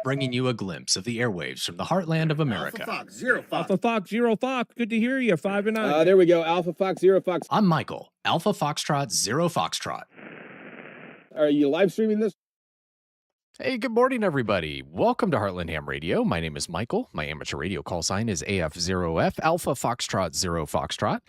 bringing you a glimpse of the airwaves from the heartland of America. Alpha Fox, Zero Fox. Alpha Fox, Zero Fox. Good to hear you. 5 and 9. There we go. Alpha Fox, Zero Fox. I'm Michael, Alpha Foxtrot, Zero Foxtrot. Are you live streaming this? Hey, good morning, everybody. Welcome to Heartland Ham Radio. My name is Michael. My amateur radio call sign is AF0F, Alpha Foxtrot, Zero Foxtrot.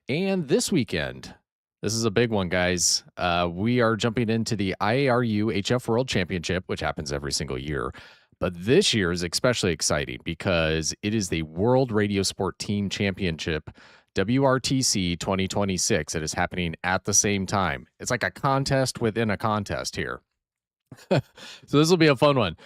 And this weekend, this is a big one, guys. We are jumping into the IARU HF World Championship, which happens every single year. But this year is especially exciting because it is the World Radio Sport Team Championship, WRTC 2026. It is happening at the same time. It's like a contest within a contest here. So this will be a fun one.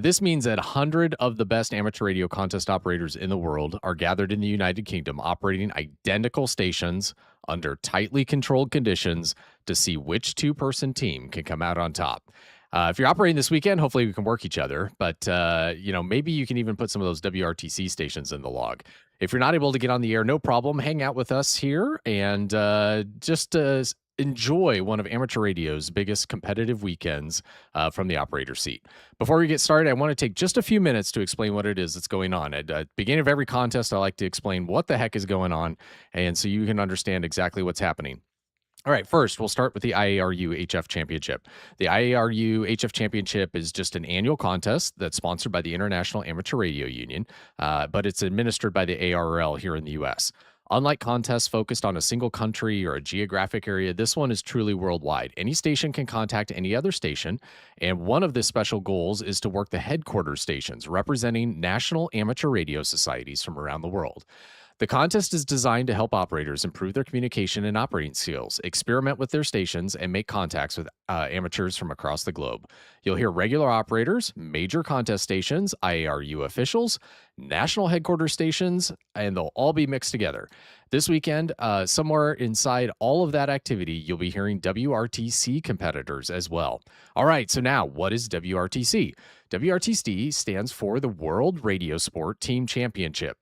This means that 100 of the best amateur radio contest operators in the world are gathered in the United Kingdom, operating identical stations under tightly controlled conditions to see which two-person team can come out on top. If you're operating this weekend, hopefully we can work each other, but maybe you can even put some of those WRTC stations in the log. If you're not able to get on the air, no problem. Hang out with us here and just enjoy one of amateur radio's biggest competitive weekends from the operator seat. Before we get started, I want to take just a few minutes to explain what it is that's going on. At the beginning of every contest, I like to explain what the heck is going on, and so you can understand exactly what's happening. All right, first, we'll start with the IARU HF Championship. The IARU HF Championship is just an annual contest that's sponsored by the International Amateur Radio Union, but it's administered by the ARRL here in the U.S. Unlike contests focused on a single country or a geographic area, this one is truly worldwide. Any station can contact any other station, and one of the special goals is to work the headquarters stations representing national amateur radio societies from around the world. The contest is designed to help operators improve their communication and operating skills, experiment with their stations, and make contacts with amateurs from across the globe. You'll hear regular operators, major contest stations, IARU officials, national headquarters stations, and they'll all be mixed together. This weekend, somewhere inside all of that activity, you'll be hearing WRTC competitors as well. All right, so now, what is WRTC? WRTC stands for the World Radio Sport Team Championship.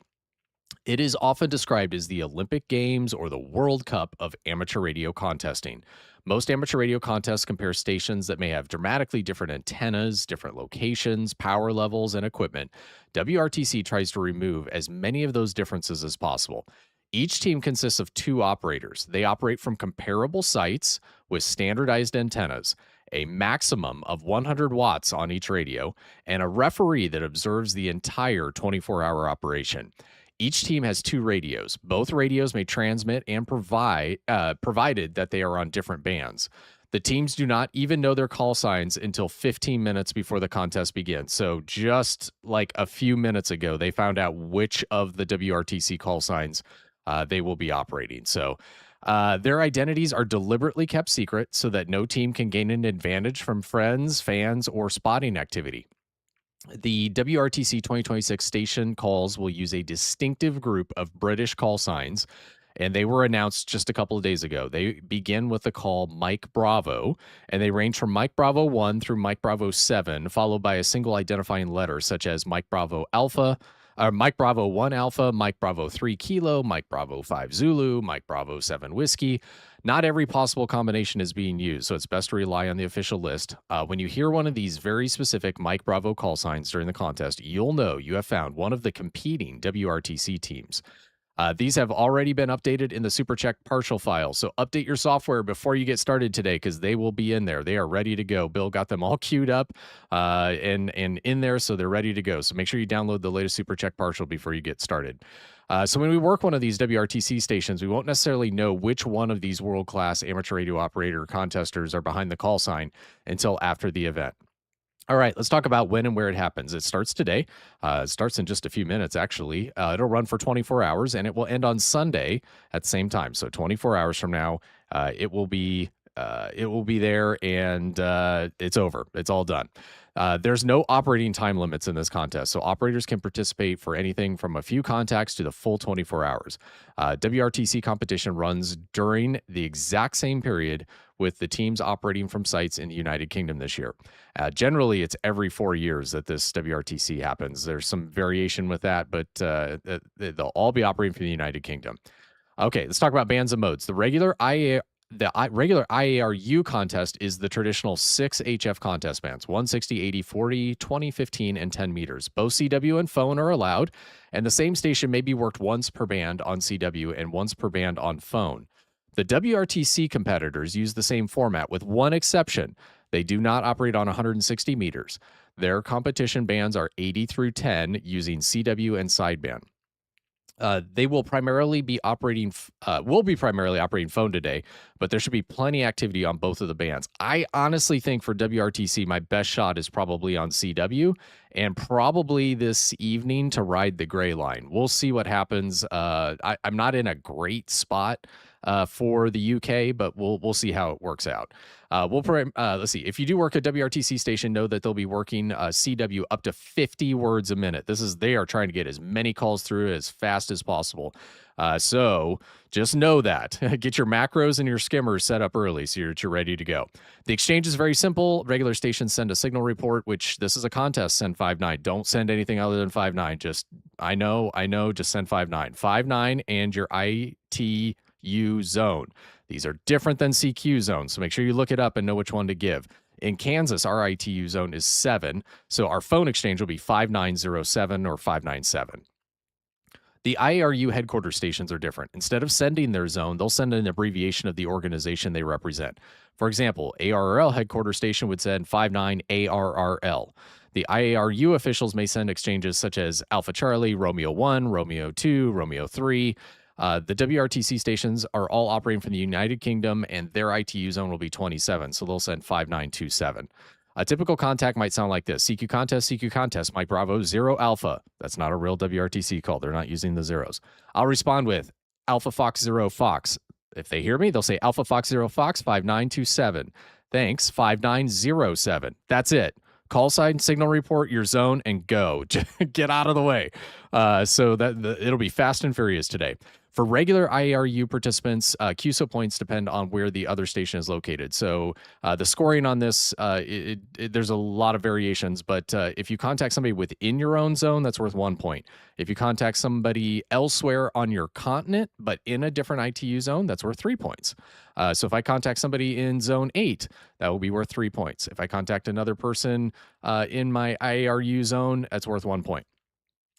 It is often described as the Olympic Games or the World Cup of amateur radio contesting. Most amateur radio contests compare stations that may have dramatically different antennas, different locations, power levels, and equipment. WRTC tries to remove as many of those differences as possible. Each team consists of two operators. They operate from comparable sites with standardized antennas, a maximum of 100 watts on each radio, and a referee that observes the entire 24-hour operation. Each team has two radios. Both radios may transmit and provided that they are on different bands. The teams do not even know their call signs until 15 minutes before the contest begins. So just like a few minutes ago, they found out which of the WRTC call signs they will be operating. So their identities are deliberately kept secret so that no team can gain an advantage from friends, fans, or spotting activity. The WRTC 2026 station calls will use a distinctive group of British call signs, and they were announced just a couple of days ago. They begin with the call Mike Bravo, and they range from Mike Bravo 1 through Mike Bravo 7, followed by a single identifying letter such as Mike Bravo Alpha, Mike Bravo 1 Alpha, Mike Bravo 3 Kilo, Mike Bravo 5 Zulu, Mike Bravo 7 Whiskey. Not every possible combination is being used, so it's best to rely on the official list. When you hear one of these very specific Mike Bravo call signs during the contest, you'll know you have found one of the competing WRTC teams. These have already been updated in the SuperCheck partial file, so update your software before you get started today because they will be in there. They are ready to go. Bill got them all queued up and in there, so they're ready to go. So make sure you download the latest SuperCheck partial before you get started. So when we work one of these WRTC stations, we won't necessarily know which one of these world-class amateur radio operator contesters are behind the call sign until after the event. All right, let's talk about when and where it happens. It starts today. It starts in just a few minutes, actually. It'll run for 24 hours, and it will end on Sunday at the same time. So 24 hours from now, it will be there, and it's over. It's all done. There's no operating time limits in this contest, so operators can participate for anything from a few contacts to the full 24 hours. WRTC competition runs during the exact same period with the teams operating from sites in the United Kingdom this year. Generally, it's every 4 years that this WRTC happens. There's some variation with that, but they'll all be operating from the United Kingdom. Okay, let's talk about bands and modes. The regular regular IARU contest is the traditional 6 HF contest bands: 160, 80, 40, 20, 15, and 10 meters. Both CW and phone are allowed, and the same station may be worked once per band on CW and once per band on phone. The WRTC competitors use the same format, with one exception. They do not operate on 160 meters. Their competition bands are 80 through 10 using CW and sideband. They will primarily be operating phone today, but there should be plenty of activity on both of the bands. I honestly think for WRTC, my best shot is probably on CW, and probably this evening to ride the gray line. We'll see what happens. I'm not in a great spot for the UK, but we'll see how it works out. Let's see. If you do work a WRTC station, know that they'll be working CW up to 50 words a minute. They are trying to get as many calls through as fast as possible. So just know that. Get your macros and your skimmers set up early so you're ready to go. The exchange is very simple. Regular stations send a signal report, which this is a contest. Send 59. Don't send anything other than 59. Just I know. Just send 59. 59 and your ITU zone. These are different than CQ zones, so make sure you look it up and know which one to give. In Kansas, our ITU zone is 7, so our phone exchange will be 5907 or 597. The IARU headquarters stations are different. Instead of sending their zone, they'll send an abbreviation of the organization they represent. For example, ARRL headquarters station would send 59ARRL. The IARU officials may send exchanges such as Alpha Charlie, Romeo 1, Romeo 2, Romeo 3. The WRTC stations are all operating from the United Kingdom, and their ITU zone will be 27, so they'll send 5927. A typical contact might sound like this: CQ contest, Mike Bravo, 0 Alpha. That's not a real WRTC call. They're not using the zeros. I'll respond with Alpha Fox 0 Fox. If they hear me, they'll say Alpha Fox 0 Fox 5927. Thanks, 5907. That's it. Call sign, signal report, your zone, and go. Get out of the way. So it'll be fast and furious today. For regular IARU participants, QSO points depend on where the other station is located. So the scoring on this, there's a lot of variations, but if you contact somebody within your own zone, that's worth 1 point. If you contact somebody elsewhere on your continent, but in a different ITU zone, that's worth 3 points. So if I contact somebody in zone 8, that will be worth 3 points. If I contact another person in my IARU zone, that's worth 1 point.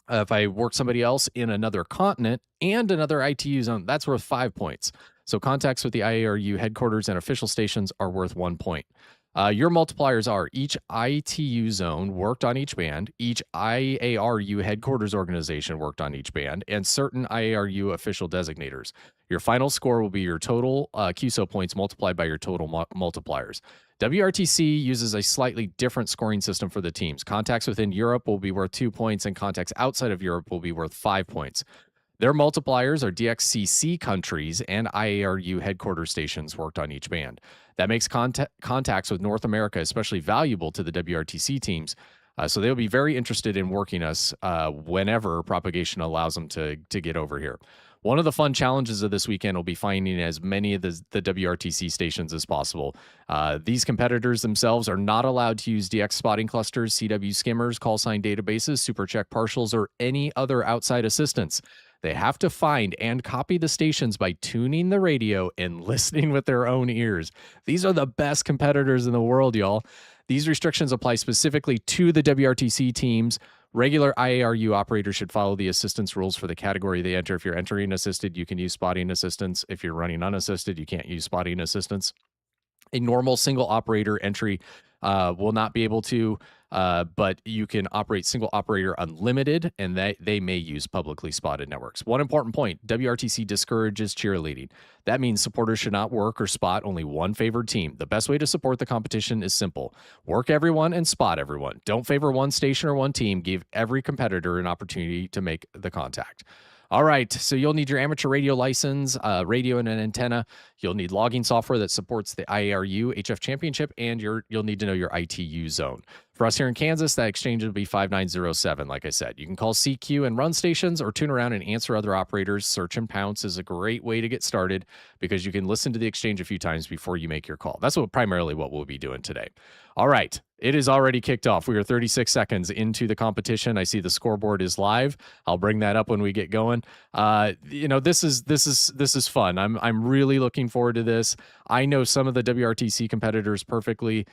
If I work somebody else in another continent and another ITU zone, that's worth 5 points. So contacts with the IARU headquarters and official stations are worth 1 point. Your multipliers are each ITU zone worked on each band, each IARU headquarters organization worked on each band, and certain IARU official designators. Your final score will be your total QSO points multiplied by your total multipliers. WRTC uses a slightly different scoring system for the teams. Contacts within Europe will be worth 2 points, and contacts outside of Europe will be worth 5 points. Their multipliers are DXCC countries and IARU headquarters stations worked on each band. That makes contacts with North America especially valuable to the WRTC teams, so they'll be very interested in working us whenever propagation allows them to get over here. One of the fun challenges of this weekend will be finding as many of the WRTC stations as possible. These competitors themselves are not allowed to use DX spotting clusters, CW skimmers, call sign databases, super check partials, or any other outside assistance. They have to find and copy the stations by tuning the radio and listening with their own ears. These are the best competitors in the world, y'all. These restrictions apply specifically to the WRTC teams. Regular IARU operators should follow the assistance rules for the category they enter. If you're entering assisted, you can use spotting assistance. If you're running unassisted, you can't use spotting assistance. A normal single operator entry will not be able to, but you can operate single operator unlimited, and they may use publicly spotted networks. One important point: WRTC discourages cheerleading. That means supporters should not work or spot only one favored team. The best way to support the competition is simple: work everyone and spot everyone. Don't favor one station or one team. Give every competitor an opportunity to make the contact. All right, so you'll need your amateur radio license, radio and an antenna. You'll need logging software that supports the IARU HF Championship, and you'll need to know your ITU zone. For us here in Kansas, that exchange will be 5907, like I said. You can call CQ and run stations or tune around and answer other operators. Search and pounce is a great way to get started because you can listen to the exchange a few times before you make your call. That's primarily what we'll be doing today. All right. It is already kicked off. We are 36 seconds into the competition. I see the scoreboard is live. I'll bring that up when we get going. This is fun. I'm really looking forward to this. I know some of the WRTC competitors personally,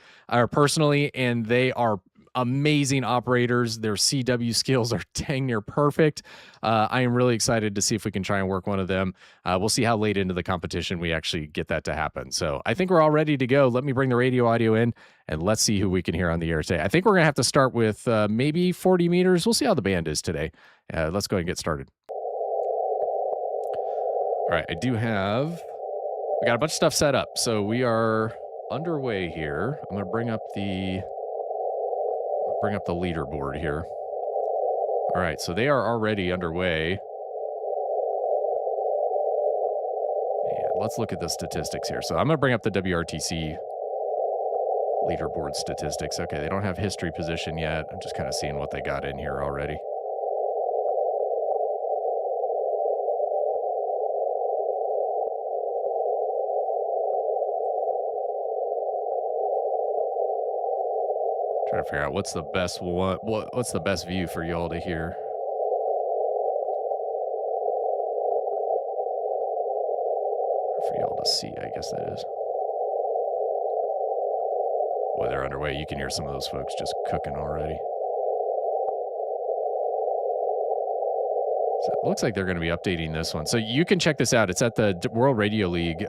and they are amazing operators. Their CW skills are dang near perfect. I am really excited to see if we can try and work one of them. We'll see how late into the competition we actually get that to happen. So I think we're all ready to go. Let me bring the radio audio in and let's see who we can hear on the air today. I think we're going to have to start with maybe 40 meters. We'll see how the band is today. Let's go ahead and get started. All right, we got a bunch of stuff set up. So we are underway here. I'm going to bring up the leaderboard here. All right, so they are already underway. And let's look at the statistics here. So I'm going to bring up the WRTC leaderboard statistics. Okay, they don't have history position yet. I'm just kind of seeing what they got in here already. Trying to figure out what's the best what's the best view for y'all to hear. For y'all to see, I guess that is. Boy, they're underway. You can hear some of those folks just cooking already. So it looks like they're going to be updating this one. So you can check this out. It's at the World Radio League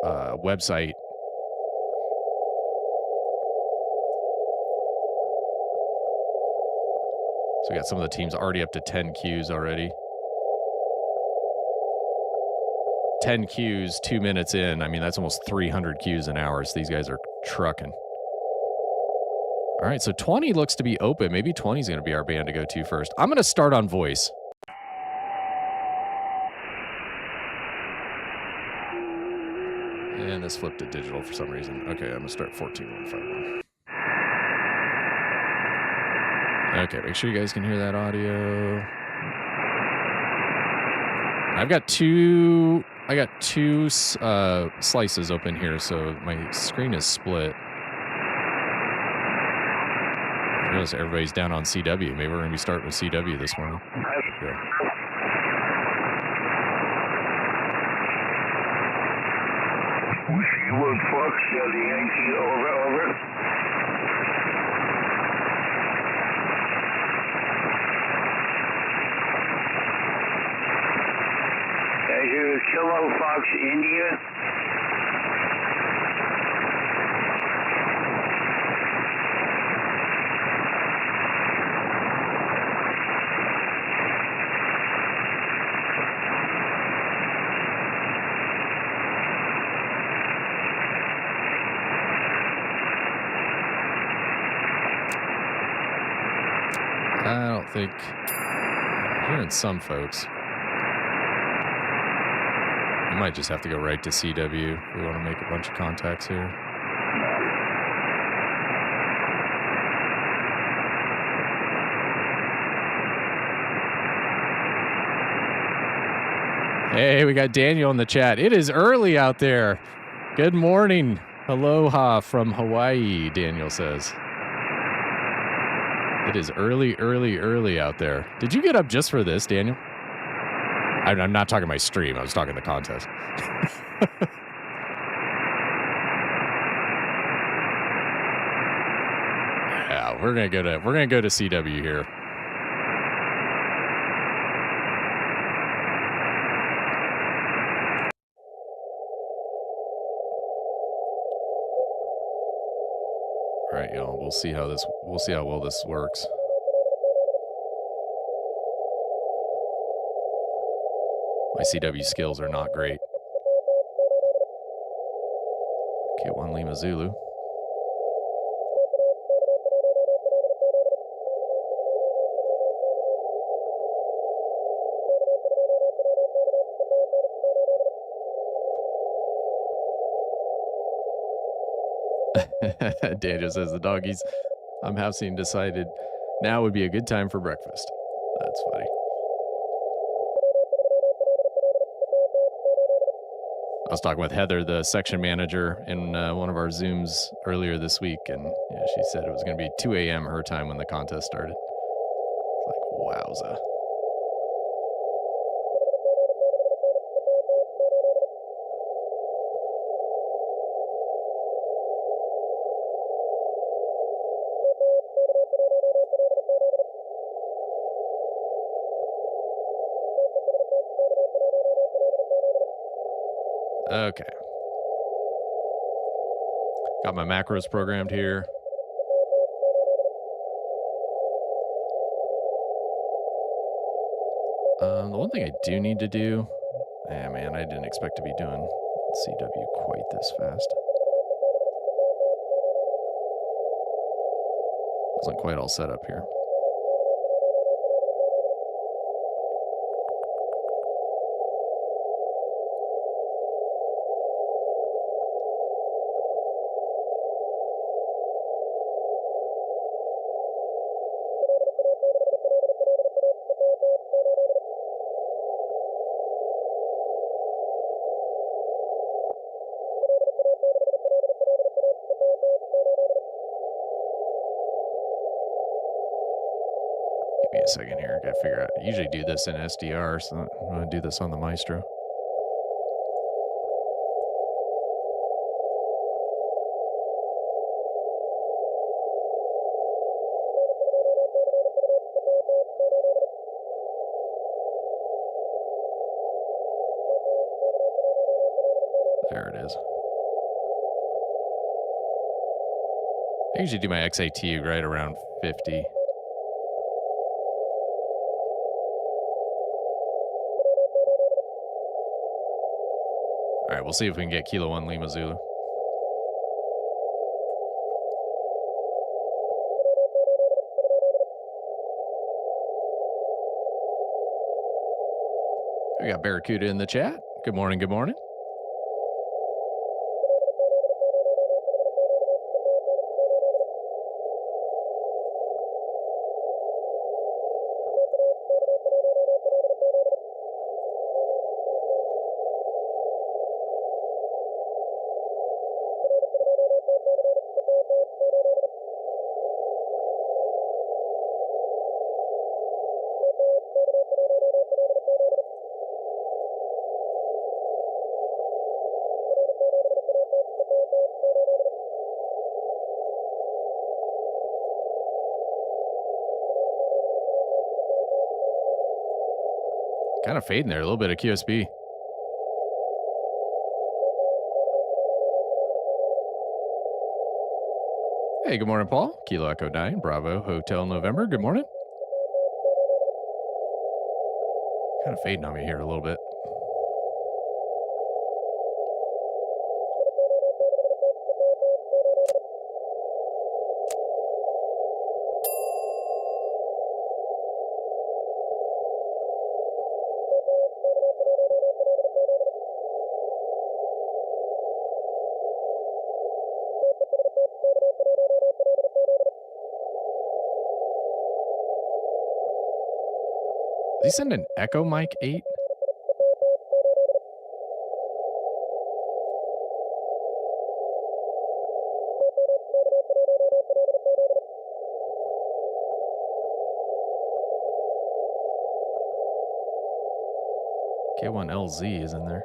website. So we got some of the teams already up to 10 Qs already. 10 Qs, 2 minutes in. I mean, that's almost 300 Qs an hour. So these guys are trucking. All right, so 20 looks to be open. Maybe 20 is going to be our band to go to first. I'm going to start on voice. And this flipped to digital for some reason. Okay, I'm going to start 14151. Okay, make sure you guys can hear that audio. I've got two slices open here, so my screen is split. I realize everybody's down on CW. Maybe we're going to be starting with CW this morning. Okay. Whiskey Wood Fox, Delta Yankee, over. Kilo Fox, India. I don't think I'm hearing some folks. We might just have to go right to CW if we want to make a bunch of contacts here. Hey, we got Daniel in the chat. It is early out there. Good morning. Aloha from Hawaii, Daniel says. It is early out there. Did you get up just for this, Daniel? I'm not talking my stream. I was talking the contest. Yeah, we're gonna go to CW here. All right, y'all. We'll see how well this works. My CW skills are not great. K1 Lima Zulu. Daniel says the doggies Housing decided now would be a good time for breakfast. That's funny. I was talking with Heather, the section manager, in one of our Zooms earlier this week, and she said it was going to be 2 a.m. her time when the contest started. It's like, wowza. Okay. Got my macros programmed here. The one thing I do need to do, man, I didn't expect to be doing CW quite this fast. Wasn't quite all set up here. Give me a second here. Gotta figure out. I usually do this in SDR, so I'm gonna do this on the Maestro. There it is. I usually do my XAT right around 50. All right, we'll see if we can get Kilo 1 Lima Zulu. We got Barracuda in the chat. Good morning, good morning. Kind of fading there, a little bit of QSB. Hey, good morning, Paul. Kilo Echo 9, Bravo, Hotel November. Good morning. Kind of fading on me here a little bit. Did he send an Echo Mic 8? K1LZ is in there.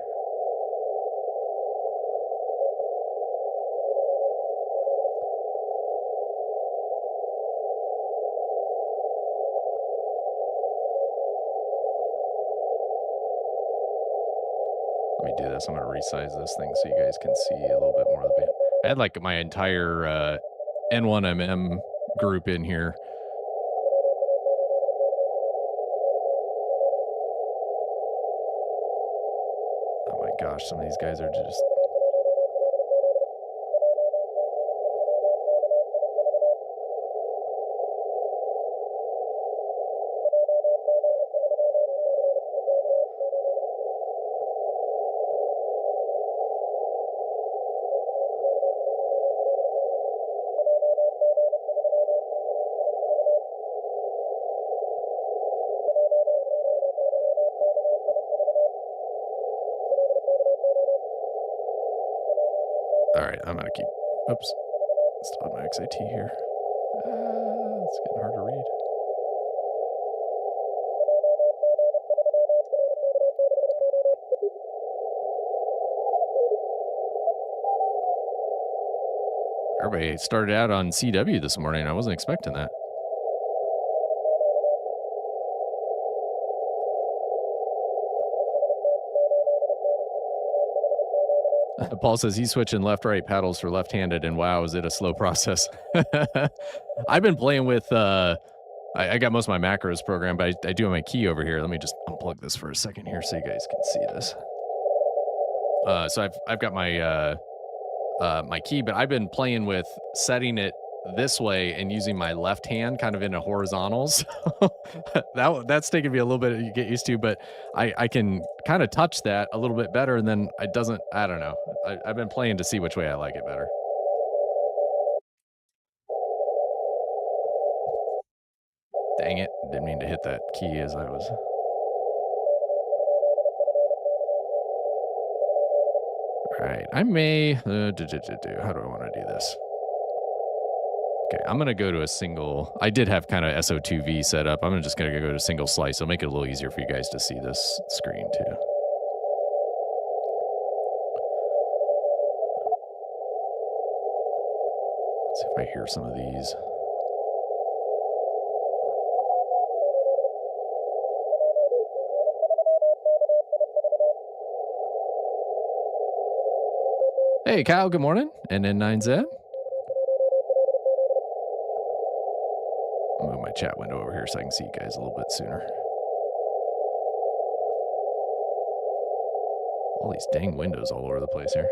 Let me do this. I'm going to resize this thing so you guys can see a little bit more of the band. I had like my entire N1MM group in here. Oh my gosh, some of these guys are just... right, I'm gonna keep. Oops, still have my XIT here. It's getting hard to read. Everybody started out on CW this morning. I wasn't expecting that. Paul says he's switching left-right paddles for left-handed, and wow, is it a slow process. I've been playing with, I got most of my macros programmed, but I do have my key over here. Let me just unplug this for a second here so you guys can see this. So I've got my my key, but I've been playing with setting it this way and using my left hand kind of in a horizontals. That's taken me a little bit to get used to, but I can kind of touch that a little bit better, and then I don't know. I've been playing to see which way I like it better. Dang it, didn't mean to hit that key as I was. All right, I may, how do I want to do this? Okay, I'm going to go to a single, I did have kind of SO2V set up. I'm just going to go to single slice. It'll make it a little easier for you guys to see this screen too. Let's see if I hear some of these. Hey, Kyle, good morning. And then 9Z. I'll move my chat window over here so I can see you guys a little bit sooner. All these dang windows all over the place here.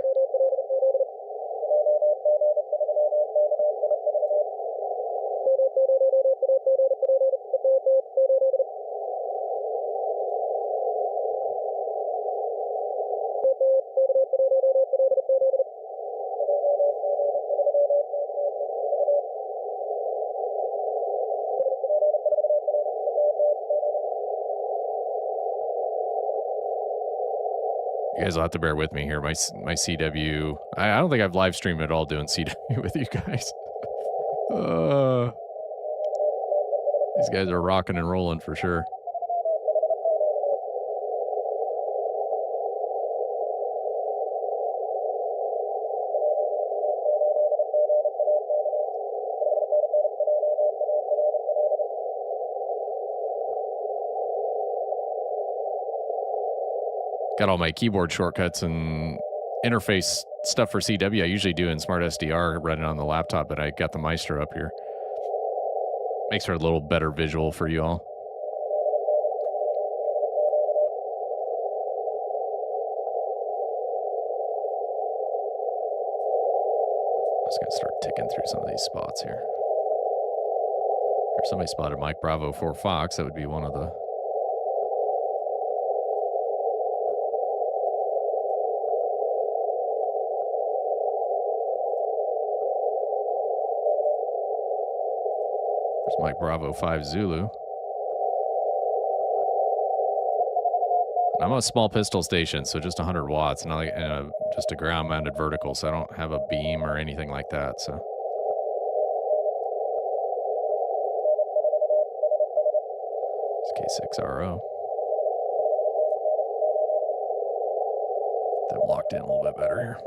You guys will have to bear with me here. My CW, I don't think I've live streamed at all doing CW with you guys. These guys are rocking and rolling for sure. Got all my keyboard shortcuts and interface stuff for CW. I usually do in Smart SDR running on the laptop, but I got the Maestro up here. Makes for a little better visual for you all. I'm just going to start ticking through some of these spots here. If somebody spotted Mike Bravo 4 Fox, that would be one of the... There's Mike Bravo 5 Zulu. I'm on a small pistol station, so just 100 watts, not like just a ground-mounted vertical, so I don't have a beam or anything like that. So it's K6RO. Get them locked in a little bit better here.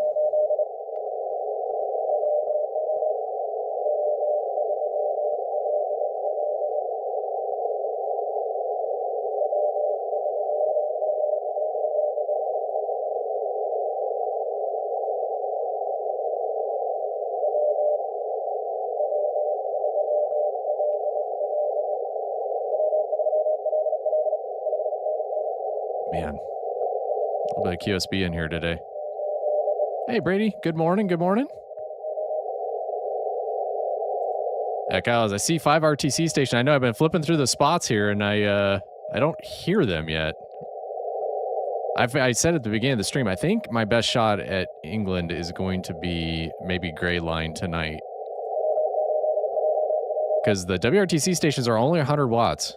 Man, a little bit of QSB in here today. Hey, Brady. Good morning. Good morning. Kyle, as I see 5 RTC station, I know I've been flipping through the spots here, and I don't hear them yet. I said at the beginning of the stream, I think my best shot at England is going to be maybe Gray Line tonight. Because the WRTC stations are only 100 watts.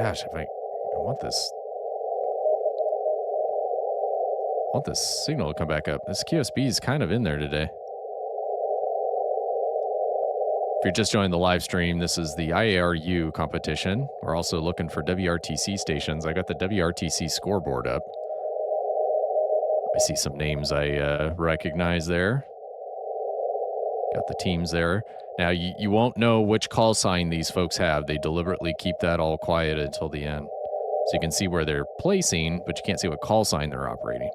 Gosh, if I want this signal to come back up. This QSB is kind of in there today. If you're just joining the live stream, this is the IARU competition. We're also looking for WRTC stations. I got the WRTC scoreboard up. I see some names I recognize there. Got the teams there. Now, you won't know which call sign these folks have. They deliberately keep that all quiet until the end. So you can see where they're placing, but you can't see what call sign they're operating.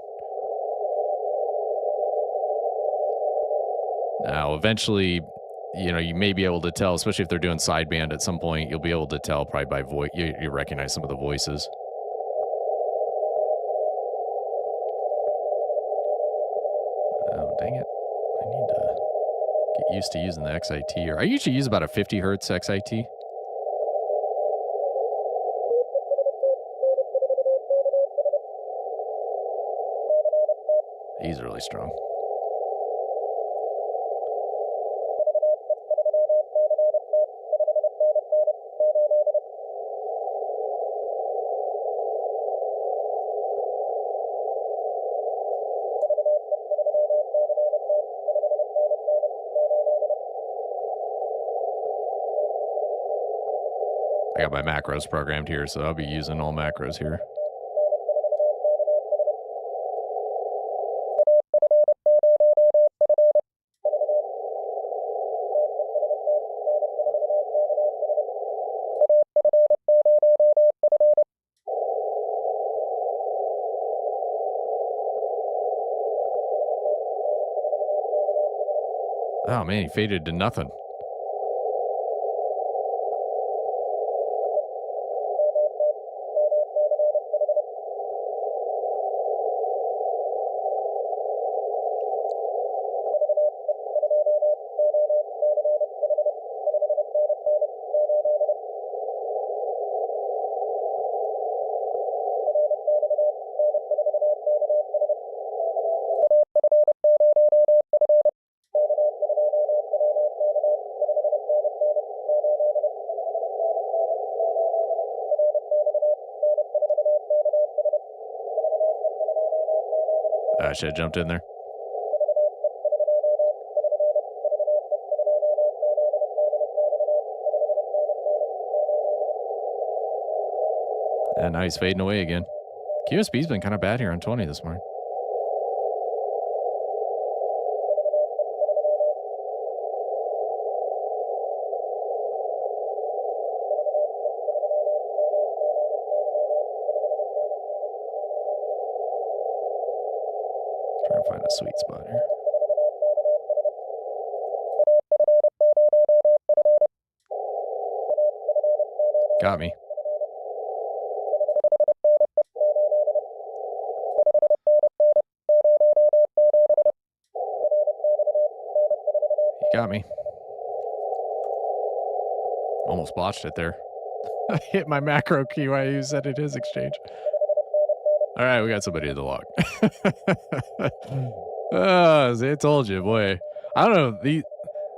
Now, eventually, you may be able to tell, especially if they're doing sideband at some point, you'll be able to tell probably by voice. You recognize some of the voices. Oh, dang it. I need to get used to using the XIT. I usually use about a 50 hertz XIT. He's really strong. I got my macros programmed here, so I'll be using all macros here. Oh man, he faded to nothing. I should have jumped in there. And now he's fading away again. QSB's been kind of bad here on 20 this morning. Trying to find a sweet spot here. Got me. Got me. Almost botched it there. I hit my macro key while you said it is exchange. All right, we got somebody in the log. I told you, boy. I don't know.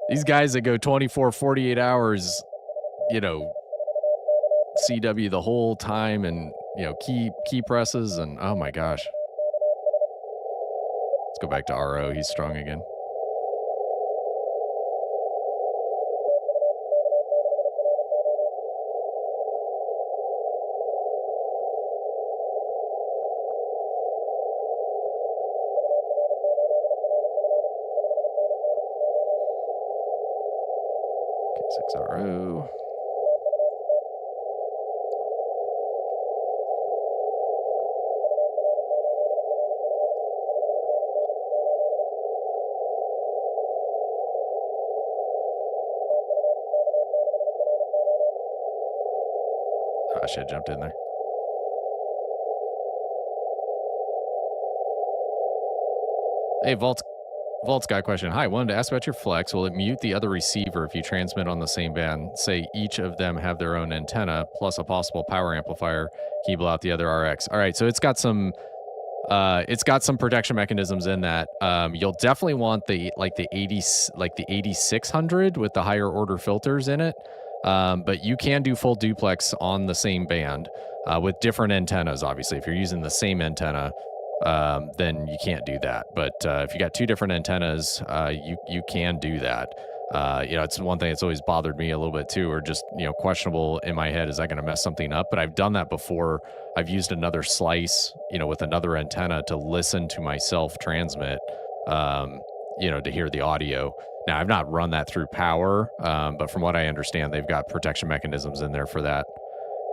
These guys that go 24, 48 hours, CW the whole time and, key presses and, oh my gosh. Let's go back to RO. He's strong again. K6RO. I should have jumped in there. Hey, Vault's got a question. Hi, wanted to ask about your flex. Will it mute the other receiver if you transmit on the same band? Say each of them have their own antenna plus a possible power amplifier. Can you blow out the other RX? All right, so it's got some protection mechanisms in that. You'll definitely want the 8600 with the higher order filters in it. But you can do full duplex on the same band with different antennas. Obviously, if you're using the same antenna, then you can't do that. But if you got two different antennas, you can do that. It's one thing that's always bothered me a little bit too, or just, questionable in my head. Is that going to mess something up? But I've done that before. I've used another slice, with another antenna to listen to myself transmit, to hear the audio. Now, I've not run that through power, but from what I understand, they've got protection mechanisms in there for that.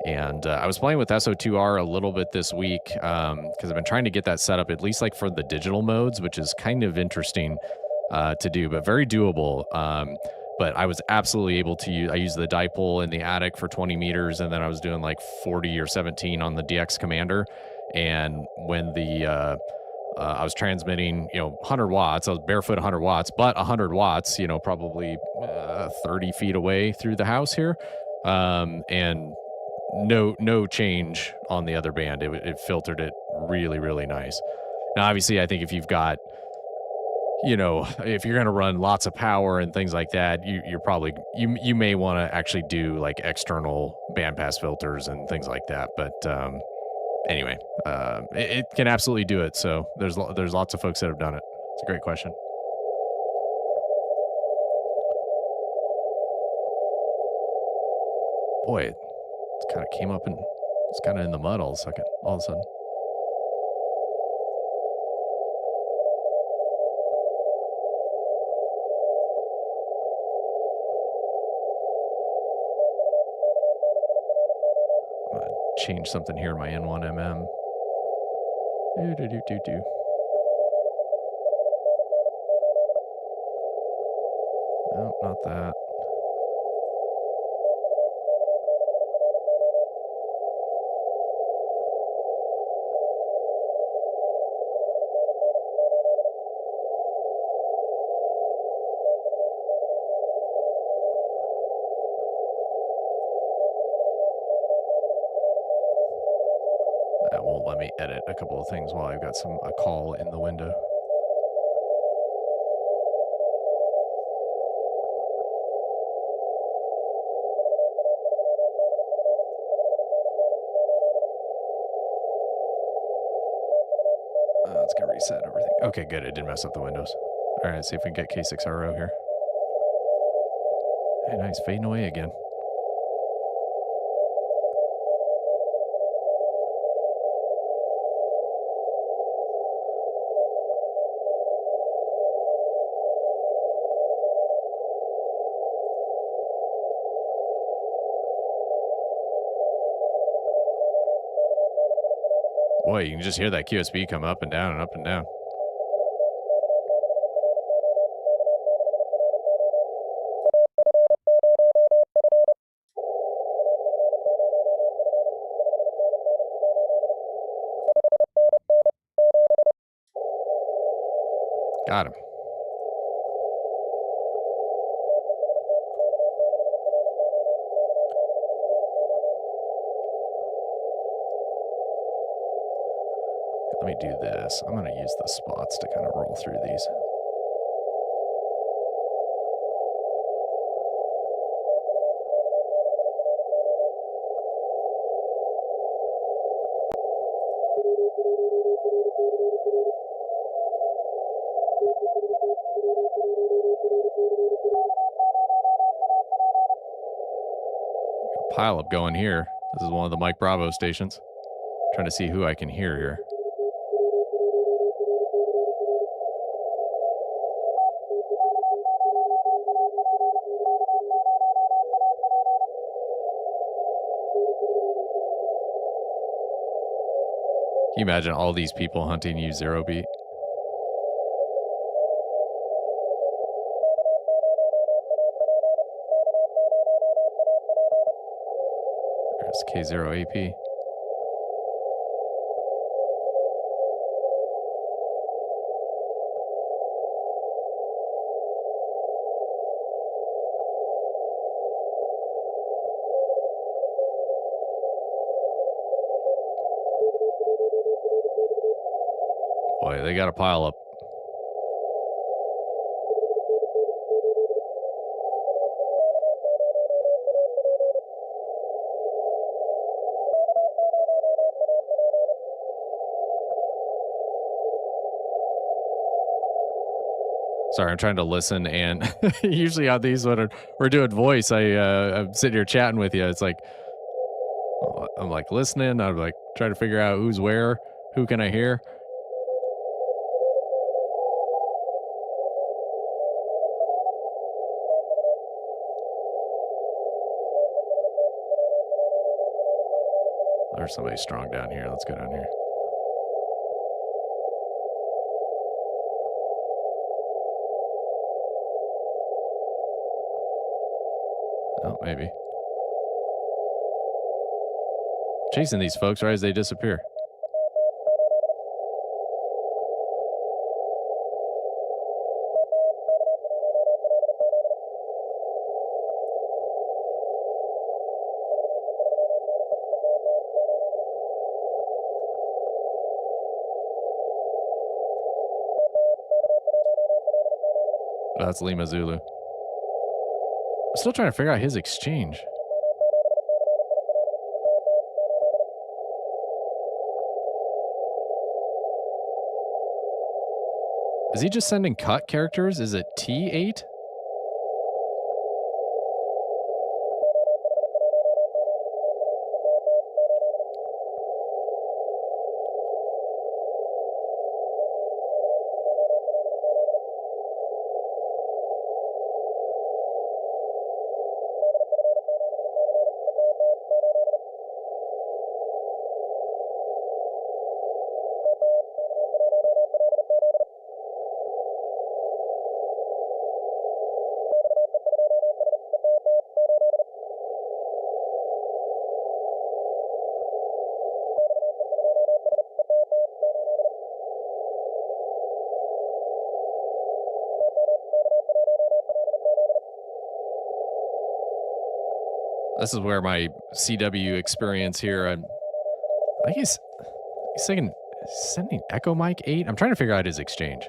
And I was playing with SO2R a little bit this week because I've been trying to get that set up, at least like for the digital modes, which is kind of interesting to do, but very doable. But I was absolutely able to use, I used the dipole in the attic for 20 meters, and then I was doing like 40 or 17 on the DX Commander. And when I was transmitting, 100 watts, I was barefoot 100 watts, but 100 watts, probably 30 feet away through the house here. And no change on the other band. It filtered it really, really nice. Now, obviously, I think if you've got, if you're going to run lots of power and things like that, you're probably, you may want to actually do like external bandpass filters and things like that. But anyway, it can absolutely do it. So there's lots of folks that have done it. It's a great question. Boy, it kind of came up and it's kind of in the mud all of a sudden. I'm going to change something here in my N1MM. No, not that. That won't let me edit a couple of things while I've got a call in the window. It's going to reset everything. Okay, good. It didn't mess up the windows. All right, see if we can get K6RO here. Hey, nice. Fading away again. Boy, you can just hear that QSB come up and down and up and down. Got him. Let me do this. I'm going to use the spots to kind of roll through these. Pile up going here. This is one of the Mike Bravo stations. Trying to see who I can hear here. Can you imagine all these people hunting you zero beat? There's K0AP. Boy, they got a pile up. Sorry, I'm trying to listen, and usually on these when we're doing voice, I'm sitting here chatting with you. It's like I'm like listening. I'm like trying to figure out who's where, who can I hear. There's somebody strong down here. Let's go down here. Oh, maybe. Chasing these folks right as they disappear. That's Lima Zulu. I'm still trying to figure out his exchange. Is he just sending cut characters? Is it T8? This is where my CW experience here. I think he's sending Echo Mike 8. I'm trying to figure out his exchange.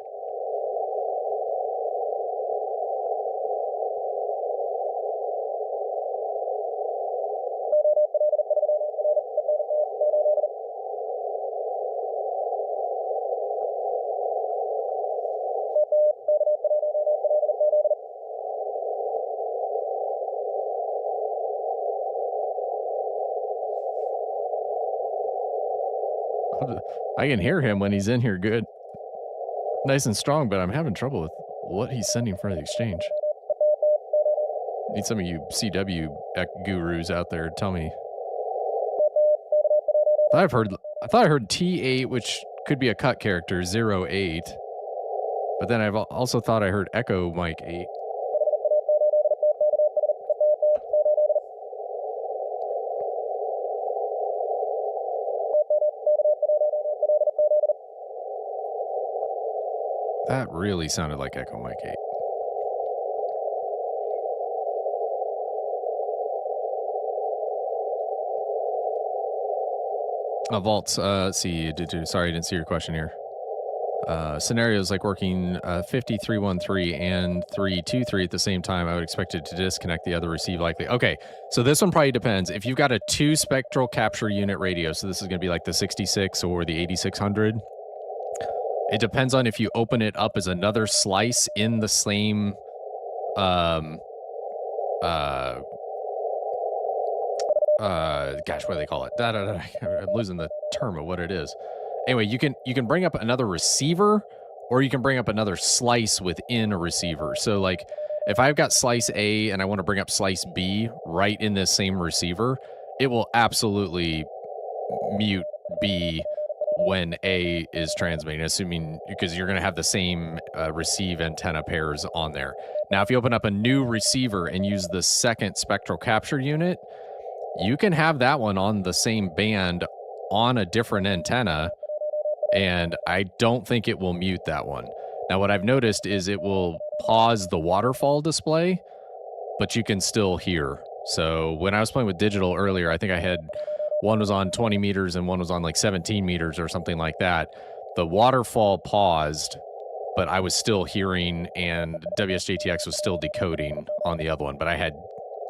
I can hear him when he's in here good. Nice and strong, but I'm having trouble with what he's sending for the exchange. Need some of you CW gurus out there to tell me. I thought I heard T8, which could be a cut character, 08. But then I've also thought I heard Echo Mike 8. That really sounded like Echo Mike 8. Vaults, see, sorry, I didn't see your question here. Scenarios like working 5313 and 323 at the same time, I would expect it to disconnect the other receive likely. Okay, so this one probably depends. If you've got a 2 spectral capture unit radio, so this is going to be like the 66 or the 8600, it depends on if you open it up as another slice in the same, gosh, what do they call it? I'm losing the term of what it is. Anyway, you can bring up another receiver, or you can bring up another slice within a receiver. So like, if I've got slice A and I want to bring up slice B right in this same receiver, it will absolutely mute B when A is transmitting, assuming, because you're going to have the same receive antenna pairs on there. Now, if you open up a new receiver and use the second spectral capture unit, you can have that one on the same band on a different antenna, and I don't think it will mute that one. Now, what I've noticed is it will pause the waterfall display, but you can still hear. So when I was playing with digital earlier, I think I had one was on 20 meters and one was on like 17 meters or something like that. The waterfall paused, but I was still hearing, and WSJTX was still decoding on the other one. But I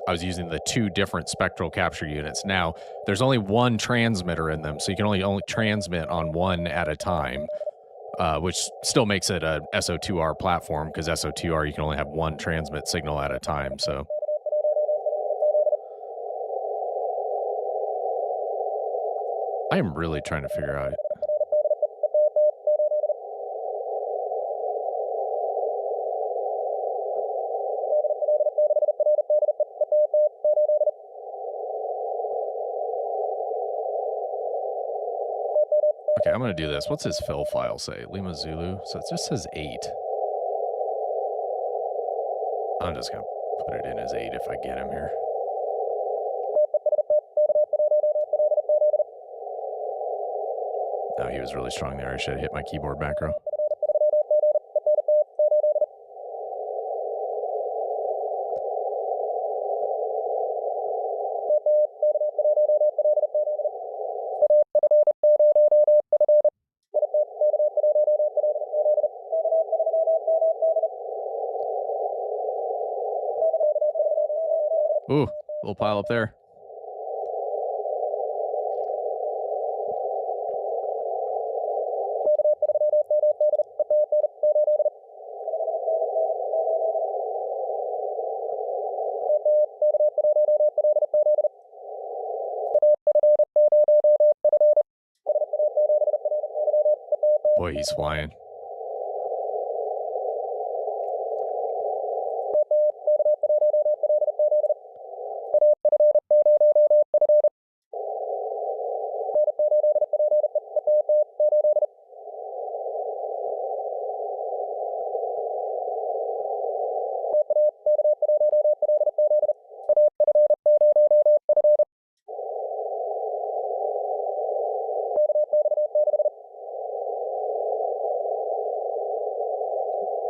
was using the 2 different spectral capture units. Now, there's only one transmitter in them, so you can only transmit on one at a time. which still makes it a SO2R platform, because SO2R, you can only have one transmit signal at a time. So I am really trying to figure out. Okay, I'm going to do this. What's his fill file say? Lima Zulu. So it just says 8. I'm just going to put it in as 8 if I get him here. No, he was really strong there. I should have hit my keyboard macro. Ooh, little pile up there. Boy, he's flying.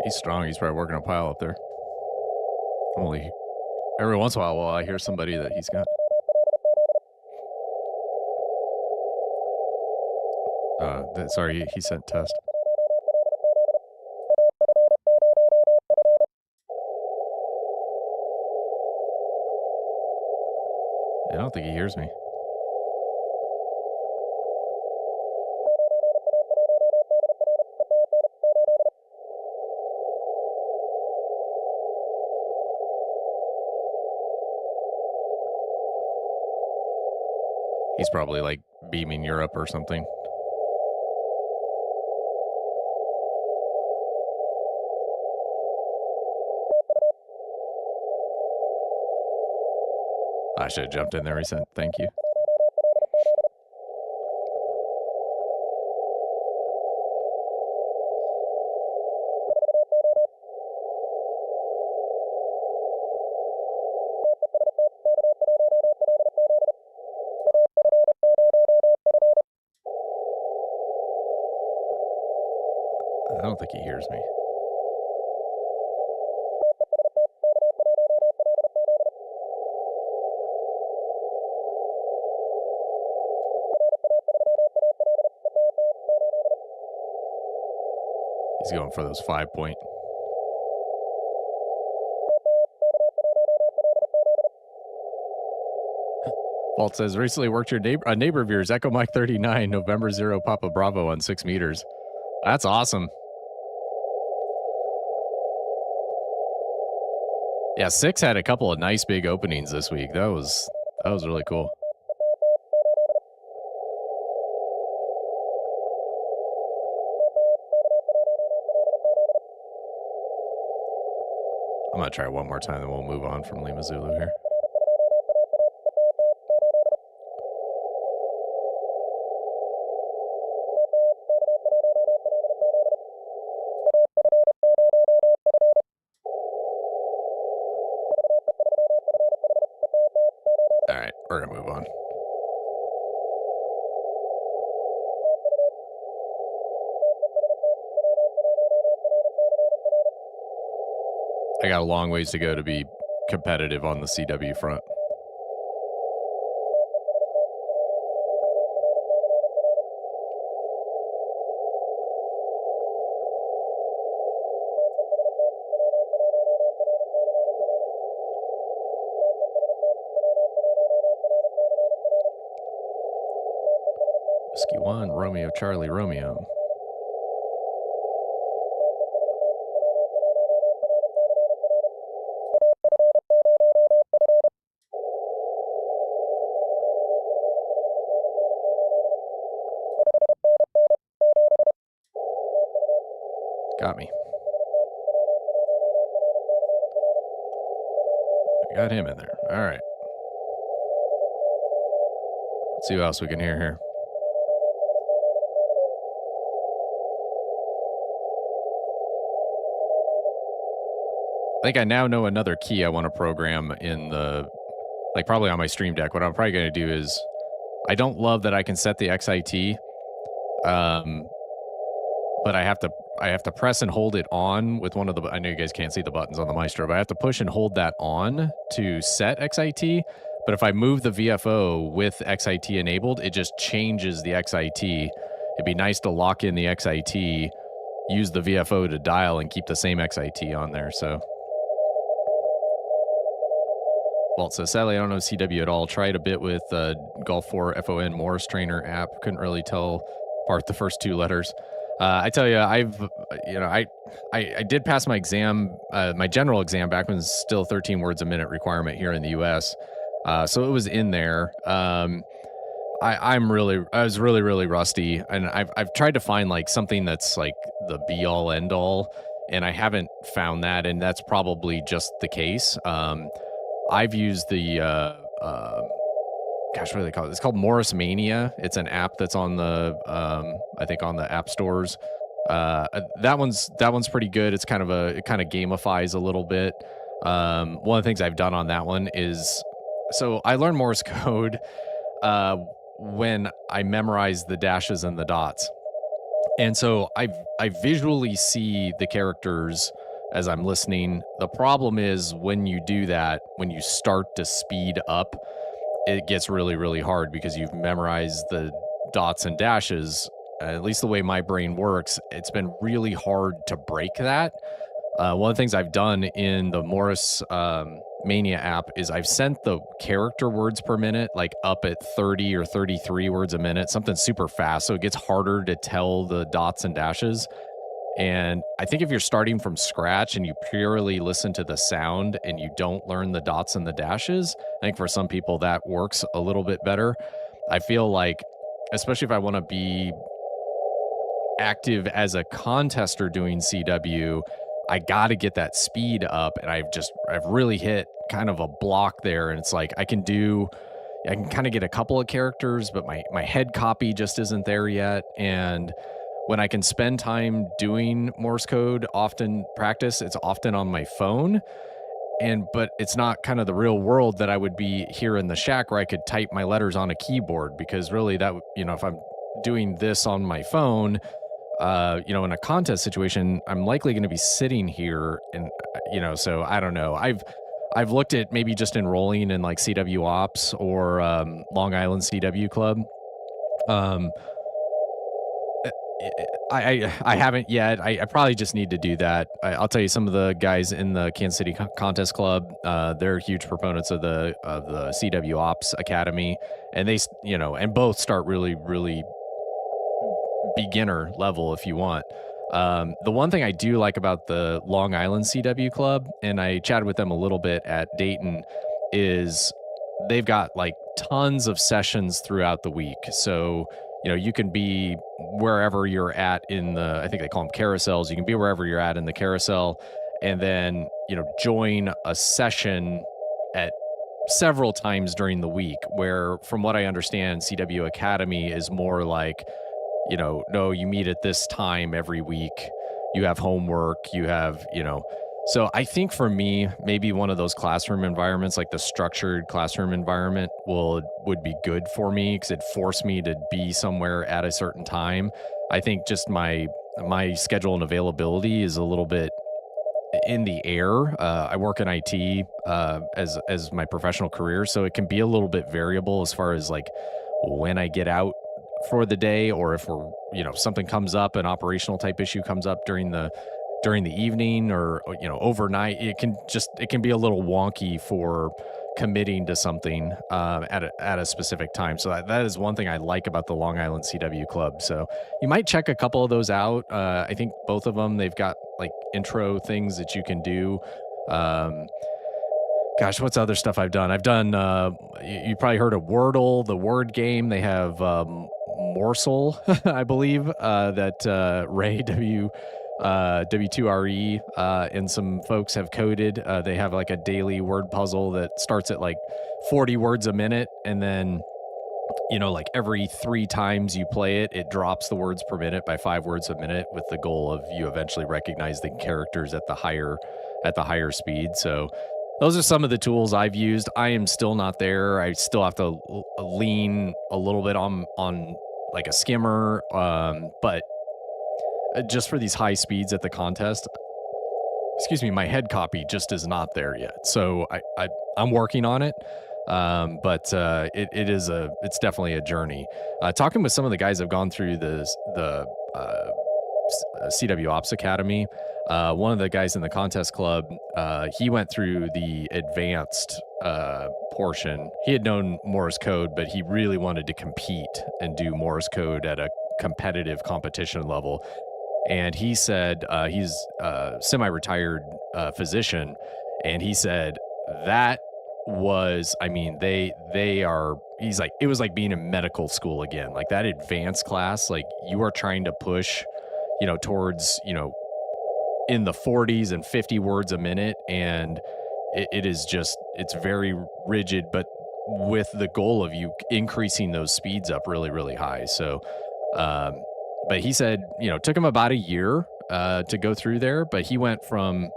He's strong. He's probably working a pile up there. Only every once in a while, I hear somebody that he's got. Sorry, he sent test. I don't think he hears me. He's probably like beaming Europe or something. I should have jumped in there. He said, thank you. I don't think he hears me. He's going for those 5-point. Walt says, recently worked your a neighbor of yours, Echo Mike 39, November 0, Papa Bravo on 6 meters. That's awesome. Yeah, 6 had a couple of nice big openings this week. That was really cool. I'm going to try one more time, then we'll move on from Lima Zulu here. All right, we're going to move on. I got a long ways to go to be competitive on the CW front. Whiskey 1, Romeo, Charlie, Romeo. Got me. Got him in there. All right. Let's see what else we can hear here. I think I now know another key I want to program in the, like probably on my Stream Deck. What I'm probably going to do is, I don't love that I can set the XIT, but I have to press and hold it on with one of the, I know you guys can't see the buttons on the Maestro, but I have to push and hold that on to set XIT. But if I move the VFO with XIT enabled, it just changes the XIT. It'd be nice to lock in the XIT, use the VFO to dial and keep the same XIT on there. So Walt says, sadly, I don't know CW at all. Tried a bit with Golf 4 FON Morse Trainer app. Couldn't really tell apart the first two letters. I tell you, I did pass my exam, my general exam back when it was still 13 words a minute requirement here in the US. So it was in there. I was really rusty, and I've tried to find like something that's like the be all end all, and I haven't found that, and that's probably just the case. I've used the gosh, what do they call it? It's called Morris Mania. It's an app that's on the I think on the app stores. That one's pretty good. It's kind of it kind of gamifies a little bit. One of the things I've done on that one is, so I learned Morse code when I memorized the dashes and the dots. And so I visually see the characters as I'm listening. The problem is when you do that, when you start to speed up, it gets really hard because you've memorized the dots and dashes. At least the way my brain works, it's been really hard to break that. One of the things I've done in the Morris Mania app is I've sent the character words per minute like up at 30 or 33 words a minute, something super fast, so it gets harder to tell the dots and dashes. And I think if you're starting from scratch and you purely listen to the sound and you don't learn the dots and the dashes, I think for some people that works a little bit better. I feel like, especially if I want to be active as a contester doing CW, I got to get that speed up, and I've really hit kind of a block there. And it's like I can kind of get a couple of characters, but my head copy just isn't there yet. And when I can spend time doing Morse code, often practice, it's often on my phone. But it's not kind of the real world that I would be here in the shack where I could type my letters on a keyboard, because really that, if I'm doing this on my phone, in a contest situation, I'm likely going to be sitting here and, so I don't know. I've looked at maybe just enrolling in like CW Ops or Long Island CW Club. I haven't yet. I probably just need to do that. I'll tell you, some of the guys in the Kansas City Contest Club, they're huge proponents of the CW Ops Academy, and they, and both start really beginner level if you want. The one thing I do like about the Long Island CW Club, and I chatted with them a little bit at Dayton, is they've got like tons of sessions throughout the week. So you can be wherever you're at in the, I think they call them carousels. You can be wherever you're at in the carousel, and then, join a session at several times during the week, where from what I understand, CW Academy is more like, no, you meet at this time every week. You have homework, you have, So I think for me, maybe one of those classroom environments, like the structured classroom environment, would be good for me, because it'd force me to be somewhere at a certain time. I think just my schedule and availability is a little bit in the air. I work in IT as my professional career, so it can be a little bit variable as far as like when I get out for the day, or if we're, something comes up, an operational type issue comes up during the evening or overnight. It can be a little wonky for committing to something at a specific time. So that is one thing I like about the Long Island CW Club. So you might check a couple of those out. I think both of them, they've got like intro things that you can do. Gosh, what's other stuff I've done? I've done, you probably heard of Wordle, the word game. They have Morsel, I believe, that Ray W. W2RE, and some folks have coded. They have like a daily word puzzle that starts at like 40 words a minute, and then like every 3 times you play it, it drops the words per minute by 5 words a minute, with the goal of you eventually recognizing characters at the higher speed. So those are some of the tools I've used. I am still not there. I still have to lean a little bit on like a skimmer, but just for these high speeds at the contest, my head copy just is not there yet. So I'm working on it. But it's definitely a journey. Talking with some of the guys that have gone through the CW Ops Academy, one of the guys in the contest club, he went through the advanced portion. He had known Morse code, but he really wanted to compete and do Morse code at a competitive competition level. And he said, he's a semi-retired physician, and he said that was, he's like, it was like being in medical school again. Like that advanced class, like you are trying to push, towards, in the 40s and 50 words a minute. And it is just, it's very rigid, but with the goal of you increasing those speeds up really, really high. So, but he said, took him about a year to go through there, but he went from,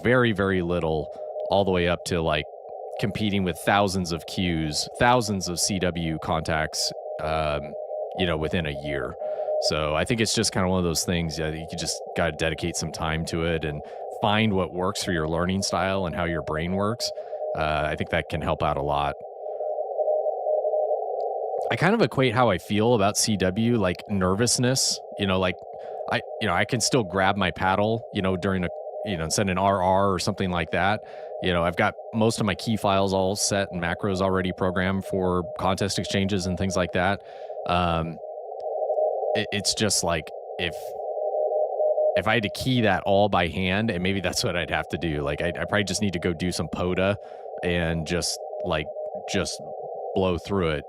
very, very little all the way up to like competing with thousands of queues, thousands of CW contacts, within a year. So I think it's just kind of one of those things. You just got to dedicate some time to it and find what works for your learning style and how your brain works. I think that can help out a lot. I kind of equate how I feel about CW, like nervousness, I can still grab my paddle, during send an RR or something like that. I've got most of my key files all set and macros already programmed for contest exchanges and things like that. It's just like, if I had to key that all by hand, and maybe that's what I'd have to do. Like I probably just need to go do some POTA and just blow through it,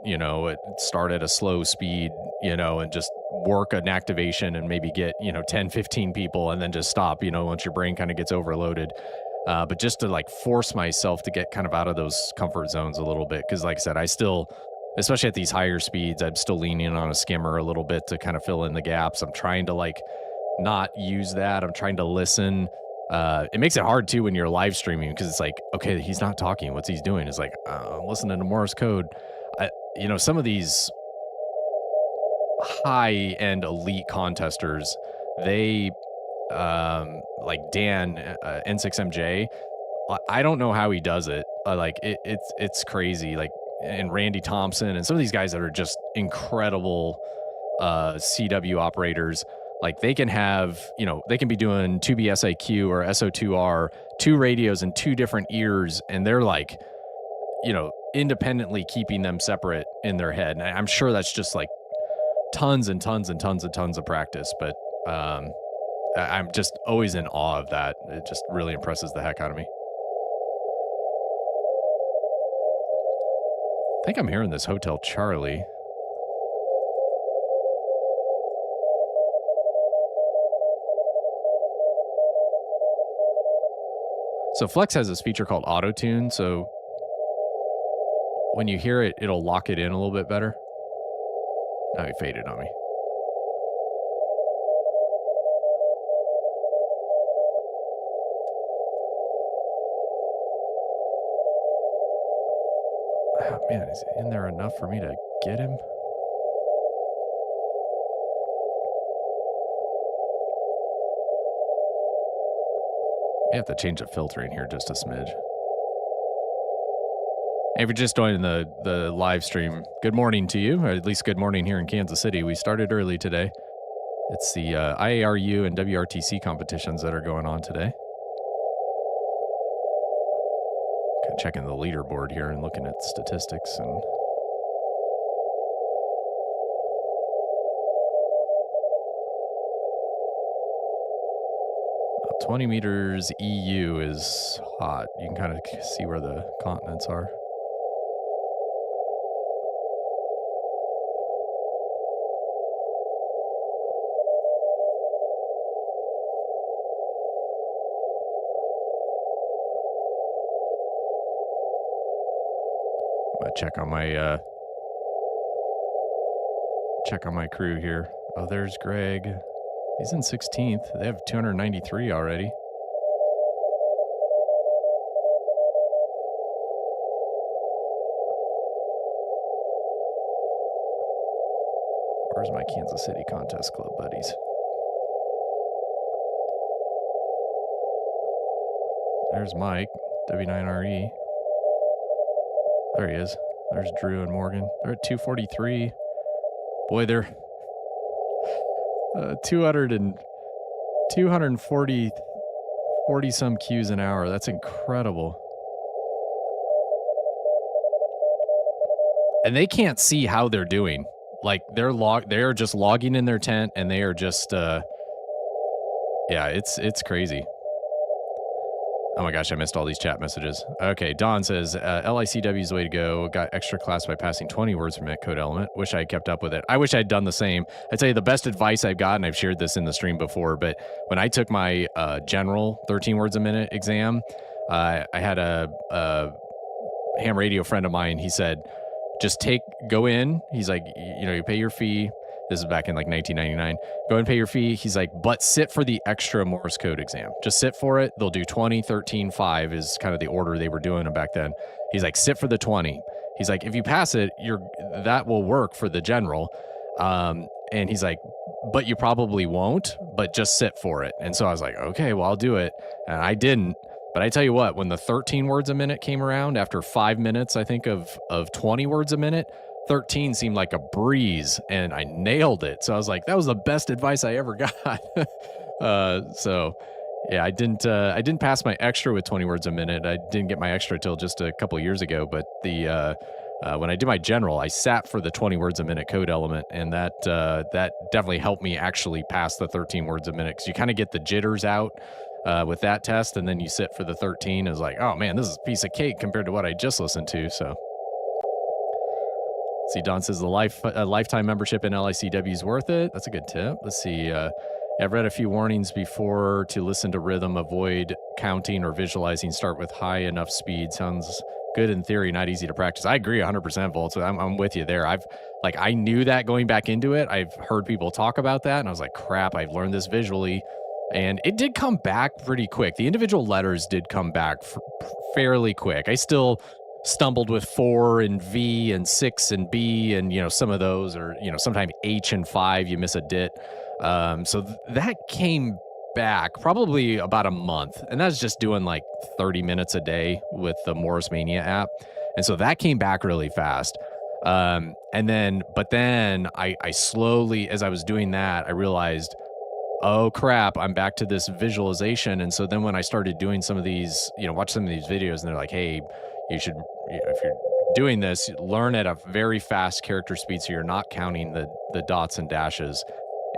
start at a slow speed, and just work an activation and maybe get, 10, 15 people and then just stop, once your brain kind of gets overloaded. But just to like force myself to get kind of out of those comfort zones a little bit. Cause like I said, I still, especially at these higher speeds, I'm still leaning on a skimmer a little bit to kind of fill in the gaps. I'm trying to like not use that. I'm trying to listen. It makes it hard too when you're live streaming, because it's like, okay, he's not talking. What's he's doing? It's like, I'm listening to Morse code. Some of these high-end elite contesters, they, like Dan, N6MJ, I don't know how he does it. It's crazy. Like, and Randy Thompson and some of these guys that are just incredible CW operators. Like they can have, they can be doing 2BSIQ or SO2R, 2 radios and 2 different ears, and they're like, independently keeping them separate in their head. And I'm sure that's just like tons and tons and tons and tons of practice. But I'm just always in awe of that. It just really impresses the heck out of me. I think I'm hearing this Hotel Charlie. So Flex has this feature called auto tune. So when you hear it, it'll lock it in a little bit better. Now he faded on me. Oh, man, is it in there enough for me to get him? I have to change the filtering here just a smidge. Hey, if you're just joining the live stream, good morning to you, or at least good morning here in Kansas City. We started early today. It's the IARU and WRTC competitions that are going on today. Kind of checking the leaderboard here and looking at statistics and 20 meters EU is hot. You can kind of see where the continents are. check on my crew here. Oh, there's Greg. He's in 16th. They have 293 already. Where's my Kansas City Contest Club buddies? There's Mike, W9RE. There he is. There's Drew and Morgan. They're at 243. Boy, they're 240 some Qs an hour. That's incredible. And they can't see how they're doing. Like they're just logging in their tent and they are just yeah, it's crazy. Oh my gosh, I missed all these chat messages. Okay, Don says, LICW's the way to go. Got extra class by passing 20 words per minute code element. Wish I had kept up with it. I wish I'd done the same. I'd tell you the best advice I've gotten, I've shared this in the stream before, but when I took my general 13 words a minute exam, I had a ham radio friend of mine. He said, just go in. He's like, you pay your fee. This is back in like 1999. Go and pay your fee. He's like, but sit for the extra Morse code exam. Just sit for it. They'll do 20, 13, 5 is kind of the order they were doing them back then. He's like, sit for the 20. He's like, if you pass it, that will work for the general. And he's like, but you probably won't, but just sit for it. And so I was like, okay, well, I'll do it. And I didn't. But I tell you what, when the 13 words a minute came around, after 5 minutes, I think of 20 words a minute, 13 seemed like a breeze and I nailed it. So I was like, that was the best advice I ever got. So yeah, I didn't pass my extra with 20 words a minute. I didn't get my extra till just a couple of years ago. But when I did my general, I sat for the 20 words a minute code element. And that definitely helped me actually pass the 13 words a minute. Cause you kind of get the jitters out with that test. And then you sit for the 13 is like, oh man, this is a piece of cake compared to what I just listened to. So. See, Don says the lifetime membership in LICW is worth it. That's a good tip. Let's see. I've read a few warnings before to listen to rhythm, avoid counting or visualizing, start with high enough speed. Sounds good in theory, not easy to practice. I agree 100%, Volt. So I'm with you there. I knew that going back into it. I've heard people talk about that and I was like, crap, I've learned this visually. And it did come back pretty quick. The individual letters did come back fairly quick. I still stumbled with 4 and V and 6 and B and some of those, or sometimes H and 5 you miss a dit. So that came back probably about a month, and that's just doing like 30 minutes a day with the Morris Mania app. And so that came back really fast. But then I slowly, as I was doing that, I realized, oh crap, I'm back to this visualization. And so then when I started doing some of these, watch some of these videos and they're like, hey, you should, if you're doing this, learn at a very fast character speed so you're not counting the dots and dashes.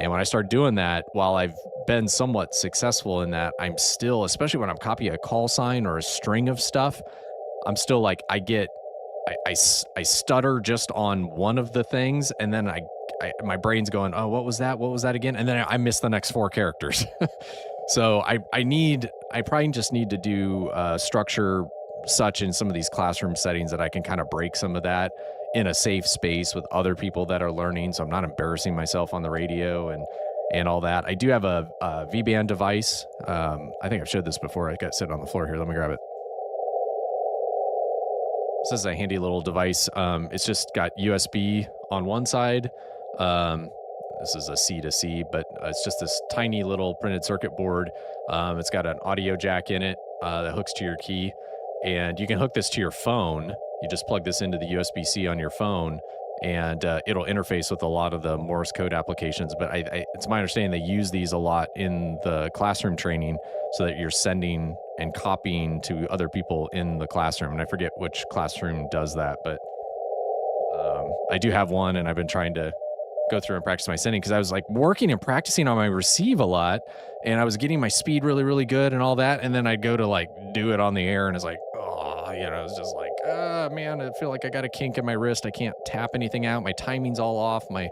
And when I start doing that, while I've been somewhat successful in that, I'm still, especially when I'm copying a call sign or a string of stuff, I'm still like, I stutter just on one of the things, and then my brain's going, oh, what was that? What was that again? And then I miss the next 4 characters. So I probably just need to do structure such in some of these classroom settings that I can kind of break some of that in a safe space with other people that are learning, so I'm not embarrassing myself on the radio and all that. I do have a V-band device. I think I've showed this before. I got it sitting on the floor here. Let me grab it. This is a handy little device. It's just got USB on one side. This is a C to C, but it's just this tiny little printed circuit board. It's got an audio jack in it that hooks to your key. And you can hook this to your phone. You just plug this into the USB-C on your phone, and it'll interface with a lot of the Morse code applications. But it's my understanding they use these a lot in the classroom training so that you're sending and copying to other people in the classroom. And I forget which classroom does that, but I do have one, and I've been trying to go through and practice my sending because I was like working and practicing on my receive a lot, and I was getting my speed really, really good and all that. And then I'd go to like do it on the air, and it's like, it's just like, man, I feel like I got a kink in my wrist. I can't tap anything out. My timing's all off. And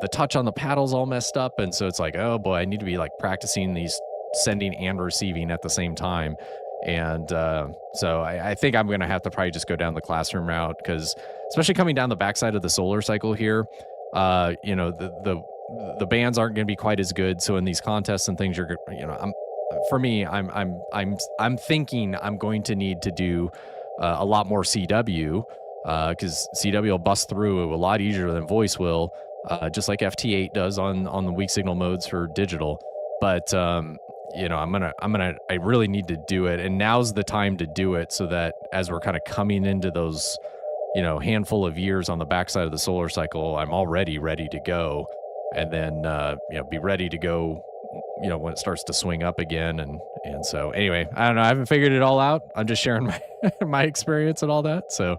the touch on the paddle's all messed up. And so it's like, oh boy, I need to be like practicing these sending and receiving at the same time. And so I think I'm going to have to probably just go down the classroom route, because especially coming down the backside of the solar cycle here, the bands aren't going to be quite as good. So in these contests and things, I'm thinking I'm going to need to do a lot more CW, because CW will bust through a lot easier than voice will, just like FT8 does on the weak signal modes for digital. But I really need to do it, and now's the time to do it, so that as we're kind of coming into those, handful of years on the backside of the solar cycle, I'm already ready to go, and then be ready to go, when it starts to swing up again. And so anyway, I don't know, I haven't figured it all out. I'm just sharing my experience and all that. So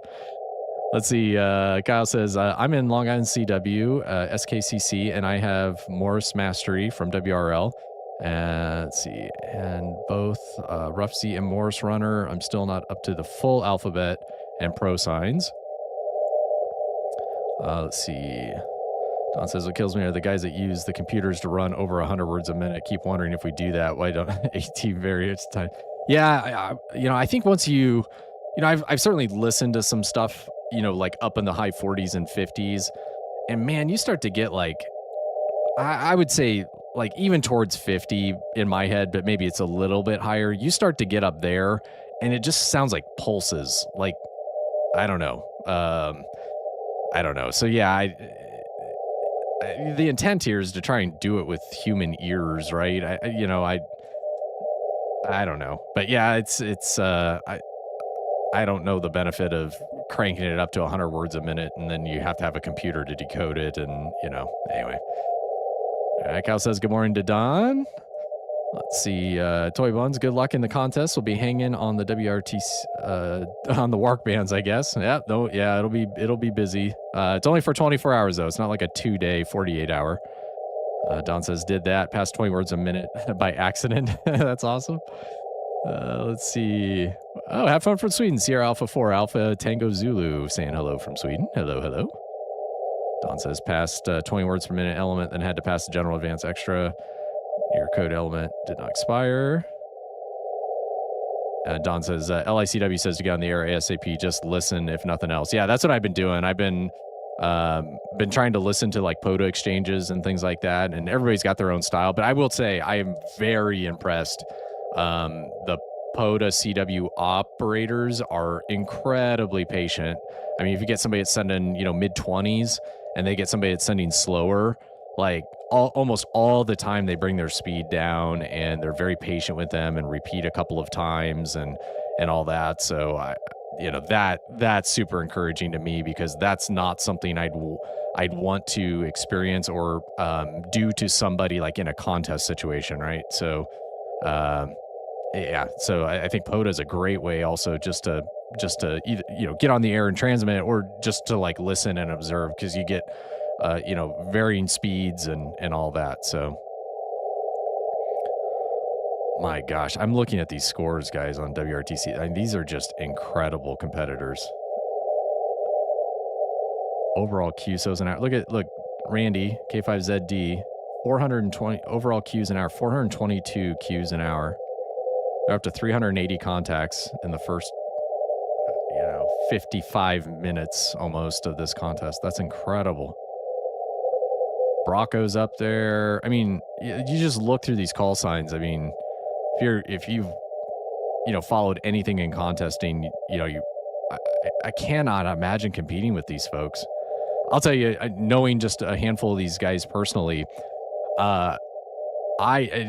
let's see. Kyle says, I'm in Long Island CW, SKCC, and I have Morse Mastery from WRL. Let's see. And both Rough Z and Morse Runner, I'm still not up to the full alphabet and pro signs. Let's see. Don says, what kills me are the guys that use the computers to run over 100 words a minute. Keep wondering if we do that. Why don't AT various time? Yeah, I think once I've certainly listened to some stuff, like up in the high 40s and 50s. And man, you start to get like, I would say like even towards 50 in my head, but maybe it's a little bit higher. You start to get up there and it just sounds like pulses. Like, I don't know. So yeah, the intent here is to try and do it with human ears, right? I don't know, but yeah, I don't know the benefit of cranking it up to 100 words a minute, and then you have to have a computer to decode it, and anyway. All right, Cal says, good morning to Don. Let's see, Toy Buns, good luck in the contest. We'll be hanging on the WRTC, on the WARC bands, I guess. It'll be busy. It's only for 24 hours, though. It's not like a 2-day, 48-hour. Don says, did that, past 20 words a minute by accident. That's awesome. Let's see. Oh, have fun from Sweden. Sierra Alpha 4, Alpha Tango Zulu, saying hello from Sweden. Hello, hello. Don says, passed 20 words per minute element, then had to pass the general advance extra. Your code element did not expire. Don says, LICW says to get on the air ASAP, just listen if nothing else. Yeah, that's what I've been doing. I've been trying to listen to like POTA exchanges and things like that, and everybody's got their own style. But I will say I am very impressed. The POTA CW operators are incredibly patient. I mean, if you get somebody that's sending, mid-20s and they get somebody that's sending slower, like almost all the time they bring their speed down, and they're very patient with them and repeat a couple of times and all that. So that's super encouraging to me, because that's not something I'd want to experience or do to somebody like in a contest situation, right? So so I think POTA is a great way also just to either get on the air and transmit, or just to like listen and observe, because you get varying speeds and all that. So my gosh, I'm looking at these scores, guys, on WRTC. I mean, these are just incredible competitors. Overall QSOs an hour. Look, Randy, K5ZD, 420 overall Qs an hour, 422 Qs an hour. They're up to 380 contacts in the first 55 minutes almost of this contest. That's incredible. Brocco's up there. I mean, you just look through these call signs. I mean, if you've followed anything in contesting, I cannot imagine competing with these folks. I'll tell you, knowing just a handful of these guys personally,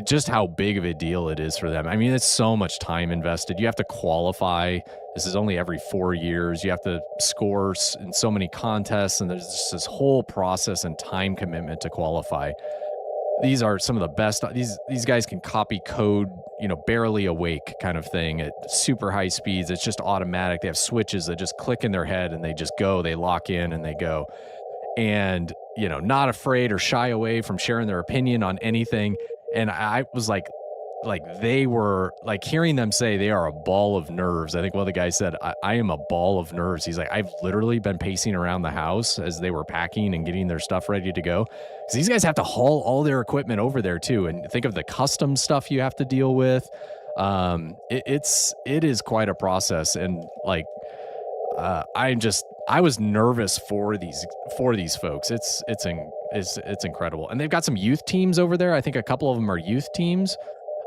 just how big of a deal it is for them. I mean, it's so much time invested. You have to qualify. This is only every 4 years. You have to score in so many contests, and there's just this whole process and time commitment to qualify. These are some of the best. These guys can copy code, barely awake kind of thing at super high speeds. It's just automatic. They have switches that just click in their head, and they just go. They lock in and they go. And, not afraid or shy away from sharing their opinion on anything. And I was like they were like, hearing them say they are a ball of nerves. I think one of the guys said, I am a ball of nerves. He's like, I've literally been pacing around the house as they were packing and getting their stuff ready to go. Because these guys have to haul all their equipment over there too. And think of the custom stuff you have to deal with. It is quite a process, and like I was nervous for these folks. It's incredible, and they've got some youth teams over there. I think a couple of them are youth teams,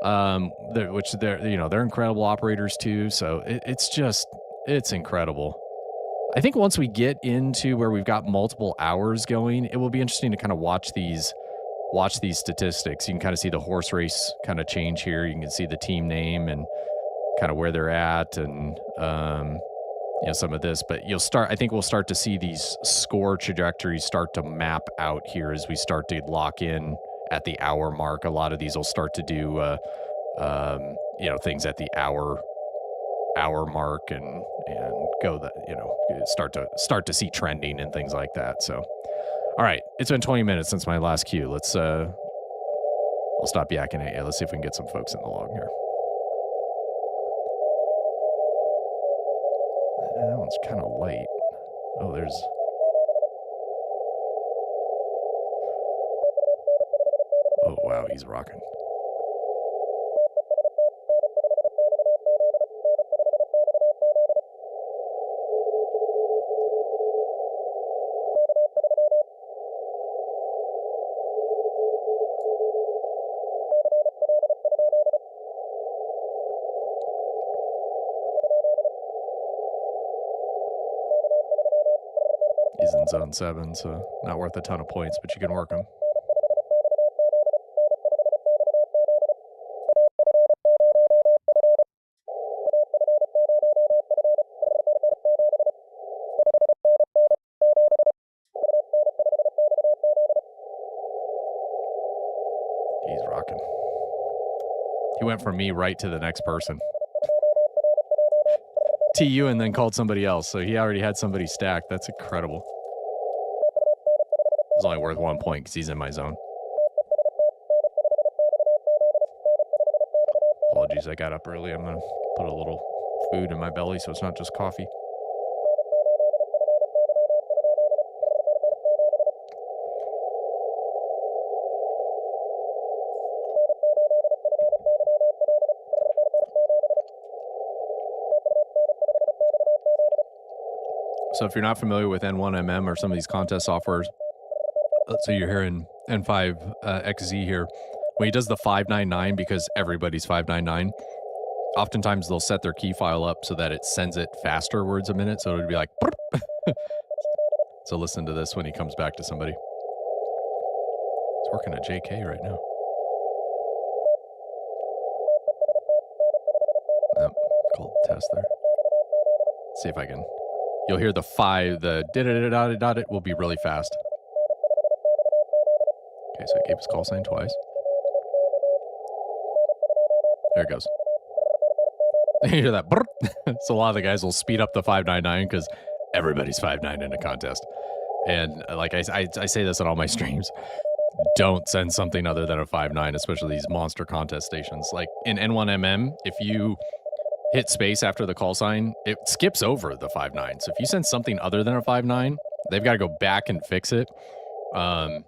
which they're incredible operators too. So it's incredible. I think once we get into where we've got multiple hours going, it will be interesting to kind of watch these statistics. You can kind of see the horse race kind of change here. You can see the team name and kind of where they're at, and some of this. But I think we'll start to see these score trajectories start to map out here as we start to lock in at the hour mark. A lot of these will start to do things at the hour mark and go that start to see trending and things like that. So all right, it's been 20 minutes since my last cue. Let's I'll stop yakking at you. Let's see if we can get some folks in the log here. That one's kind of light. Oh, oh wow, he's rocking. He's in zone 7, so not worth a ton of points, but you can work him. He's rocking. He went from me right to the next person. TU and then called somebody else, so he already had somebody stacked. That's incredible. It's only worth 1 point because he's in my zone. Apologies, I got up early. I'm going to put a little food in my belly so it's not just coffee. So if you're not familiar with N1MM or some of these contest softwares, let's say you're here in N5XZ here, when he does the 599, because everybody's 599, oftentimes they'll set their key file up so that it sends it faster words a minute. So it would be like, so listen to this when he comes back to somebody. He's working a JK right now. Yep, called test there. Let's see if I can. You'll hear the 5, the da-da-da-da-da-da, it will be really fast. Okay, so I gave his call sign twice. There it goes. You hear that? So a lot of the guys will speed up the 599 because everybody's 5.9 in a contest. And like I say this on all my streams, don't send something other than a 5.9, especially these monster contest stations. Like in N1MM, if you hit space after the call sign, it skips over the 5.9. So if you send something other than a 5.9, they've got to go back and fix it. So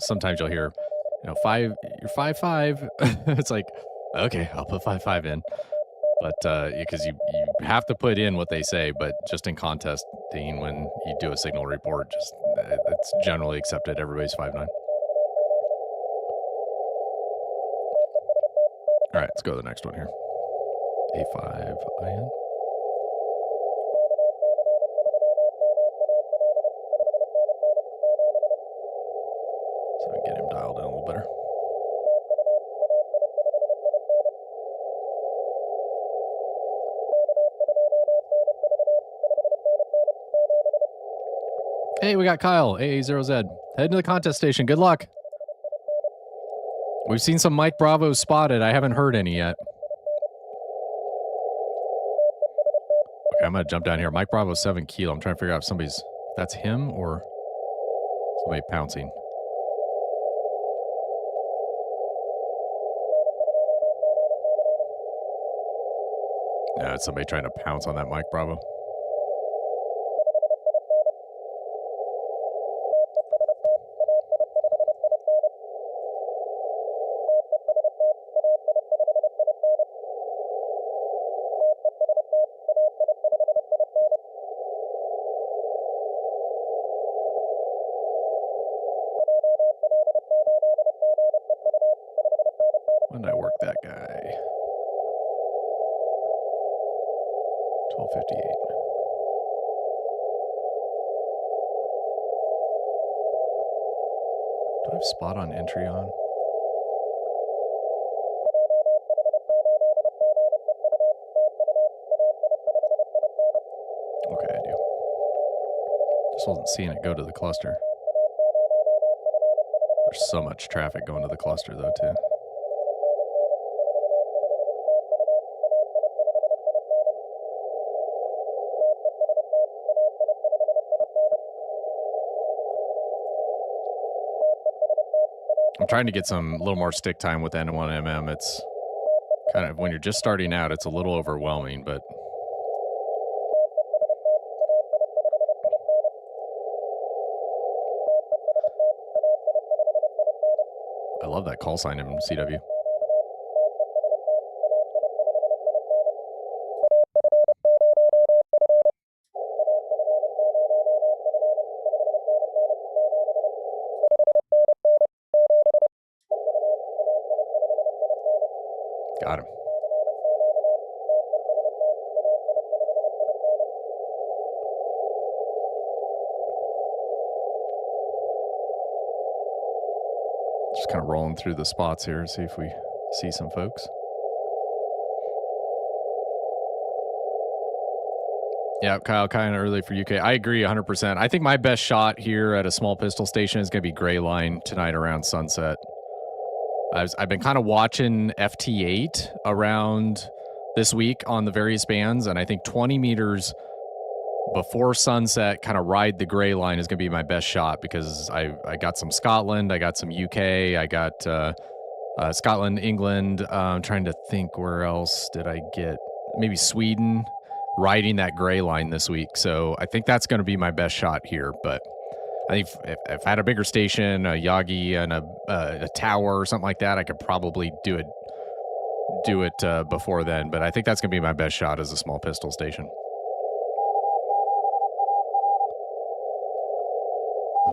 sometimes you'll hear, you're 5.5. It's like, okay, I'll put 5.5 in. But because you have to put in what they say, but just in contesting, when you do a signal report, just it's generally accepted. Everybody's 5.9. All right, let's go to the next one here. A5 IN. So I can get him dialed in a little better. Hey, we got Kyle, AA0Z. Head to the contest station. Good luck. We've seen some Mike Bravos spotted. I haven't heard any yet. Okay, I'm going to jump down here. Mike Bravo 7 kilo. I'm trying to figure out if that's him or somebody pouncing. No, it's somebody trying to pounce on that Mike Bravo. When did I work that guy? 12:58. Do I have spot on entry on? Okay, I do. Just wasn't seeing it go to the cluster. There's so much traffic going to the cluster, though, too. I'm trying to get some little more stick time with N1MM. It's kind of, when you're just starting out, it's a little overwhelming, but I love that call sign in CW. Got him. Just kind of rolling through the spots here, see if we see some folks. Yeah, Kyle, kind of early for UK. I agree 100%. I think my best shot here at a small pistol station is going to be Gray Line tonight around sunset. I've been kind of watching FT8 around this week on the various bands, and I think 20 meters before sunset, kind of ride the Gray Line is going to be my best shot, because I got some Scotland, I got some UK, I got Scotland, England. I'm trying to think where else did I get, maybe Sweden, riding that Gray Line this week. So I think that's going to be my best shot here. But I think if I had a bigger station, a Yagi and a tower or something like that, I could probably do it before then. But I think that's going to be my best shot as a small pistol station.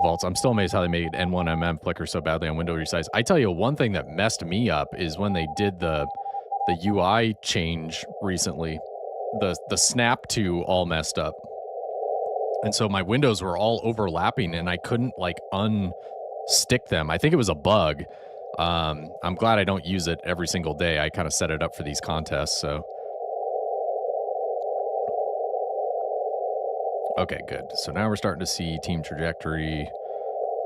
Vaults. I'm still amazed how they made N1MM flicker so badly on window resize. I tell you, one thing that messed me up is when they did the UI change recently. The snap to all messed up. And so my windows were all overlapping and I couldn't like unstick them. I think it was a bug. I'm glad I don't use it every single day. I kind of set it up for these contests, so. Okay, good. So now we're starting to see team trajectory,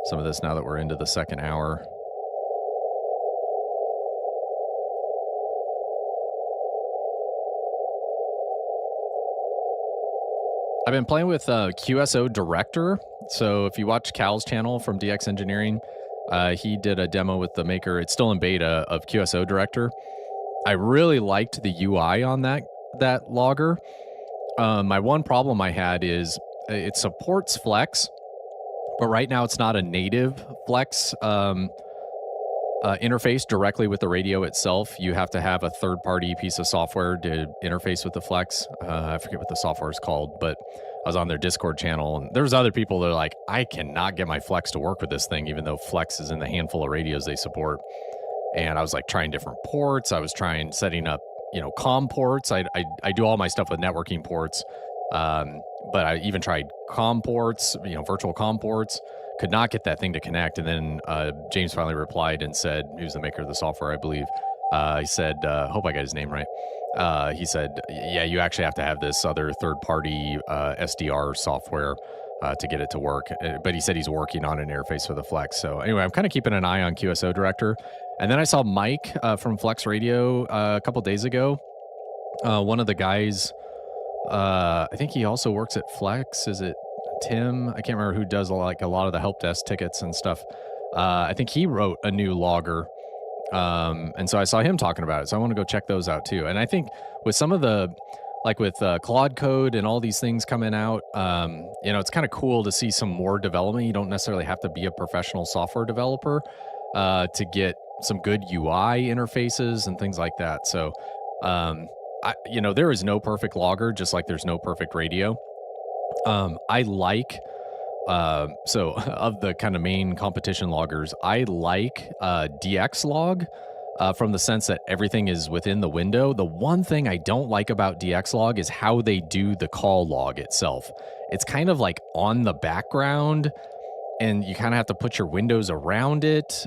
some of this now that we're into the second hour. I've been playing with QSO Director. So if you watch Cal's channel from DX Engineering, he did a demo with the maker. It's still in beta of QSO Director. I really liked the UI on that logger. My one problem I had is it supports Flex, but right now it's not a native Flex interface directly with the radio itself. You have to have a third-party piece of software to interface with the Flex. I forget what the software is called, but I was on their Discord channel, and there was other people that are like, I cannot get my Flex to work with this thing, even though Flex is in the handful of radios they support. And I was like trying different ports. I was trying setting up, COM ports. I do all my stuff with networking ports. But I even tried COM ports, virtual COM ports, could not get that thing to connect. And then James finally replied and said, he was the maker of the software, I believe. He said, hope I got his name right. He said, yeah, you actually have to have this other third-party SDR software to get it to work. But he said he's working on an interface for the Flex. So anyway, I'm kind of keeping an eye on QSO Director. And then I saw Mike from Flex Radio a couple days ago. One of the guys, I think he also works at Flex. Is it Tim? I can't remember who does like a lot of the help desk tickets and stuff. I think he wrote a new logger. And so I saw him talking about it. So I want to go check those out too. And I think with some of the, like with Claude Code and all these things coming out, it's kind of cool to see some more development. You don't necessarily have to be a professional software developer to get some good UI interfaces and things like that. So, there is no perfect logger, just like there's no perfect radio. I like, of the kind of main competition loggers, I like DX log. from the sense that everything is within the window. The one thing I don't like about DXlog is how they do the call log itself. It's kind of like on the background, and you kind of have to put your windows around it.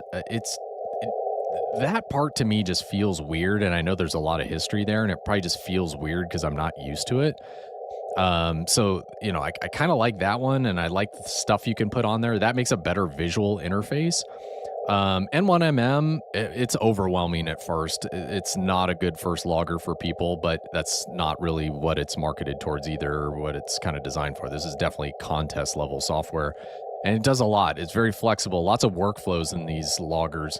That part to me just feels weird, and I know there's a lot of history there, and it probably just feels weird because I'm not used to it. So, I kind of like that one, and I like the stuff you can put on there. That makes a better visual interface. N1MM, it's overwhelming at first. It's not a good first logger for people, but that's not really what it's marketed towards either, or what it's kind of designed for. This is definitely contest level software, and it does a lot. It's very flexible, lots of workflows in these loggers.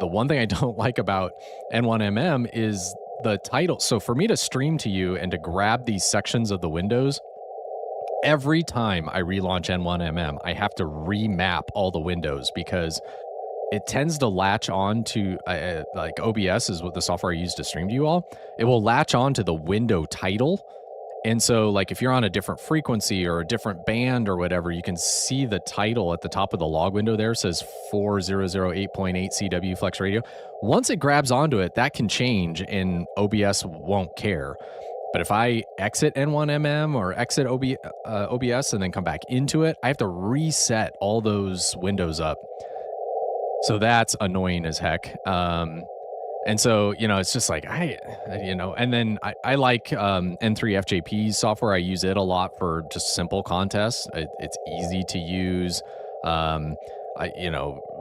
The one thing I don't like about N1MM is the title. So for me to stream to you and to grab these sections of the windows, every time I relaunch N1MM, I have to remap all the windows because it tends to latch on to, like OBS is what the software I use to stream to you all. It will latch on to the window title. And so like if you're on a different frequency or a different band or whatever, you can see the title at the top of the log window there says 4008.8 CW Flex Radio. Once it grabs onto it, that can change and OBS won't care. But if I exit N1MM or exit OBS and then come back into it, I have to reset all those windows up. So that's annoying as heck. And so, it's just like, and then I like N3FJP's software. I use it a lot for just simple contests. It's easy to use,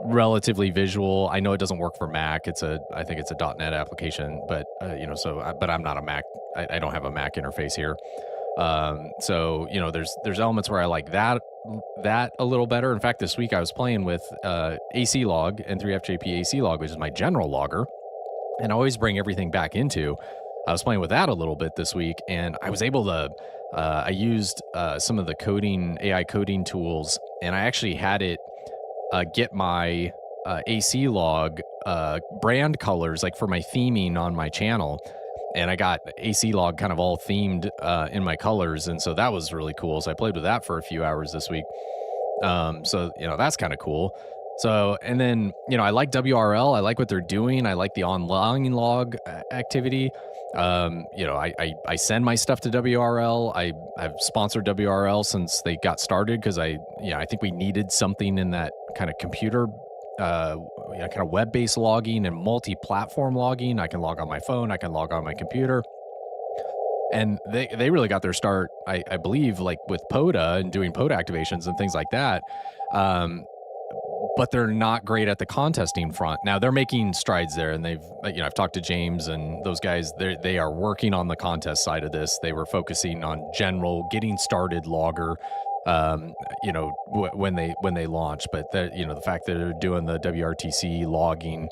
relatively visual. I know it doesn't work for Mac. I think it's a .NET application, but, but I'm not a Mac. I don't have a Mac interface here. So, there's elements where I like that a little better. In fact, this week I was playing with AC log, N3FJP AC log, which is my general logger. And I always bring everything back into. I was playing with that a little bit this week, and I was able to, I used some of the AI coding tools, and I actually had it get my AC log brand colors, like for my theming on my channel. And I got AC log kind of all themed in my colors, and so that was really cool. So I played with that for a few hours this week. So, that's kind of cool. So, and then, I like WRL. I like what they're doing. I like the online log activity. I send my stuff to WRL. I've sponsored WRL since they got started because I think we needed something in that kind of computer, kind of web-based logging and multi-platform logging. I can log on my phone. I can log on my computer. And they really got their start, I believe, like with PODA and doing PODA activations and things like that. But they're not great at the contesting front. Now they're making strides there, and I've talked to James and those guys. They are working on the contest side of this. They were focusing on general getting started logger, when they launch. But the fact that they're doing the WRTC logging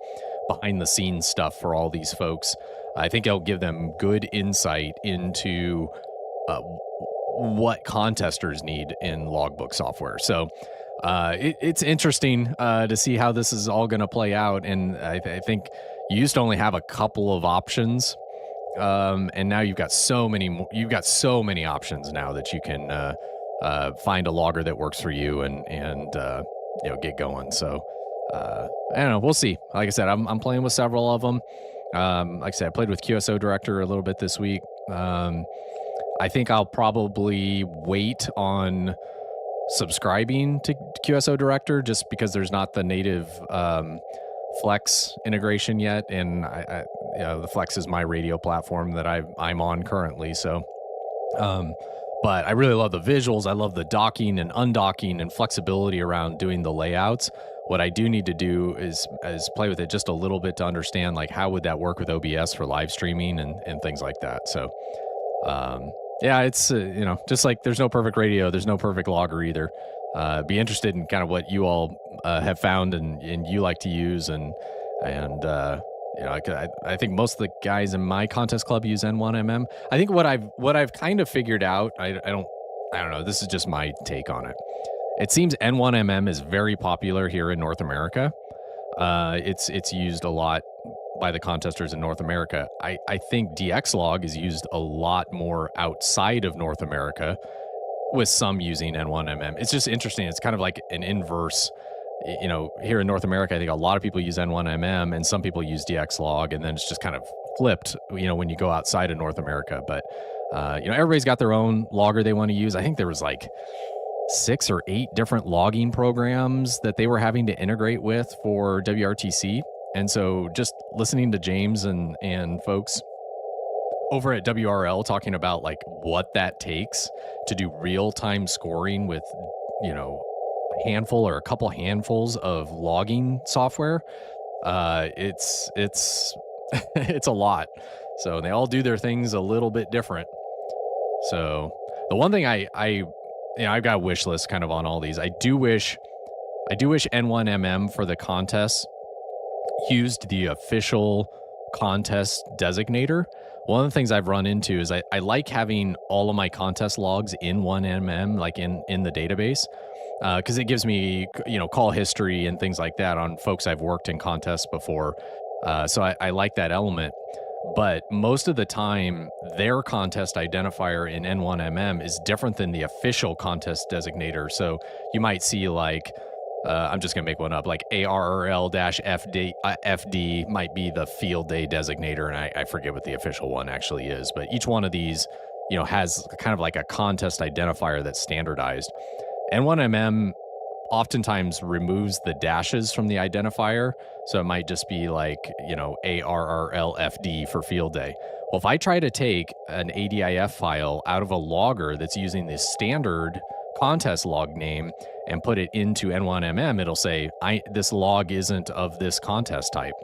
behind the scenes stuff for all these folks, I think it'll give them good insight into what contesters need in logbook software. So. It's interesting to see how this is all going to play out, and I think you used to only have a couple of options, and now you've got so many more. You've got so many options now that you can find a logger that works for you and get going. So I don't know. We'll see. Like I said, I'm playing with several of them. Like I said, I played with QSO Director a little bit this week. I think I'll probably wait on subscribing to QSO Director just because there's not the native Flex integration yet, and the Flex is my radio platform that I'm on currently. So, but I really love the visuals. I love the docking and undocking and flexibility around doing the layouts. What I do need to do is play with it just a little bit to understand like how would that work with OBS for live streaming and things like that. So. Yeah, it's, just like there's no perfect radio, there's no perfect logger either. Be interested in kind of what you all have found and you like to use. And I think most of the guys in my contest club use N1MM. I think what I've kind of figured out, I don't know, this is just my take on it. It seems N1MM is very popular here in North America. It's used a lot by the contesters in North America. I think DXlog is used a lot more outside of North America, with some using N1MM. It's just interesting. It's kind of like an inverse here in North America, I think a lot of people use N1MM and some people use DXlog, and then it's just kind of flipped, when you go outside of North America. But, everybody's got their own logger they want to use. I think there was like 6 or 8 different logging programs that they were having to integrate with for WRTC. And so just listening to James and folks over at WRL talking about like what that takes to do real-time scoring with, a handful or a couple handfuls of logging software, it's it's a lot. So they all do their things a little bit different. So the one thing I've got a wish list kind of on all these. I do wish N1MM for the contests used the official contest designator. One of the things I've run into is I like having all of my contest logs in 1MM, like in the database, because it gives me, call history and things like that on folks I've worked in contests before. So I like that element. But most of the time, their contest identifier in N1MM is different than the official contest designator. So you might see like, I'm just going to make one up, like ARRL-FD might be the field day designator, and I forget what the official one actually is. But each one of these, has kind of like a contest identifier that's standardized. N1MM oftentimes removes the dashes from the identifier. So it might just be like, ARRLFD for field day. Well, if I try to take an ADIF file out of a logger that's using the standard contest log name and put it into N1MM, it'll say, this log isn't of this contest type.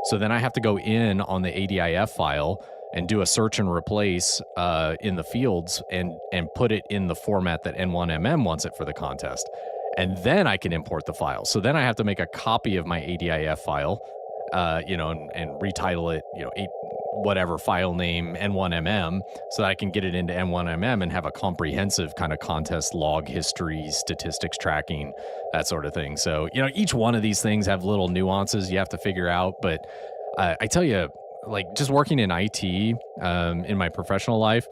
So then I have to go in on the ADIF file and do a search and replace in the fields and put it in the format that N1MM wants it for the contest. And then I can import the file. So then I have to make a copy of my ADIF file, and retitle it, whatever file name N1MM, so that I can get it into N1MM and have a comprehensive kind of contest log history, statistics tracking, that sort of thing. So, each one of these things have little nuances you have to figure out. But I tell you, like just working in IT in my professional life,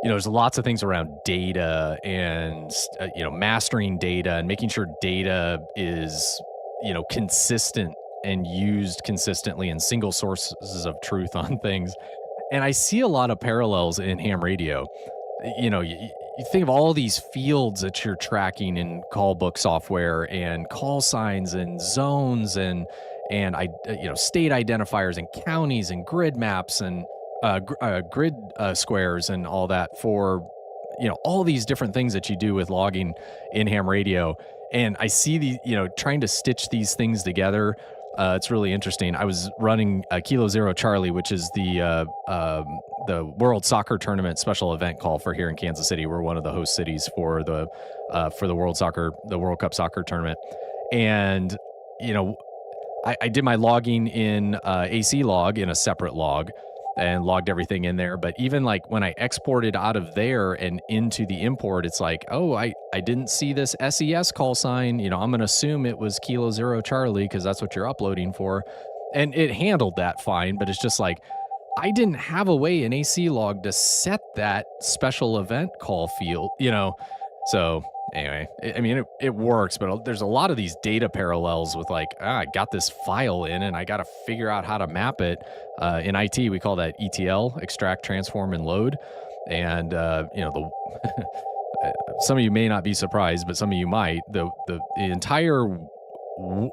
there's lots of things around data and, mastering data and making sure data is, consistent and used consistently and single sources of truth on things. And I see a lot of parallels in ham radio. You think of all these fields that you're tracking in call book software and call signs and zones and state identifiers and counties and grid maps and grid squares and all that for, all these different things that you do with logging in ham radio. And I see the, trying to stitch these things together. It's really interesting. I was running Kilo Zero Charlie, which is the World Soccer Tournament special event call for here in Kansas City. We're one of the host cities for the World Cup Soccer Tournament. And, I did my logging in AC log in a separate log and logged everything in there. But even like when I exported out of there and into the import, it's like, oh, I didn't see this SES call sign. I'm going to assume it was Kilo Zero Charlie because that's what you're uploading for. And it handled that fine, but it's just like, I didn't have a way in AC log to set that special event call field, So anyway, it works, but there's a lot of these data parallels with like, I got this file in and I got to figure out how to map it. In IT, we call that ETL, extract, transform, and load. And, some of you may not be surprised, but some of you might. The entire,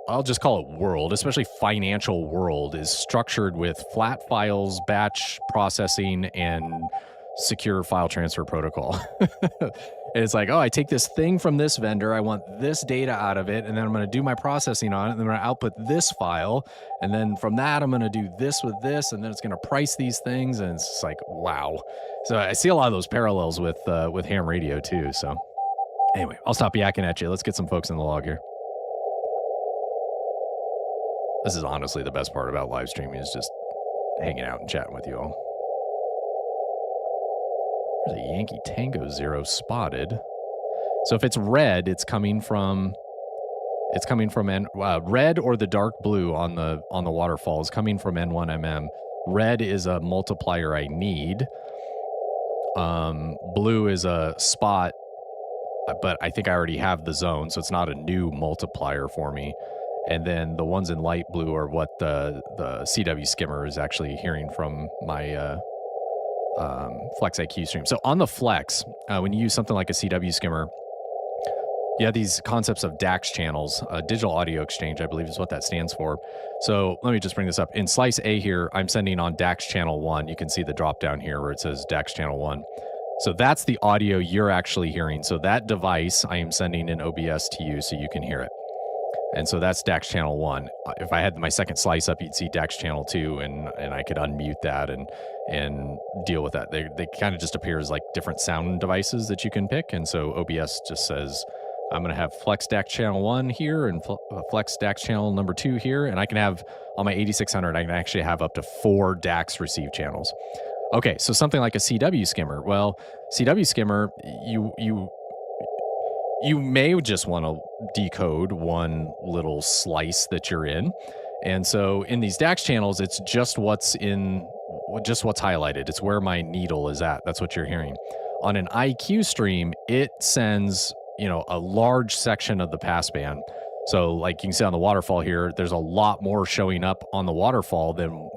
I'll just call it world, especially financial world, is structured with flat files, batch processing, and secure file transfer protocol. And it's like, oh, I take this thing from this vendor, I want this data out of it, and then I'm going to do my processing on it, and then I'm going to output this file, and then from that I'm going to do this with this, and then it's going to price these things, and it's just like, wow. So I see a lot of those parallels with ham radio too. So anyway, I'll stop yakking at you. Let's get some folks in the log here. This is honestly the best part about live streaming, is just hanging out and chatting with you all. There's a Yankee Tango Zero spotted. So if it's red, it's coming from red, or the dark blue on the waterfall is coming from N1MM. Red is a multiplier I need. Blue is a spot but I think I already have the zone, so it's not a new multiplier for me. And then the ones in light blue are what the CW skimmer is actually hearing from my Flex IQ stream. So on the Flex, when you use something like a CW skimmer, you have these concepts of DAX channels, digital audio exchange, I believe is what that stands for. So let me just bring this up. In slice A here, I'm sending on DAX channel 1. You can see the drop down here where it says DAX channel 1. So that's the audio you're actually hearing. So that device I am sending in OBS to you so you can hear it. And so that's DAX channel 1. If I had my second slice up, you'd see DAX channel 2, and I could unmute that and deal with that. They kind of just appear as like different sound devices that you can pick. And so OBS just says, I'm going to have Flex DAX channel 1 here and Flex DAX channel number 2 here. And I can have, on my 8600, I can actually have up to 4 DAX receive channels. Okay, so something like a CW skimmer. Well, CW skimmer, you may just want to decode one little slice that you're in. And so in these DAX channels, it's just what's highlighted. It's where my needle is at. That's what you're hearing. On an IQ stream, it sends, a large section of the passband. So like you can see on the waterfall here, there's a lot more showing up on the waterfall than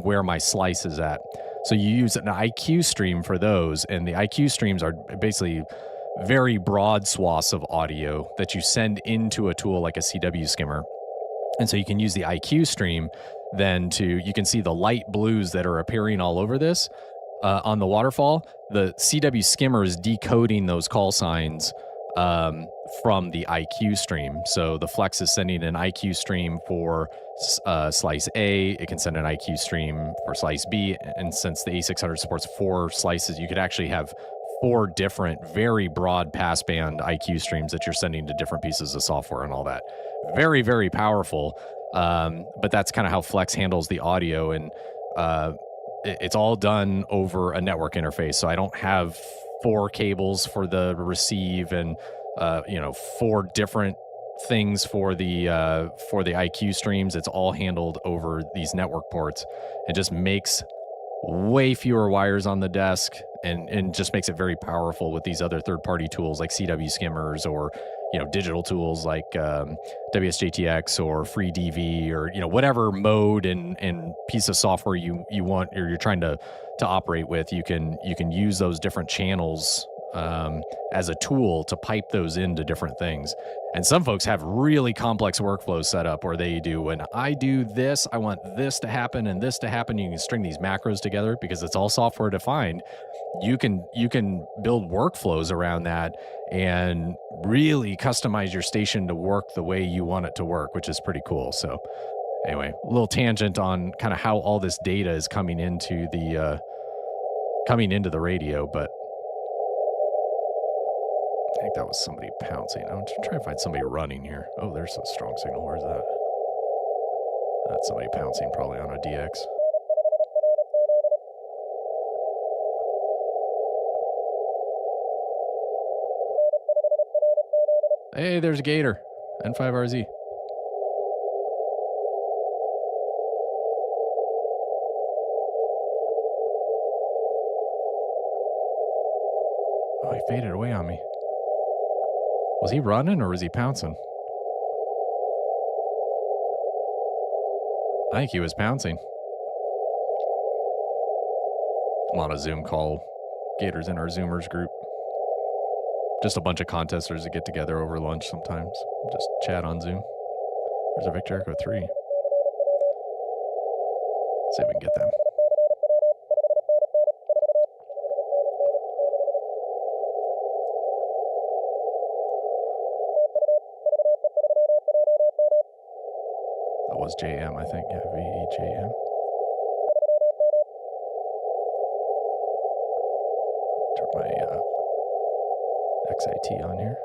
where my slice is at. So you use an IQ stream for those, and the IQ streams are basically very broad swaths of audio that you send into a tool like a CW skimmer. And so you can use the IQ stream then you can see the light blues that are appearing all over this on the waterfall. The CW skimmer is decoding those call signs from the IQ stream. So the Flex is sending an IQ stream for slice A. It can send an IQ stream for slice B. And since the A600 supports 4 slices, you could actually have 4 different, very broad passband IQ streams that you're sending to different pieces of software and all that. Very, very powerful. But that's kind of how Flex handles the audio. And it's all done over a network interface. So I don't have 4 cables for the receive and 4 different things for the IQ streams. It's all handled over these network ports. It just makes way fewer wires on the desk and just makes it very powerful with these other third-party tools like CW skimmers or digital tools like WSJTX or FreeDV or whatever mode and piece of software you want or you're trying to operate with. You can use those different channels as a tool to pipe those into different things. And some folks have really complex workflows set up where they do, when I do this, I want this to happen and this to happen. You can string these macros together because it's all software defined. You can build workflows around that and really customize your station to work the way you want it to work, which is pretty cool. So anyway, a little tangent on kind of how all this data is coming into the radio, but I think that was somebody pouncing. I'm trying to find somebody running here. Oh, there's a strong signal. Where's that? That's somebody pouncing probably on a DX. Hey, there's a Gator. N5RZ. Oh, he faded away on me. Was he running or was he pouncing? I think he was pouncing. I'm on a Zoom call. Gator's in our Zoomers group. Just a bunch of contesters that get together over lunch sometimes. Just chat on Zoom. There's a Victor Echo 3. See if we can get them. That was JM, I think. Yeah, VEJM. Turn my XIT on here.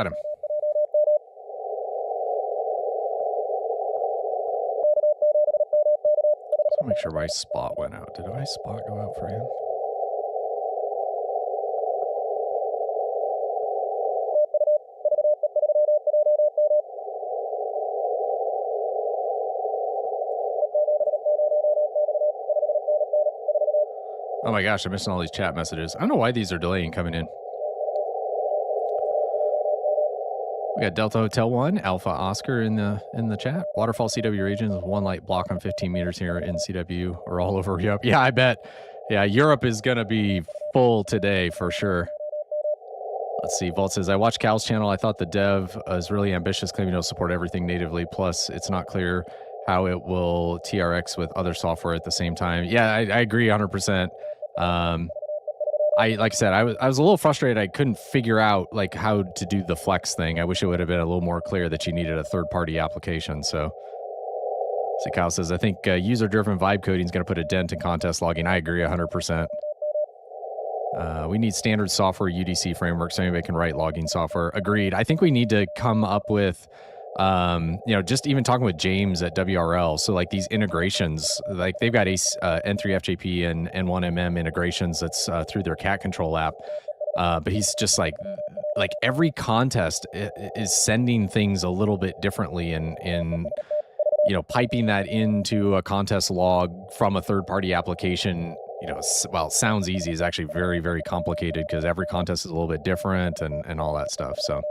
got him. So make sure my spot went out. Did my spot go out for him? Oh my gosh, I'm missing all these chat messages. I don't know why these are delaying coming in. We got Delta Hotel 1, Alpha Oscar in the chat. Waterfall CW regions with one light block on 15 meters here in CW or all over Europe. Yeah, I bet. Yeah, Europe is going to be full today for sure. Let's see. Vault says, I watched Cal's channel. I thought the dev is really ambitious, claiming it'll support everything natively. Plus, it's not clear how it will TRX with other software at the same time. Yeah, I agree 100%. Like I said, I was a little frustrated. I couldn't figure out like how to do the flex thing. I wish it would have been a little more clear that you needed a third-party application. So Kyle says, I think user-driven vibe coding is going to put a dent in contest logging. I agree 100%. We need standard software UDC framework so anybody can write logging software. Agreed. I think we need to come up with, just even talking with James at WRL. So like these integrations, like they've got N3FJP and N1MM integrations that's through their cat control app. But he's just like every contest is sending things a little bit differently in piping that into a contest log from a third-party application. Well, it sounds easy, is actually very, very complicated because every contest is a little bit different and all that stuff. So.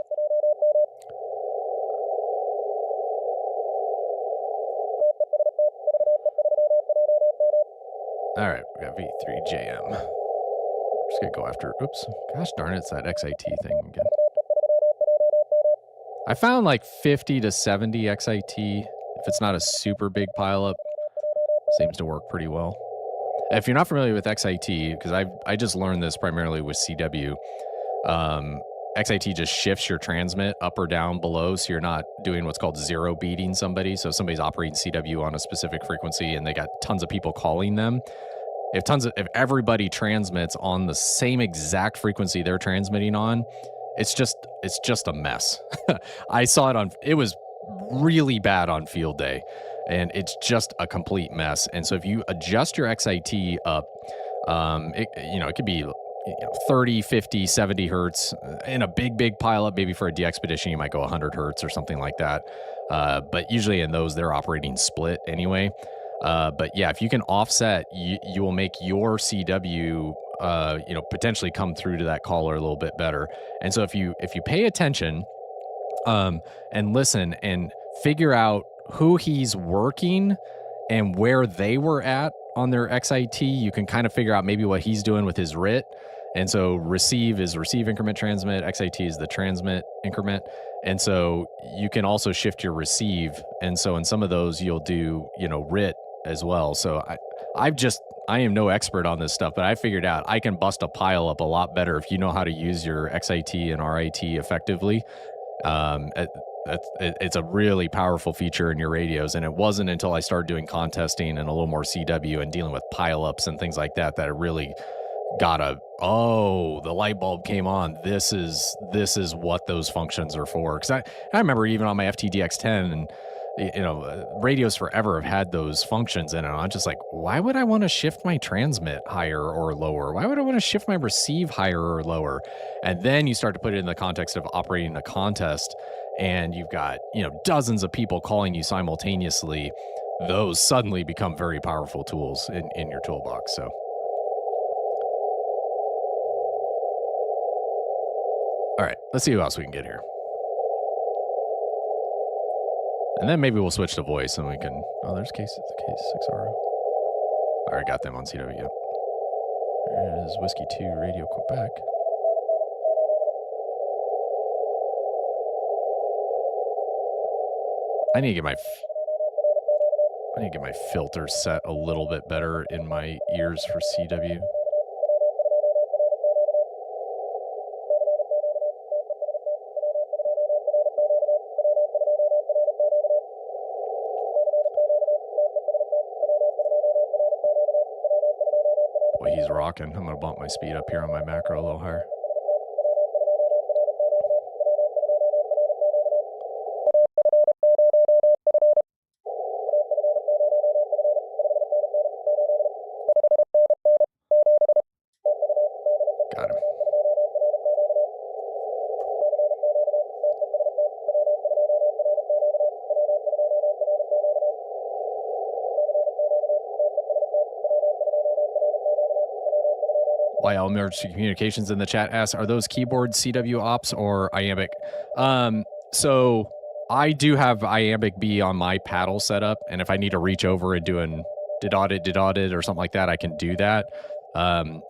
All right, we got V3JM. Just gonna go after, oops, gosh darn it, it's that XIT thing again. I found like 50 to 70 XIT, if it's not a super big pileup, seems to work pretty well. If you're not familiar with XIT, because I just learned this primarily with CW, XIT just shifts your transmit up or down below, so you're not doing what's called zero beating somebody. So if somebody's operating CW on a specific frequency and they got tons of people calling them, if everybody transmits on the same exact frequency they're transmitting on, it's just a mess. I saw it was really bad on field day, and it's just a complete mess. And so if you adjust your XIT up, it could be 30, 50, 70 hertz in a big pileup. Maybe for a de-expedition, you might go 100 hertz or something like that. But usually in those, they're operating split anyway. But yeah, if you can offset, you will make your CW, potentially come through to that caller a little bit better. And so if you pay attention, and listen and figure out who he's working and where they were at on their XIT, you can kind of figure out maybe what he's doing with his RIT. And so receive is receive increment transmit, XIT is the transmit increment. And so you can also shift your receive. And so in some of those you'll do, RIT as well. So I am no expert on this stuff, but I figured out I can bust a pile up a lot better if you know how to use your XIT and RIT effectively. It's a really powerful feature in your radios, and it wasn't until I started doing contesting and a little more CW and dealing with pileups and things like that that I really got the light bulb came on. This is what those functions are for. Because I remember even on my FTDX10 and radios forever have had those functions in it. I'm just like, why would I want to shift my transmit higher or lower? Why would I want to shift my receive higher or lower? And then you start to put it in the context of operating a contest, and you've got, dozens of people calling you simultaneously. Those suddenly become very powerful tools in your toolbox. So. All right, let's see who else we can get here. And then maybe we'll switch to voice and we can... Oh, there's case 6RO. All right, got them on CW, yep. There's Whiskey 2, Radio Quebec. I need to get my filter set a little bit better in my ears for CW. Boy, he's rocking. I'm going to bump my speed up here on my macro a little higher. YL Emergency Communications in the chat asks, are those keyboard CW ops or iambic? So I do have iambic B on my paddle setup, and if I need to reach over and do an did audit or something like that, I can do that.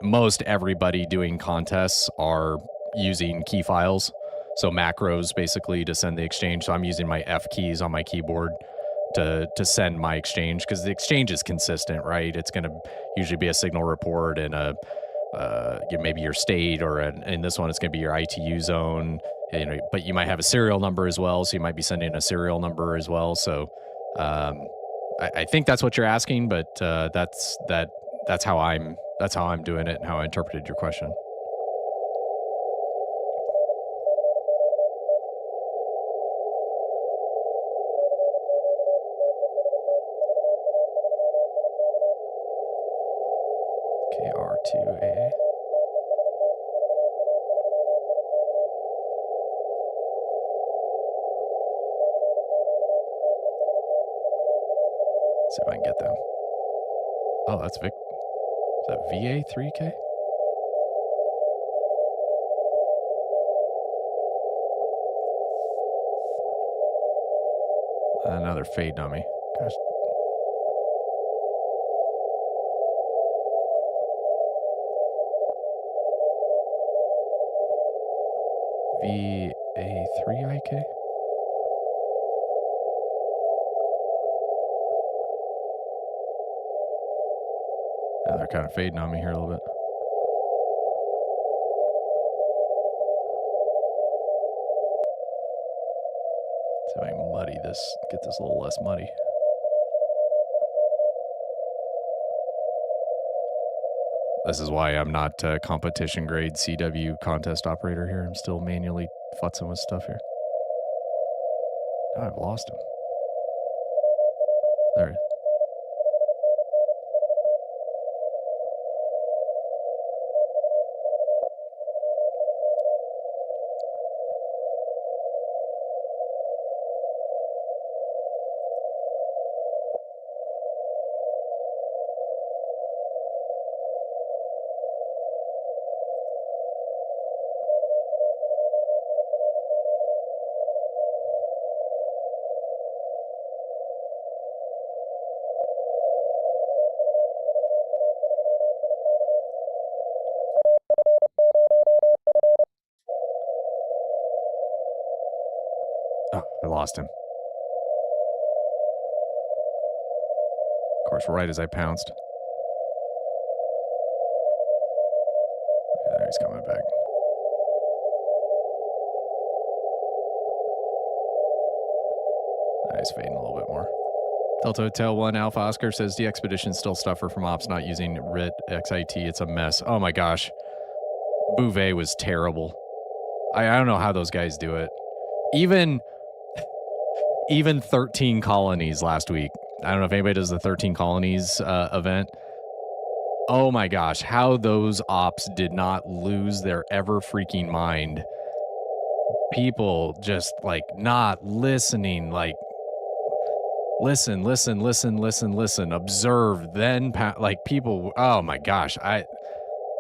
Most everybody doing contests are using key files, so macros basically to send the exchange. So I'm using my F keys on my keyboard to send my exchange, because the exchange is consistent, right? It's going to usually be a signal report and a maybe your state, or in this one it's going to be your ITU zone. But you might have a serial number as well, so you might be sending a serial number as well. So I think that's what you're asking, but that's how I'm doing it and how I interpreted your question. KR2A. See if I can get them. Oh, that's Vic. Is that VA3K? Another fade on me. Gosh. VA3IK? Now they're kind of fading on me here a little bit. See if I can muddy this, get this a little less muddy. This is why I'm not a competition grade CW contest operator here. I'm still manually futzing with stuff here. Now I've lost him. There he is. Oh, I lost him. Of course, right as I pounced. Okay, there he's coming back. Nice, fading a little bit more. Delta Hotel 1 Alpha Oscar says the expedition still stuffer from ops not using RIT XIT. It's a mess. Oh my gosh. Bouvet was terrible. I don't know how those guys do it. Even 13 colonies last week. I don't know if anybody does the 13 colonies event. Oh my gosh, how those ops did not lose their ever freaking mind. People just like not listening, like listen, observe, then like people, oh my gosh,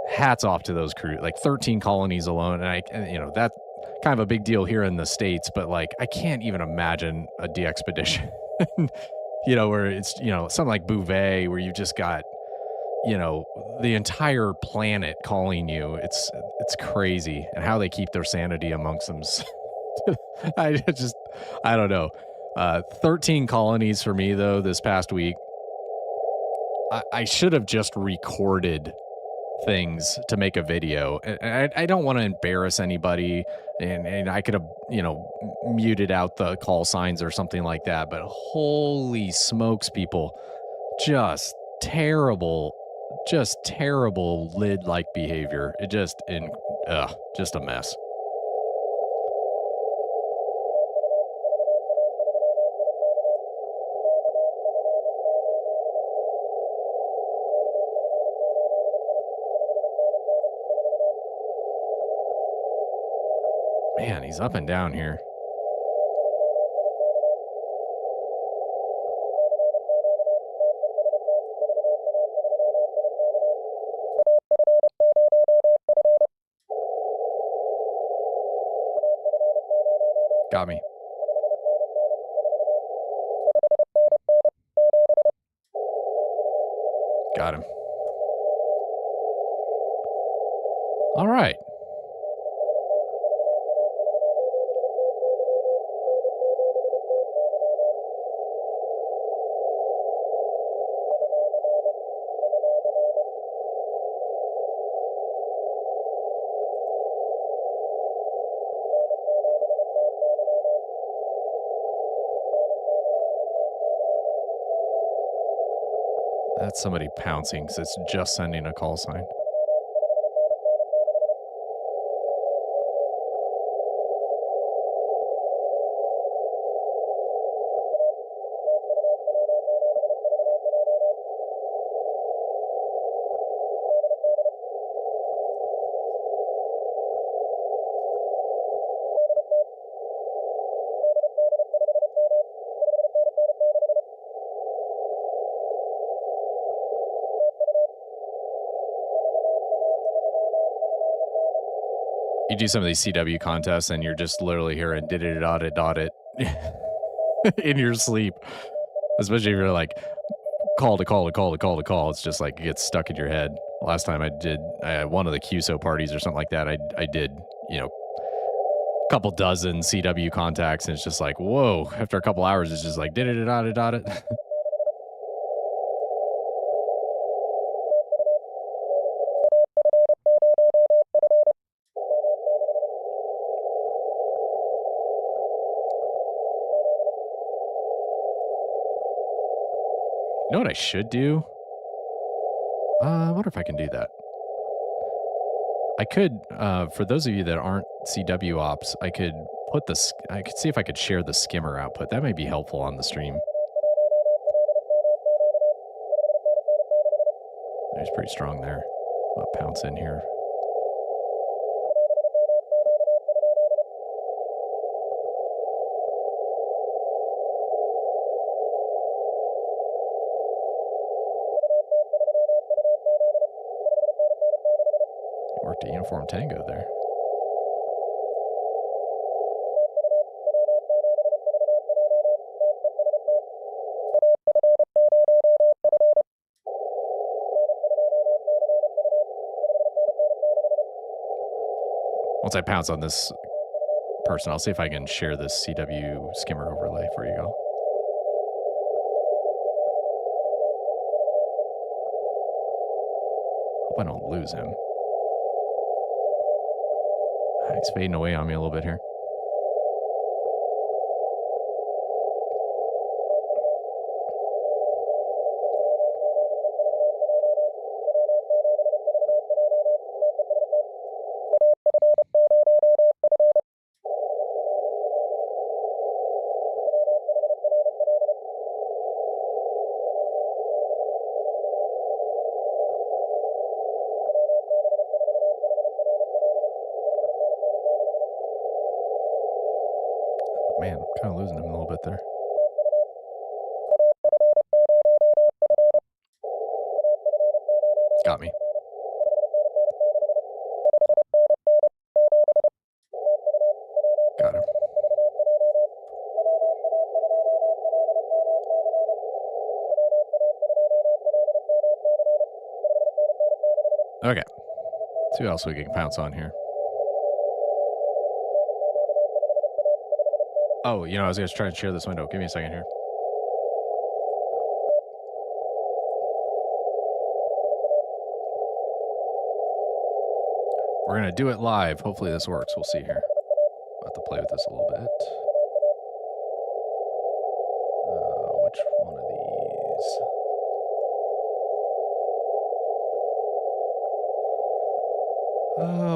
hats off to those crew, like 13 colonies alone. And that kind of a big deal here in the States, but like, I can't even imagine a de-expedition, where it's, something like Bouvet, where you just got, the entire planet calling you. It's crazy, and how they keep their sanity amongst them. I don't know. 13 colonies for me though this past week. I should have just recorded things to make a video, and I don't want to embarrass anybody, and I could have muted out the call signs or something like that, but holy smokes, people, just terrible lid like behavior. It just a mess. Man, he's up and down here. Got me. Got him. All right. That's somebody pouncing because it's just sending a call sign. You do some of these CW contests and you're just literally hearing did it in your sleep. Especially if you're like call to call to call to call to call. It's just like it gets stuck in your head. Last time I did one of the QSO parties or something like that, I did, you know, a couple dozen CW contacts and it's just like, whoa, after a couple hours it's just like did it. You know what I should do? I wonder if I can do that. I could, for those of you that aren't CW ops, I could see if I could share the skimmer output. That may be helpful on the stream. There's pretty strong there. I'll pounce in here. Worked a uniform tango there. Once I pounce on this person, I'll see if I can share this CW skimmer overlay for you all. Hope I don't lose him. He's fading away on me a little bit here. Man, I'm kind of losing him a little bit there. Got me. Got him. Okay. See what else we can pounce on here. Oh, you know, I was going to try and share this window. Give me a second here. We're going to do it live. Hopefully this works. We'll see here. I'll have to play with this a little bit. Which one of these?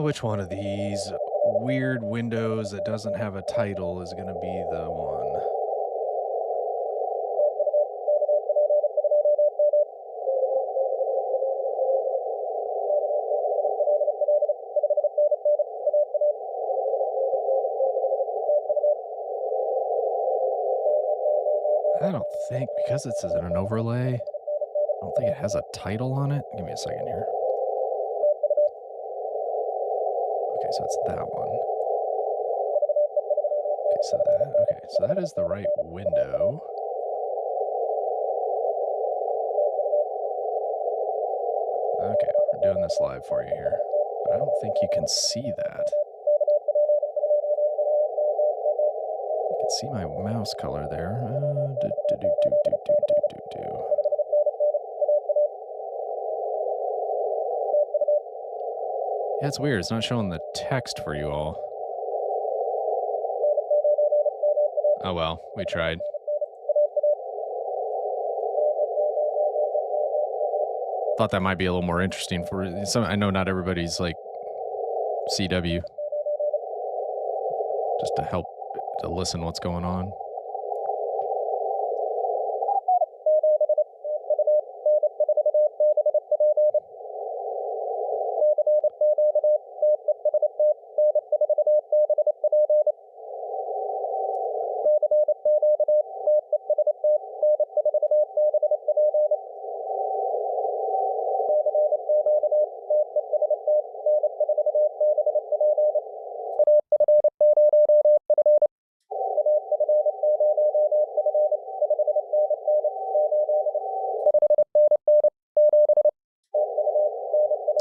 Which one of these weird windows that doesn't have a title is going to be the one? I don't think, because it says an overlay, I don't think it has a title on it. Give me a second here. Okay, so it's that one. Okay, so that is the right window. Okay, we're doing this live for you here. But I don't think you can see that. I can see my mouse color there. Yeah, it's weird. It's not showing the text for you all. Oh well, we tried. Thought that might be a little more interesting for some. I know not everybody's like CW. Just to help to listen what's going on.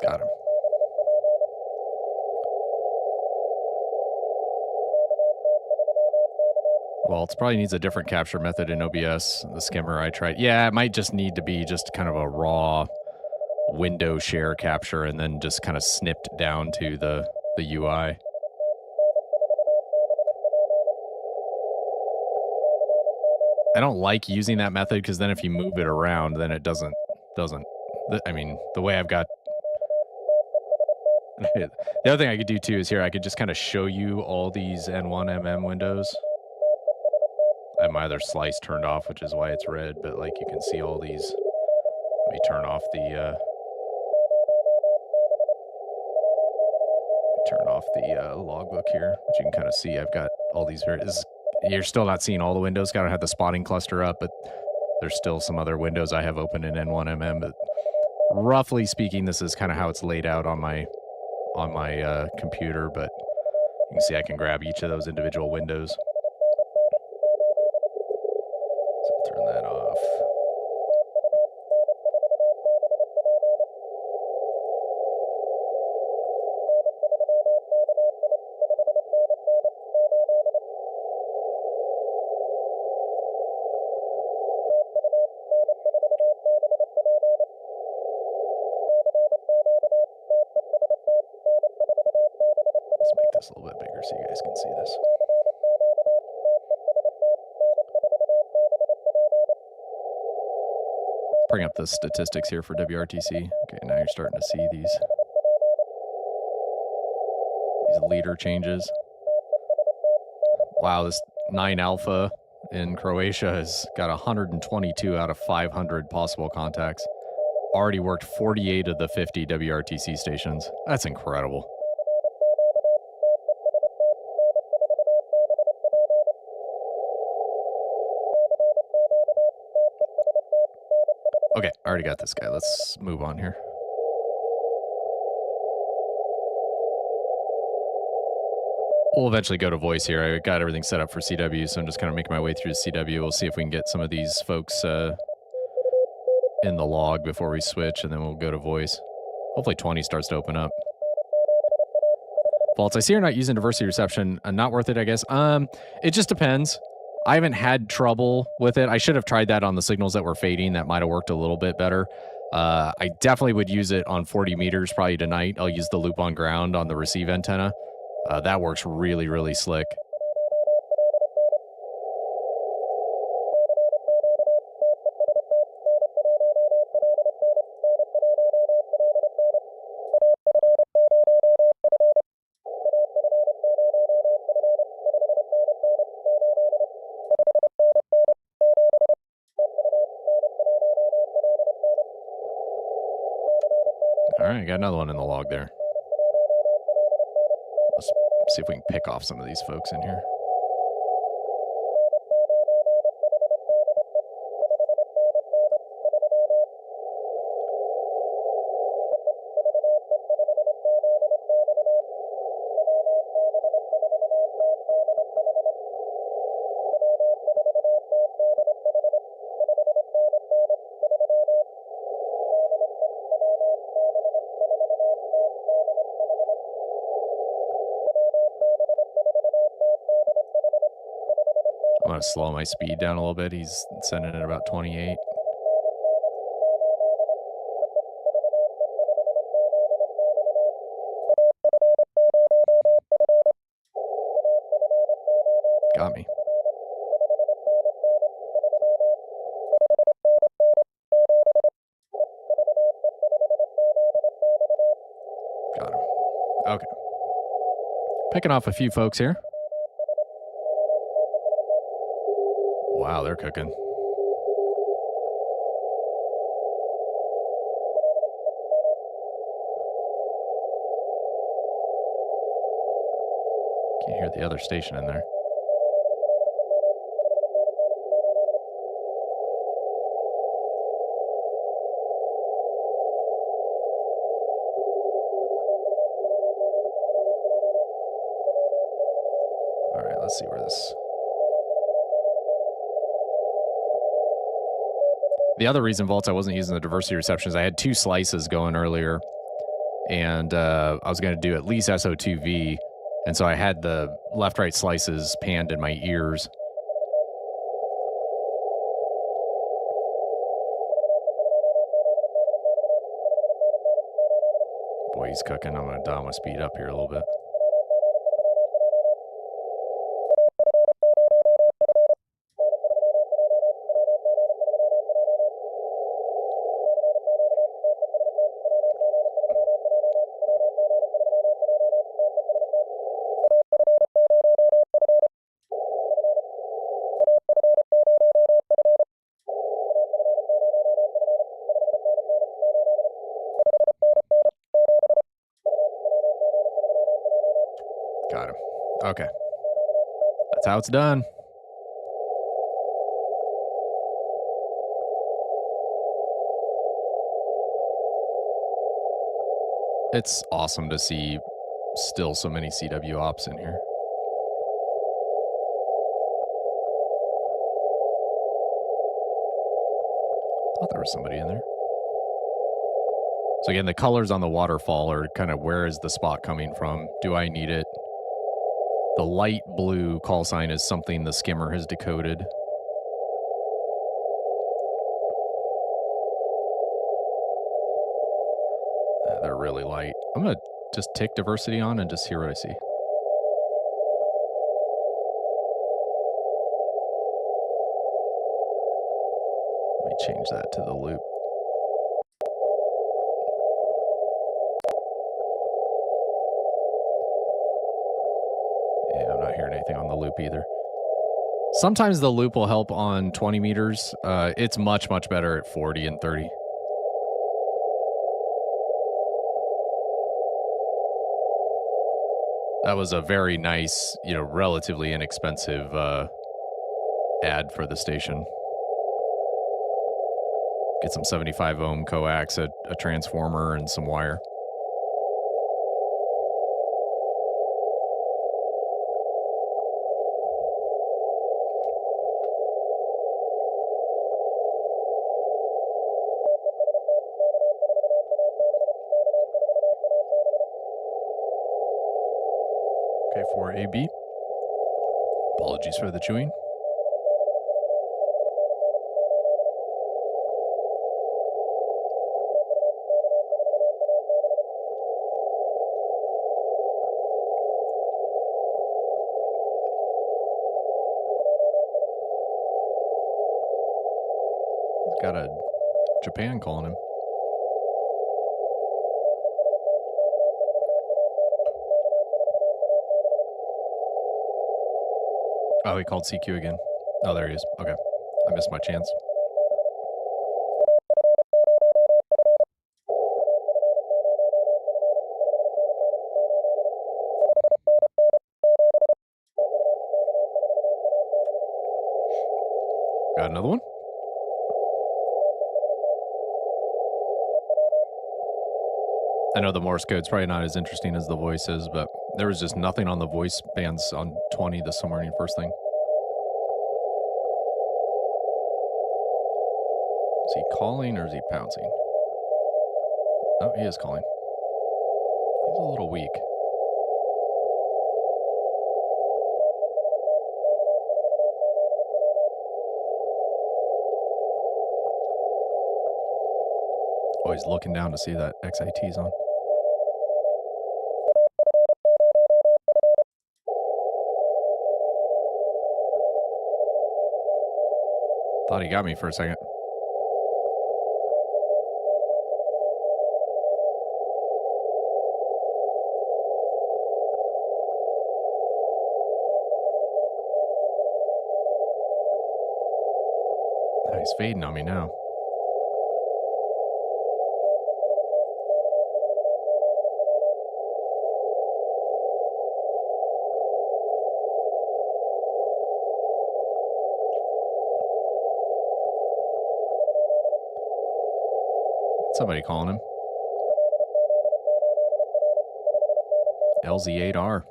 Got him. Well, it probably needs a different capture method in OBS. The skimmer I tried. Yeah, it might just need to be just kind of a raw window share capture and then just kind of snipped down to the UI. I don't like using that method because then if you move it around, then it doesn't. I mean, the way I've got. The other thing I could do too is here I could just kind of show you all these N1MM windows. I have my other slice turned off, which is why it's red, but like you can see all these. Let me turn off the logbook here, which you can kind of see. I've got all these. You're still not seeing all the windows. I don't have the spotting cluster up, but there's still some other windows I have open in N1MM. But roughly speaking, this is kind of how it's laid out on my computer. But you can see I can grab each of those individual windows. So turn that off. Let's make this a little bit bigger so you guys can see this. Bring up the statistics here for WRTC. Okay, now you're starting to see these leader changes. Wow, this 9 Alpha in Croatia has got 122 out of 500 possible contacts. Already worked 48 of the 50 WRTC stations. That's incredible. Okay, I already got this guy. Let's move on here. We'll eventually go to voice here. I got everything set up for CW, so I'm just kind of making my way through CW. We'll see if we can get some of these folks in the log before we switch, and then we'll go to voice. Hopefully 20 starts to open up. Faults. I see you're not using diversity reception. Not worth it, I guess. It just depends. I haven't had trouble with it. I should have tried that on the signals that were fading. That might have worked a little bit better. I definitely would use it on 40 meters probably tonight. I'll use the loop on ground on the receive antenna. That works really, really slick. All right, got another one in the log there. Let's see if we can pick off some of these folks in here. want to slow my speed down a little bit. He's sending it about 28. Got me. Got him. Okay. Picking off a few folks here. Wow, they're cooking. Can't hear the other station in there. All right, let's see where this... The other reason, Volts, I wasn't using the diversity reception is I had 2 slices going earlier, and I was going to do at least SO2V, and so I had the left-right slices panned in my ears. Boy, he's cooking. I'm going to dial my speed up here a little bit. Got him. Okay. That's how it's done. It's awesome to see still so many CW ops in here. Thought there was somebody in there. So again, the colors on the waterfall are kind of where is the spot coming from? Do I need it? The light blue call sign is something the skimmer has decoded. They're really light. I'm going to just take diversity on and just hear what I see. Let me change that to the loop. Yeah, I'm not hearing anything on the loop either. Sometimes the loop will help on 20 meters. It's much, much better at 40 and 30. That was a very nice, relatively inexpensive ad for the station. Get some 75 ohm coax, a transformer, and some wire. Okay, for AB. Apologies for the chewing. He's got a Japan calling him. Oh, he called CQ again. Oh, there he is. Okay. I missed my chance. Got another one. I know the Morse code's probably not as interesting as the voice is, but there was just nothing on the voice bands on 20 this morning, first thing. Is he calling or is he pouncing? Oh, he is calling. He's a little weak. Always looking down to see that XIT's on. Thought he got me for a second. Oh, he's fading on me now. Somebody calling him. LZ8R.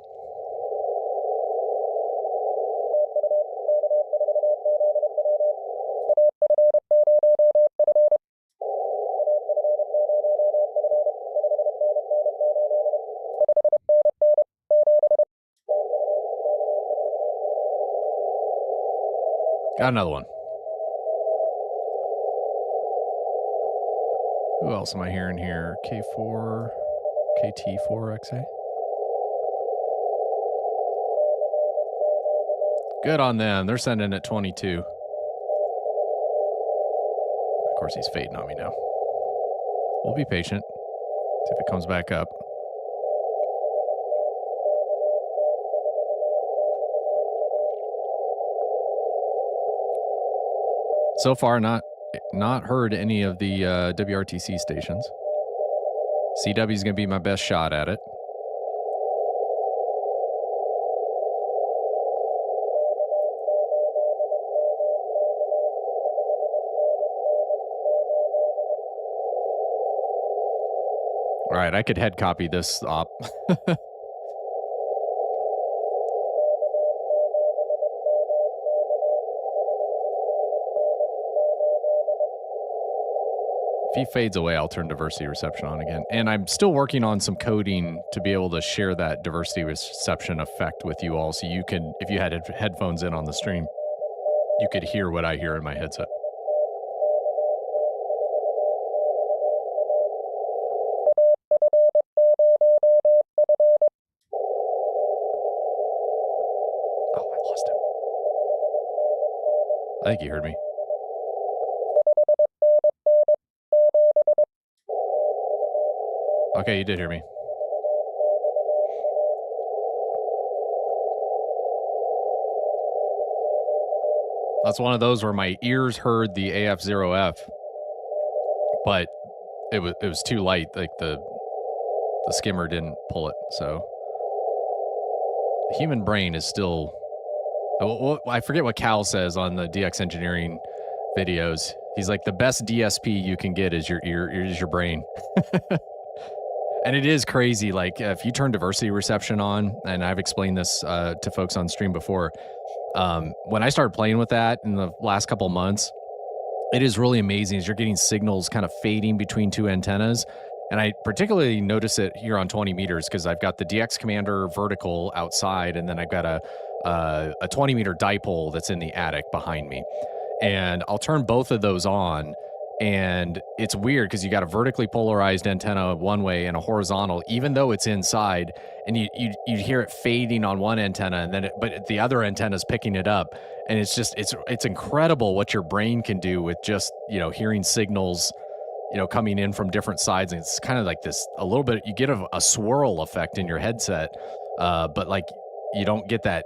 Got another one. Who else am I hearing here? K4, KT4XA. Good on them. They're sending at 22. Of course, he's fading on me now. We'll be patient. See if it comes back up. So far, not heard any of the WRTC stations. CW is going to be my best shot at it. All right, I could head copy this op. If he fades away, I'll turn diversity reception on again. And I'm still working on some coding to be able to share that diversity reception effect with you all. So you can, if you had headphones in on the stream, you could hear what I hear in my headset. Oh, I lost him. I think he heard me. Okay, you did hear me. That's one of those where my ears heard the AF0F, but it was too light. Like the skimmer didn't pull it. So the human brain is still. I forget what Cal says on the DX Engineering videos. He's like, the best DSP you can get is your ear, is your brain. And it is crazy. Like if you turn diversity reception on, and I've explained this to folks on stream before, when I started playing with that in the last couple of months, it is really amazing as you're getting signals kind of fading between two antennas. And I particularly notice it here on 20 meters because I've got the DX Commander vertical outside, and then I've got a 20 meter dipole that's in the attic behind me. And I'll turn both of those on. And it's weird because you got a vertically polarized antenna one way and a horizontal, even though it's inside, and you hear it fading on one antenna, and then but the other antenna is picking it up, and it's just it's incredible what your brain can do with just hearing signals coming in from different sides. And it's kind of like this a little bit, you get a swirl effect in your headset, but like you don't get that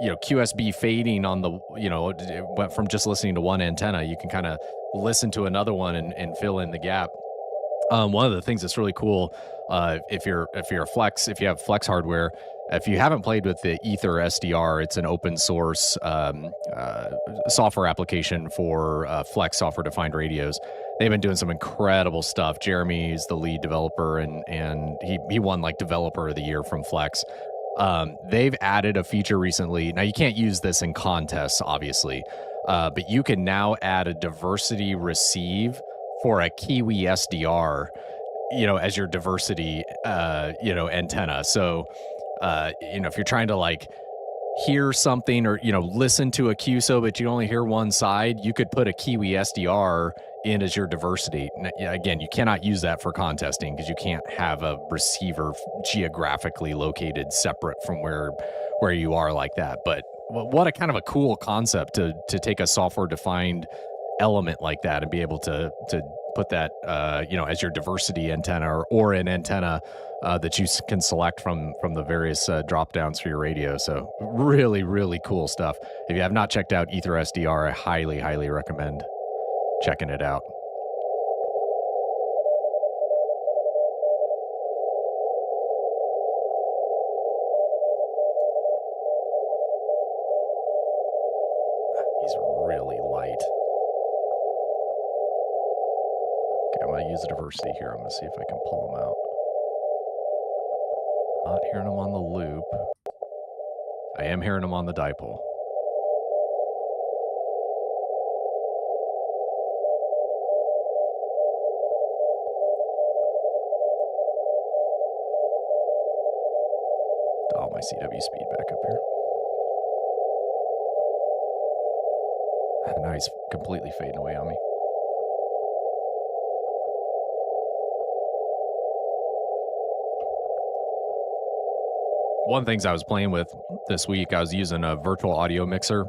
QSB fading on the it went from just listening to one antenna. You can kind of listen to another one and fill in the gap. One of the things that's really cool, if you have Flex hardware, if you haven't played with the Ether SDR, it's an open source software application for Flex software defined radios. They've been doing some incredible stuff. Jeremy is the lead developer, and he won like developer of the year from Flex. They've added a feature recently. Now you can't use this in contests, obviously, but you can now add a diversity receive for a Kiwi SDR, as your diversity, antenna. So, if you're trying to like hear something or, listen to a QSO, but you only hear one side, you could put a Kiwi SDR in as your diversity. Again, you cannot use that for contesting because you can't have a receiver geographically located separate from where you are like that. But what a kind of a cool concept to take a software defined element like that and be able to put that as your diversity antenna or an antenna that you can select from the various drop downs for your radio. So really, really cool stuff. If you have not checked out Ether SDR, I highly, highly recommend checking it out. He's really light. Okay, I'm going to use a diversity here. I'm going to see if I can pull him out. Not hearing him on the loop. I am hearing him on the dipole. Dial my CW speed back up here. Now he's completely fading away on me. One of the things I was playing with this week, I was using a virtual audio mixer.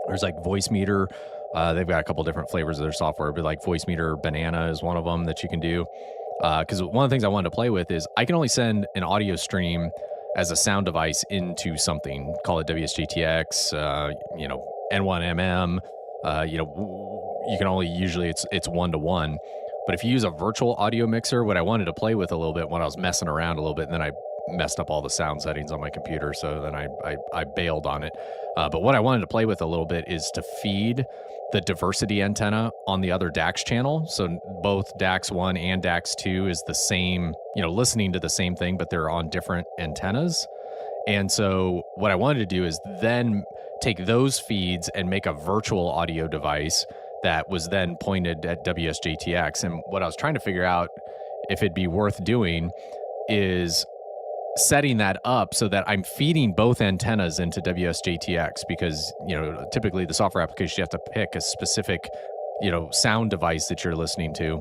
There's like Voice Meter. They've got a couple different flavors of their software, but like Voice Meter Banana is one of them that you can do. Because one of the things I wanted to play with is I can only send an audio stream as a sound device into something. Call it WSJTX, N1MM. You can only usually it's 1-to-1. But if you use a virtual audio mixer, what I wanted to play with a little bit when I was messing around a little bit, and then I messed up all the sound settings on my computer, so then I bailed on it. But what I wanted to play with a little bit is to feed the diversity antenna on the other DAX channel. So both DAX 1 and DAX 2 is the same, listening to the same thing, but they're on different antennas. And so what I wanted to do is then take those feeds and make a virtual audio device that was then pointed at WSJTX. And what I was trying to figure out if it'd be worth doing is setting that up so that I'm feeding both antennas into WSJTX, because, typically the software application, you have to pick a specific, sound device that you're listening to,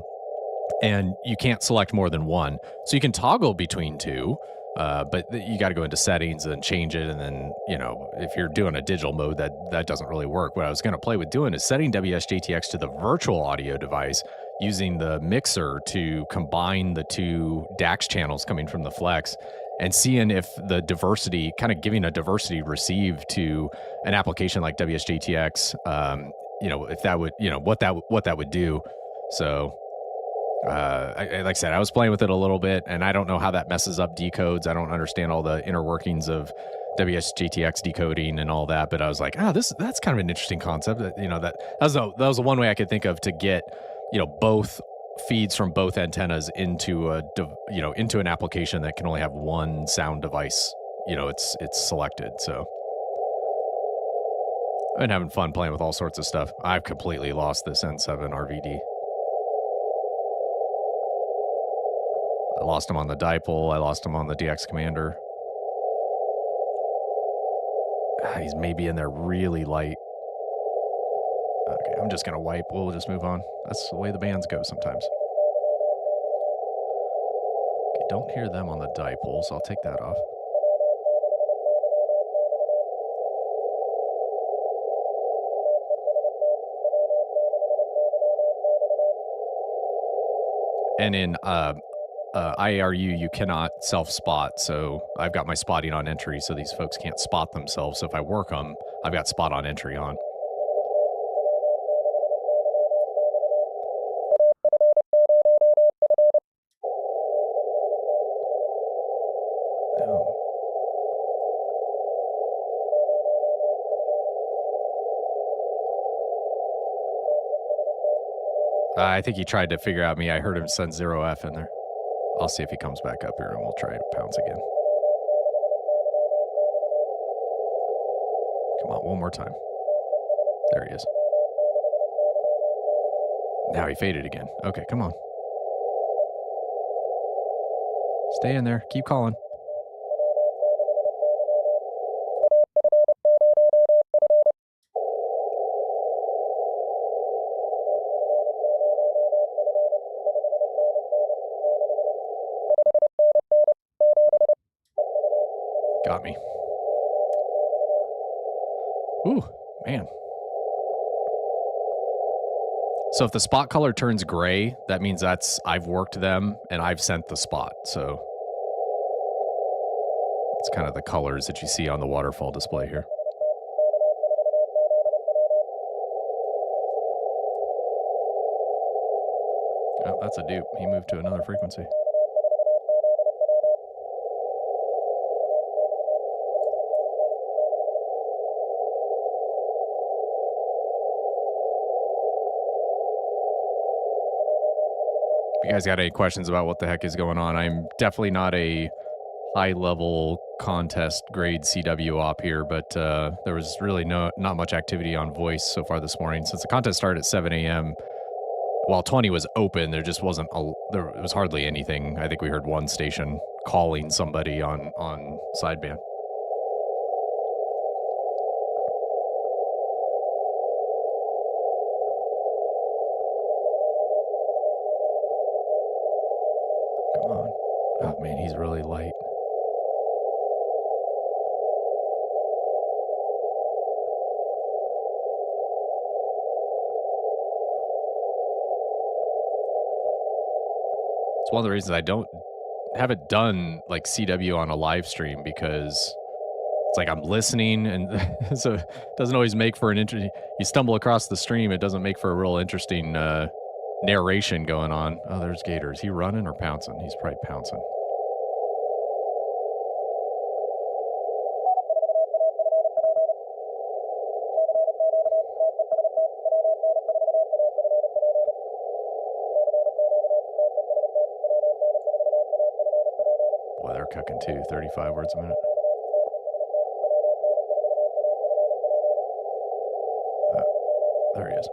and you can't select more than one. So you can toggle between two, but you got to go into settings and change it. And then, if you're doing a digital mode, that doesn't really work. What I was going to play with doing is setting WSJTX to the virtual audio device, using the mixer to combine the two DAX channels coming from the Flex, and seeing if the diversity, kind of giving a diversity receive to an application like WSJTX, if that would, what that would do. So, like I said, I was playing with it a little bit, and I don't know how that messes up decodes. I don't understand all the inner workings of WSJTX decoding and all that, but I was like, that's kind of an interesting concept. That was the one way I could think of to get, both feeds from both antennas into an application that can only have one sound device. It's selected. So I've been having fun playing with all sorts of stuff. I've completely lost this N7 RVD. I lost him on the dipole. I lost him on the DX Commander. He's maybe in there really light. Okay, I'm just going to wipe. We'll just move on. That's the way the bands go sometimes. Okay, don't hear them on the dipole, so I'll take that off. And in IARU, you cannot self-spot, so I've got my spotting on entry, so these folks can't spot themselves. So if I work them, I've got spot on entry on. I think he tried to figure out me. I heard him send 0F in there. I'll see if he comes back up here, and we'll try to pounce again. Come on, one more time. There he is. Now he faded again. Okay, come on. Stay in there. Keep calling. Got me. Ooh, man. So if the spot color turns gray, that means I've worked them and I've sent the spot. So it's kind of the colors that you see on the waterfall display here. Oh, that's a dupe. He moved to another frequency. If you guys got any questions about what the heck is going on, I'm definitely not a high-level contest grade CW op here, but there was really not much activity on voice so far this morning. Since the contest started at 7 a.m., while 20 was open, there just wasn't there was hardly anything. I think we heard one station calling somebody on sideband. Come on. Oh, man, he's really light. It's one of the reasons I haven't done like CW on a live stream, because it's like I'm listening, and so it doesn't always make for an interesting. You stumble across the stream, it doesn't make for a real interesting narration going on. Oh, there's Gator. Is he running or pouncing? He's probably pouncing. Boy, they're cooking too. 35 words a minute. There he is.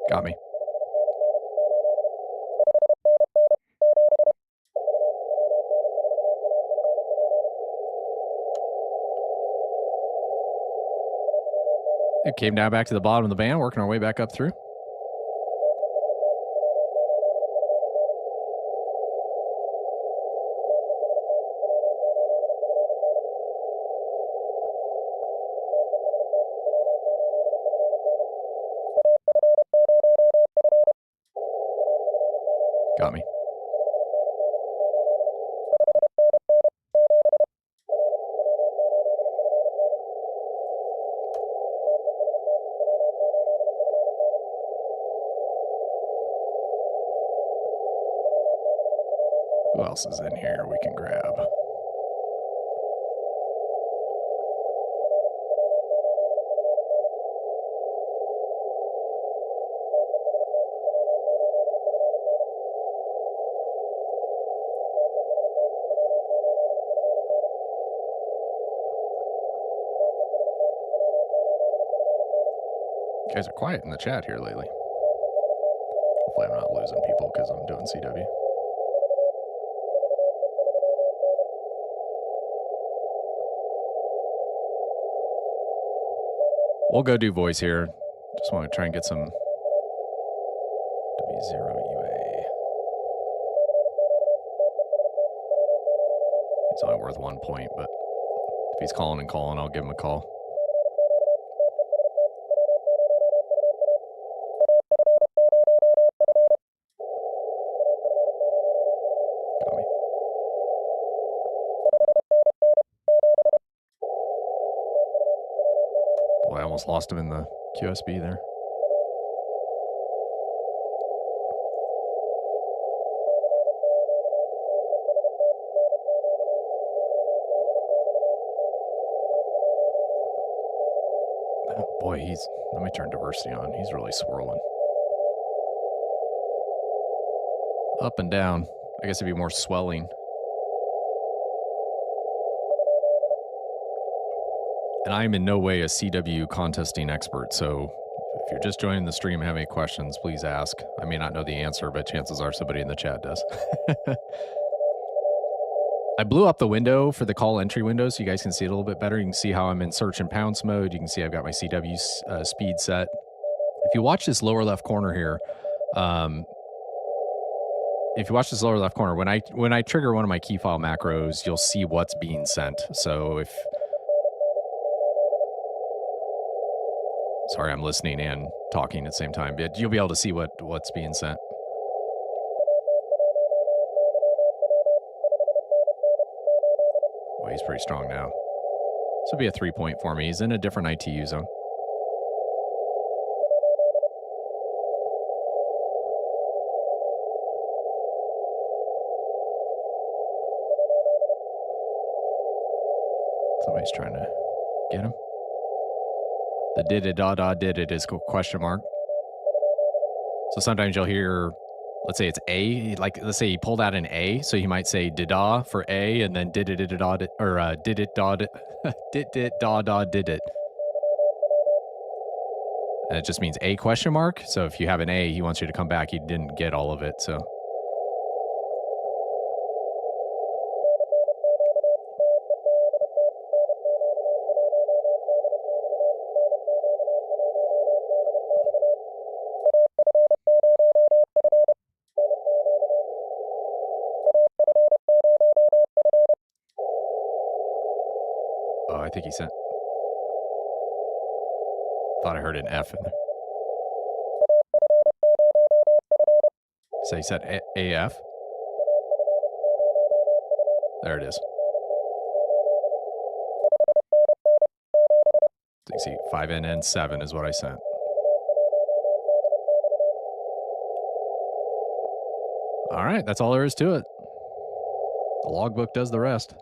Got me. It came down back to the bottom of the band, working our way back up through. Got me. Who else is in here we can grab? You guys are quiet in the chat here lately. Hopefully I'm not losing people because I'm doing CW. We'll go do voice here. Just want to try and get some W0UA. He's only worth 1 point, but if he's calling and calling, I'll give him a call. Got me. Boy, I almost lost him in the QSB there. Oh boy, let me turn diversity on. He's really swirling. Up and down. I guess it'd be more swelling. And I'm in no way a CW contesting expert, so if you're just joining the stream and have any questions, please ask. I may not know the answer, but chances are somebody in the chat does. I blew up the window for the call entry window so you guys can see it a little bit better. You can see how I'm in search and pounce mode. You can see I've got my CW speed set. If you watch this lower left corner here, when I trigger one of my key file macros, you'll see what's being sent. So sorry, I'm listening and talking at the same time, but you'll be able to see what's being sent. Well, he's pretty strong now. This will be a 3-point for me. He's in a different ITU zone. Somebody's trying to get him. The did it is question mark. So sometimes you'll hear, let's say it's A, like let's say he pulled out an A, so he might say did-da for A, and then did it did it did it. And it just means A question mark. So if you have an A, he wants you to come back. He didn't get all of it, so. Oh, I think he sent. Thought I heard an F in there. So he said AF. There it is. So you see 5NN7 is what I sent. All right, that's all there is to it. The logbook does the rest.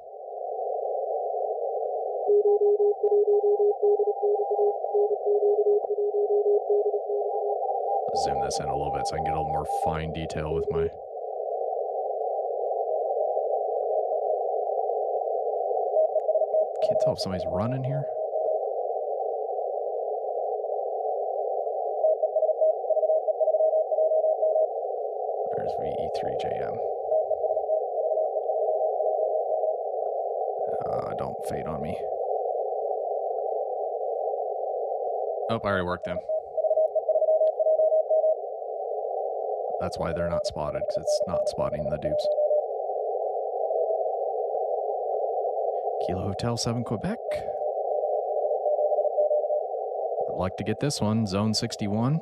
Zoom this in a little bit so I can get a little more fine detail with my... Can't tell if somebody's running here. There's VE3JM. Don't fade on me. Oh, I already worked them. That's why they're not spotted, because it's not spotting the dupes. Kilo Hotel 7 Quebec. I'd like to get this one, Zone 61.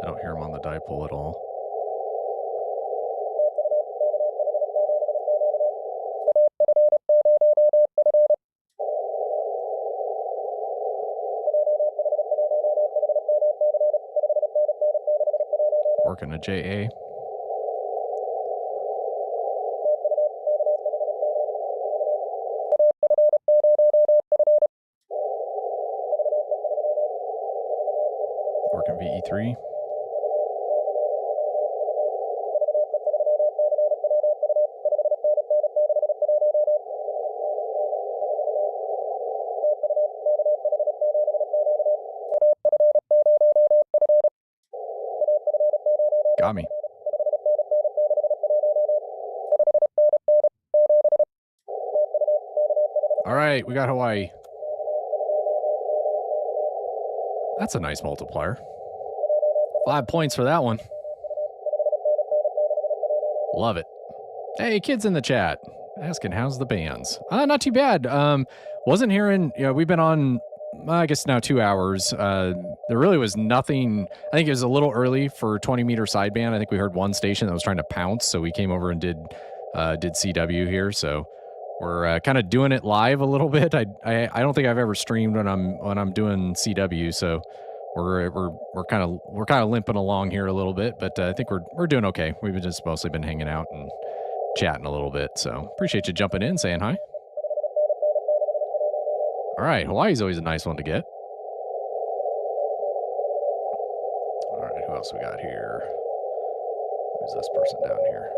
I don't hear him on the dipole at all. Working a JA. Working VE3. Got me. All right, we got Hawaii. That's a nice multiplier. 5 points for that one. Love it. Hey, kids in the chat asking how's the bands. Not too bad. Wasn't hearing, we've been on, I guess now 2 hours. There really was nothing. I think it was a little early for 20-meter sideband. I think we heard one station that was trying to pounce, so we came over and did CW here. So we're kind of doing it live a little bit. I don't think I've ever streamed when I'm doing CW, so we're kind of limping along here a little bit, but I think we're doing okay. We've just mostly been hanging out and chatting a little bit. So appreciate you jumping in, saying hi. All right, Hawaii's always a nice one to get. All right, who else we got here? Who's this person down here?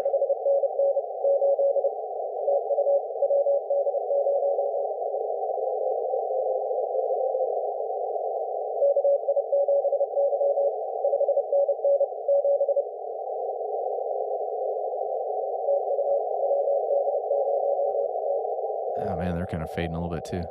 Oh man, they're kind of fading a little bit too.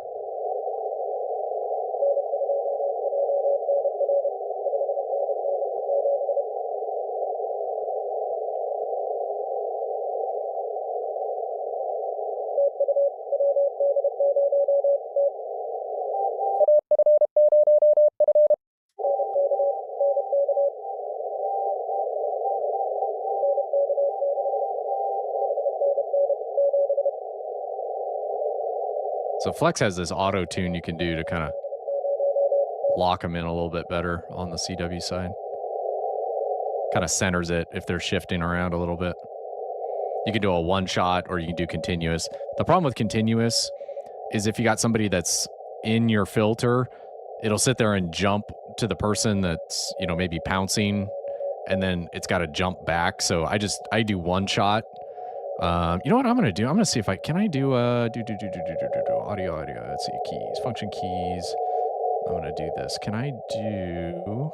So Flex has this auto tune you can do to kind of lock them in a little bit better on the CW side. Kind of centers it if they're shifting around a little bit. You can do a one shot or you can do continuous. The problem with continuous is if you got somebody that's in your filter, it'll sit there and jump to the person that's, you know, maybe pouncing, and then it's got to jump back. So I do one shot. You know what I'm going to do? I'm going to see if can I do audio. Let's see, keys, function keys. I'm going to do this. Can I do,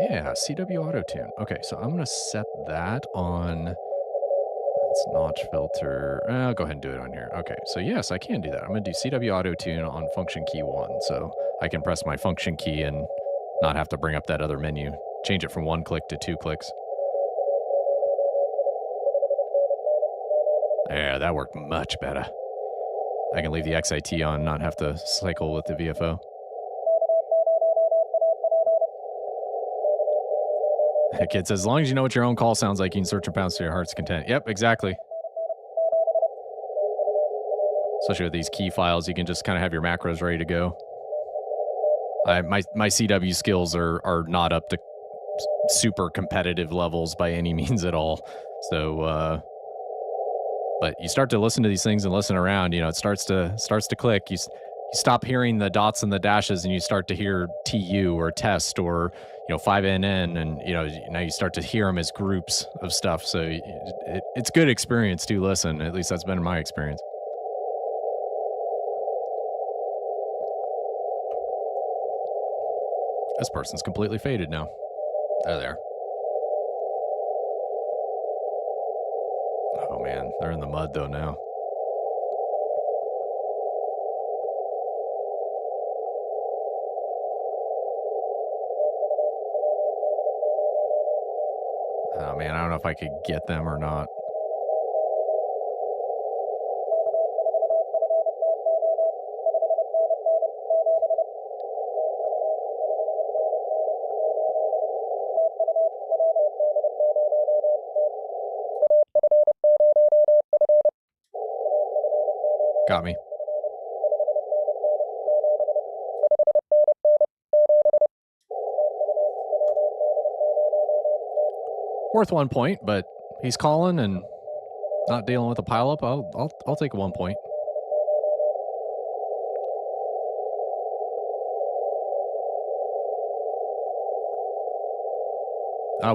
yeah, CW auto tune. Okay. So I'm going to set that on, let's notch filter. I'll go ahead and do it on here. Okay. So yes, I can do that. I'm going to do CW auto tune on function key 1. So I can press my function key and not have to bring up that other menu, change it from 1 click to 2 clicks. Yeah, that worked much better. I can leave the XIT on, not have to cycle with the VFO. The kid says, as long as you know what your own call sounds like, you can search and pounce to your heart's content. Yep, exactly. Especially with these key files, you can just kind of have your macros ready to go. My CW skills are not up to super competitive levels by any means at all. So, but you start to listen to these things and listen around, you know, it starts to click. You stop hearing the dots and the dashes and you start to hear TU or test or, you know, 5NN, and, you know, now you start to hear them as groups of stuff. So it's good experience to listen. At least that's been my experience. This person's completely faded now. There they are. Oh man, they're in the mud though now. Oh man, I don't know if I could get them or not. Got me. Worth 1 point, but he's calling and not dealing with a pileup. I'll take 1 point.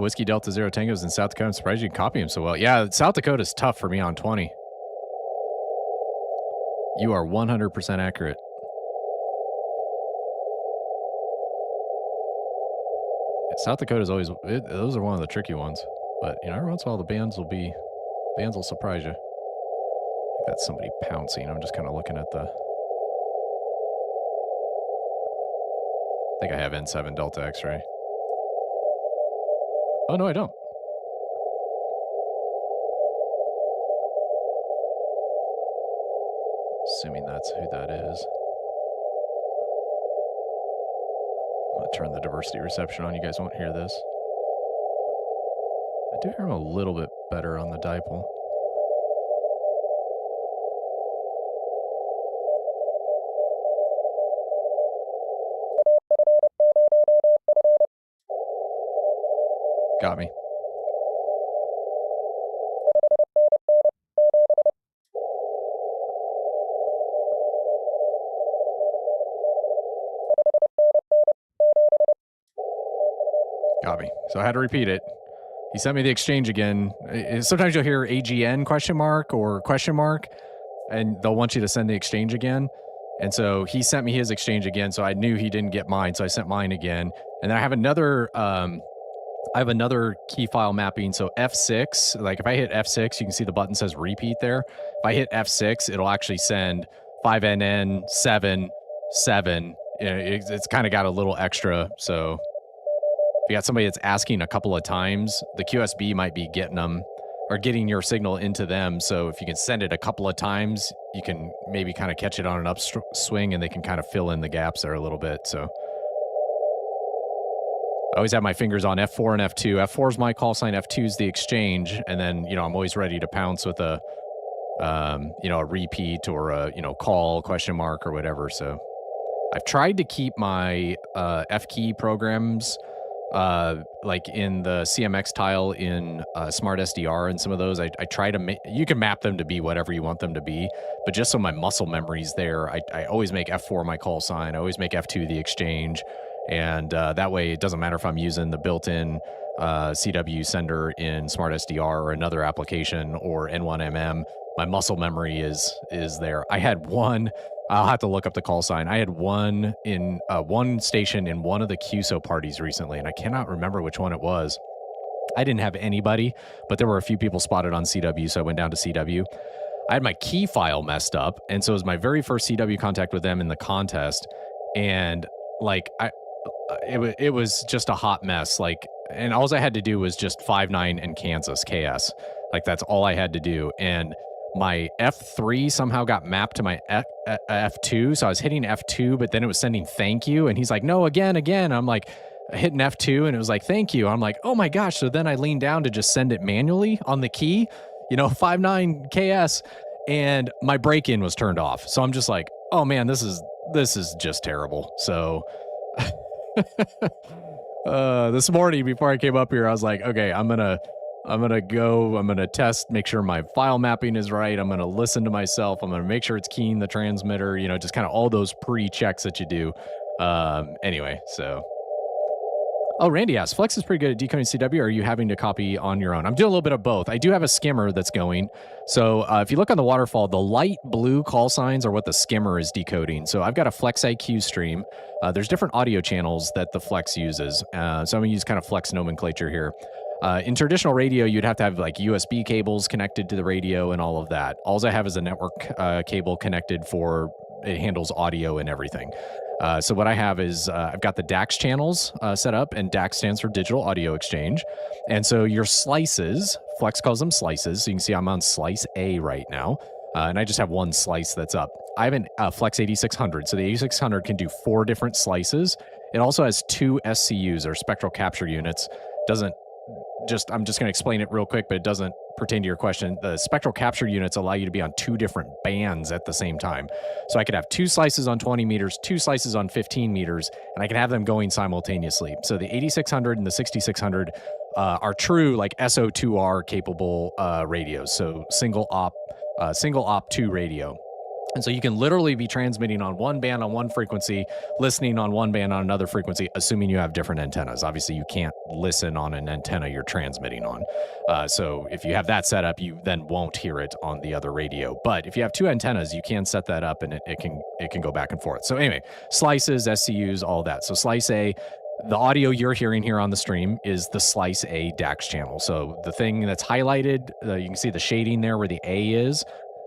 Whiskey Delta Zero Tangos in South Dakota. I'm surprised you can copy him so well. Yeah, South Dakota's tough for me on 20. You are 100% accurate. Yeah, South Dakota's always, those are one of the tricky ones. But, you know, every once in a while the bands will surprise you. I think that's somebody pouncing. I'm just kind of looking at I think I have N7 Delta X-ray. Oh, no, I don't. Assuming that's who that is. I'm going to turn the diversity reception on. You guys won't hear this. I do hear him a little bit better on the dipole. Got me. Got me. So I had to repeat it. He sent me the exchange again. Sometimes you'll hear AGN question mark or question mark, and they'll want you to send the exchange again. And so he sent me his exchange again, so I knew he didn't get mine, so I sent mine again. And then I have another key file mapping. So F6, like if I hit F6, you can see the button says repeat there. If I hit F6, it'll actually send 5NN 7 7. It's kind of got a little extra. So if you got somebody that's asking a couple of times, the QSB might be getting them or getting your signal into them. So if you can send it a couple of times, you can maybe kind of catch it on an upswing, and they can kind of fill in the gaps there a little bit. So I always have my fingers on F4 and F2. F4 is my call sign. F2 is the exchange. And then, I'm always ready to pounce with a repeat or a, call question mark or whatever. So I've tried to keep my F key programs like in the CMX tile in Smart SDR and some of those. I try to you can map them to be whatever you want them to be, but just so my muscle memory's there, I always make F4 my call sign. I always make F2 the exchange. And that way, it doesn't matter if I'm using the built-in CW sender in Smart SDR or another application or N1MM. My muscle memory is there. I had one. I'll have to look up the call sign. I had one in one station in one of the QSO parties recently, and I cannot remember which one it was. I didn't have anybody, but there were a few people spotted on CW, so I went down to CW. I had my key file messed up, and so it was my very first CW contact with them in the contest, and it was just a hot mess. And all I had to do was just 5.9 and Kansas KS. That's all I had to do. And my F3 somehow got mapped to my F2. So I was hitting F2, but then it was sending thank you. And he's like, no, again. I'm like hitting F2 and it was like, thank you. I'm like, oh my gosh. So then I leaned down to just send it manually on the key, 5.9 KS, and my break-in was turned off. So I'm just like, oh man, this is just terrible. So this morning before I came up here, I was like, okay, I'm gonna test, make sure my file mapping is right. I'm gonna listen to myself. I'm gonna make sure it's keying the transmitter, just kind of all those pre-checks that you do. Anyway, so. Oh, Randy asks, Flex is pretty good at decoding CW. Or are you having to copy on your own? I'm doing a little bit of both. I do have a skimmer that's going. So if you look on the waterfall, the light blue call signs are what the skimmer is decoding. So I've got a Flex IQ stream. There's different audio channels that the Flex uses. So I'm going to use kind of Flex nomenclature here. In traditional radio, you'd have to have USB cables connected to the radio and all of that. All I have is a network cable connected it handles audio and everything. So what I have is I've got the DAX channels set up, and DAX stands for Digital Audio Exchange. And so your slices, Flex calls them slices. So you can see I'm on slice A right now, and I just have one slice that's up. I have a Flex 8600. So the 8600 can do 4 different slices. It also has 2 SCUs, or spectral capture units. I'm just going to explain it real quick, but it doesn't pertain to your question. The spectral capture units allow you to be on 2 different bands at the same time. So I could have 2 slices on 20 meters, 2 slices on 15 meters, and I can have them going simultaneously. So the 8600 and the 6600 are true SO2R capable radios. So single op 2 radio. And so you can literally be transmitting on one band on one frequency, listening on one band on another frequency, assuming you have different antennas. Obviously, you can't listen on an antenna you're transmitting on. So if you have that set up, you then won't hear it on the other radio. But if you have 2 antennas, you can set that up, and it can go back and forth. So anyway, slices, SCUs, all that. So slice A, the audio you're hearing here on the stream is the slice A DAX channel. So the thing that's highlighted, you can see the shading there where the A is.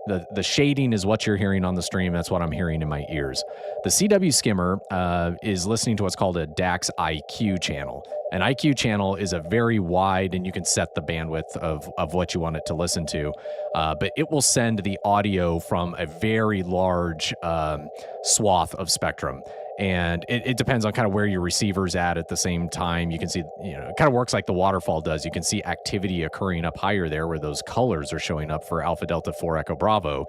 The shading is what you're hearing on the stream. That's what I'm hearing in my ears. The CW skimmer is listening to what's called a DAX IQ channel. An IQ channel is a very wide, and you can set the bandwidth of what you want it to listen to. But it will send the audio from a very large swath of spectrum. And it depends on kind of where your receiver's at the same time. You can see, it kind of works like the waterfall does. You can see activity occurring up higher there where those colors are showing up for Alpha Delta 4 Echo Bravo.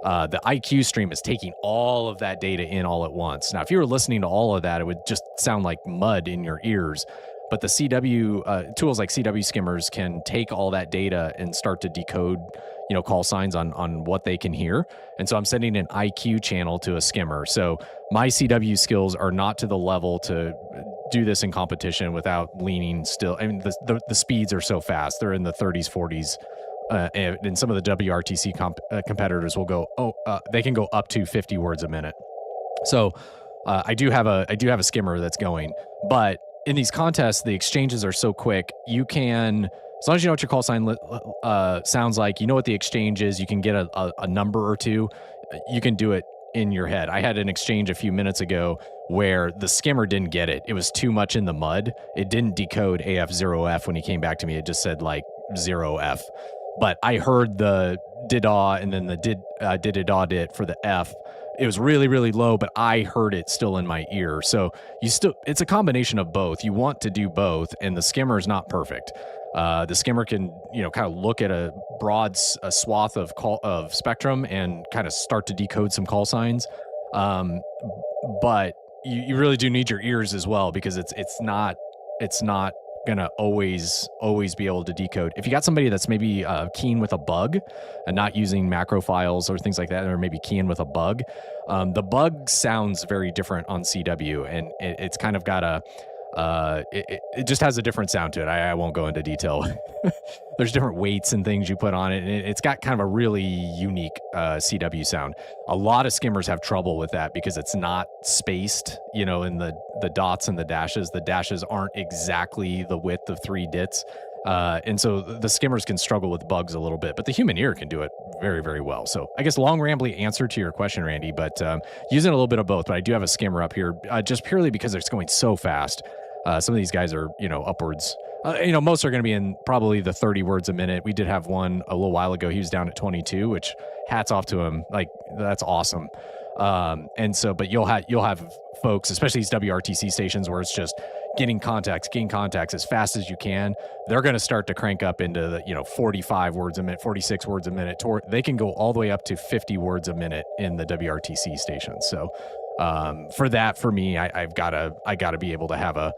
The IQ stream is taking all of that data in all at once. Now, if you were listening to all of that, it would just sound like mud in your ears. But the CW tools like CW skimmers can take all that data and start to decode, call signs on what they can hear. And so I'm sending an IQ channel to a skimmer. So my CW skills are not to the level to do this in competition without leaning still. I mean, the speeds are so fast. They're in the 30s, 40s. And some of the WRTC competitors will go, they can go up to 50 words a minute. So I do have a skimmer that's going, but in these contests, the exchanges are so quick. You can As long as you know what your call sign sounds like, you know what the exchange is, you can get a number or two, you can do it in your head. I had an exchange a few minutes ago where the skimmer didn't get it. It was too much in the mud. It didn't decode AF0F when he came back to me. It just said like 0F. But I heard the did-aw and then the did-it-aw dit for the F. It was really, really low, but I heard it still in my ear. So it's a combination of both. You want to do both, and the skimmer is not perfect. The skimmer can, kind of look at a broad swath of spectrum and kind of start to decode some call signs. But you really do need your ears as well, because it's not gonna always be able to decode. If you got somebody that's maybe keen with a bug and not using macro files or things like that, or maybe keen with a bug, the bug sounds very different on CW, and it's kind of got it just has a different sound to it. I won't go into detail. There's different weights and things you put on it, and it's got kind of a really unique CW sound. A lot of skimmers have trouble with that because it's not spaced, in the dots and the dashes. The dashes aren't exactly the width of 3 dits. And so the skimmers can struggle with bugs a little bit, but the human ear can do it very, very well. So I guess long, rambly answer to your question, Randy, but using a little bit of both. But I do have a skimmer up here just purely because it's going so fast. Some of these guys are, upwards. Most are going to be in probably the 30 words a minute. We did have one a little while ago. He was down at 22, which hats off to him. Like, that's awesome. And so, but you'll have folks, especially these WRTC stations, where it's just getting contacts as fast as you can. They're going to start to crank up into the, 45 words a minute, 46 words a minute. They can go all the way up to 50 words a minute in the WRTC stations. So, for me, I gotta be able to have a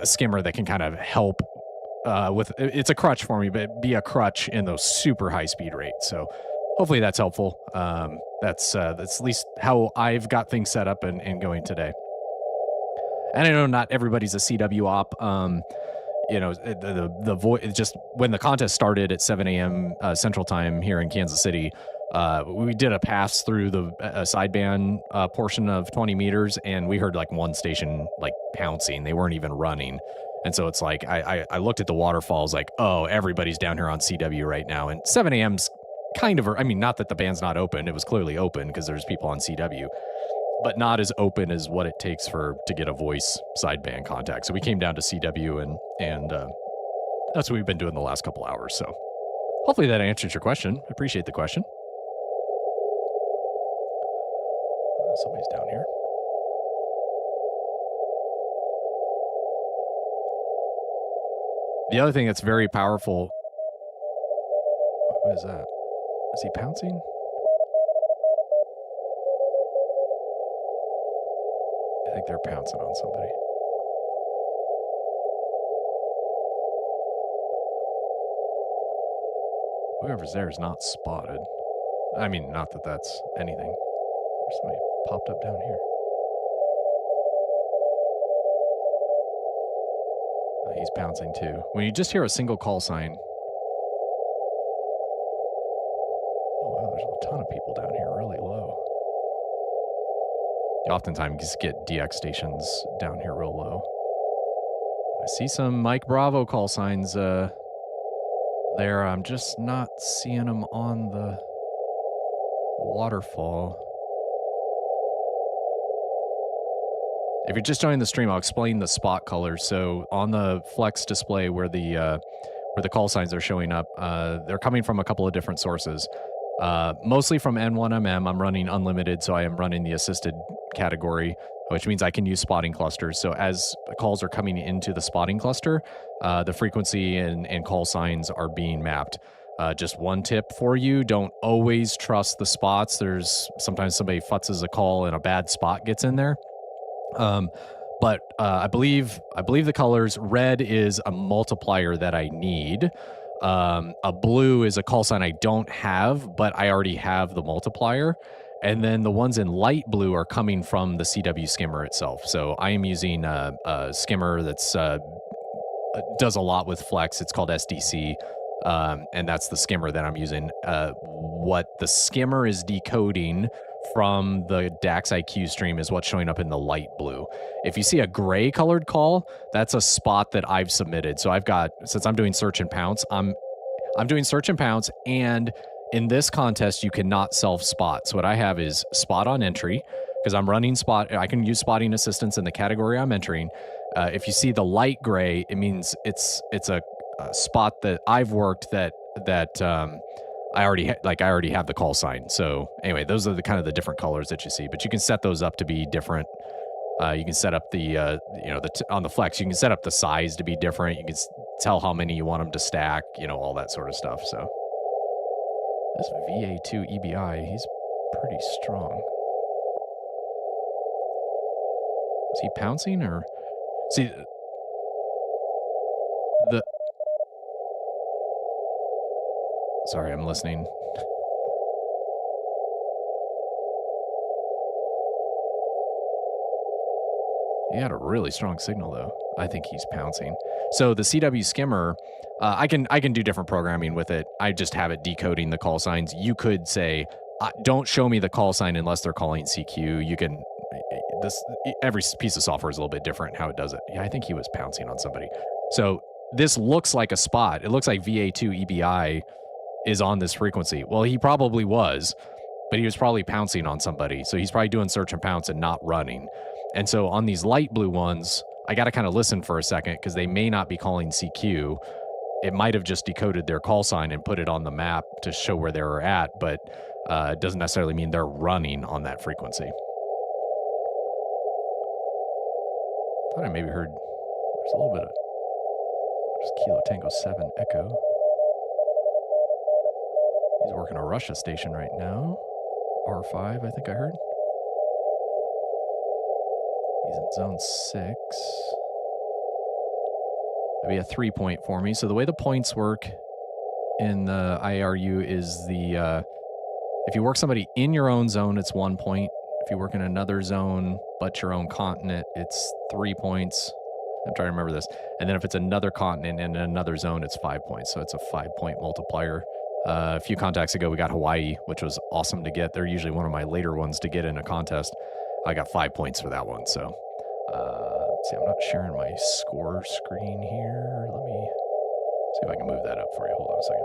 skimmer that can kind of help with. It's a crutch for me, but be a crutch in those super high speed rates. So hopefully that's helpful. That's at least how I've got things set up and going today. And I know not everybody's a CW op. The voice, just when the contest started at 7 a.m. Central Time here in Kansas City, we did a pass through the sideband portion of 20 meters, and we heard like one station like pouncing. They weren't even running. And so it's like, I looked at the waterfalls like, oh, everybody's down here on CW right now. And 7 a.m.'s kind of, not that the band's not open. It was clearly open because there's people on CW, but not as open as what it takes to get a voice sideband contact. So we came down to CW, and that's what we've been doing the last couple hours. So hopefully that answers your question. I appreciate the question. Somebody's down here. The other thing that's very powerful. What is that? Is he pouncing? I think they're pouncing on somebody. Whoever's there is not spotted. Not that that's anything. There's somebody popped up down here. He's pouncing too. When you just hear a single call sign. Oh, wow, there's a ton of people down here, really low. You oftentimes just get DX stations down here real low. I see some Mike Bravo call signs there. I'm just not seeing them on the waterfall. If you're just joining the stream, I'll explain the spot colors. So on the Flex display where the call signs are showing up, they're coming from a couple of different sources. Mostly from N1MM. I'm running unlimited, so I am running the assisted category, which means I can use spotting clusters. So as calls are coming into the spotting cluster, the frequency and call signs are being mapped. Just one tip for you, don't always trust the spots. There's sometimes somebody futzes a call and a bad spot gets in there. But I believe the colors, red is a multiplier that I need. A blue is a call sign I don't have, but I already have the multiplier. And then the ones in light blue are coming from the CW skimmer itself. So I am using a skimmer that's does a lot with Flex. It's called SDC. And that's the skimmer that I'm using. What the skimmer is decoding from the DAX IQ stream is what's showing up in the light blue. If you see a gray colored call, that's a spot that I've submitted. So I've got, since I'm doing search and pounce, I'm doing search and pounce, and in this contest, you cannot self-spot. So what I have is spot on entry, because I'm running spot. I can use spotting assistance in the category I'm entering. If you see the light gray, it means it's a spot that I've worked that I already have the call sign. So anyway, those are the kind of the different colors that you see, but you can set those up to be different. You can set up the on the flex, you can set up the size to be different. You can tell how many you want them to stack, all that sort of stuff. So this VA2 EBI, he's pretty strong. Is he pouncing or see the? Sorry, I'm listening. He had a really strong signal, though. I think he's pouncing. So the CW skimmer, I can do different programming with it. I just have it decoding the call signs. You could say, don't show me the call sign unless they're calling CQ. You can, every piece of software is a little bit different how it does it. Yeah, I think he was pouncing on somebody. So this looks like a spot. It looks like VA2 EBI is on this frequency. Well, he probably was, but he was probably pouncing on somebody. So he's probably doing search and pounce and not running. And so on these light blue ones, I got to kind of listen for a second because they may not be calling CQ. It might have just decoded their call sign and put it on the map to show where they were at, but it doesn't necessarily mean they're running on that frequency. Thought I maybe heard there's a little bit of there's Kilo Tango 7 Echo. He's working a Russia station right now. R5, I think I heard. He's in zone 6. That'd be a 3-point for me. So the way the points work in the IARU is if you work somebody in your own zone, it's 1 point. If you work in another zone but your own continent, it's 3 points. I'm trying to remember this. And then if it's another continent and another zone, it's 5 points. So it's a 5-point multiplier. A few contacts ago, we got Hawaii, which was awesome to get. They're usually one of my later ones to get in a contest. I got 5 points for that one. So, let's see, I'm not sharing my score screen here. Let me see if I can move that up for you. Hold on a second.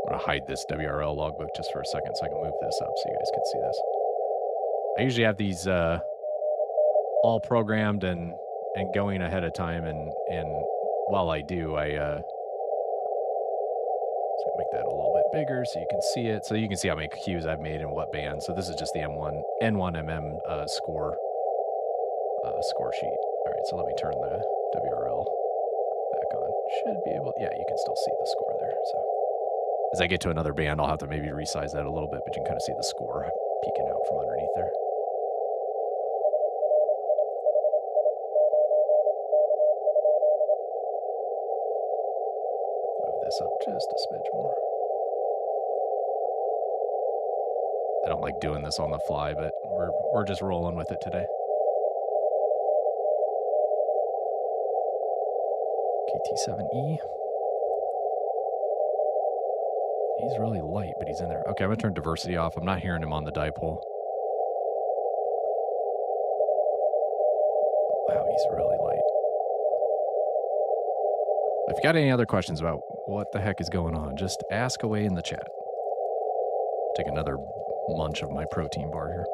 I'm going to hide this WRL logbook just for a second so I can move this up so you guys can see this. I usually have these all programmed and going ahead of time, and while I do, I make that a little bit bigger so you can see it. So you can see how many cues I've made and what band. So this is just the N1MM score sheet. All right, so let me turn the WRL back on. Should be able, yeah, you can still see the score there. So as I get to another band, I'll have to maybe resize that a little bit, but you can kind of see the score peeking out from underneath there. This up just a smidge more. I don't like doing this on the fly, but we're just rolling with it today. KT7E. He's really light, but he's in there. Okay, I'm gonna turn diversity off. I'm not hearing him on the dipole. Wow, he's really light. If you got any other questions about what the heck is going on, just ask away in the chat. Take another munch of my protein bar here.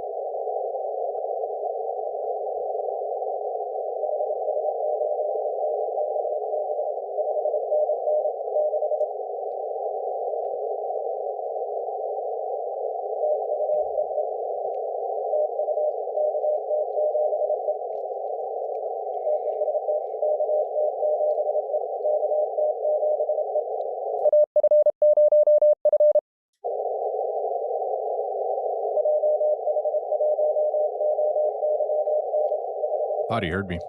Thought he heard me.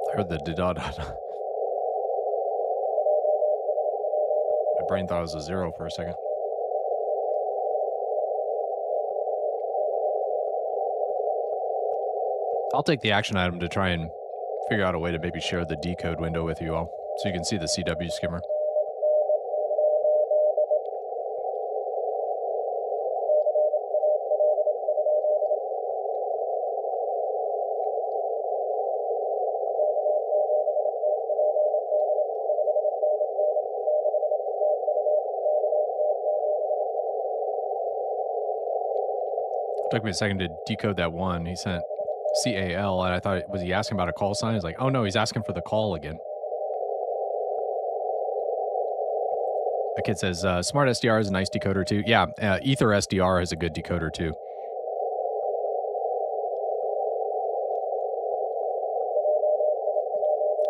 I heard the da-da-da. My brain thought it was a 0 for a second. I'll take the action item to try and figure out a way to maybe share the decode window with you all so you can see the CW skimmer. Took me a second to decode that one. He sent CAL, and I thought, was he asking about a call sign? He's like, oh no, he's asking for the call again. A kid says, Smart SDR is a nice decoder too. Yeah, Ether SDR has a good decoder too.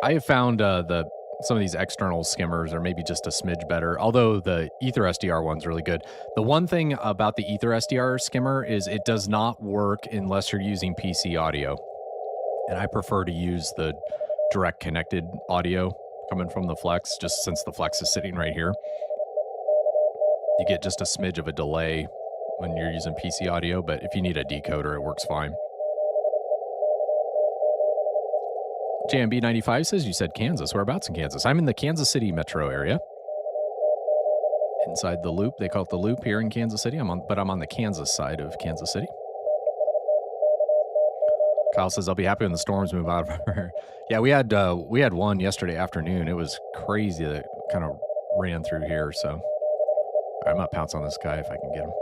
I have found some of these external skimmers are maybe just a smidge better, although the Ether SDR one's really good. The one thing about the Ether SDR skimmer is it does not work unless you're using PC audio. And I prefer to use the direct connected audio coming from the Flex, just since the Flex is sitting right here. You get just a smidge of a delay when you're using PC audio, but if you need a decoder, it works fine. JMB95 says, you said Kansas. Whereabouts in Kansas? I'm in the Kansas City metro area. Inside the loop. They call it the loop here in Kansas City. I'm on the Kansas side of Kansas City. Kyle says, I'll be happy when the storms move out of here. Yeah, we had one yesterday afternoon. It was crazy that kind of ran through here. So all right, I'm going to pounce on this guy if I can get him.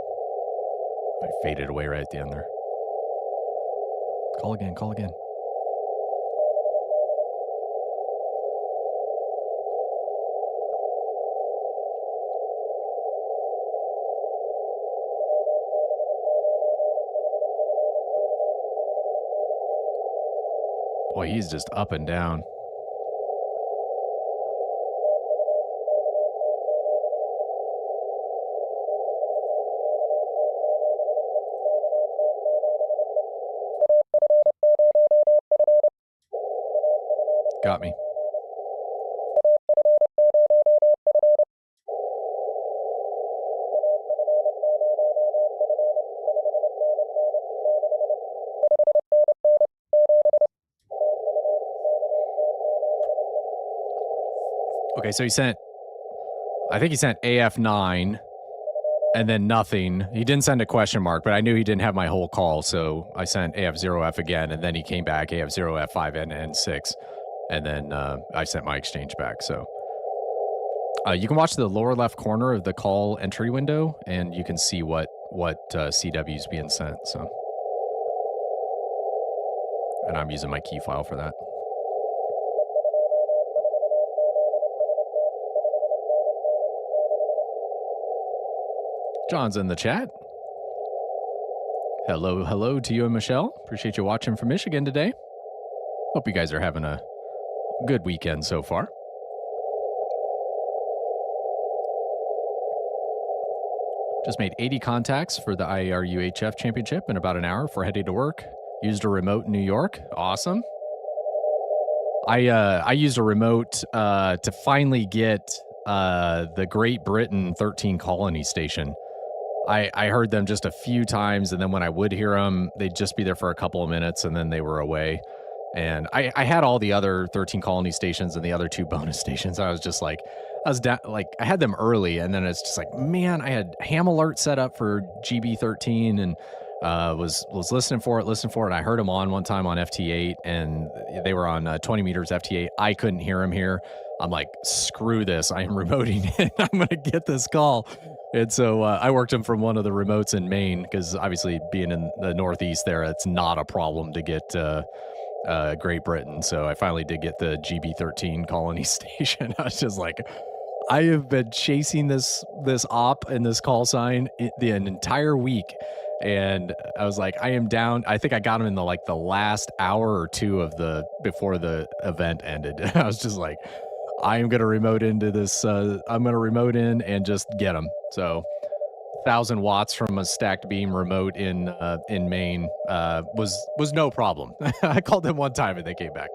I faded away right at the end there. Call again, call again. Boy, he's just up and down. Got me. Okay, so I think he sent AF9 and then nothing. He didn't send a question mark, but I knew he didn't have my whole call, so I sent AF0F again, and then he came back AF0F5 and N6, and then I sent my exchange back. So you can watch the lower left corner of the call entry window, and you can see what CW is being sent. So, and I'm using my key file for that. John's in the chat. Hello to you and Michelle. Appreciate you watching from Michigan today. Hope you guys are having a good weekend so far. Just made 80 contacts for the IARU HF Championship in about an hour for heading to work. Used a remote in New York. Awesome. I used a remote to finally get the Great Britain 13 colony station. I heard them just a few times, and then when I would hear them, they'd just be there for a couple of minutes, and then they were away. And I had all the other 13 colony stations and the other 2 bonus stations. I was just like, I had them early, and then it's just like, man, I had ham alert set up for GB13 and was listening for it. I heard them on one time on FT8, and they were on 20 meters FT8. I couldn't hear them here. I'm like, screw this. I am remoting it. I'm going to get this call. And so I worked them from one of the remotes in Maine, because obviously being in the Northeast there, it's not a problem to get Great Britain. So I finally did get the GB13 colony station. I was just like, I have been chasing this op and this call sign an entire week. And I was like, I am down. I think I got him in the last hour or two before the event ended. I was just like, I am going to remote into this. I'm going to remote in and just get them. So 1,000 watts from a stacked beam remote in Maine was no problem. I called them one time and they came back.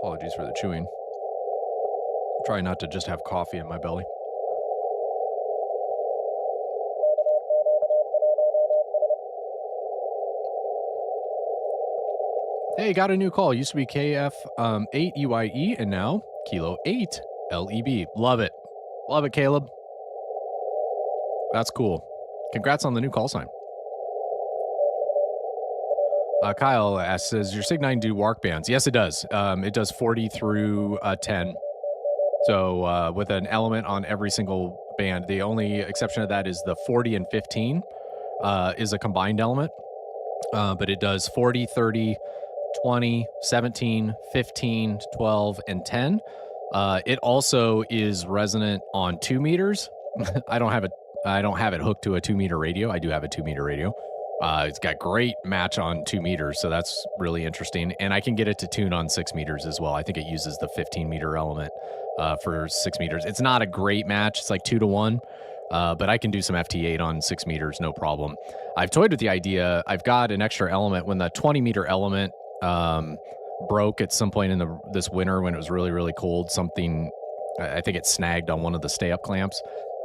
Apologies for the chewing. Try not to just have coffee in my belly. Hey, got a new call. Used to be KF 8 UIE and now Kilo 8 LEB. Love it. Love it, Caleb. That's cool. Congrats on the new call sign. Kyle asks, does your Sig9 do WARC bands? Yes, it does. It does 40 through 10. So with an element on every single band. The only exception to that is the 40 and 15 is a combined element. But it does 40, 30, 20, 17, 15, 12, and 10. It also is resonant on 2 meters. I don't have it hooked to a 2 meter radio. I do have a 2 meter radio. It's got great match on 2 meters, so that's really interesting. And I can get it to tune on 6 meters as well. I think it uses the 15 meter element for 6 meters. It's not a great match. It's like 2 to 1. But I can do some FT8 on 6 meters, no problem. I've toyed with the idea. I've got an extra element. When the 20 meter element broke at some point in this winter when it was really, really cold, I think it snagged on one of the stay-up clamps.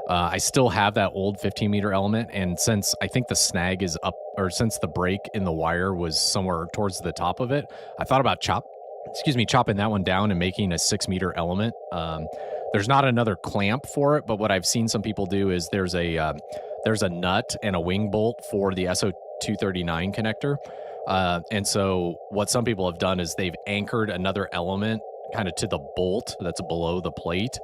I still have that old 15 meter element, and since I think the snag is up, or since the break in the wire was somewhere towards the top of it, I thought about chopping that one down and making a 6 meter element. There's not another clamp for it, but what I've seen some people do is there's a nut and a wing bolt for the SO239 connector. And so what some people have done is they've anchored another element kind of to the bolt that's below the plate.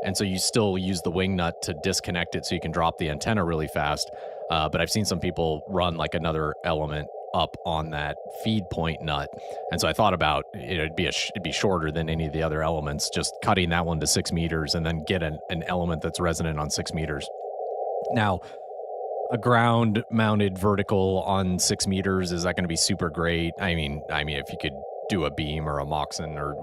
And so you still use the wing nut to disconnect it so you can drop the antenna really fast. But I've seen some people run like another element up on that feed point nut. And so I thought about it'd be shorter than any of the other elements, just cutting that one to 6 meters and then get an element that's resonant on 6 meters. Now, a ground mounted vertical on 6 meters, is that going to be super great? I mean, if you could do a beam or a Moxon or,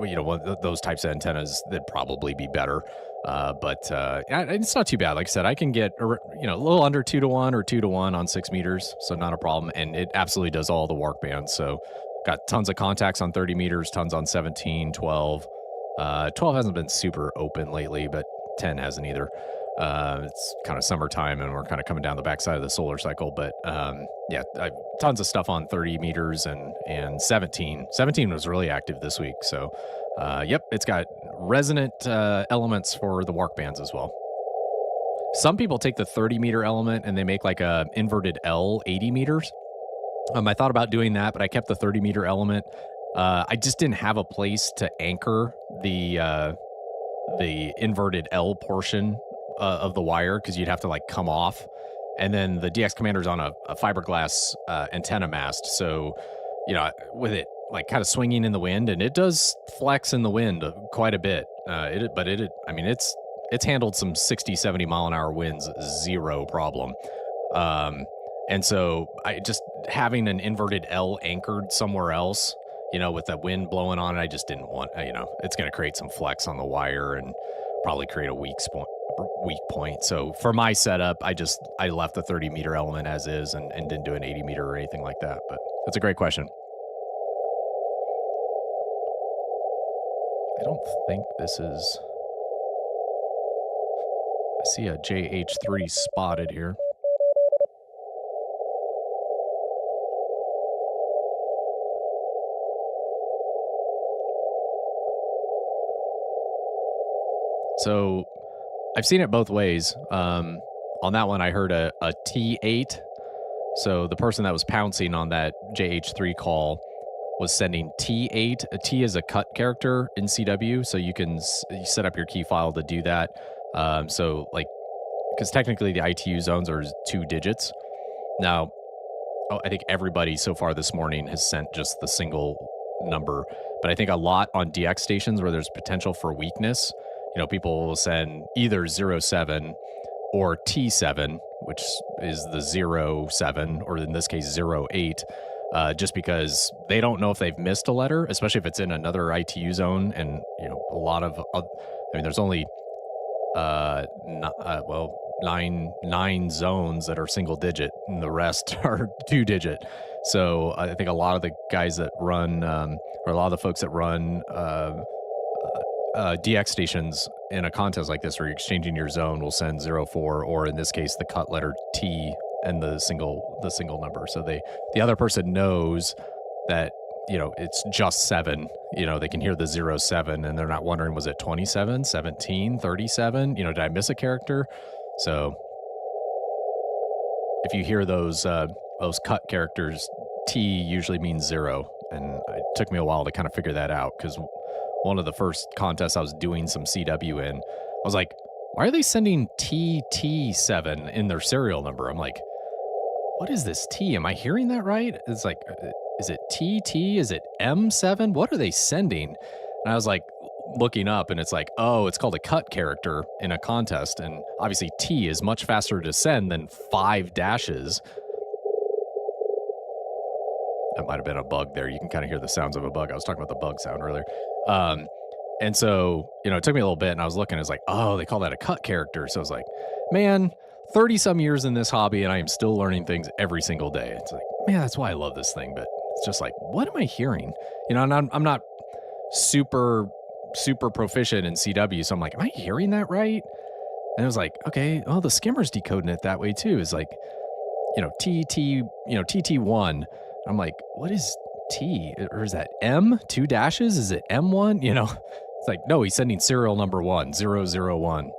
those types of antennas, that'd probably be better. But it's not too bad. Like I said, I can get, a little under 2 to 1 or 2 to 1 on 6 meters. So not a problem. And it absolutely does all the WARC bands. So got tons of contacts on 30 meters, tons on 17, 12. 12 hasn't been super open lately, but 10 hasn't either. It's kind of summertime and we're kind of coming down the backside of the solar cycle, but tons of stuff on 30 meters and 17 was really active this week. So it's got resonant elements for the WARC bands as well. Some people take the 30 meter element and they make like a inverted L 80 meters. I thought about doing that, but I kept the 30 meter element. I just didn't have a place to anchor the inverted L portion of the wire, because you'd have to like come off, and then the DX Commander's on a fiberglass antenna mast, so with it like kind of swinging in the wind, and it does flex in the wind quite a bit. It's handled some 60-70 mile an hour winds, zero problem. And so I just having an inverted L anchored somewhere else, with the wind blowing on it, I just didn't want, it's going to create some flex on the wire and probably create a weak point. So for my setup, I left the 30 meter element as is and didn't do an 80 meter or anything like that. But that's a great question. I don't think this is, I see a JH3 spotted here. So I've seen it both ways. On that one, I heard a T8. So the person that was pouncing on that JH3 call was sending T8. A T is a cut character in CW, so you can set up your key file to do that. Because technically the ITU zones are 2 digits. Now, I think everybody so far this morning has sent just the single number, but I think a lot on DX stations where there's potential for weakness, people will send either 07 or T7, which is the 07, or in this case 08, just because they don't know if they've missed a letter, especially if it's in another ITU zone. And, a lot of, there's only, 9 zones that are single digit and the rest are 2 digit. So I think a lot of the guys that run, or a lot of the folks that run, DX stations in a contest like this where you're exchanging your zone will send 04, or in this case, the cut letter T and the single number. So the other person knows that, it's just 7. They can hear the 07 and they're not wondering, was it 27, 17, 37? Did I miss a character? So if you hear those cut characters, T usually means 0. And it took me a while to kind of figure that out, because one of the first contests I was doing some CW in, I was like, why are they sending TT7 in their serial number? I'm like, what is this T? Am I hearing that right? It's like, is it TT? Is it M7? What are they sending? And I was like looking up, and it's like, oh, it's called a cut character in a contest. And obviously T is much faster to send than 5 dashes. That might have been a bug there. You can kind of hear the sounds of a bug. I was talking about the bug sound earlier. And so, it took me a little bit, and I was looking, it's like, oh, they call that a cut character. So I was like, man, 30 some years in this hobby, and I am still learning things every single day. It's like, man, that's why I love this thing. But it's just like, what am I hearing? And I'm not super proficient in CW. So I'm like, am I hearing that right? And it was like, okay, the skimmer's decoding it that way too. It's like, TT1. I'm like, what is T? Or is that M? 2 dashes? Is it M1? It's like, no, he's sending serial number 1, 001.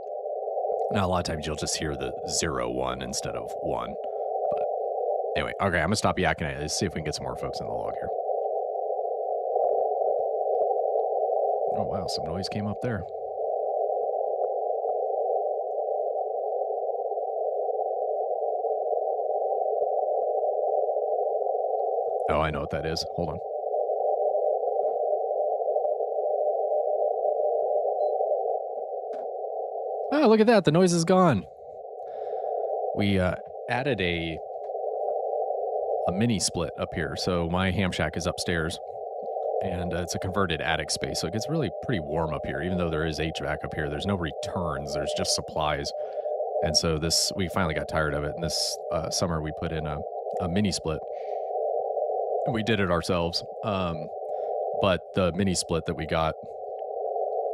Now, a lot of times you'll just hear the 01 instead of 1. But anyway, okay, I'm going to stop yakking at it. Let's see if we can get some more folks in the log here. Oh, wow, some noise came up there. Oh, I know what that is. Hold on. Oh, look at that. The noise is gone. We added a mini split up here. So my ham shack is upstairs, and it's a converted attic space. So it gets really pretty warm up here. Even though there is HVAC up here, there's no returns. There's just supplies. And so we finally got tired of it. And this summer we put in a mini split. We did it ourselves, but the mini split that we got,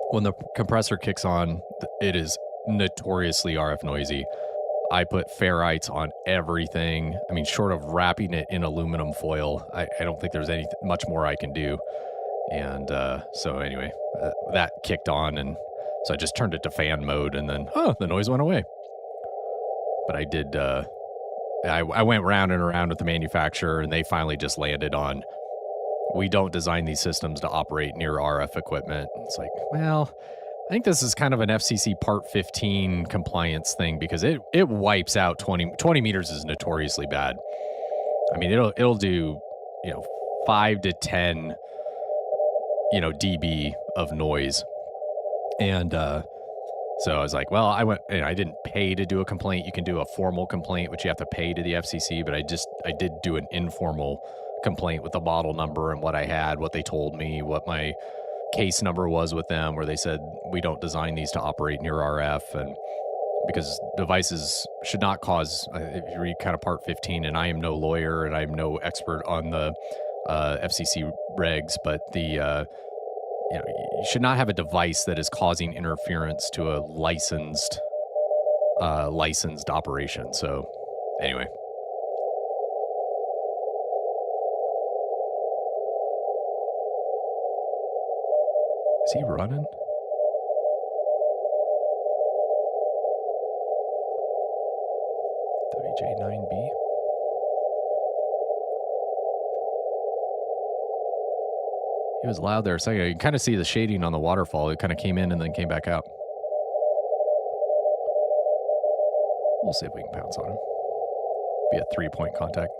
when the compressor kicks on, it is notoriously RF noisy. I put ferrites on everything. I mean, short of wrapping it in aluminum foil, I don't think there's much more I can do. And so anyway, that kicked on, and so I just turned it to fan mode, and then, the noise went away. But I did... I went round and around with the manufacturer, and they finally just landed on, we don't design these systems to operate near RF equipment. It's like, well, I think this is kind of an FCC Part 15 compliance thing, because it wipes out 20 meters is notoriously bad. I mean, it'll do, 5 to 10, dB of noise. And, so I was like, well, I didn't pay to do a complaint. You can do a formal complaint, which you have to pay to the FCC, but I did do an informal complaint with the model number and what I had, what they told me, what my case number was with them, where they said, we don't design these to operate near RF, and because devices should not cause, if you read kind of Part 15, and I am no lawyer and I'm no expert on the FCC regs, but you should not have a device that is causing interference to a licensed operation. So anyway. Is he running? WJ9B? He was loud there a second. You can kind of see the shading on the waterfall. It kind of came in and then came back out. We'll see if we can pounce on him. Be a 3-point contact.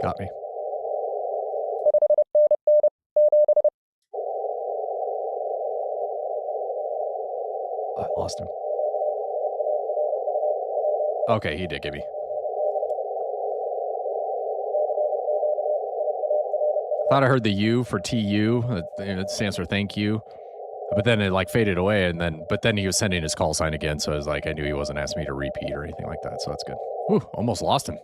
Got me. I lost him. Okay, he did get me. Thought I heard the U for TU. It stands for thank you. But then it like faded away, but then he was sending his call sign again, so I was like, I knew he wasn't asking me to repeat or anything like that, so that's good. Whew, almost lost him.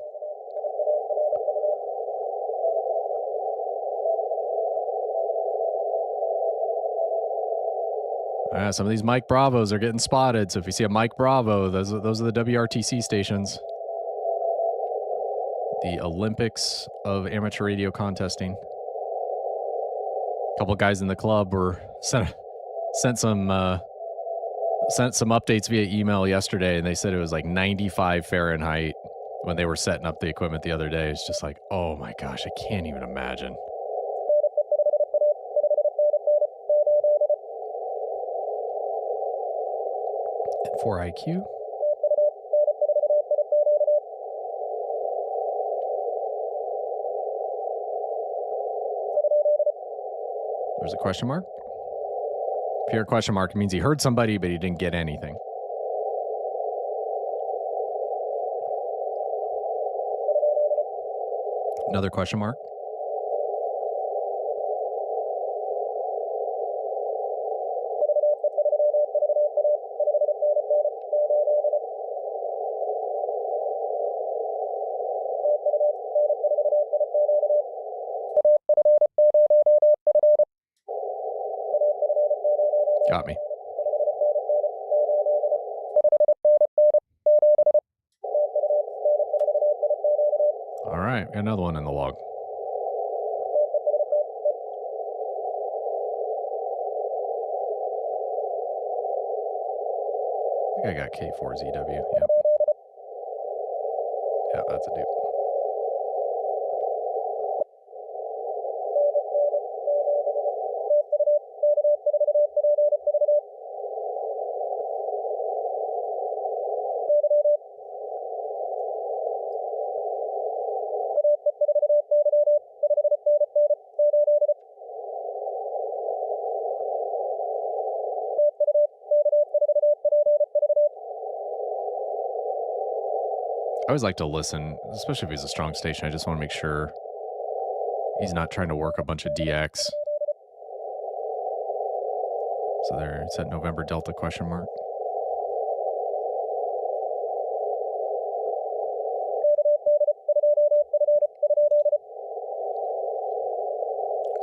Some of these Mike Bravos are getting spotted, so if you see a Mike Bravo, those are the WRTC stations. The Olympics of amateur radio contesting. A couple guys in the club were sent some updates via email yesterday, and they said it was like 95 Fahrenheit when they were setting up the equipment the other day. It's just like, oh my gosh, I can't even imagine. And 4 IQ. There's a question mark. If you hear a question mark, it means he heard somebody, but he didn't get anything. Another question mark. Got me. All right, got another one in the log. I think I got K4ZW, yep. Yeah, that's a dupe. I always like to listen, especially if he's a strong station. I just want to make sure he's not trying to work a bunch of DX. So there, it's at November Delta question mark.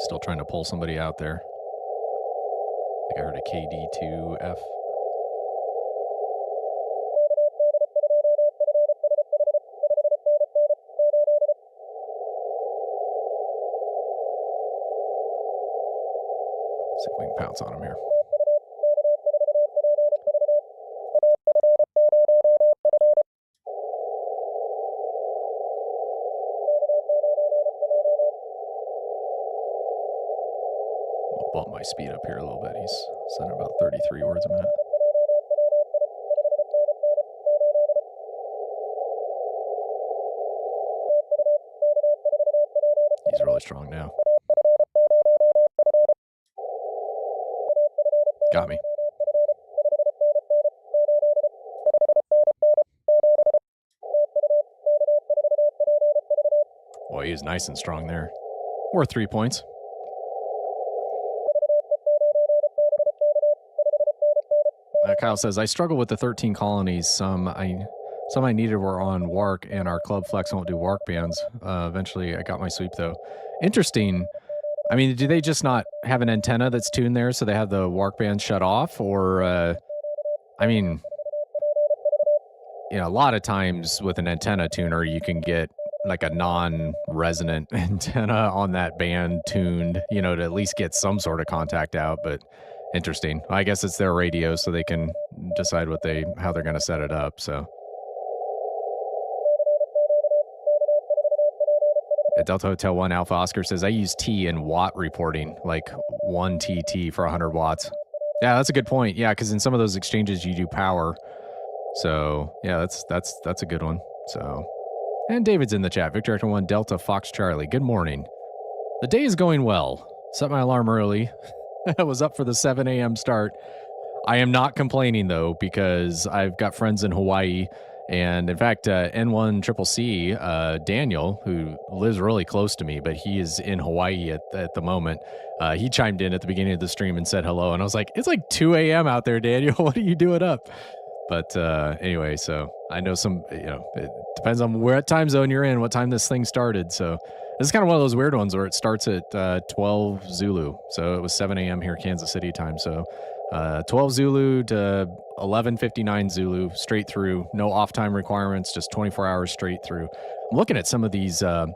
Still trying to pull somebody out there. I think I heard a KD2F. See if we can pounce on him here. I'll bump my speed up here a little bit. He's sending about 33 words a minute. He's really strong now. Got me. Boy, he's nice and strong there. Or 3 points. Kyle says, I struggle with the 13 colonies. Some I needed were on WARC, and our Club Flex won't do WARC bands. Eventually, I got my sweep, though. Interesting. I mean, do they just not have an antenna that's tuned there, so they have the WARC band shut off? Or, I mean, you know, a lot of times with an antenna tuner, you can get like a non-resonant antenna on that band tuned, you know, to at least get some sort of contact out. But interesting. I guess it's their radio, so they can decide how they're going to set it up. So. Delta Hotel 1 Alpha Oscar says, I use T in watt reporting, like 1 TT for 100 watts. Yeah, that's a good point. Yeah, because in some of those exchanges, you do power. So, yeah, that's a good one. So, and David's in the chat. Victor Actor 1 Delta Fox Charlie. Good morning. The day is going well. Set my alarm early. I was up for the 7 a.m. start. I am not complaining, though, because I've got friends in Hawaii, And in fact, N1CCC, Daniel, who lives really close to me, but he is in Hawaii at the moment, he chimed in at the beginning of the stream and said hello. And I was like, it's like 2 a.m. out there, Daniel. What are you doing up? But anyway, so I know it depends on what time zone you're in, what time this thing started. So this is kind of one of those weird ones where it starts at 12 Zulu. So it was 7 a.m. here, Kansas City time. So 12 Zulu to 11:59 Zulu, straight through, no off time requirements, just 24 hours straight through. I'm looking at some of these, some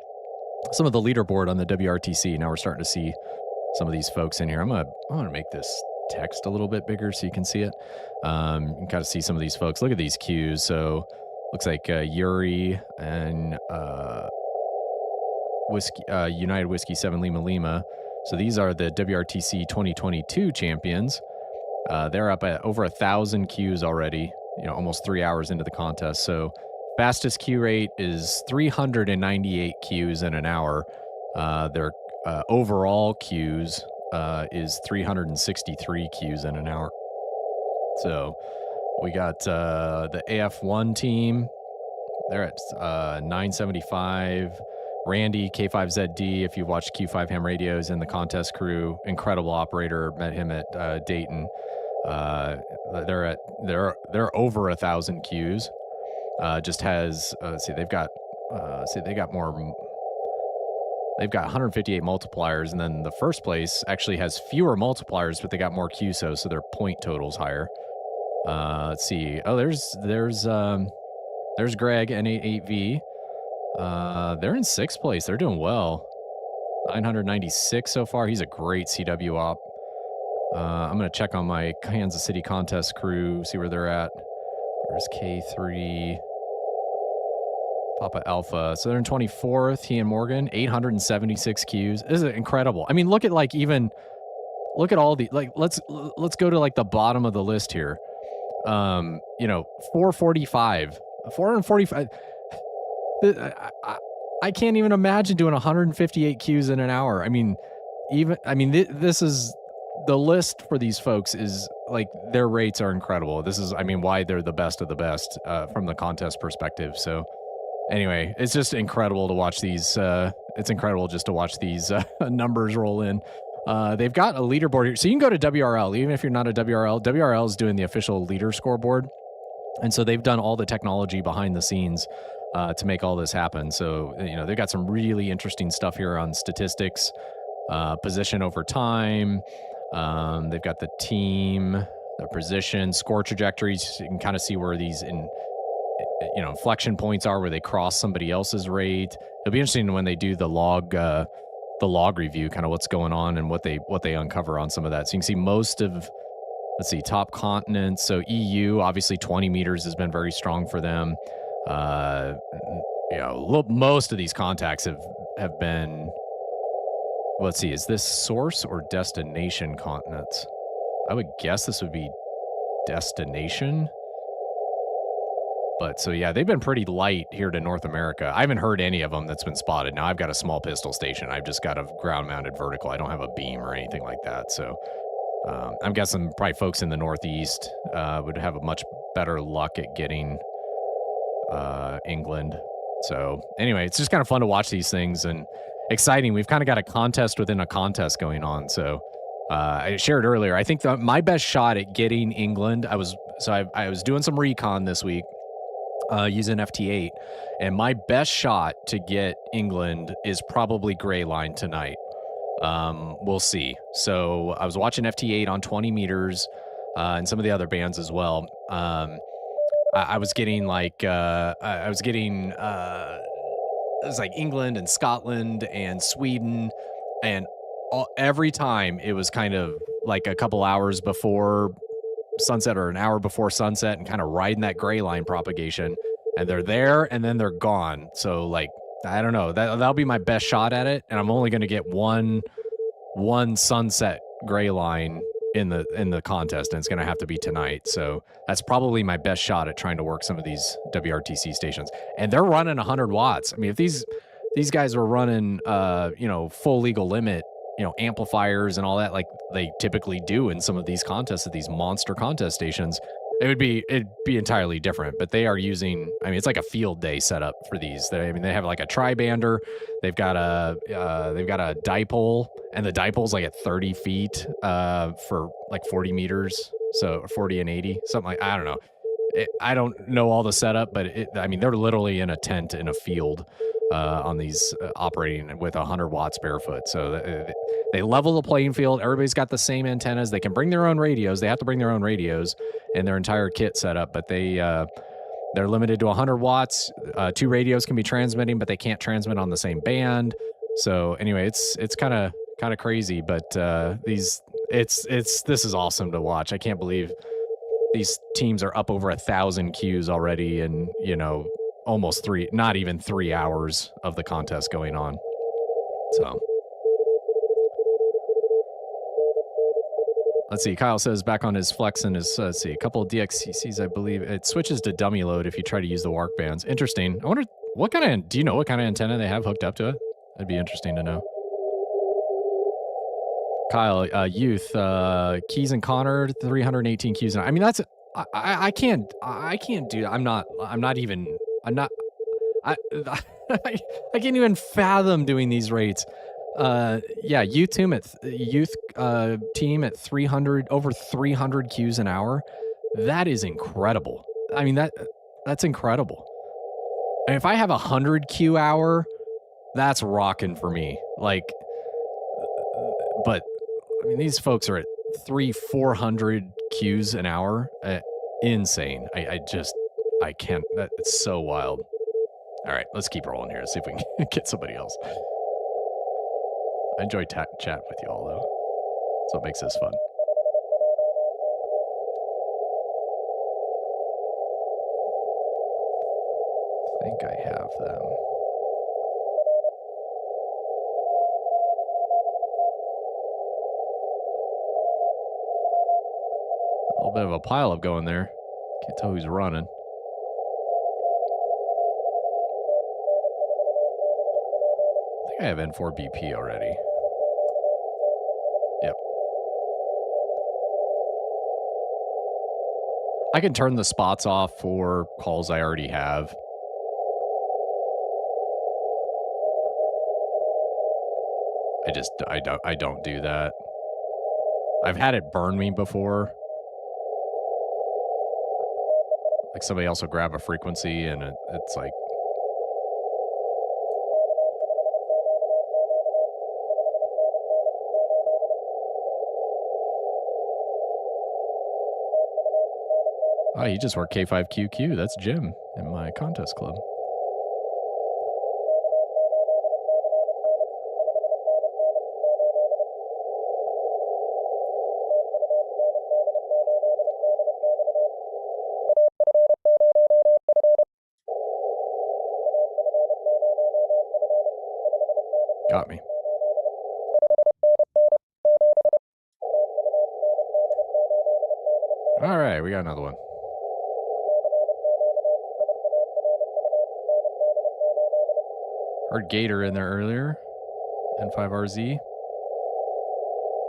of the leaderboard on the WRTC. Now we're starting to see some of these folks in here. I'm gonna make this text a little bit bigger so you can see it. You can kind of see some of these folks. Look at these queues. So looks like Yuri and United Whiskey 7 Lima Lima. So these are the WRTC 2022 champions. They're up at over 1,000 queues already, almost 3 hours into the contest. So fastest queue rate is 398 queues in an hour. Their overall queues is 363 queues in an hour. So we got the AF1 team. They're at 975. Randy, K5ZD, if you've watched Q5 Ham Radios, in the contest crew, incredible operator, met him at Dayton. They're over 1,000 queues. Just has they've got more. They've got 158 multipliers, and then the first place actually has fewer multipliers, but they got more QSOs, so their point total's higher. Let's see. Oh, there's Greg, N88V. They're in 6th place. They're doing well. 996 so far. He's a great CW op. I'm going to check on my Kansas City contest crew, see where they're at. There's K3, Papa Alpha. So they're in 24th. He and Morgan, 876 queues. This is incredible. I mean, look at look at all the, let's go to the bottom of the list here. 445. I can't even imagine doing 158 queues in an hour. This is the list for these folks is their rates are incredible. This is, why they're the best of the best from the contest perspective. So anyway, it's just incredible to watch these. It's incredible just to watch these numbers roll in. They've got a leaderboard here. So you can go to WRL, even if you're not a WRL. WRL is doing the official leader scoreboard. And so they've done all the technology behind the scenes to make all this happen. So, they've got some really interesting stuff here on statistics, position over time. They've got the team, their position, score trajectories. You can kind of see where these inflection points are, where they cross somebody else's rate. It'll be interesting when they do the log review, kind of what's going on and what they uncover on some of that. So you can see most of, top continents. So EU, obviously 20 meters has been very strong for them. Most of these contacts have been, is this source or destination continents? I would guess this would be destination. But so yeah, they've been pretty light here to North America. I haven't heard any of them that's been spotted. Now I've got a small pistol station. I've just got a ground mounted vertical. I don't have a beam or anything like that. So I'm guessing probably folks in the Northeast would have a much better luck at getting England. So anyway, it's just kind of fun to watch these things and exciting. We've kind of got a contest within a contest going on. So I shared earlier, I think my best shot at getting England, I was doing some recon this week using FT8, and my best shot to get England is probably Gray Line tonight. We'll see. So I was watching FT8 on 20 meters and some of the other bands as well. I was getting it was England and Scotland and Sweden, and every time it was kind of a couple hours before sunset or an hour before sunset, and kind of riding that Gray Line propagation, and they're there and then they're gone. So I don't know, that'll be my best shot at it, and I'm only going to get one sunset Gray Line in the contest, and it's going to have to be tonight. So that's probably my best shot at trying to work some of these WRTC stations. And they're running 100 watts. If these guys were running full legal limit, amplifiers and all that, like they typically do in some of these contests at these monster contest stations, it'd be entirely different, but they are using, I mean, it's like a field day setup for these. They have like a tri-bander. They've got a dipole, and the dipole's like at 30 feet for like 40 meters. So 40 and 80, something like, I don't know. I don't know all the setup, but I mean, they're literally in a tent in a field on these operating with 100 watts barefoot. So they level the playing field. Everybody's got the same antennas. They can bring their own radios. They have to bring their own radios and their entire kit setup, but they're limited to 100 watts. 2 radios can be transmitting, but they can't transmit on the same band. So anyway, it's kind of crazy, but this is awesome to watch. I can't believe these teams are up over 1,000 Qs already, and almost not even 3 hours of the contest going on. So let's see. Kyle says back on his flex and his let's see, a couple of DXCCs, I believe it switches to dummy load if you try to use the WARC bands. Interesting. I wonder do you know what kind of antenna they have hooked up to it? That'd be interesting to know. Kyle, youth, Keys and Connor, 318 Qs. I mean, that's, I can't do that. I can't even fathom doing these rates. Yeah, youth team at 300, over 300 Qs an hour. That is incredible. I mean, that's incredible. And if I have 100 Q hour, that's rocking for me. Like, but I mean, these folks are at 400 Qs an hour. Insane. I can't. It's so wild. All right, let's keep rolling here. See if we can get somebody else. I enjoy chat with you all, though. That's what makes this fun. I think I have them. A little bit of a pileup going there. Can't tell who's running. I think I have N4BP already. Yep. I can turn the spots off for calls I already have. I don't do that. I've had it burn me before. Like somebody else will grab a frequency and it's like, oh, you just work K5QQ. That's Jim in my contest club. Got me. All right, we got another one. Heard Gator in there earlier. N5RZ.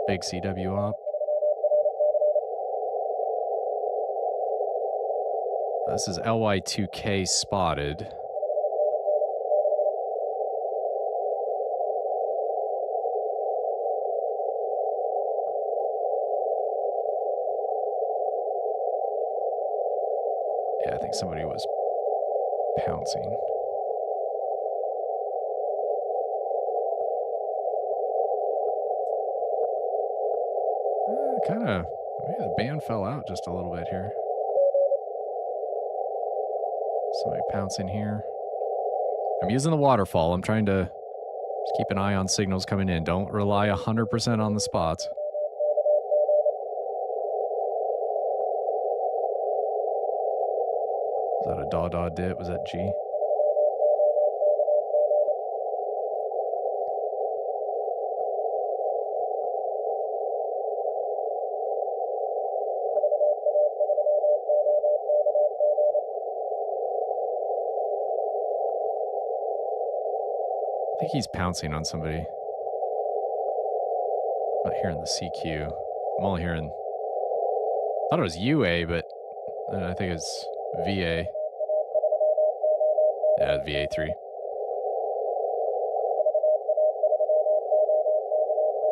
Big CW op. This is LY2K spotted. Yeah, I think somebody was pouncing. Kind of, maybe the band fell out just a little bit here. Somebody pouncing here. I'm using the waterfall. I'm trying to just keep an eye on signals coming in. Don't rely 100% on the spots. Is that a daw dit? Was that G? I think he's pouncing on somebody. I'm not hearing the CQ. I'm only hearing, I thought it was UA, but And I think it's VA. Yeah, VA3.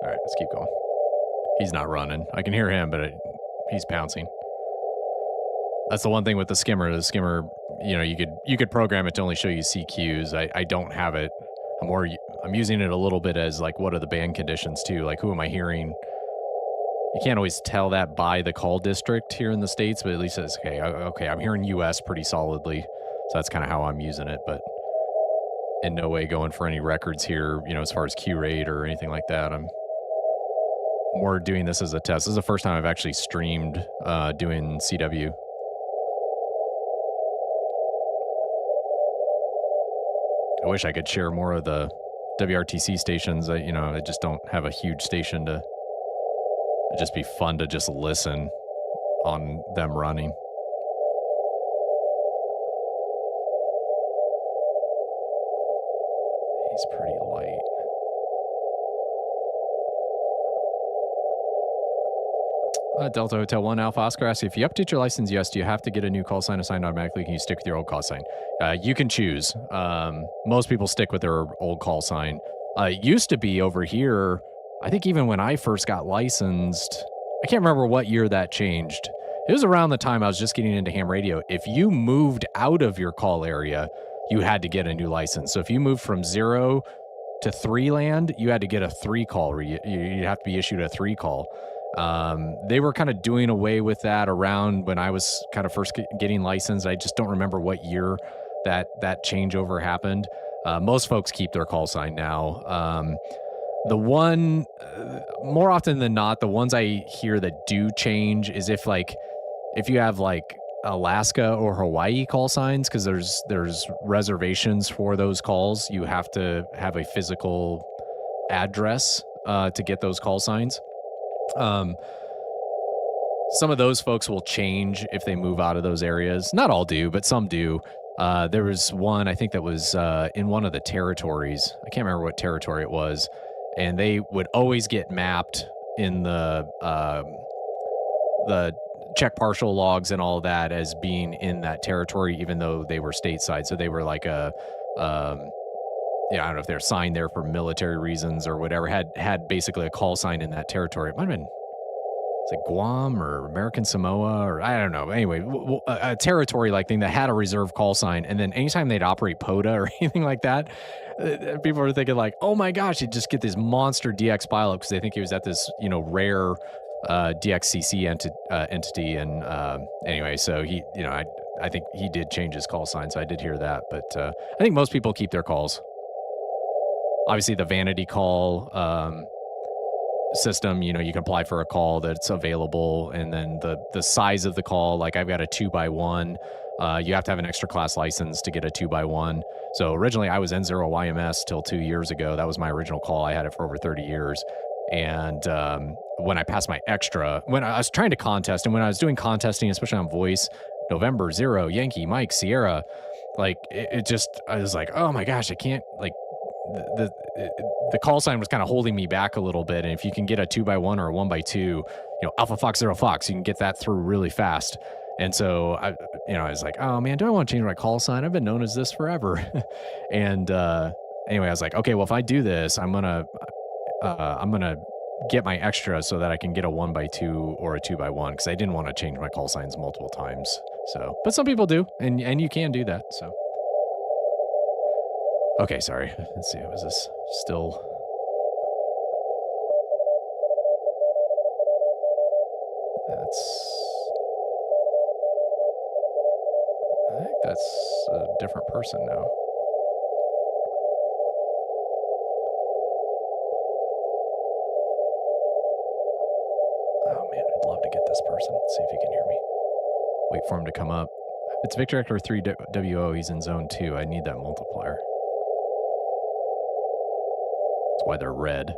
All right, let's keep going. He's not running. I can hear him, but he's pouncing. That's the one thing with the skimmer. The skimmer, you know, you could program it to only show you CQs. I don't have it. I'm using it a little bit as like, what are the band conditions too? Like, who am I hearing? You can't always tell that by the call district here in the States, but at least it's okay. Okay, I'm hearing US pretty solidly. So that's kind of how I'm using it, but in no way going for any records here, you know, as far as Q rate or anything like that. I'm more doing this as a test. This is the first time I've actually streamed doing CW. I wish I could share more of the WRTC stations. You know, I just don't have a huge station to. It'd just be fun to just listen on them running. He's pretty light. Delta Hotel 1 Alpha Oscar asks, if you update your license, yes, do you have to get a new call sign assigned automatically? Can you stick with your old call sign? You can choose. Most people stick with their old call sign. It used to be over here, I think even when I first got licensed, I can't remember what year that changed. It was around the time I was just getting into ham radio. If you moved out of your call area, you had to get a new license. So if you moved from 0 to 3 land, you had to get a 3 call. You'd have to be issued a 3 call. They were kind of doing away with that around when I was kind of first getting licensed. I just don't remember what year that changeover happened. Most folks keep their call sign now. The one, more often than not, the ones I hear that do change is if you have like Alaska or Hawaii call signs, because there's reservations for those calls. You have to have a physical address to get those call signs. Some of those folks will change if they move out of those areas. Not all do, but some do. There was one, I think that was in one of the territories. I can't remember what territory it was. And they would always get mapped in the check partial logs and all that as being in that territory, even though they were stateside. So they were like I don't know if they're signed there for military reasons or whatever, had basically a call sign in that territory. It might have been, it's like Guam or American Samoa, or I don't know. Anyway, a territory like thing that had a reserve call sign. And then anytime they'd operate POTA or anything like that, people were thinking like, oh my gosh, you'd just get this monster DX pileup because they think he was at this, you know, rare DXCC entity. And anyway, so he, you know, I think he did change his call sign. So I did hear that. But I think most people keep their calls. Obviously, the vanity call system, you know, you can apply for a call that's available, and then the size of the call, like I've got a 2x1. You have to have an extra class license to get a 2x1. So originally I was N0YMS till 2 years ago. That was my original call. I had it for over 30 years. And when I passed my extra, when I was trying to contest, and when I was doing contesting, especially on voice, November 0, Yankee, Mike, Sierra, like it just, I was like, oh my gosh, I can't, like, the call sign was kind of holding me back a little bit. And if you can get a 2x1 or a 1x2, you know, Alpha Fox 0 Fox, you can get that through really fast. And so I was like, oh man, do I want to change my call sign? I've been known as this forever. And anyway, I was like, okay, well, if I do this, I'm gonna get my extra so that I can get a 1x2 or a 2x1, because I didn't want to change my call signs multiple times. So, but some people do, and you can do that. So. Okay, sorry. Let's see. Was this still? I think that's a different person now. Oh man, I'd love to get this person. Let's see if he can hear me. Wait for him to come up. It's Victor Hector 3 WO. He's in zone 2. I need that multiplier. That's why they're red.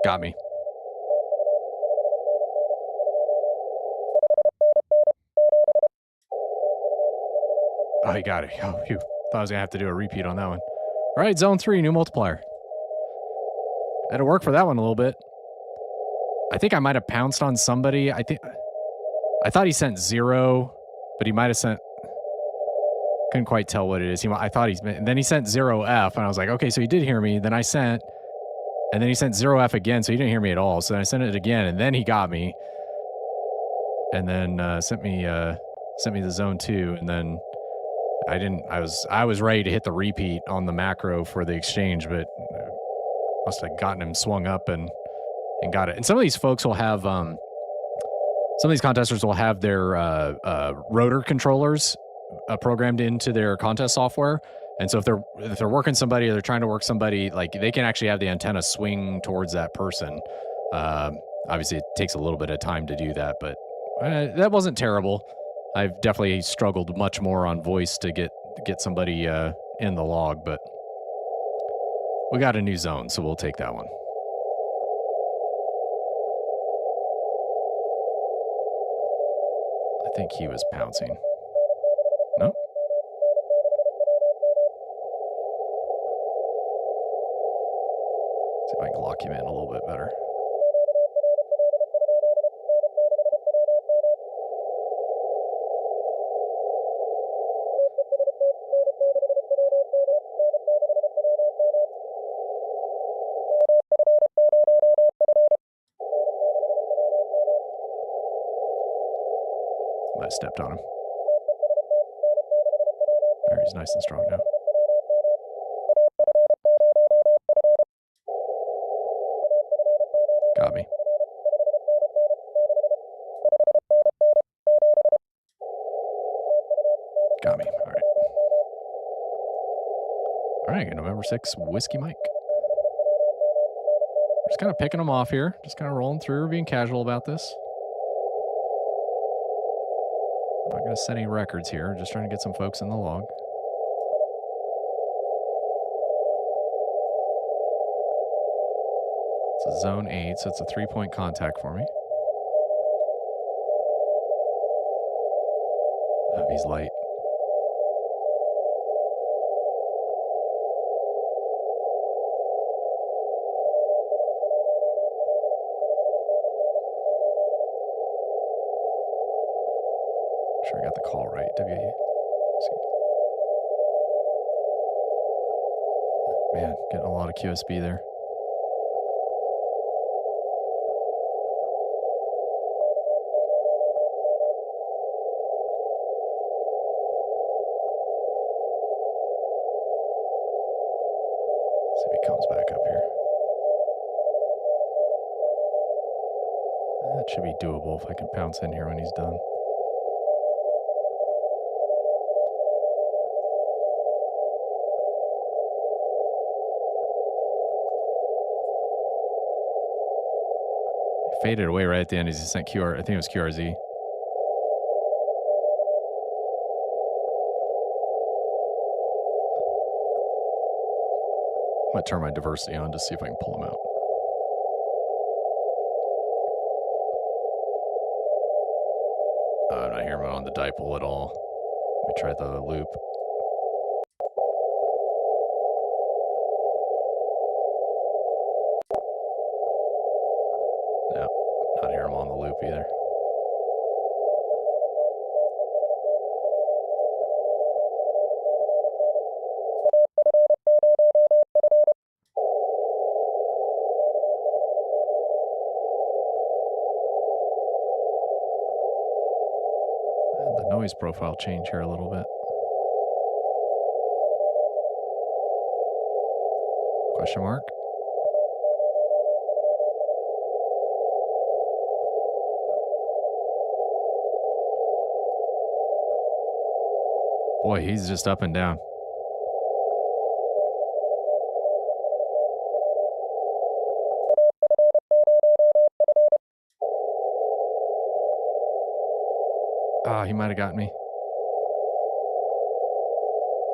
Got me. Oh, he got it. Oh, phew. Thought I was going to have to do a repeat on that one. All right, zone 3, new multiplier. Had to work for that one a little bit. I think I might have pounced on somebody. I thought he sent 0, but he might have sent... Couldn't quite tell what it is. I thought and then he sent 0F, and I was like, okay, so he did hear me. Then I sent... And then he sent 0F again, so he didn't hear me at all. So then I sent it again, and then he got me. And then sent me the zone 2, and then I didn't. I was ready to hit the repeat on the macro for the exchange, but must have gotten him swung up and got it. And some of these folks will have some of these contesters will have their rotor controllers programmed into their contest software. And so if they're working somebody or they're trying to work somebody, like they can actually have the antenna swing towards that person. Obviously, it takes a little bit of time to do that, but that wasn't terrible. I've definitely struggled much more on voice to get somebody in the log, but we got a new zone, so we'll take that one. I think he was pouncing. No? See if I can lock him in a little bit better. I stepped on him. There, he's nice and strong now. Got me. Got me. All right. All right, November 6th, Whiskey Mike. Just kind of picking them off here. Just kind of rolling through, being casual about this. I'm not going to set any records here. Just trying to get some folks in the log. It's a zone 8, so it's a 3-point contact for me. Oh, he's light. Sure I got the call right. Man, getting a lot of QSB there. See if he comes back up here. That should be doable if I can pounce in here when he's done. Faded away right at the end as he sent QR. I think it was QRZ. I'm going to turn my diversity on to see if I can pull him out. I'm not hearing him on the dipole at all. Let me try the loop. No, not hearing him on the loop either. Noise profile change here a little bit. Question mark. Boy, he's just up and down. Ah, he might have got me.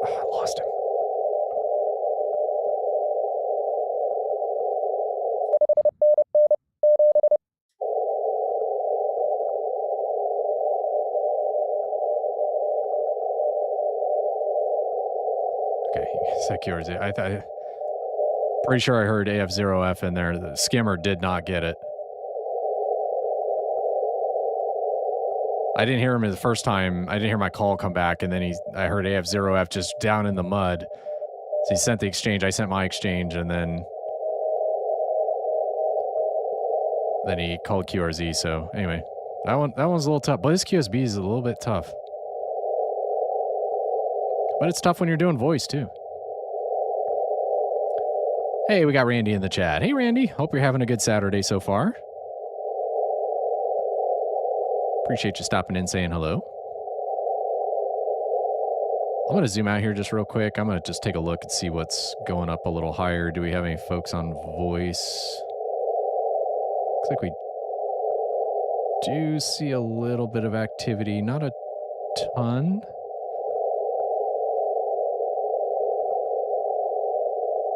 I lost him. QRZ. Pretty sure I heard AF0F in there. The skimmer did not get it. I didn't hear him the first time. I didn't hear my call come back, and then I heard AF0F just down in the mud. So he sent the exchange. I sent my exchange, and then he called QRZ. So anyway, that one's a little tough. But this QSB is a little bit tough. But it's tough when you're doing voice too. Hey, we got Randy in the chat. Hey, Randy. Hope you're having a good Saturday so far. Appreciate you stopping in, saying hello. I'm going to zoom out here just real quick. I'm going to just take a look and see what's going up a little higher. Do we have any folks on voice? Looks like we do see a little bit of activity. Not a ton.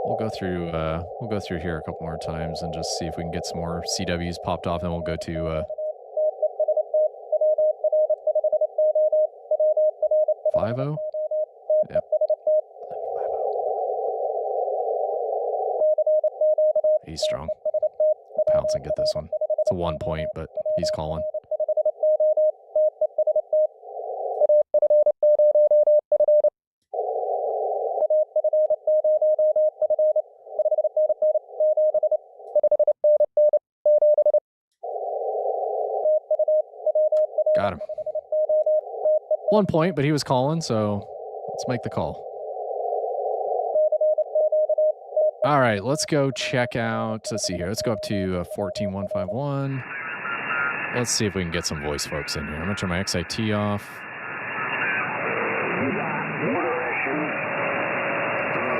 We'll go through here a couple more times and just see if we can get some more CWs popped off. Then we'll go to 5-0. Yep. 5-0. He's strong. Pounce and get this one. It's a 1 point, but he's calling. Got him. 1 point, but he was calling, so let's make the call. All right, let's go check out. Let's see here. Let's go up to 14151. Let's see if we can get some voice folks in here. I'm going to turn my XIT off.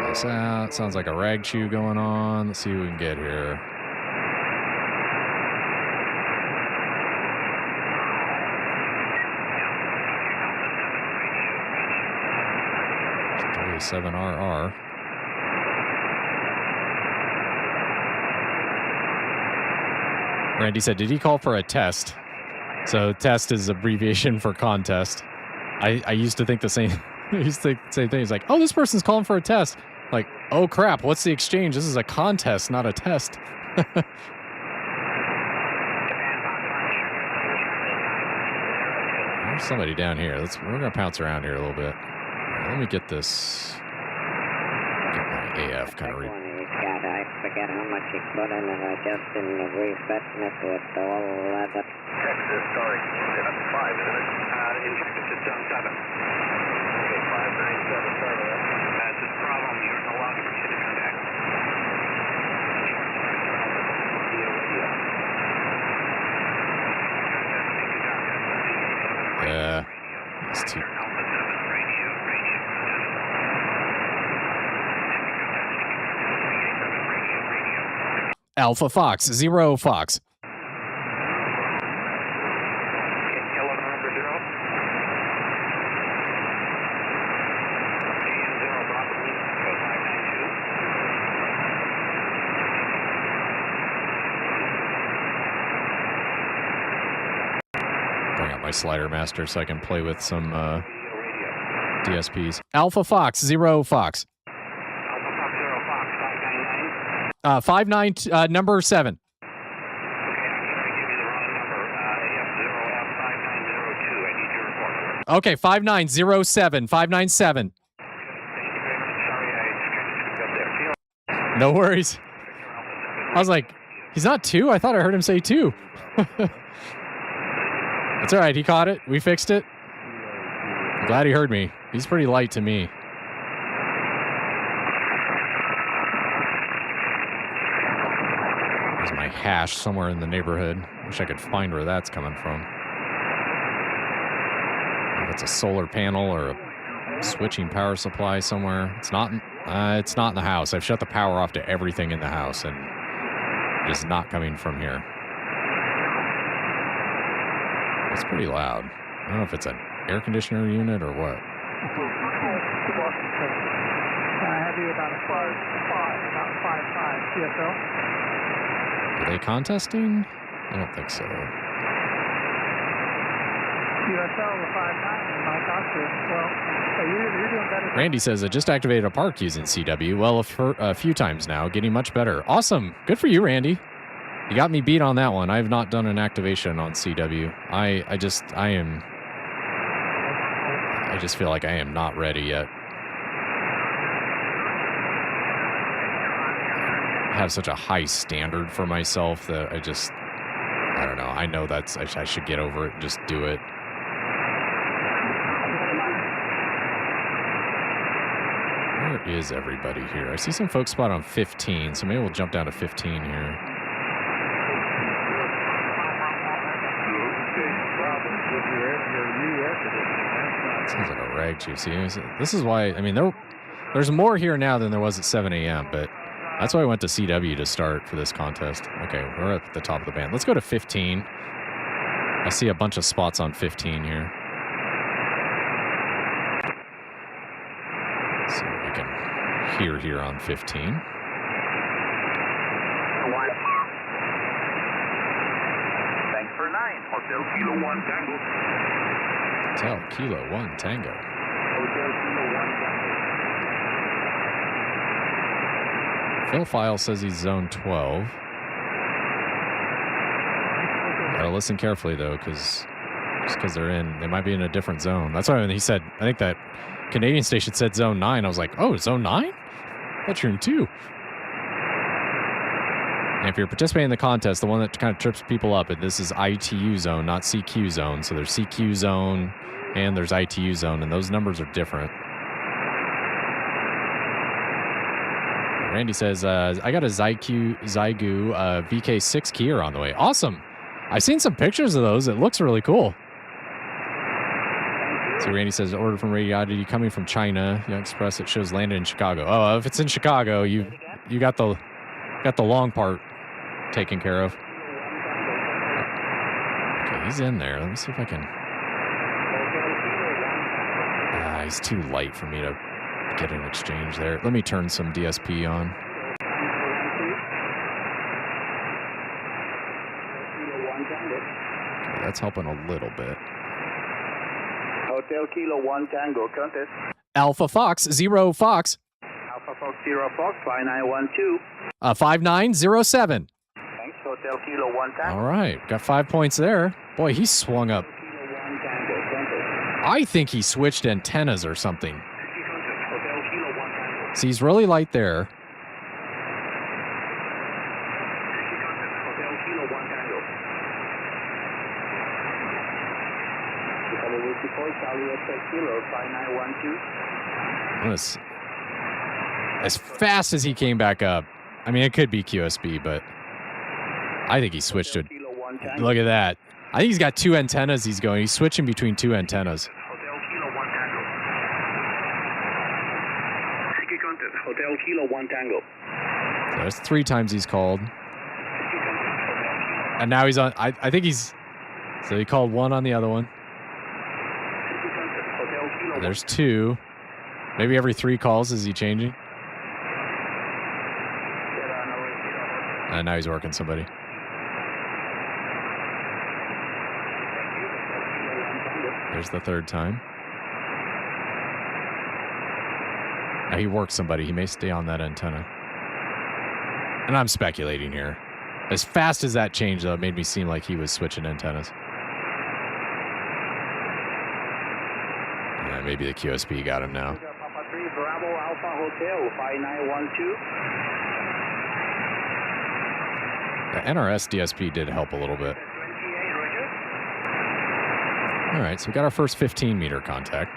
Pull this out. Sounds like a rag chew going on. Let's see what we can get here. 7RR. Randy said, did he call for a test? So test is abbreviation for contest. I used to think the same. I used to think the same thing. It's like, oh, this person's calling for a test. Like, oh crap, what's the exchange? This is a contest, not a test. There's somebody down here. We're gonna pounce around here a little bit. Let me get this. Get my AF kind of read. I forget how much he put in and I just didn't refitting it with all leather. Texas, sorry. That's 5, isn't it? In Texas, it's on 7. Okay, 597, sorry. That's a problem. You're no longer receiving contact. Yeah. That's too. Alpha Fox, 0 Fox. Bring up my slider master so I can play with some DSPs. Alpha Fox, 0 Fox. 59, number 7. Okay, 5907, 597. No worries. I was like, he's not 2? I thought I heard him say 2. That's all right. He caught it. We fixed it. I'm glad he heard me. He's pretty light to me. There's my hash somewhere in the neighborhood. Wish I could find where that's coming from. If it's a solar panel or a switching power supply somewhere. It's not in the house. I've shut the power off to everything in the house, and it's not coming from here. It's pretty loud. I don't know if it's an air conditioner unit or what. Heavy about a 5.5 CSL. Are they contesting? I don't think so. USL the 59 in my costume. Well, you're doing better. Randy says, I just activated a park using CW. Well, a few times now, getting much better. Awesome. Good for you, Randy. You got me beat on that one. I have not done an activation on CW. I just feel like I am not ready yet. I have such a high standard for myself that I don't know. I know I should get over it and just do it. Where is everybody here? I see some folks spot on 15, so maybe we'll jump down to 15 here. That sounds like a rag, Chief. See, this is why, I mean, there's more here now than there was at 7 a.m., but that's why I went to CW to start for this contest. Okay, we're up at the top of the band. Let's go to 15. I see a bunch of spots on 15 here. Let's see what we can hear here on 15. Thanks for 9. Hotel Kilo 1 Tango. Hotel Kilo 1 Tango. Hotel Kilo 1 Tango. Phil File says he's zone 12. Gotta listen carefully though, just because they might be in a different zone. That's why when he said, I think that Canadian station said zone 9, I was like, oh, zone 9? That's room 2. And if you're participating in the contest, the one that kind of trips people up, this is ITU zone, not CQ zone. So there's CQ zone and there's ITU zone, and those numbers are different. Randy says, I got a Zygu VK6 Kia on the way. Awesome. I've seen some pictures of those. It looks really cool. So Randy says, order from Radiodity coming from China. Young Express, it shows landed in Chicago. Oh, if it's in Chicago, you got the long part taken care of. Okay, he's in there. Let me see if I can. He's too light for me to get an exchange there. Let me turn some DSP on. Okay, that's helping a little bit. Hotel Kilo 1 Tango, contest. Alpha Fox 0 Fox. Alpha Fox 0 Fox 5912. 5907. Thanks, Hotel Kilo 1 Tango. All right, got 5 points there. Boy, he swung up. Kilo 1 Tango, contest. I think he switched antennas or something. Hotel Kilo 1 Tango. See, he's really light there. Hotel Kilo 1 Tango. Kilo 5912. As fast as he came back up, I mean, it could be QSB, but I think he switched to. Look at that. I think he's got 2 antennas he's going. He's switching between 2 antennas. Hotel Kilo 1 Tango. Hotel Kilo 1 Tango. So that's 3 times he's called. And now he's on. I think he's. So he called 1 on the other one. There's 2. Maybe every 3 calls is he changing? And now he's working somebody. There's the 3rd time. Now he worked somebody. He may stay on that antenna. And I'm speculating here. As fast as that changed, though, it made me seem like he was switching antennas. Maybe the QSP got him now. Papa 3 Bravo Alpha Hotel 5912. The NRS DSP did help a little bit. All right, so we got our first 15-meter contact.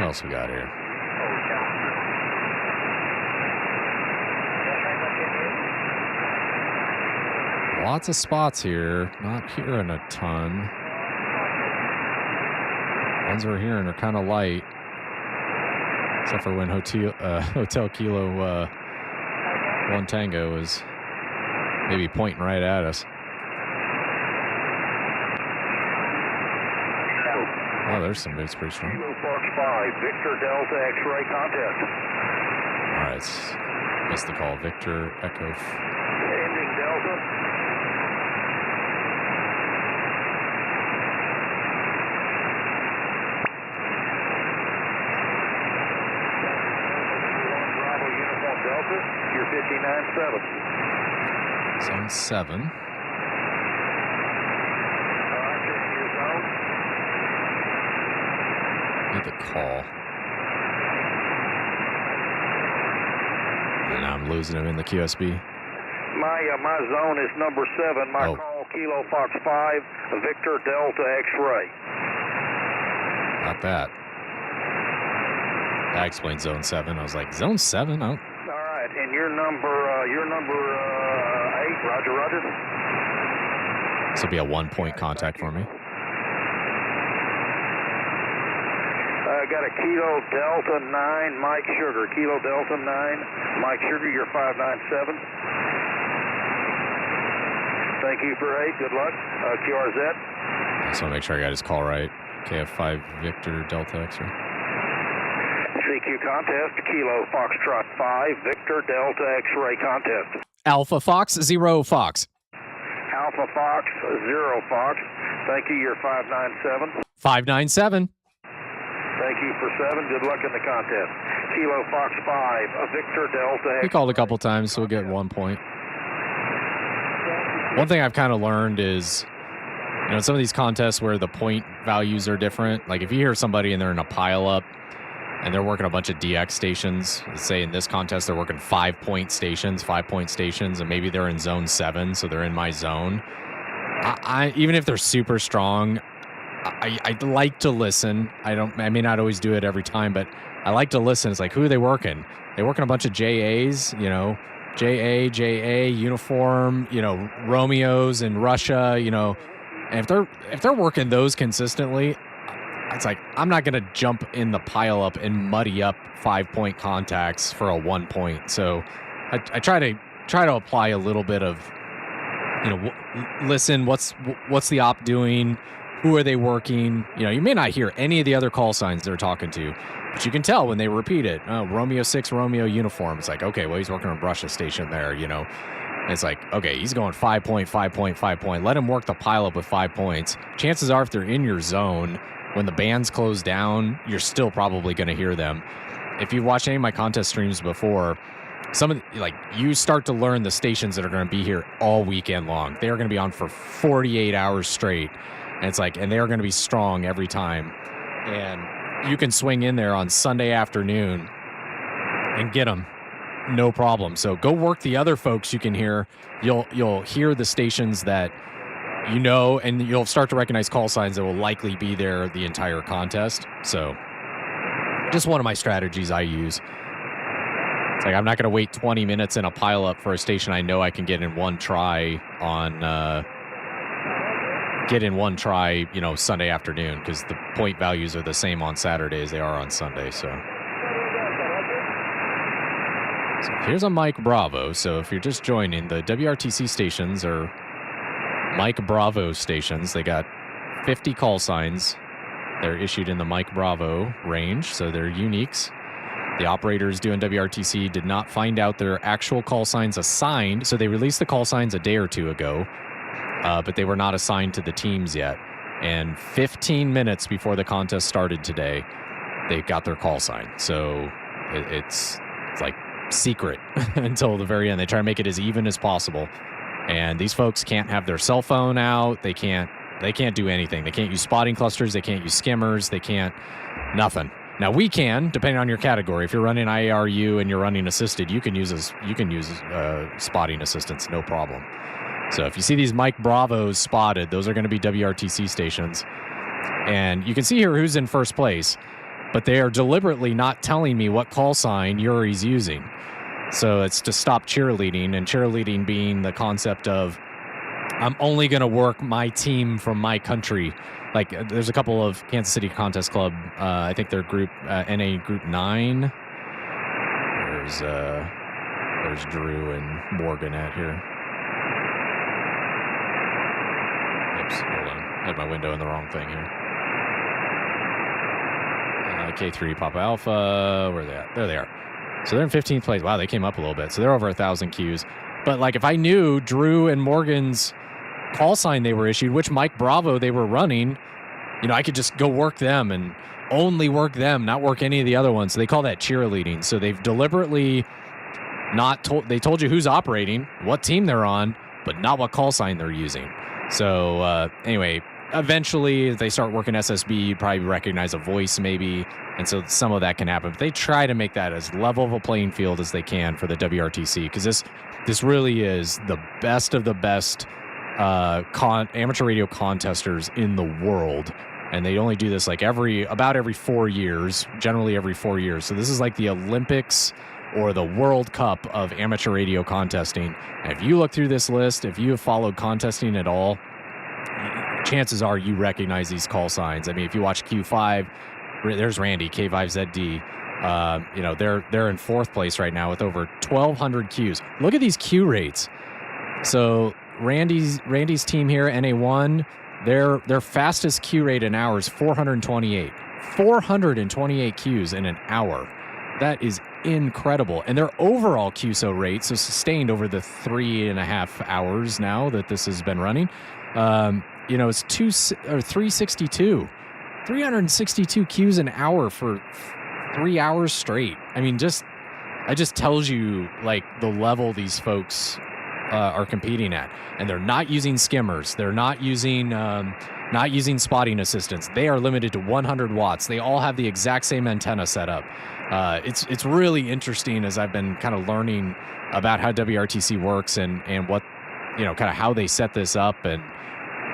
What else we got here? Lots of spots here. Not hearing a ton. Ones we're hearing are kind of light, except for when Hotel Kilo 1 Tango is maybe pointing right at us. Oh, there's some moves pretty strong. Kilo Fox 5, Victor Delta X-ray contest. All right, missed the call. Victor Echo. Ending Delta. Delta, you're 59.7. Zone 7. All right, you're in your zone. Get the call. And now I'm losing him in the QSB. My zone is number 7. My Oh. call, Kilo Fox 5, Victor Delta X-ray. Got that. That explains zone 7. I was like, zone 7? Oh. All right, and your number 8, Roger, Roger. This will be a 1-point contact for me. Got a Kilo Delta 9, Mike Sugar. Kilo Delta 9, Mike Sugar, you're 597. Thank you for 8, good luck. QRZ. I just want to make sure I got his call right. KF5 Victor Delta X-ray. CQ contest, Kilo Foxtrot 5, Victor Delta X-ray contest. Alpha Fox, 0 Fox. Alpha Fox, 0 Fox. Thank you, you're 597. 597. Thank you for 7. Good luck in the contest. Kilo Fox 5, Victor Delta. He called a couple times, so we'll get 1 point. One thing I've kind of learned is, some of these contests where the point values are different, like if you hear somebody and they're in a pileup and they're working a bunch of DX stations, let's say in this contest they're working 5-point stations, and maybe they're in zone 7, so they're in my zone. I even if they're super strong, I like to listen. I may not always do it every time, but I like to listen. It's like, who are they working? They working a bunch of JAs, JA, uniform, Romeos in Russia, and if they're working those consistently, it's like, I'm not going to jump in the pile up and muddy up 5-point contacts for a 1 point. So I try to apply a little bit of, listen, what's the op doing? Who are they working? You may not hear any of the other call signs they're talking to, but you can tell when they repeat it. Oh, Romeo 6, Romeo uniform. It's like, okay, well, he's working on Russia station there, And it's like, okay, he's going 5 point. Let him work the pileup with 5 points. Chances are, if they're in your zone, when the bands close down, you're still probably going to hear them. If you've watched any of my contest streams before, you start to learn the stations that are going to be here all weekend long. They are going to be on for 48 hours straight. And it's like, and they are going to be strong every time. And you can swing in there on Sunday afternoon and get them. No problem. So go work the other folks you can hear. You'll hear the stations that and you'll start to recognize call signs that will likely be there the entire contest. So just one of my strategies I use. It's like, I'm not going to wait 20 minutes in a pileup for a station I know I can get in one try on Sunday afternoon, because the point values are the same on Saturday as they are on Sunday. So here's a Mike Bravo. So if you're just joining, the WRTC stations are Mike Bravo stations. They got 50 call signs. They're issued in the Mike Bravo range, so they're uniques. The operators doing WRTC did not find out their actual call signs assigned, so they released the call signs a day or two ago. But they were not assigned to the teams yet. And 15 minutes before the contest started today, they got their call sign. So it's like secret until the very end. They try to make it as even as possible. And these folks can't have their cell phone out. They can't do anything. They can't use spotting clusters. They can't use skimmers. They can't, nothing. Now we can, depending on your category. If you're running IARU and you're running assisted, you can use spotting assistance, no problem. So if you see these Mike Bravos spotted, those are going to be WRTC stations. And you can see here who's in first place, but they are deliberately not telling me what call sign Yuri's using. So it's to stop cheerleading, and cheerleading being the concept of, I'm only going to work my team from my country. Like, there's a couple of Kansas City Contest Club, I think they're group, NA Group 9. There's Drew and Morgan at here. Oops, hold on. I had my window in the wrong thing here. K3 Papa Alpha, where are they at? There they are. So they're in 15th place. Wow, they came up a little bit. So they're over 1,000 Qs. But like, if I knew Drew and Morgan's call sign they were issued, which Mike Bravo they were running, I could just go work them and only work them, not work any of the other ones. So they call that cheerleading. So they've deliberately They told you who's operating, what team they're on, but not what call sign they're using. So anyway, eventually if they start working SSB, you'd probably recognize a voice maybe, and so some of that can happen. But they try to make that as level of a playing field as they can for the WRTC, because this really is the best of the best amateur radio contesters in the world. And they only do this like about every 4 years, generally every 4 years. So this is like the Olympics or the World Cup of amateur radio contesting. And if you look through this list, if you have followed contesting at all, chances are you recognize these call signs. I mean, if you watch Q5, there's Randy, K5ZD. They're in 4th place right now with over 1,200 Qs. Look at these Q rates. So Randy's team here, NA1, their fastest Q rate in hour is 428. 428 Qs in an hour. That is incredible. And their overall QSO rate, so sustained over the 3.5 hours now that this has been running, it's 362. 362 Qs an hour for 3 hours straight. I mean, it just tells you like the level these folks are competing at. And they're not using skimmers. They're not using spotting assistants. They are limited to 100 watts. They all have the exact same antenna set up. It's really interesting as I've been kind of learning about how WRTC works and what, kind of how they set this up. And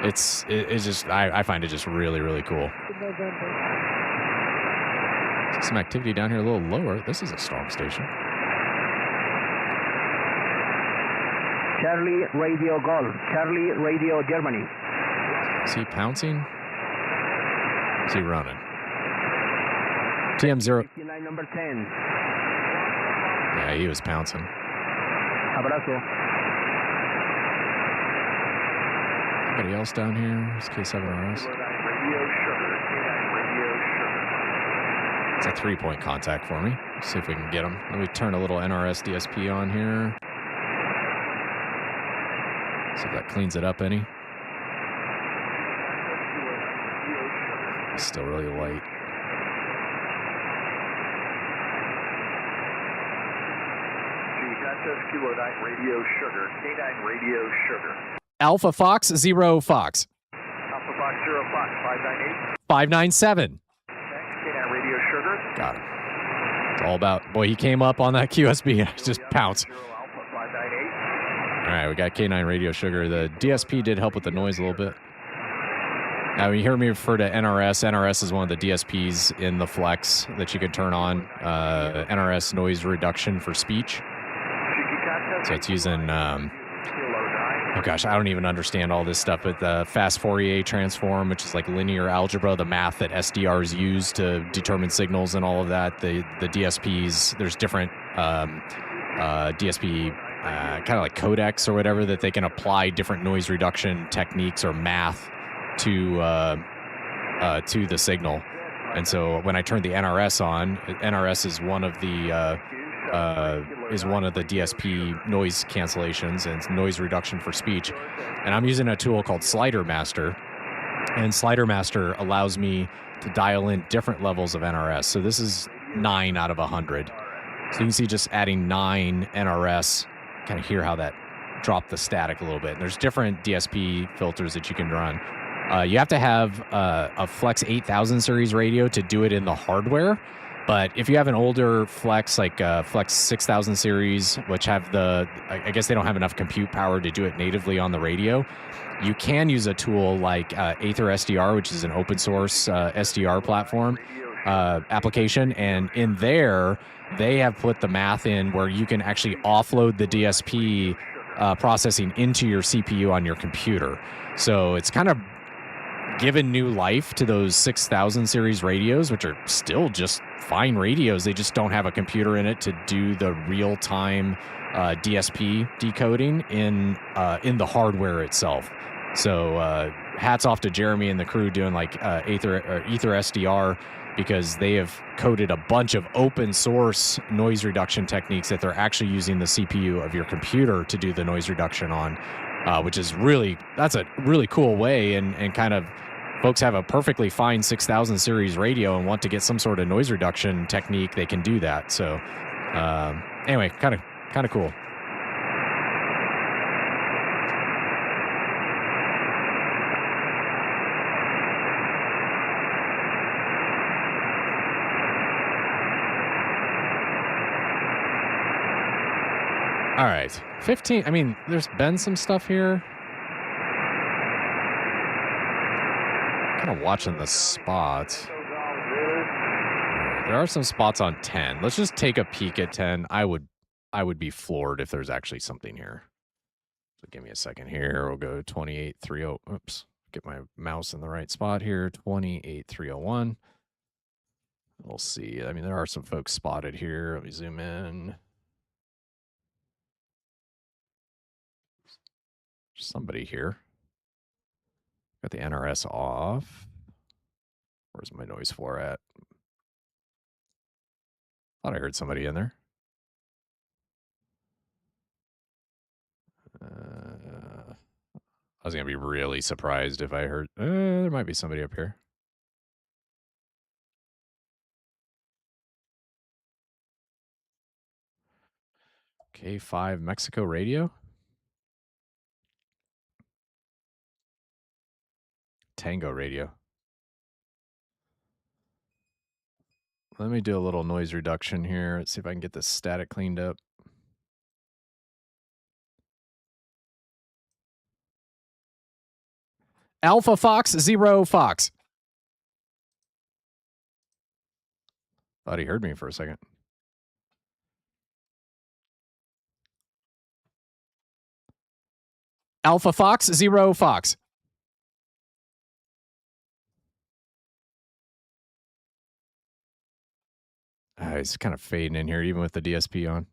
it's just, I find it just really, really cool. See some activity down here a little lower. This is a strong station. Charlie Radio Golf, Charlie Radio Germany. Is he pouncing? Is he running? TM0. 59 number 10. Yeah, he was pouncing. Abrazo. Anybody else down here? It's K7RS. It's a 3-point contact for me. Let's see if we can get him. Let me turn a little NRS DSP on here. See if that cleans it up any. It's still really light. Kilo 9 Radio Sugar, K9 Radio Sugar. Alpha Fox 0 Fox. Alpha Fox 0 Fox 598. 597. K9 Radio Sugar. Got it. It's all about, boy, he came up on that QSB and just pounced. Alpha 598. All right, we got K9 Radio Sugar. The DSP did help with the noise a little bit. Now, when you hear me refer to NRS, NRS is one of the DSPs in the Flex that you can turn on. NRS noise reduction for speech. So it's using, oh gosh, I don't even understand all this stuff, but the fast Fourier transform, which is like linear algebra, the math that SDRs use to determine signals and all of that. The DSPs, there's different DSP kind of like codecs or whatever that they can apply different noise reduction techniques or math to the signal. And so when I turn the NRS on, NRS is one of the DSP noise cancellations and noise reduction for speech. And I'm using a tool called Slider Master, and Slider Master allows me to dial in different levels of NRS. So this is 9 out of 100. So you can see just adding 9 NRS, kind of hear how that dropped the static a little bit. And there's different DSP filters that you can run. You have to have a Flex 8000 series radio to do it in the hardware. But if you have an older Flex, like Flex 6000 series, which have I guess they don't have enough compute power to do it natively on the radio, you can use a tool like Aether SDR, which is an open source SDR platform application. And in there, they have put the math in where you can actually offload the DSP processing into your CPU on your computer. So it's kind of given new life to those 6000 series radios, which are still just fine radios. They just don't have a computer in it to do the real-time DSP decoding in the hardware itself. So hats off to Jeremy and the crew doing like Ether SDR, because they have coded a bunch of open source noise reduction techniques that they're actually using the CPU of your computer to do the noise reduction on, which is that's a really cool way. And kind of folks have a perfectly fine 6000 series radio and want to get some sort of noise reduction technique, they can do that. So anyway, kind of Kind of cool. All right, 15. I mean, there's been some stuff here. Kind of watching the spots. There are some spots on 10. Let's just take a peek at 10. I would be floored if there's actually something here. So give me a second here. We'll go 2830. Oops. Get my mouse in the right spot here. 28301. We'll see. I mean, there are some folks spotted here. Let me zoom in. Somebody here. Got the NRS off. Where's my noise floor at? Thought I heard somebody in there. I was going to be really surprised if I heard... there might be somebody up here. K5 Mexico radio. Tango radio. Let me do a little noise reduction here. Let's see if I can get this static cleaned up. Alpha Fox, 0 Fox. Thought he heard me for a second. Alpha Fox, 0 Fox. He's kind of fading in here, even with the DSP on.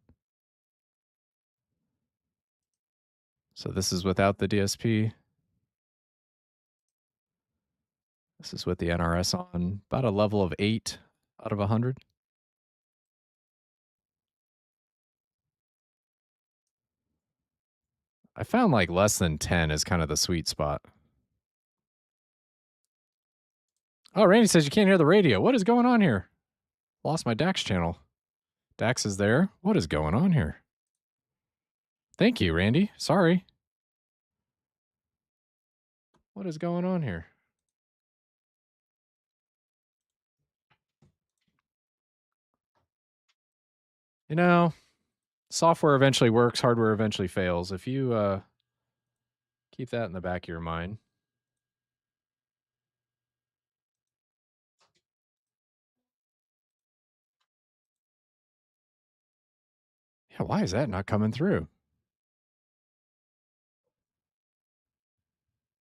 So this is without the DSP. This is with the NRS on. About a level of 8 out of 100. I found like less than 10 is kind of the sweet spot. Oh, Randy says you can't hear the radio. What is going on here? Lost my DAX channel. DAX is there. What is going on here? Thank you, Randy. Sorry. What is going on here? You know, software eventually works, hardware eventually fails. If you keep that in the back of your mind. Yeah, why is that not coming through?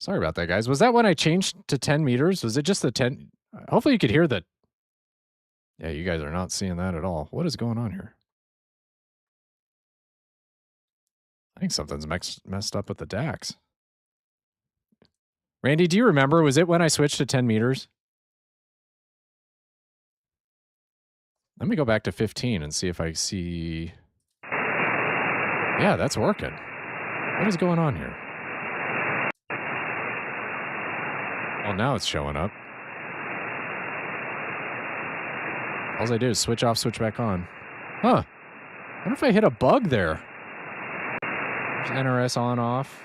Sorry about that, guys. Was that when I changed to 10 meters? Was it just the 10? Hopefully you could hear that. Yeah, you guys are not seeing that at all. What is going on here? I think something's messed up with the DAX. Randy, do you remember? Was it when I switched to 10 meters? Let me go back to 15 and see if I see... Yeah, that's working. What is going on here? Well, now it's showing up. All I do is switch off, switch back on. Huh. I wonder if I hit a bug there. There's NRS on, off.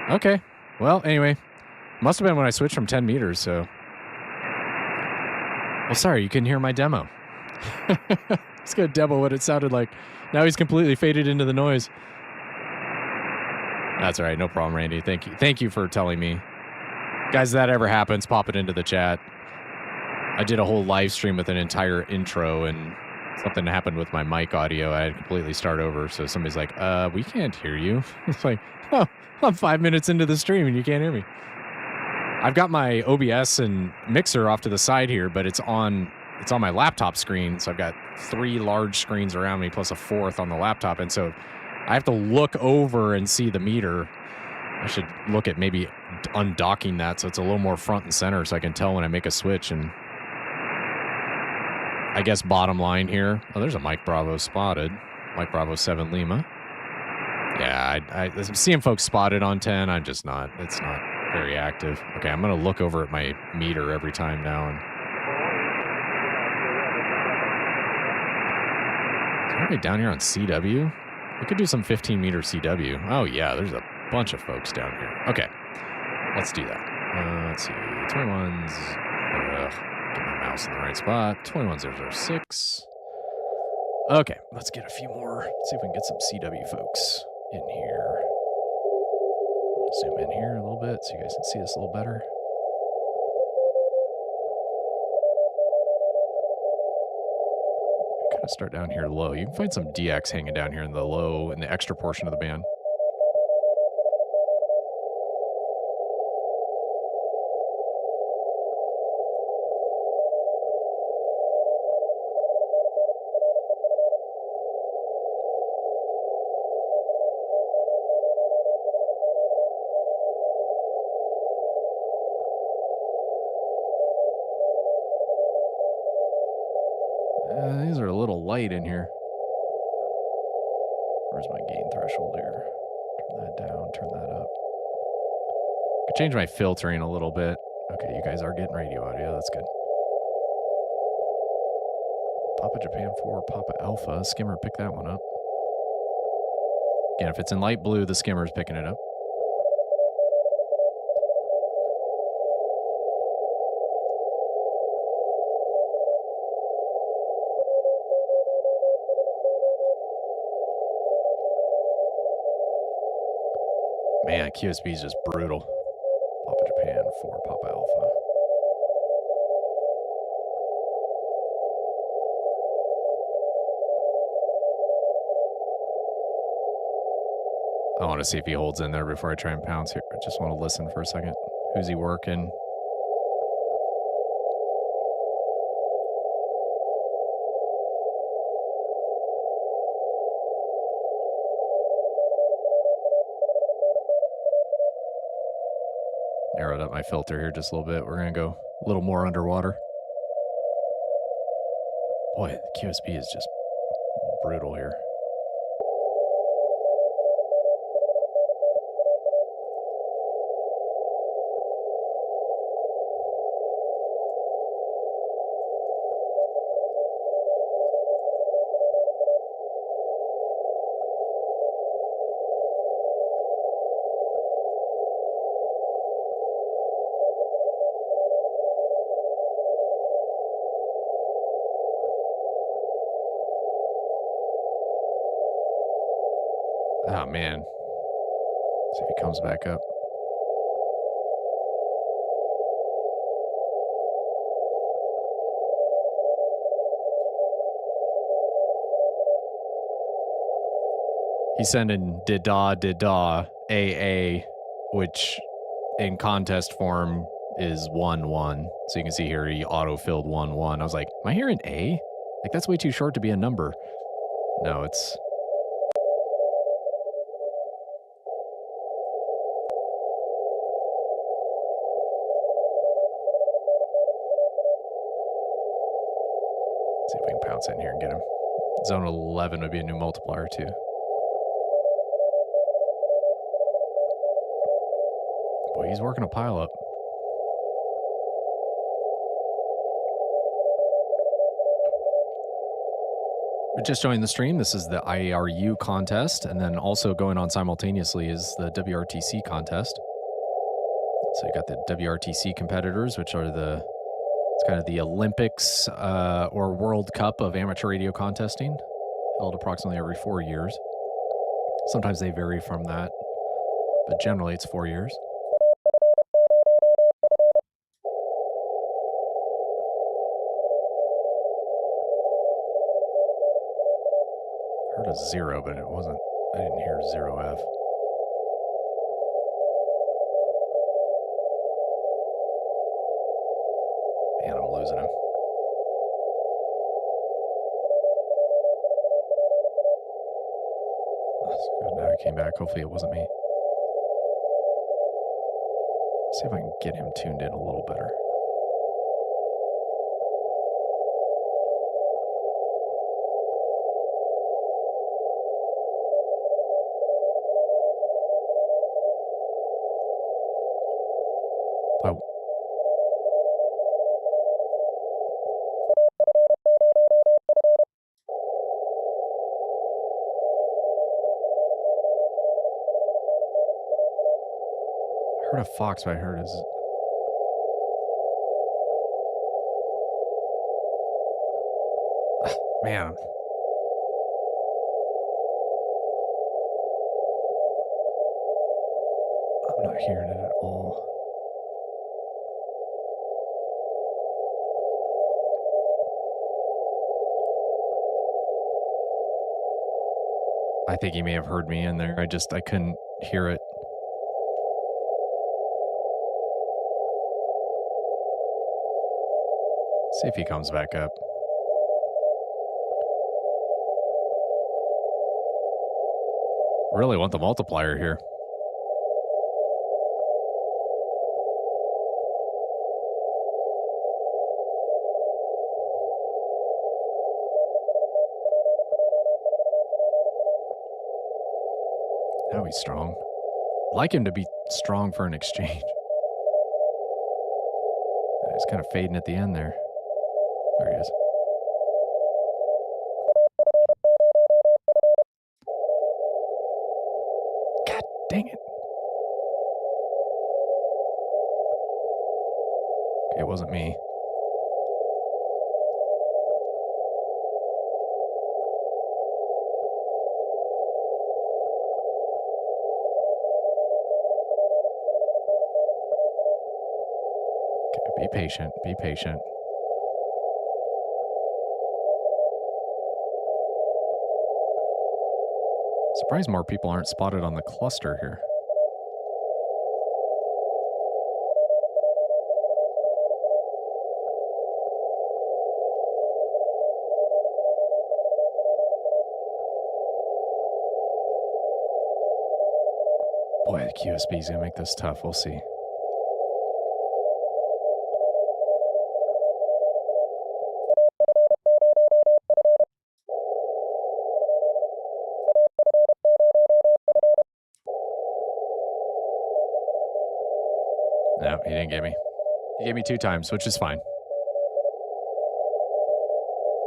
Okay. Well, anyway. Must have been when I switched from 10 meters, so... Well, sorry, you couldn't hear my demo. It's going to demo what it sounded like. Now he's completely faded into the noise. That's all right. No problem, Randy. Thank you. Thank you for telling me. Guys, if that ever happens, pop it into the chat. I did a whole live stream with an entire intro, and something happened with my mic audio. I had to completely start over. So somebody's like, we can't hear you. It's like, oh, I'm 5 minutes into the stream and you can't hear me. I've got my OBS and mixer off to the side here, but it's on my laptop screen. So I've got 3 large screens around me plus a 4th on the laptop. And so I have to look over and see the meter. I should look at maybe undocking that so it's a little more front and center so I can tell when I make a switch. And I guess bottom line here. Oh, there's a Mike Bravo spotted. Mike Bravo 7 Lima. Yeah, I'm seeing folks spotted on 10. I'm just not. It's not very active. Okay, I'm going to look over at my meter every time now. And Probably down here on CW. We could do some 15-meter CW. Oh, yeah, there's a bunch of folks down here. Okay, let's do that. Let's see. 21s. Get my mouse in the right spot. 21006. Okay, let's get a few more. See if we can get some CW folks in here. Zoom in here a little bit so you guys can see this a little better. Kind of start down here low. You can find some DX hanging down here in the low, in the extra portion of the band. These are a little light in here. Where's my gain threshold here? Turn that down, turn that up. Could change my filtering a little bit. Okay, you guys are getting radio audio. That's good. Papa Japan 4, Papa Alpha. Skimmer, pick that one up. Again, if it's in light blue, the skimmer is picking it up. Man, QSB is just brutal. Papa Japan 4, Papa Alpha. I want to see if he holds in there before I try and pounce here. I just want to listen for a second. Who's he working? Narrowed up my filter here just a little bit. We're going to go a little more underwater. Boy, the QSB is just brutal here. Oh, man. See if he comes back up. He's sending did-da, AA, which in contest form is 1-1. So you can see here he auto-filled 1-1. I was like, am I hearing A? Like, that's way too short to be a number. No, it's... See if we can pounce in here and get him. Zone 11 would be a new multiplier, too. Boy, he's working a pile up. We're just joining the stream. This is the IARU contest, and then also going on simultaneously is the WRTC contest. So you got the WRTC competitors, which are the... It's kind of the Olympics or World Cup of amateur radio contesting, held approximately every 4 years. Sometimes they vary from that, but generally it's 4 years. I heard a 0, but it wasn't. I didn't hear 0F. Man, I'm losing him. That's good. Now he came back. Hopefully it wasn't me. See if I can get him tuned in a little better. Oh. heard a fox, but I heard his. Man. I'm not hearing it at all. I think he may have heard me in there. I couldn't hear it. See if he comes back up. Really want the multiplier here. Now he's strong. I'd like him to be strong for an exchange. He's kind of fading at the end there. There he is. God dang it. Okay, it wasn't me. Okay, be patient, be patient. Surprised more people aren't spotted on the cluster here. Boy, the QSB is going to make this tough. We'll see. No, he didn't get me. He gave me 2 times, which is fine.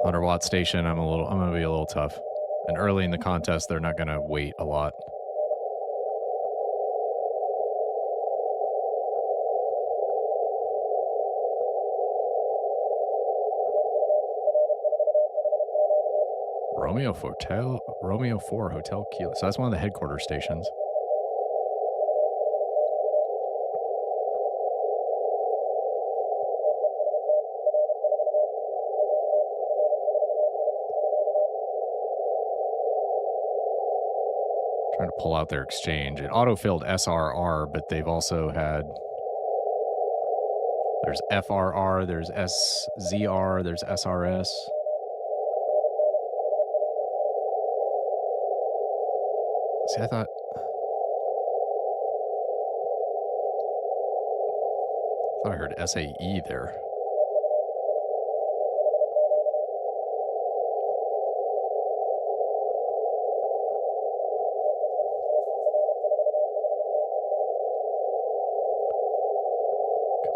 100-watt station, I'm going to be a little tough. And early in the contest, they're not going to wait a lot. Romeo 4 Hotel Kilo. So that's one of the headquarters stations. Trying to pull out their exchange. It auto-filled SRR, but they've also had... There's FRR, there's SZR, there's SRS. See, I thought I heard SAE there.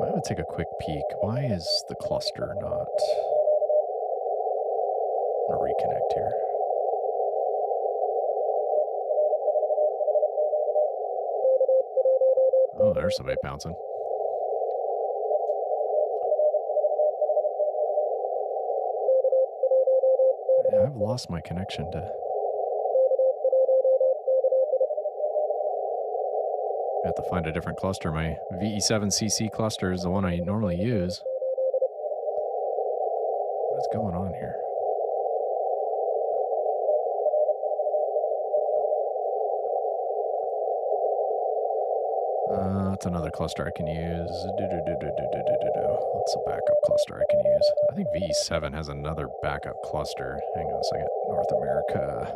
I'm going to take a quick peek. Why is the cluster not... I'm going to reconnect here. Oh, there's somebody bouncing. Yeah, I've lost my connection to... I have to find a different cluster. My VE7CC cluster is the one I normally use. What's going on here? That's another cluster I can use. What's a backup cluster I can use? I think VE7 has another backup cluster. Hang on a second. North America.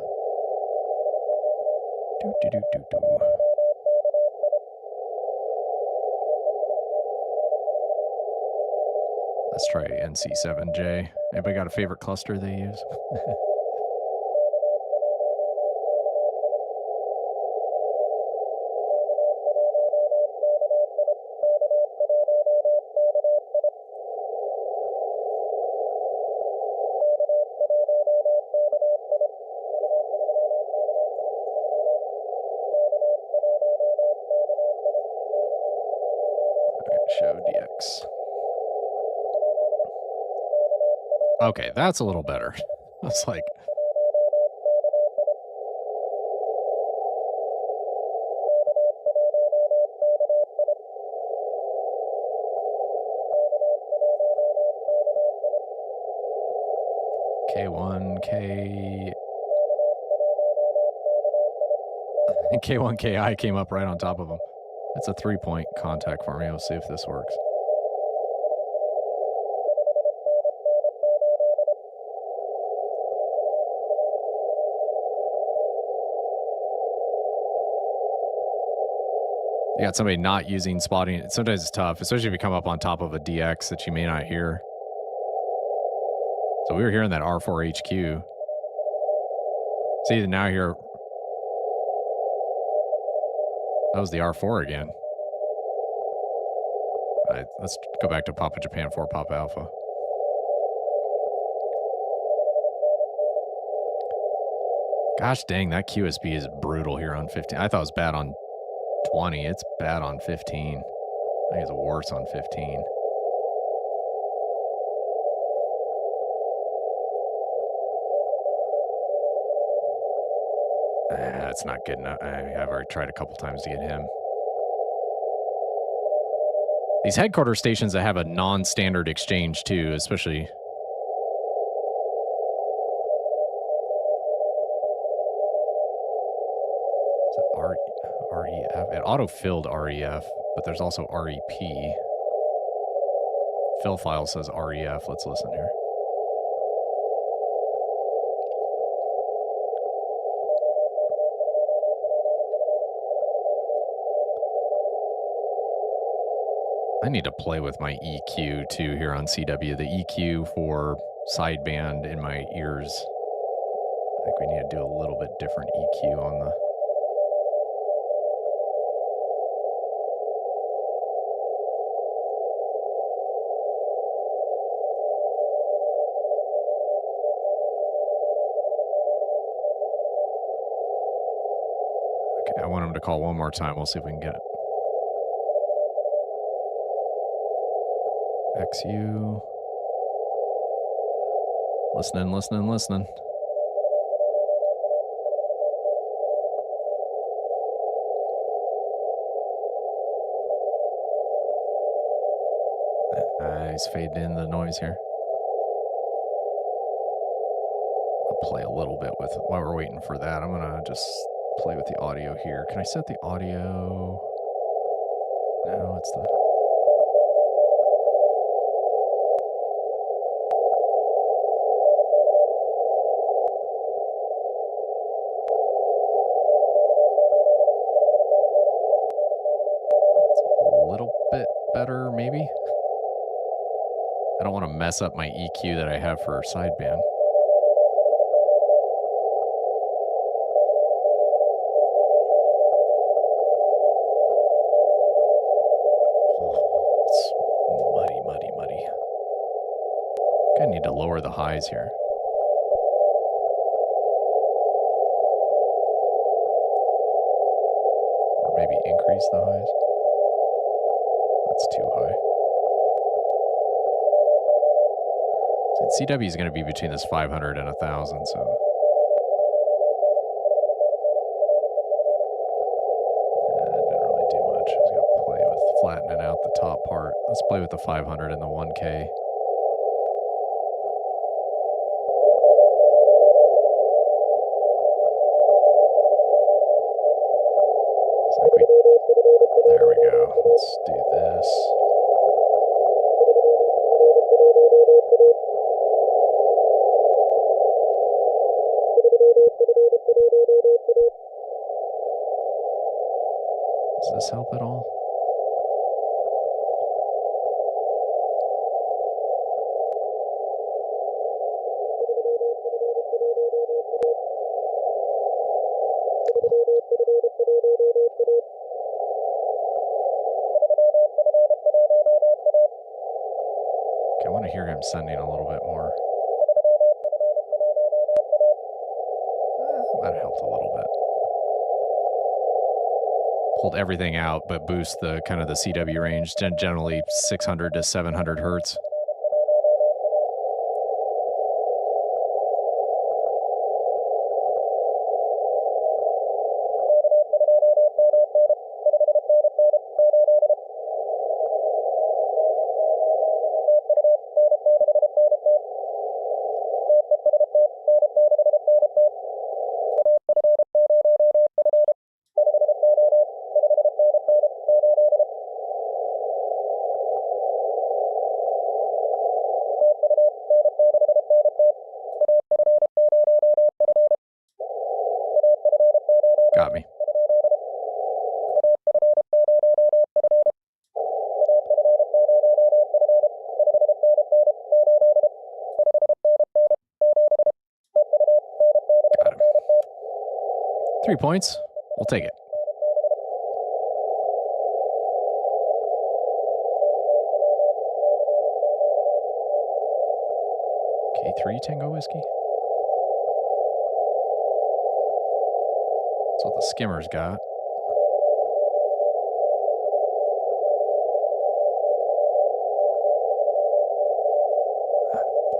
Let's try NC7J. Anybody got a favorite cluster they use? DX. Okay, that's a little better. It's like... K1, K1KI came up right on top of him. That's a 3-point contact for me. We'll see if this works. You got somebody not using spotting. Sometimes it's tough, especially if you come up on top of a DX that you may not hear. So we were hearing that R4 HQ. See, now here. That was the R4 again. All right, let's go back to Papa Japan 4 Papa Alpha. Gosh dang, that QSB is brutal here on 15. I thought it was bad on 20. It's bad on 15. I think it's worse on 15. That's not good enough. I've already tried a couple times to get him. These headquarters stations that have a non-standard exchange too, especially. Is it REF? It auto-filled REF, but there's also REP. Fill file says REF. Let's listen here. I need to play with my EQ too here on CW. The EQ for sideband in my ears. I think we need to do a little bit different EQ on the... Okay, I want him to call one more time. We'll see if we can get it. XU. Listening. He's fading in the noise here. I'll play a little bit with it while we're waiting for that. I'm gonna just play with the audio here. Can I set the audio? No, it's the... bit better, maybe. I don't want to mess up my EQ that I have for sideband. Oh, it's muddy. I need to lower the highs here. Or maybe increase the highs. That's too high. So CW is going to be between this 500 and 1,000, so. Didn't really do much. I was going to play with flattening out the top part. Let's play with the 500 and the 1K. There we go. Let's do this. Does this help at all? Okay, I want to hear him sending a little bit more. That might have helped a little bit. hold everything out, but boost the kind of the CW range, generally 600 to 700 hertz. Got me. Got him. 3 points. We'll take it. K3 Tango Whiskey. That's what the skimmer's got.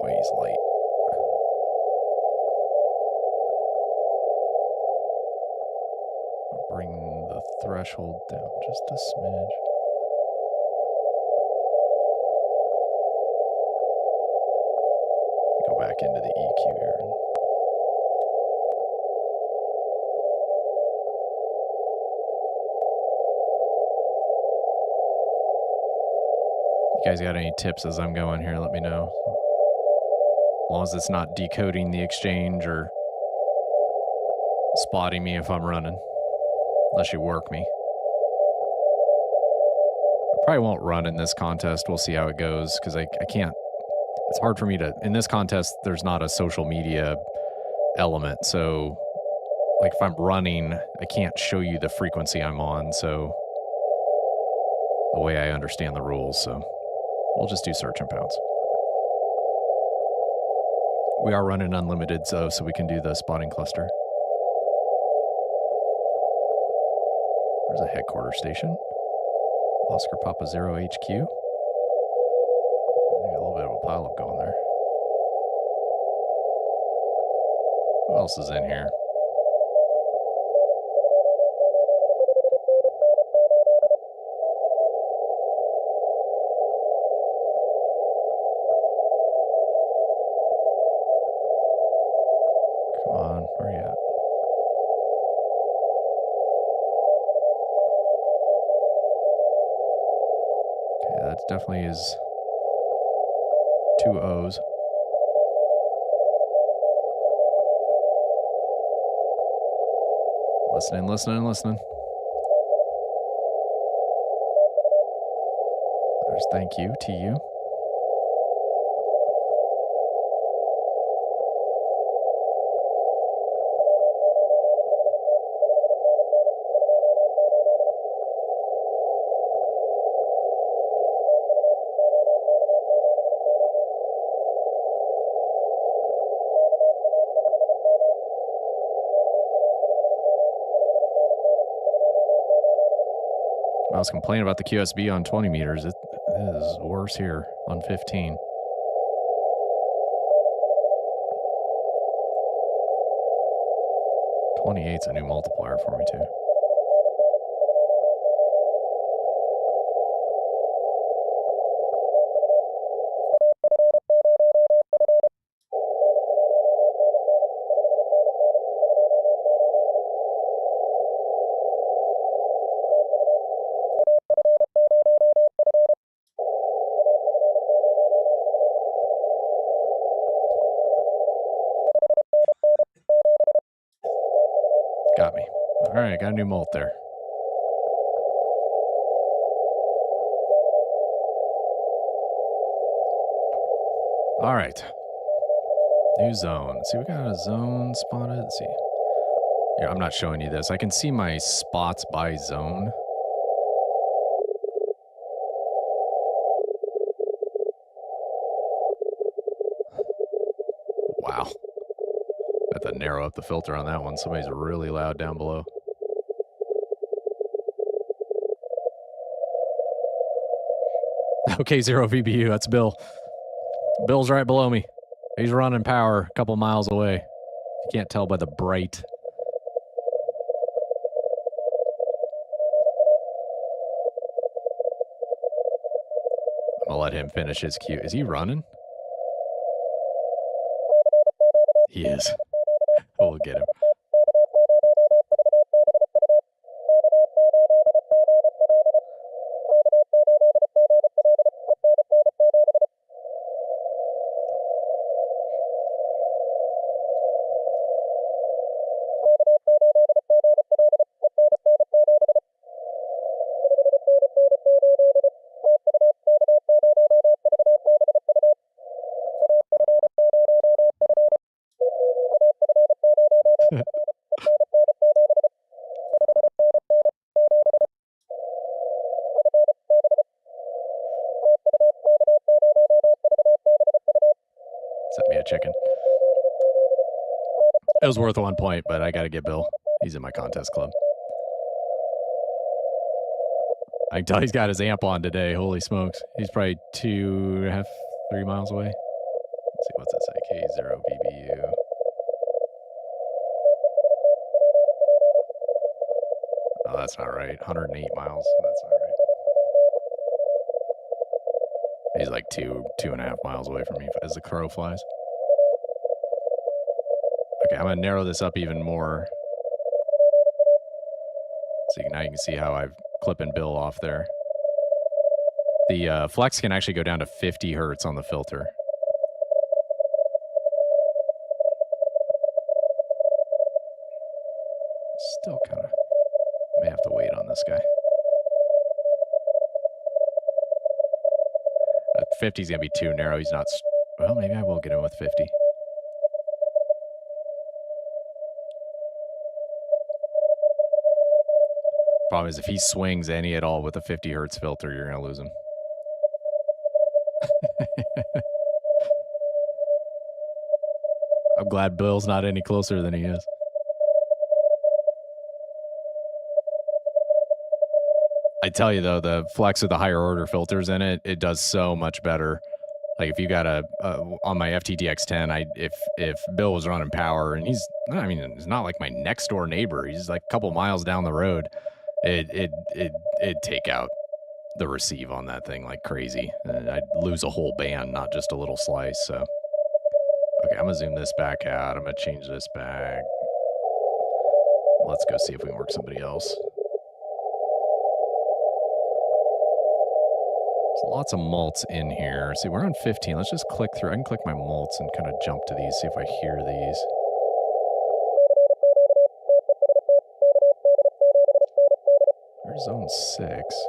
Boy, he's light. I'll bring the threshold down just a smidge. Go back into the EQ here. You guys got any tips as I'm going here? Let me know. As long as it's not decoding the exchange or spotting me if I'm running. Unless you work me. I probably won't run in this contest. We'll see how it goes because I can't. It's hard for me to. In this contest, there's not a social media element. So, like if I'm running, I can't show you the frequency I'm on. So, the way I understand the rules. So. We'll just do search and pounce. We are running unlimited, so we can do the spotting cluster. There's a headquarters station. Oscar Papa 0 HQ. I got a little bit of a pileup going there. Who else is in here? Come on, where are you at? Okay, that definitely is 2 O's. Listening, listening, listening. There's thank you to you. I was complaining about the QSB on 20 meters. It is worse here on 15. '28's a new multiplier for me too. Got me. All right, got a new molt there. All right. New zone. See, we got a zone spotted. Let's see. Here, I'm not showing you this. I can see my spots by zone. Wow. Got to narrow up the filter on that one. Somebody's really loud down below. Okay, 0 VBU. That's Bill. Bill's right below me. He's running power a couple miles away. You can't tell by the bright. I'm going to let him finish his cue. Is he running? He is. We'll get him. Set me a chicken. It was worth 1 point, but I got to get Bill. He's in my contest club. I can tell he's got his amp on today. Holy smokes. He's probably 2.5, 3 miles away. Let's see, what's it say? K0 VBU. Oh, that's not right. 108 miles. That's not right. He's like 2.5 miles away from me as the crow flies. Okay, I'm going to narrow this up even more. So now you can see how I've clipping Bill off there. The flex can actually go down to 50 hertz on the filter. Still kind of may have to wait on this guy. 50 is going to be too narrow. He's not... Well, maybe I will get him with 50. Problem is, if he swings any at all with a 50 hertz filter, you're going to lose him. I'm glad Bill's not any closer than he is. I tell you, though, the flex with the higher order filters in it, it does so much better. Like, if you got on my FTDX10, if Bill was running power, and he's not like my next door neighbor. He's like a couple miles down the road. It'd take out the receive on that thing like crazy. And I'd lose a whole band, not just a little slice. So, okay, I'm gonna zoom this back out. I'm gonna change this back. Let's go see if we can work somebody else. There's lots of mults in here. See, we're on 15. Let's just click through. I can click my mults and kind of jump to these, see if I hear these. There's zone 6.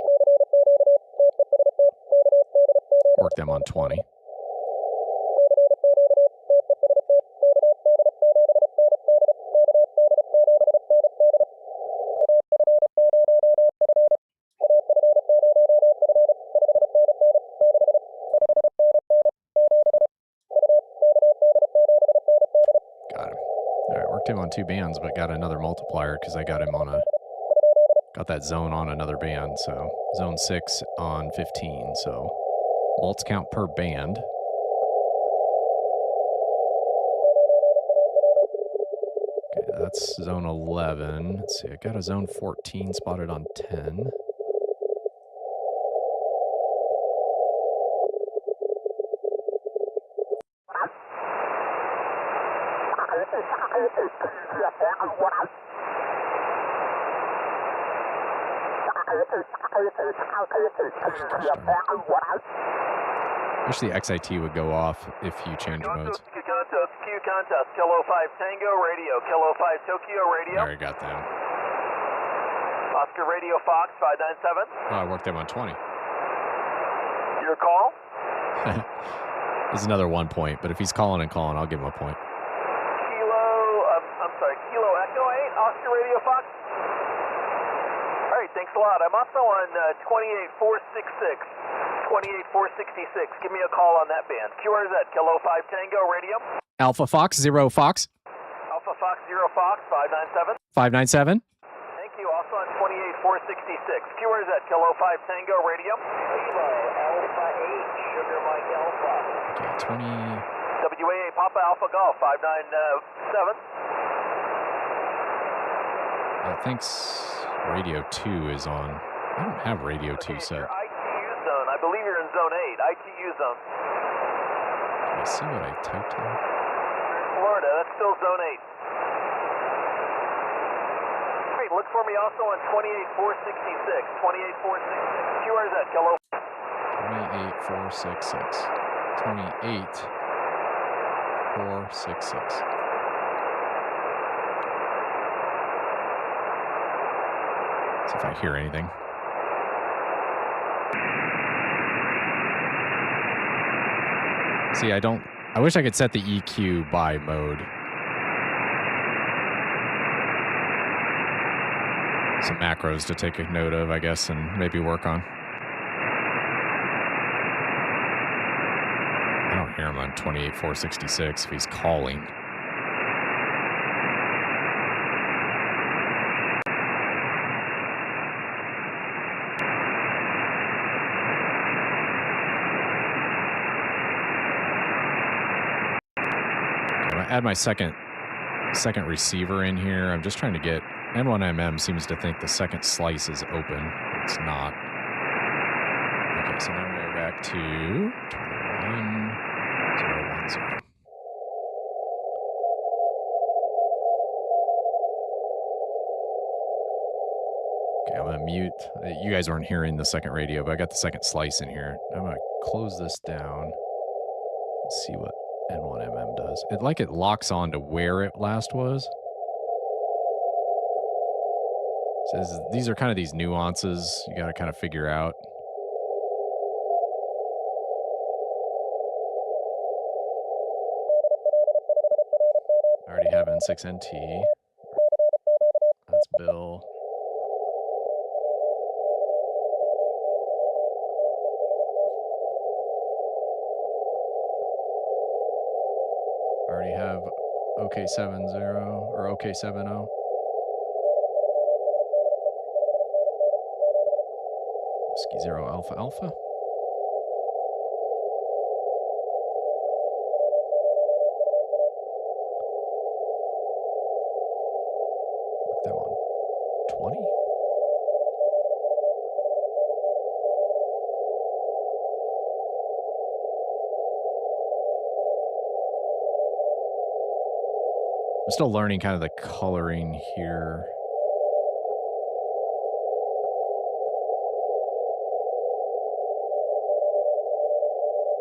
Work them on 20. Got him. All right, worked him on 2 bands, but got another multiplier because I got him on got that zone on another band. So zone 6 on 15. So mults count per band. Okay, that's zone 11. Let's see, I got a zone 14 spotted on 10. Wish the XIT would go off if you change modes. Q contest, Kilo 5 Tango Radio, Kilo 5 Tokyo Radio. Already got them. Oscar Radio Fox 597. Oh, I worked them on 20. Your call? This is another 1 point, but if he's calling and calling, I'll give him a point. Kilo Echo 8, Oscar Radio Fox. All right, thanks a lot. I'm also on 28466. 28466. Give me a call on that band. QRZ, Kilo 5 Tango Radio. Alpha Fox, 0 Fox. Alpha Fox, 0 Fox, 597. 597. Thank you. Also on 28466. QRZ, Kilo 5 Tango Radio. Kilo Papa 8, Sugar Mike Alpha. Okay, 20. WAA Papa Alpha Golf 597. Thanks. Radio 2 is on. I don't have radio 2 set. Your ITU zone. I believe you're in zone 8. ITU zone. Can I see what I typed there? You're in Florida. That's still zone 8. Great. Look for me also on 28466. 28466. QRZ. Hello. 28466. 28466. See if I hear anything. See, I wish I could set the EQ by mode. Some macros to take a note of, I guess, and maybe work on. I don't hear him on 28466 if he's calling. Add my second receiver in here. I'm just trying to get N1MM seems to think the second slice is open. It's not. Okay, so now we go back to 21010. Okay, I'm gonna mute. You guys weren't hearing the second radio, but I got the second slice in here. I'm gonna close this down and see what N1MM does. It locks on to where it last was. Says these are kind of these nuances you got to kind of figure out. I already have N6NT. That's Bill. I already have OK70 or OK70. Whiskey 0 Alpha Alpha. Work them on 20. I'm still learning kind of the coloring here.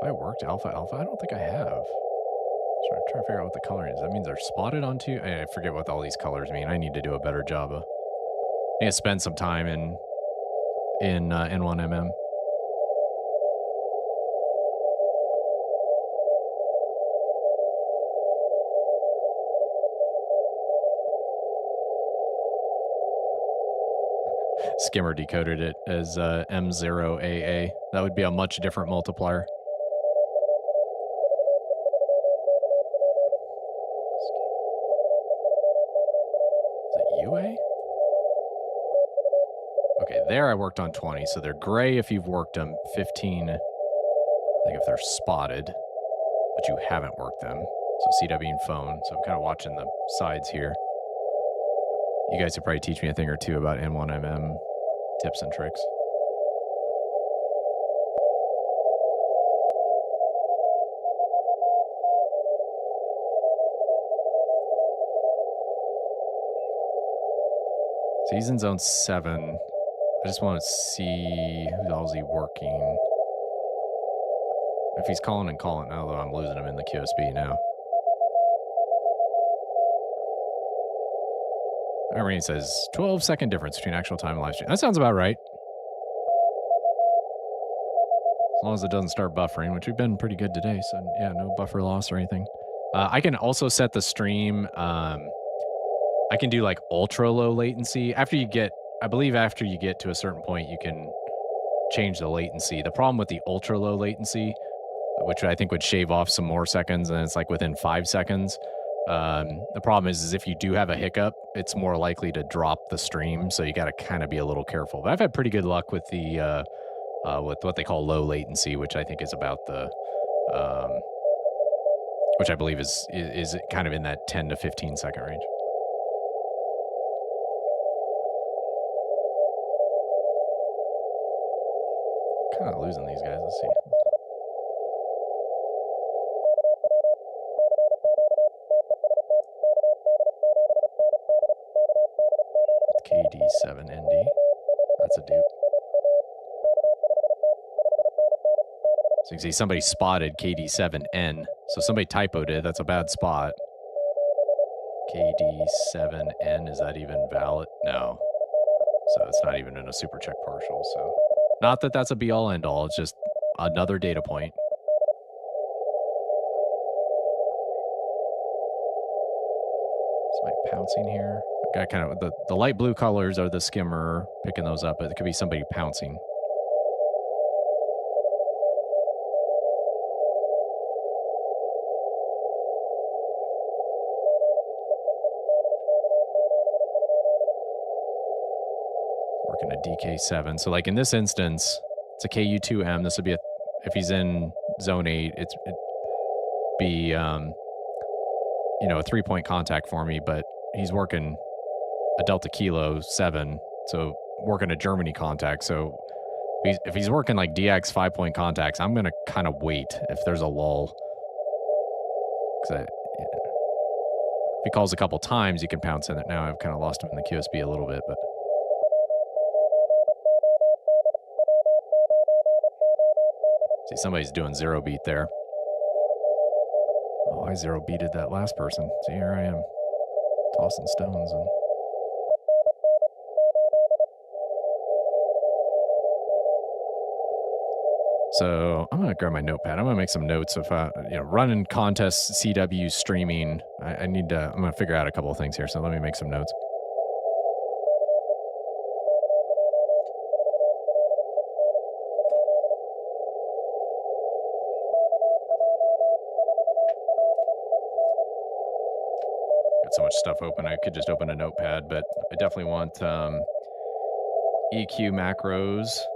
Have I worked Alpha Alpha? I don't think I have. So I'm trying to figure out what the coloring is. That means they're spotted onto. I forget what all these colors mean. I need to do a better job of. I need to spend some time in N1MM. Skimmer decoded it as M0AA. That would be a much different multiplier. Is it UA? Okay, there I worked on 20, so they're gray if you've worked them. 15, I think if they're spotted, but you haven't worked them. So CW and phone, so I'm kind of watching the sides here. You guys could probably teach me a thing or two about N1MM tips and tricks. So he's in zone 7. I just want to see who else is he working. If he's calling and calling, although I'm losing him in the QSB now. Irene says 12-second difference between actual time and live stream. That sounds about right. As long as it doesn't start buffering, which we've been pretty good today. So yeah, no buffer loss or anything. I can also set the stream. I can do like ultra low latency. After you get, I believe after you get to a certain point, you can change the latency. The problem with the ultra low latency, which I think would shave off some more seconds, and it's like within 5 seconds. The problem is if you do have a hiccup, it's more likely to drop the stream. So you got to kind of be a little careful. But I've had pretty good luck with the with what they call low latency, which I think is about the, which I believe is kind of in that 10 to 15 second range. Kind of losing these guys. Let's see. KD7ND. That's a dupe. So you can see somebody spotted KD7N. So somebody typoed it. That's a bad spot. KD7N, is that even valid? No. So it's not even in a super check partial. So not that that's a be all end all. It's just another data point. Somebody pouncing here. Got kind of the light blue colors are the skimmer picking those up, but it could be somebody pouncing. Working a DK7. So like in this instance, it's a KU2M. This would be if he's in zone 8, it'd be you know, a 3-point contact for me, but he's working a Delta Kilo 7, so working a Germany contact. So if he's working like DX 5-point contacts, I'm going to kind of wait if there's a lull. Because if he calls a couple times, you can pounce in it. Now I've kind of lost him in the QSB a little bit, but. See, somebody's doing zero beat there. Oh, I zero beated that last person. See, here I am tossing stones and. So I'm gonna grab my notepad. I'm gonna make some notes of running contests, CW streaming. I need to. I'm gonna figure out a couple of things here. So let me make some notes. Got so much stuff open. I could just open a notepad, but I definitely want EQ macros.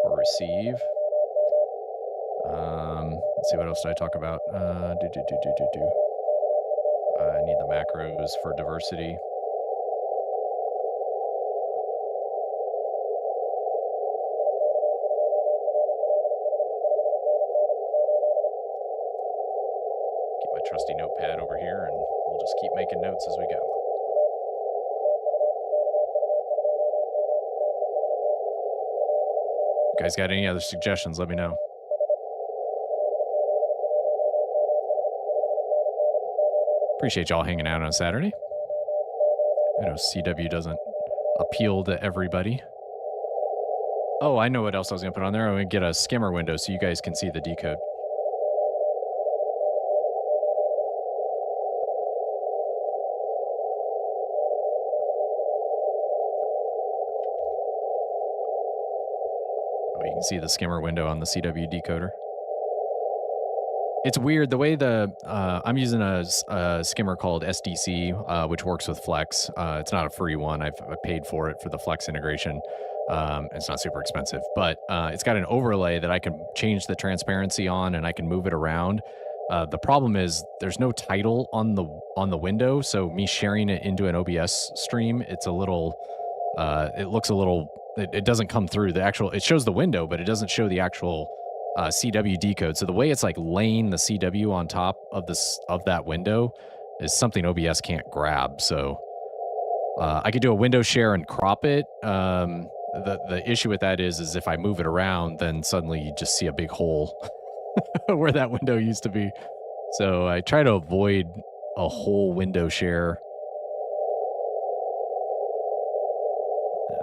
Or receive. Let's see, what else did I talk about? I need the macros for diversity. Get my trusty notepad over here, and we'll just keep making notes as we go. You guys got any other suggestions? Let me know. Appreciate y'all hanging out on a Saturday. I know CW doesn't appeal to everybody. Oh, I know what else I was going to put on there. I'm going to get a skimmer window so you guys can see the decode. You can see the skimmer window on the CW decoder. It's weird the way I'm using a skimmer called SDC, which works with Flex. It's not a free one. I paid for it for the Flex integration. It's not super expensive, but it's got an overlay that I can change the transparency on, and I can move it around. The problem is there's no title on the window, so me sharing it into an OBS stream, it's a little. It looks a little. It doesn't come through the actual. It shows the window, but it doesn't show the actual CW decode. So the way it's like laying the CW on top of that window is something OBS can't grab. So I could do a window share and crop it. The issue with that is if I move it around, then suddenly you just see a big hole where that window used to be. So I try to avoid a whole window share.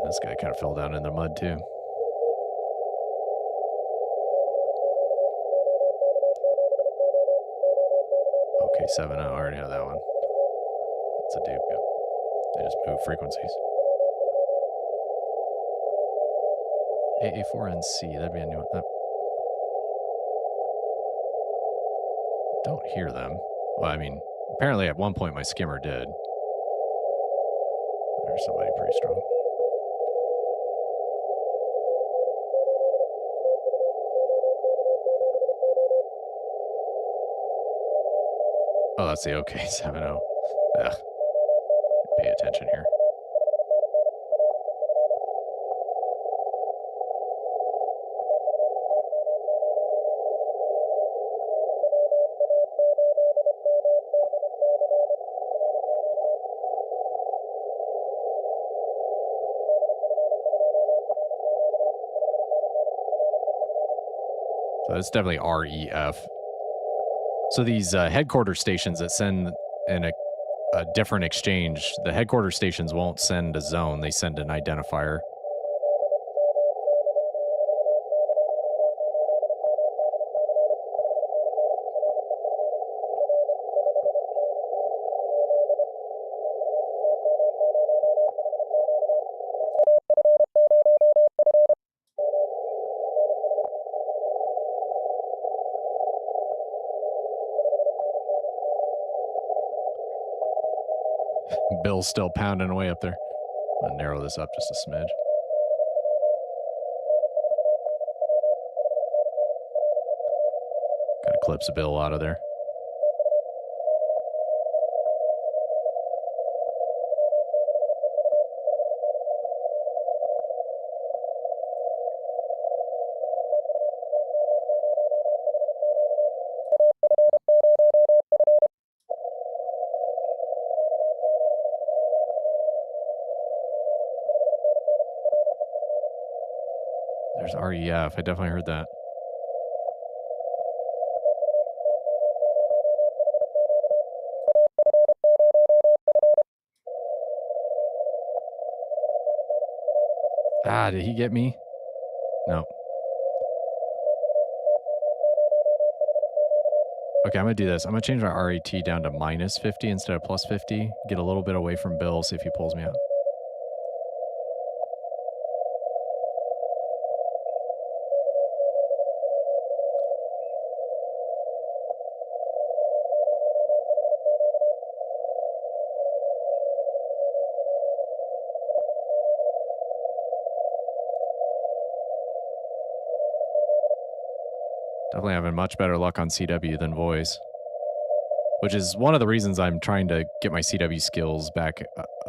This guy kind of fell down in the mud too. Okay, 7. I already have that one. That's a dupe. Yep. They just move frequencies. AA4NC. That'd be a new one. I don't hear them. Well, I mean, apparently at one point my skimmer did. There's somebody pretty strong. that's the OK70. Ugh. Pay attention here. So it's definitely REF. So these headquarter stations that send in a different exchange, the headquarter stations won't send a zone, they send an identifier. Bill's still pounding away up there. I'm going to narrow this up just a smidge. Kind of clips a Bill out of there. There's REF. I definitely heard that. Ah, did he get me? No. Okay, I'm going to do this. I'm going to change my RAT down to minus 50 instead of plus 50. Get a little bit away from Bill, see if he pulls me out. Definitely having much better luck on CW than voice, which is one of the reasons I'm trying to get my CW skills back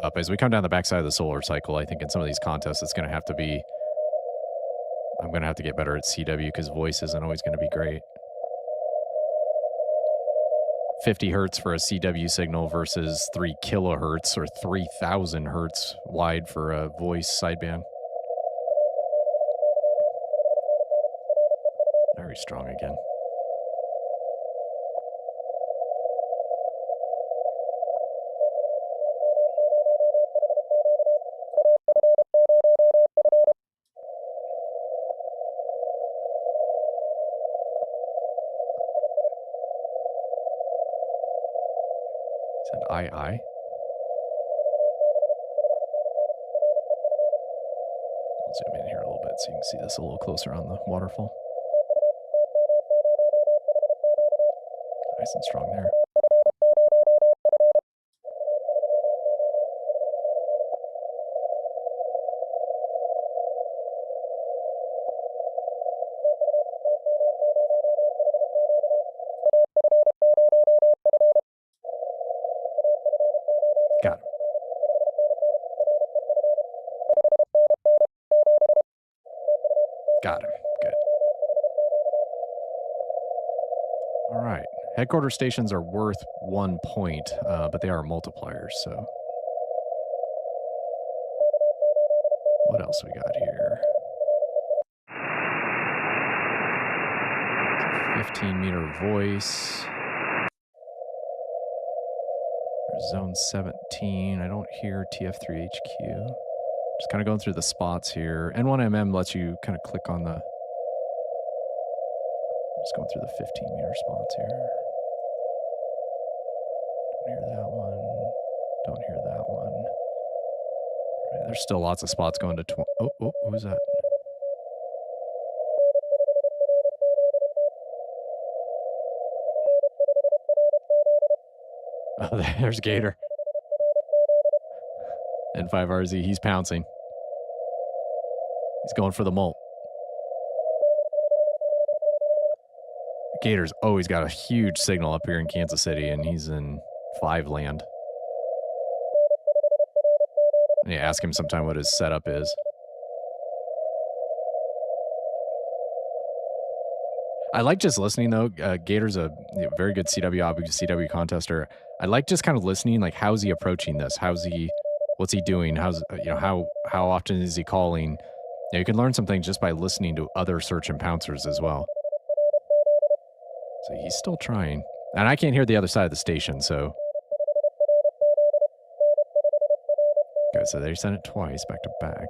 up. As we come down the backside of the solar cycle, I think in some of these contests, it's going to have to be, I'm going to have to get better at CW because voice isn't always going to be great. 50 hertz for a CW signal versus 3 kilohertz or 3,000 hertz wide for a voice sideband. Very strong again. Is that II? I'll zoom in here a little bit so you can see this a little closer on the waterfall. Nice and strong there. Got him. Got him. Good. All right. Headquarter stations are worth 1 point, but they are multipliers, so. What else we got here? 15-meter voice. There's zone 17. I don't hear TF3HQ. Just kind of going through the spots here. N1MM lets you kind of click on the... Just going through the 15-meter spots here. Don't hear that one. Don't hear that one. Right, there's still lots of spots going to... Oh, who's that? Oh, there's Gator. N5RZ, he's pouncing. He's going for the molt. Gator's always got a huge signal up here in Kansas City, and he's in 5 land. Yeah, ask him sometime what his setup is. I like just listening, though. Gator's a very good CW contester. I like just kind of listening, like, how's he approaching this? What's he doing? How often is he calling? You can learn some things just by listening to other search and pouncers as well. So he's still trying. And I can't hear the other side of the station, so. Okay, so they sent it twice, back to back.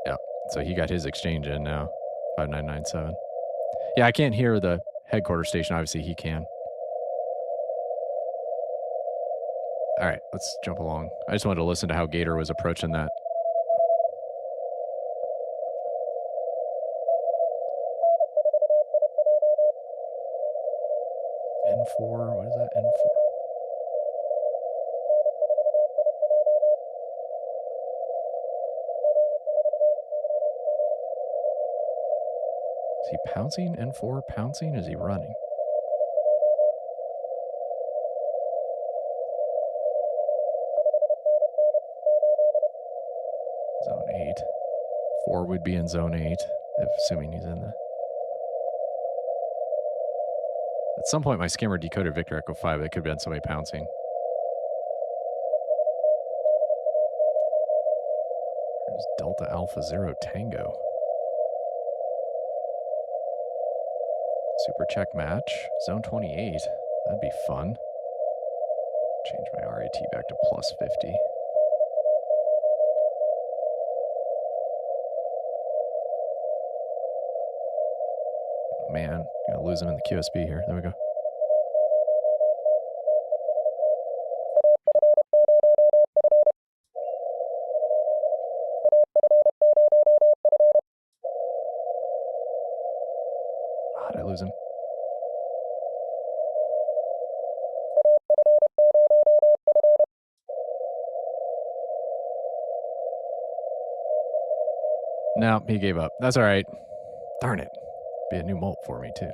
Yeah, so he got his exchange in now, 5997. Yeah, I can't hear the headquarters station. Obviously, he can. All right, let's jump along. I just wanted to listen to how Gator was approaching that. N4, what is that? N4. Is he pouncing? N4 pouncing? Is he running? Zone 8. 4 would be in zone 8, assuming he's in the... At some point, my scammer decoded Victor Echo 5. That could have been somebody pouncing. There's Delta Alpha Zero Tango. Super check match. Zone 28. That'd be fun. Change my RAT back to plus 50. Oh man, gonna lose him in the QSB here. There we go. Ah, did I lose him? No, he gave up. That's all right. Darn it. Be a new molt for me, too.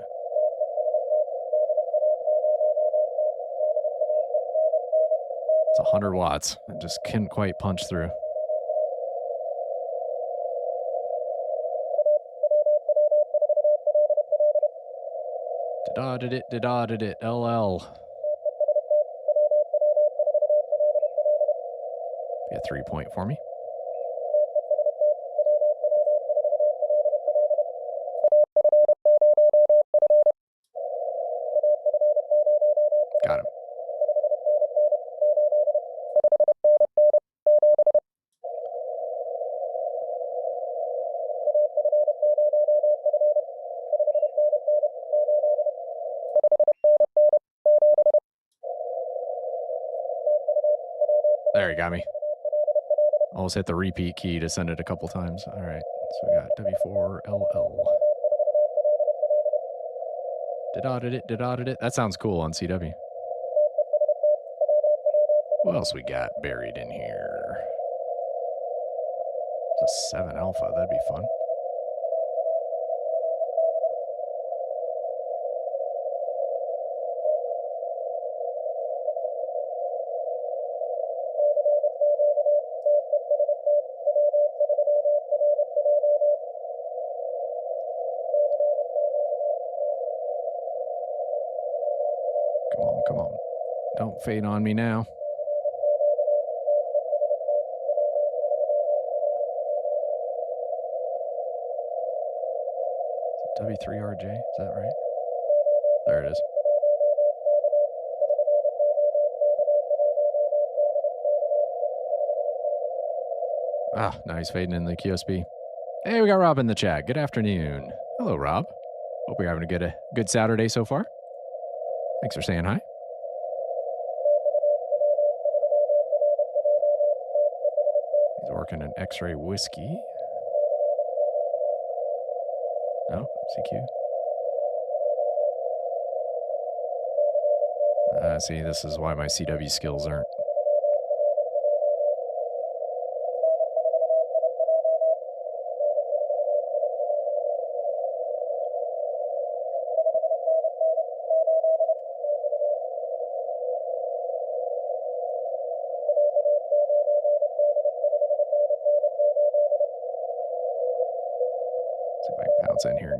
It's 100 watts. I just couldn't quite punch through. Da-da-did-it, LL. Be a 3-point for me. Got him. There, he got me. Almost hit the repeat key to send it a couple times. All right, so we got W4LL. Did-da-did-it. That sounds cool on CW. What else we got buried in here? It's a 7 alpha. That'd be fun. Come on. Don't fade on me now. Is it W3RJ? Is that right? There it is. Ah, now he's fading in the QSB. Hey, we got Rob in the chat. Good afternoon. Hello, Rob. Hope you're having a good Saturday so far. Thanks for saying hi. He's working an X-ray whiskey. No, CQ. See, this is why my CW skills aren't.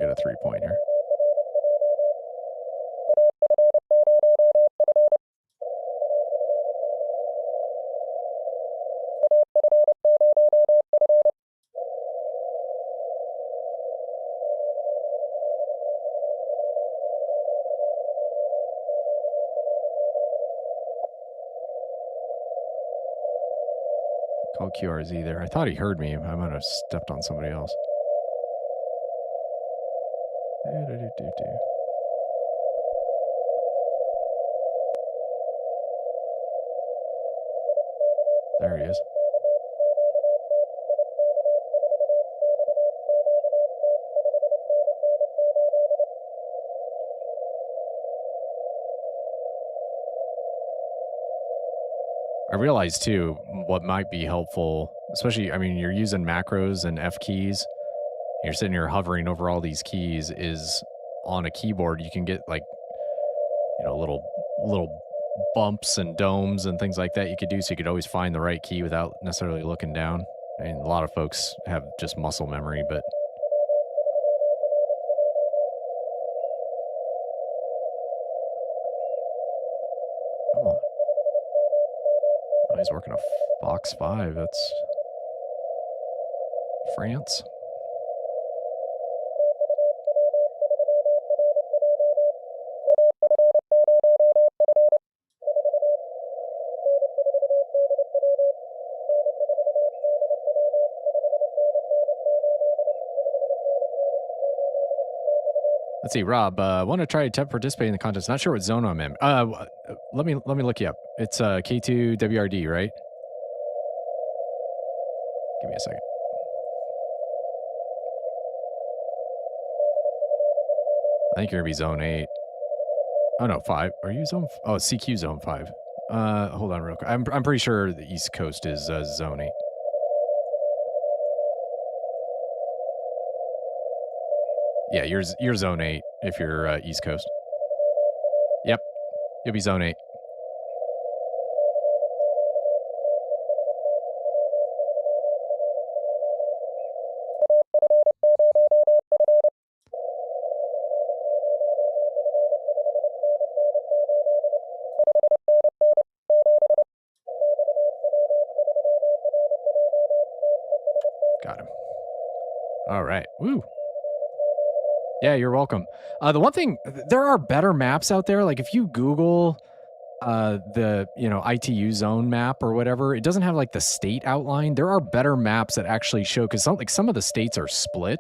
get a 3-point here. Called QRZ there. I thought he heard me. I might have stepped on somebody else. There he is. I realized too, what might be helpful, especially, I mean, you're using macros and F keys. You're sitting here hovering over all these keys, is on a keyboard, you can get like, you know, little bumps and domes and things like that you could do, so you could always find the right key without necessarily looking down. I mean, a lot of folks have just muscle memory, but come on. Oh, he's working a Fox 5. That's France. Let's see, Rob. Want to try to participate in the contest? Not sure what zone I'm in. Let me look you up. It's K2 WRD, right? Give me a second. I think you're gonna be zone 8. Oh no, 5. Are you zone? Oh, CQ zone 5. Hold on, real quick. I'm pretty sure the East Coast is zone 8. Yeah, you're zone 8 if you're East Coast. Yep, you'll be zone 8. Got him. All right. Woo. Yeah, you're welcome. The one thing, there are better maps out there. Like if you Google the, you know, ITU zone map or whatever, it doesn't have like the state outline. There are better maps that actually show, because some of the states are split.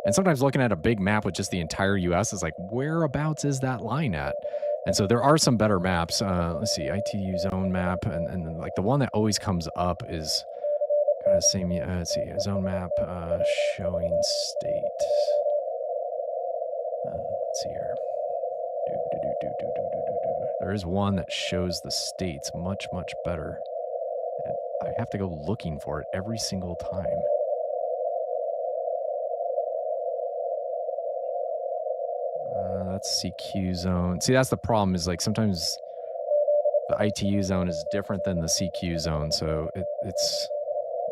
And sometimes looking at a big map with just the entire US is like, whereabouts is that line at? And so there are some better maps. Let's see, ITU zone map. And like the one that always comes up is kind of the same. Let's see, zone map showing state. Let's see here. There is one that shows the states much, much better. And I have to go looking for it every single time. That's CQ zone. See, that's the problem, is like sometimes the ITU zone is different than the CQ zone. So it's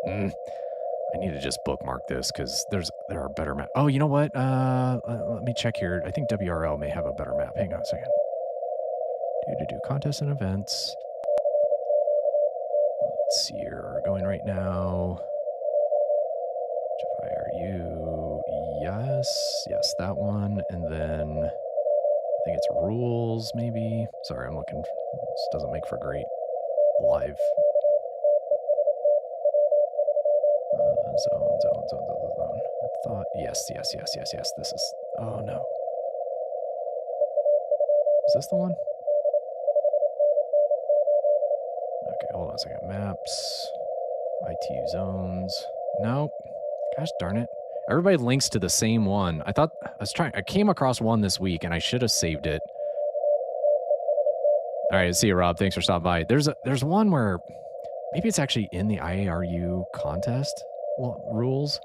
I need to just bookmark this because there are better maps. Oh, you know what? Let me check here. I think WRL may have a better map. Hang on a second. Do contests and events. Let's see here. We're going right now. IARU. Yes, that one. And then I think it's rules, maybe. Sorry, I'm looking. This doesn't make for great live. Zone. I thought, yes. This is, oh no. Is this the one? Okay, hold on a second. Maps, ITU zones. Nope. Gosh darn it. Everybody links to the same one. I came across one this week and I should have saved it. All right, see you, Rob. Thanks for stopping by. There's one where maybe it's actually in the IARU contest rules.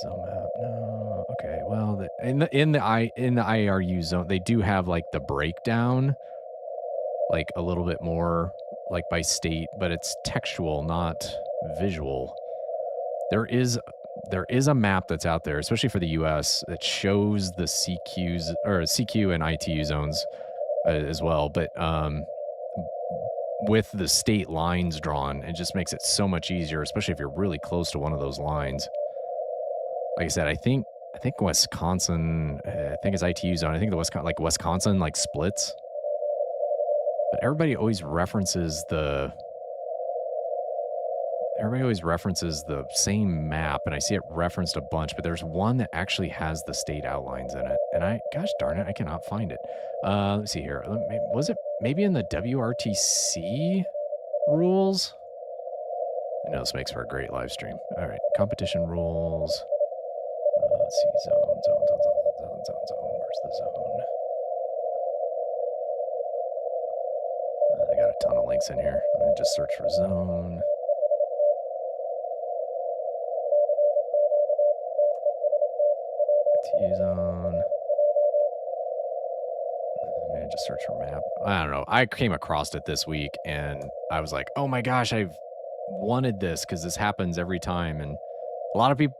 Zone map. No. Okay. Well, in the IARU zone, they do have like the breakdown, like a little bit more like by state, but it's textual, not visual. There is there is a map that's out there, especially for the US, that shows the CQs or CQ and ITU zones as well. But with the state lines drawn, it just makes it so much easier, especially if you're really close to one of those lines. Like I said, I think Wisconsin, I think it's ITU zone. I think the Wisconsin like splits, but everybody always references the same map, and I see it referenced a bunch, but there's one that actually has the state outlines in it, and gosh darn it, I cannot find it. Let's see here. Was it maybe in the WRTC rules? I know this makes for a great live stream. All right, competition rules. Let's see, zone. Where's the zone? I got a ton of links in here. Let me just search for zone. ITU zone. Let me just search for map. I don't know. I came across it this week, and I was like, oh my gosh, I've wanted this because this happens every time. And a lot of people,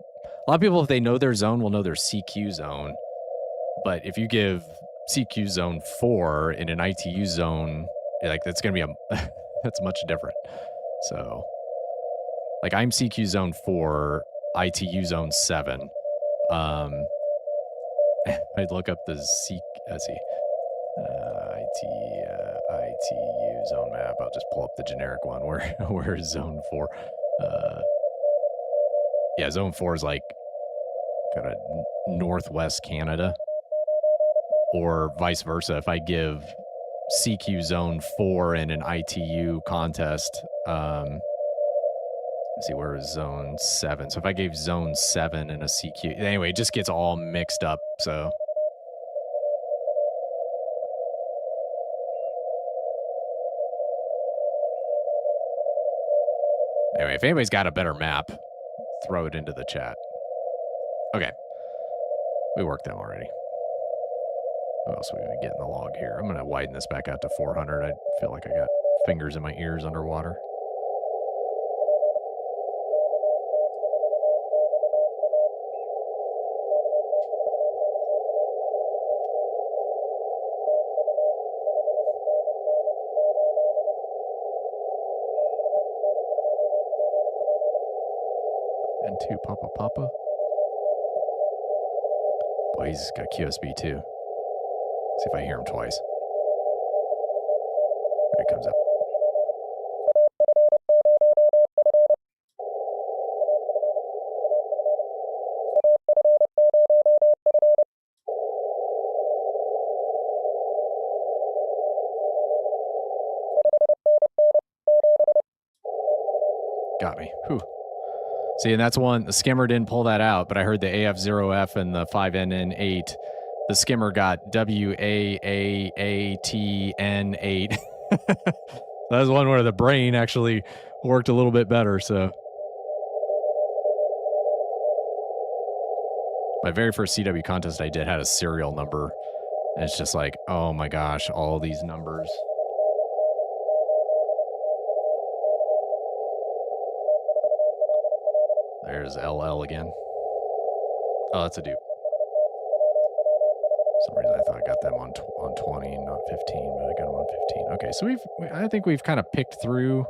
if they know their zone, will know their CQ zone. But if you give CQ zone 4 in an ITU zone, like that's going to be that's much different. So like I'm CQ zone 4, ITU zone 7. I'd look up the ITU zone map. I'll just pull up the generic one. Where is zone 4? Yeah, zone 4 is like kind of northwest Canada, or vice versa. If I give CQ zone 4 in an ITU contest, let's see, where is zone 7? So if I gave zone 7 in a CQ, anyway, it just gets all mixed up. So anyway, if anybody's got a better map, throw it into the chat. Okay. We worked them already. What else are we going to get in the log here? I'm going to widen this back out to 400. I feel like I got fingers in my ears underwater. N2 Papa. Boy, he's got QSB too. See if I hear him twice. There he comes up. Got me. Whew. See, and that's one, the skimmer didn't pull that out, but I heard the AF0F and the 5NN8. The skimmer got WAAATN8. That was one where the brain actually worked a little bit better. So my very first CW contest I did had a serial number. And it's just like, oh my gosh, all these numbers. There's LL again. Oh, that's a dupe. For some reason I thought I got them on 20 and not 15, but I got them on 15. Okay, so I think we've kind of picked through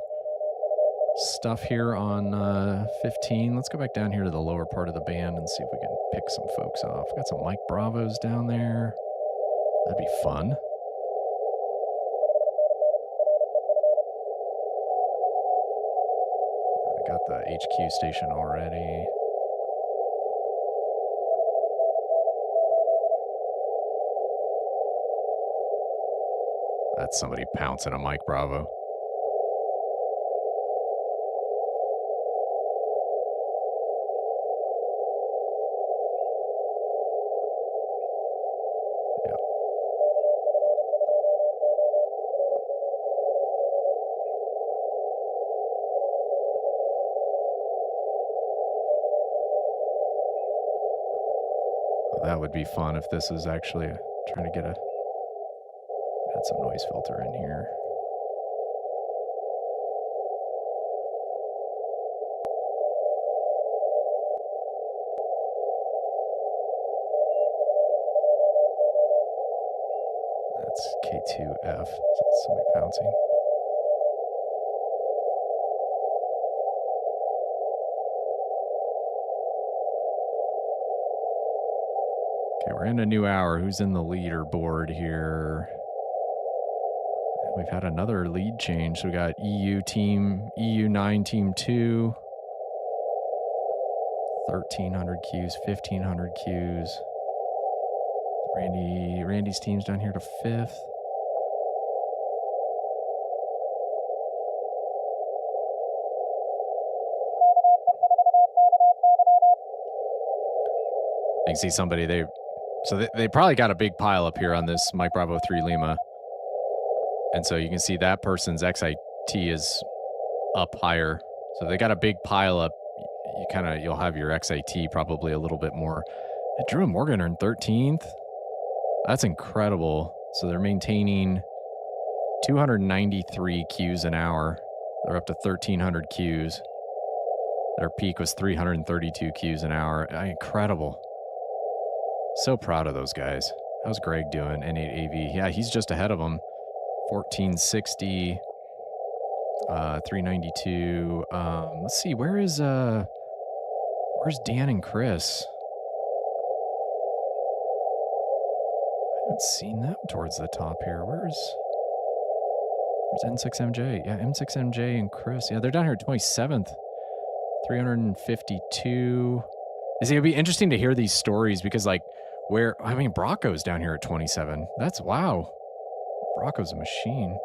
stuff here on 15. Let's go back down here to the lower part of the band and see if we can pick some folks off. Got some Mike Bravos down there. That'd be fun. I got the HQ station already. That's somebody pouncing a Mike Bravo. Yeah. Well, that would be fun if this is actually trying to get a... Add some noise filter in here. That's K2F. So that's somebody pouncing. Okay, we're in a new hour. Who's in the leaderboard here? We've had another lead change. So we got EU9 team 2, 1,300 Qs, 1,500 Qs. Randy's team's down here to 5th. You can see somebody they probably got a big pile up here on this Mike Bravo 3 Lima. And so you can see that person's XIT is up higher. So they got a big pile up. You'll have your XIT probably a little bit more. And Drew and Morgan are in 13th. That's incredible. So they're maintaining 293 Qs an hour. They're up to 1,300 Qs. Their peak was 332 Qs an hour. Incredible. So proud of those guys. How's Greg doing? N8AV. Yeah, he's just ahead of them. 1460, 392. Let's see, where's Dan and Chris? I haven't seen them towards the top here. Where's N6MJ? Yeah, M6MJ and Chris. Yeah, they're down here at 27th. 352. It'll be interesting to hear these stories because, like, Brocco's down here at 27. That's wow. Brocco's a machine.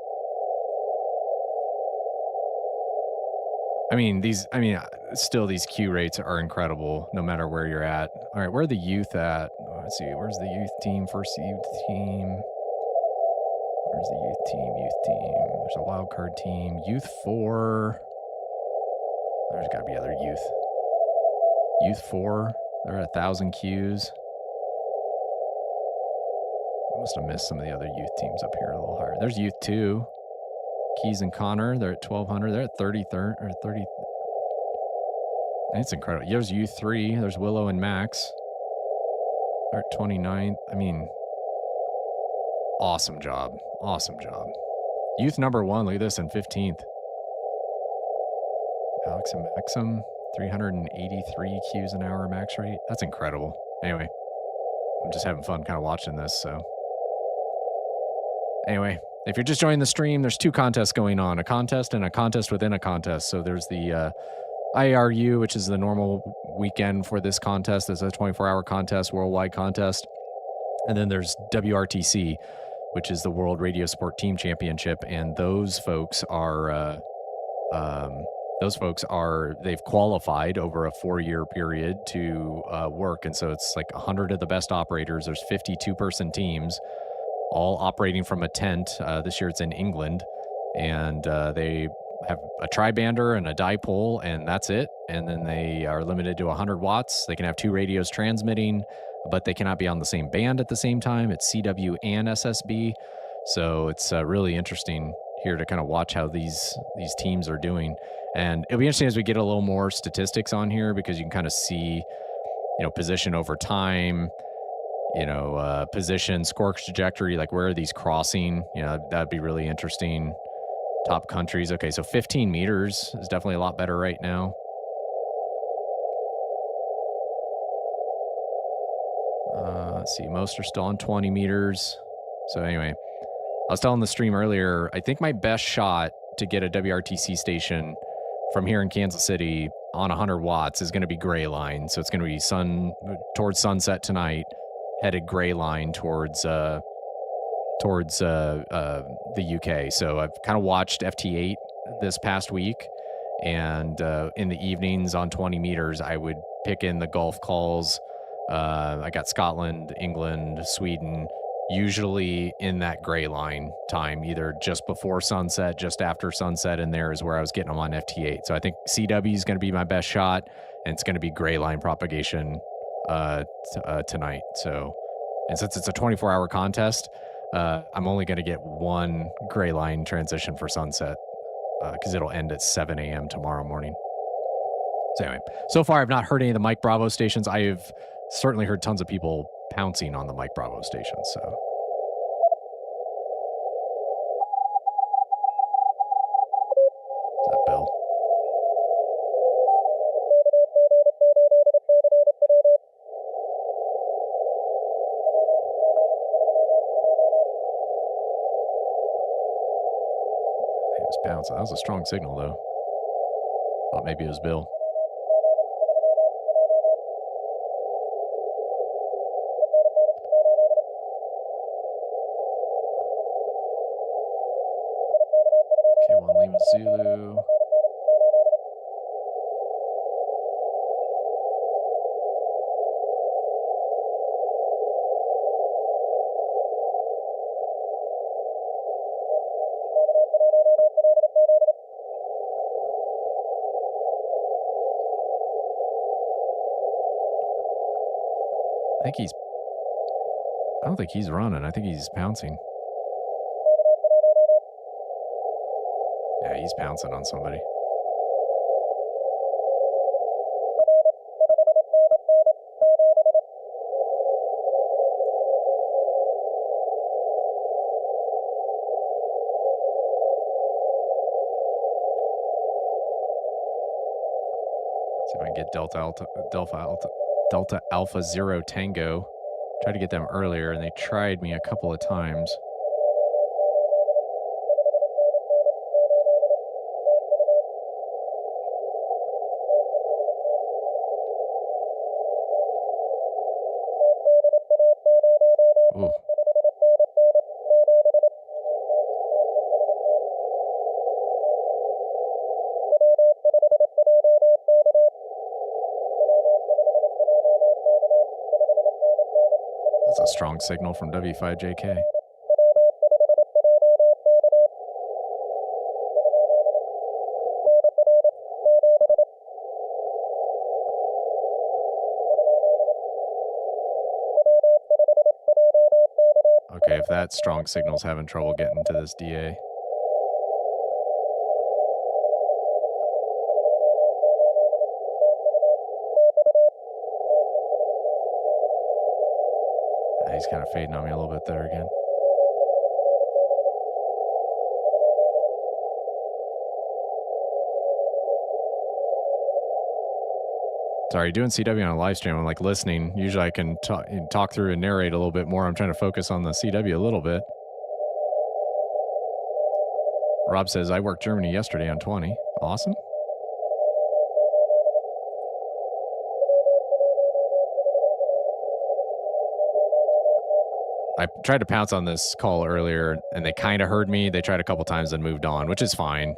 Still these Q rates are incredible no matter where you're at. All right, where are the youth at? Let's see, where's the youth team? First youth team. Where's the youth team? There's a wild card team. Youth 4. There's got to be other youth. Youth 4, they're at 1,000 Qs. I must have missed some of the other youth teams up here a little higher. There's Youth 2. Keys and Connor, they're at 1,200. They're at 33rd or 30. It's incredible. There's Youth 3. There's Willow and Max. They're at 29th. Awesome job. Awesome job. Youth number 1, look at this, in 15th. Alex and Maxim, 383 Qs an hour max rate. That's incredible. Anyway, I'm just having fun kind of watching this, so. Anyway, if you're just joining the stream, there's 2 contests going on, a contest and a contest within a contest. So there's the IARU, which is the normal weekend for this contest. It's a 24-hour contest, worldwide contest. And then there's WRTC, which is the World Radio Sport Team Championship. And those folks are, they've qualified over a 4-year period to work. And so it's like 100 of the best operators. There's 52-person teams, all operating from a tent. This year it's in England, and they have a tri-bander and a dipole, and that's it. And then they are limited to 100 watts. They can have 2 radios transmitting, but they cannot be on the same band at the same time. It's CW and SSB. So it's really interesting here to kind of watch how these teams are doing. And it'll be interesting as we get a little more statistics on here, because you can kind of see, position over time, position, score trajectory, like where are these crossing? That'd be really interesting. Top countries. Okay, so 15 meters is definitely a lot better right now. Let's see, most are still on 20 meters. So anyway, I was telling the stream earlier, I think my best shot to get a WRTC station from here in Kansas City on 100 watts is going to be gray line. So it's going to be towards sunset tonight, headed gray line towards the UK. So I've kind of watched FT8 this past week, and in the evenings on 20 meters, I would pick in the Gulf calls. I got Scotland, England, Sweden, usually in that gray line time, either just before sunset, just after sunset, and there is where I was getting them on FT8. So I think CW is going to be my best shot, and it's going to be gray line propagation tonight. So, and since it's a 24-hour contest, I'm only going to get 1 gray line transition for sunset, because it'll end at 7 a.m. tomorrow morning. So anyway, so far I've not heard any of the Mike Bravo stations. I have certainly heard tons of people pouncing on the Mike Bravo stations. So pouncing. That was a strong signal, though. Thought maybe it was Bill. K1 Lima Zulu. I don't think he's running. I think he's pouncing. Yeah, he's pouncing on somebody. See if I can get Delta Alpha Zero Tango. Tried to get them earlier, and they tried me a couple of times. Ooh. That's a strong signal from W5JK. Okay, if that strong signal's having trouble getting to this DA. He's kind of fading on me a little bit there again. Sorry, doing CW on a live stream, I'm like listening. Usually I can talk through and narrate a little bit more. I'm trying to focus on the CW a little bit. Rob says, I worked Germany yesterday on 20. Awesome. I tried to pounce on this call earlier, and they kind of heard me. They tried a couple times and moved on, which is fine.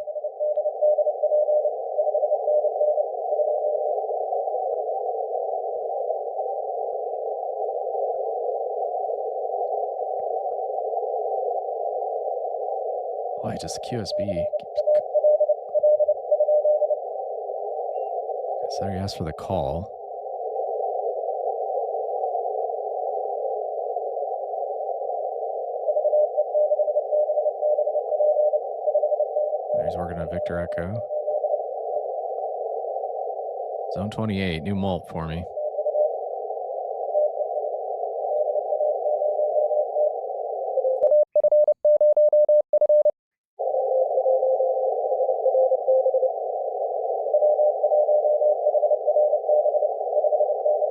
Oh, just QSB. So he asked for the call. He's working at Victor Echo. Zone 28, new mult for me.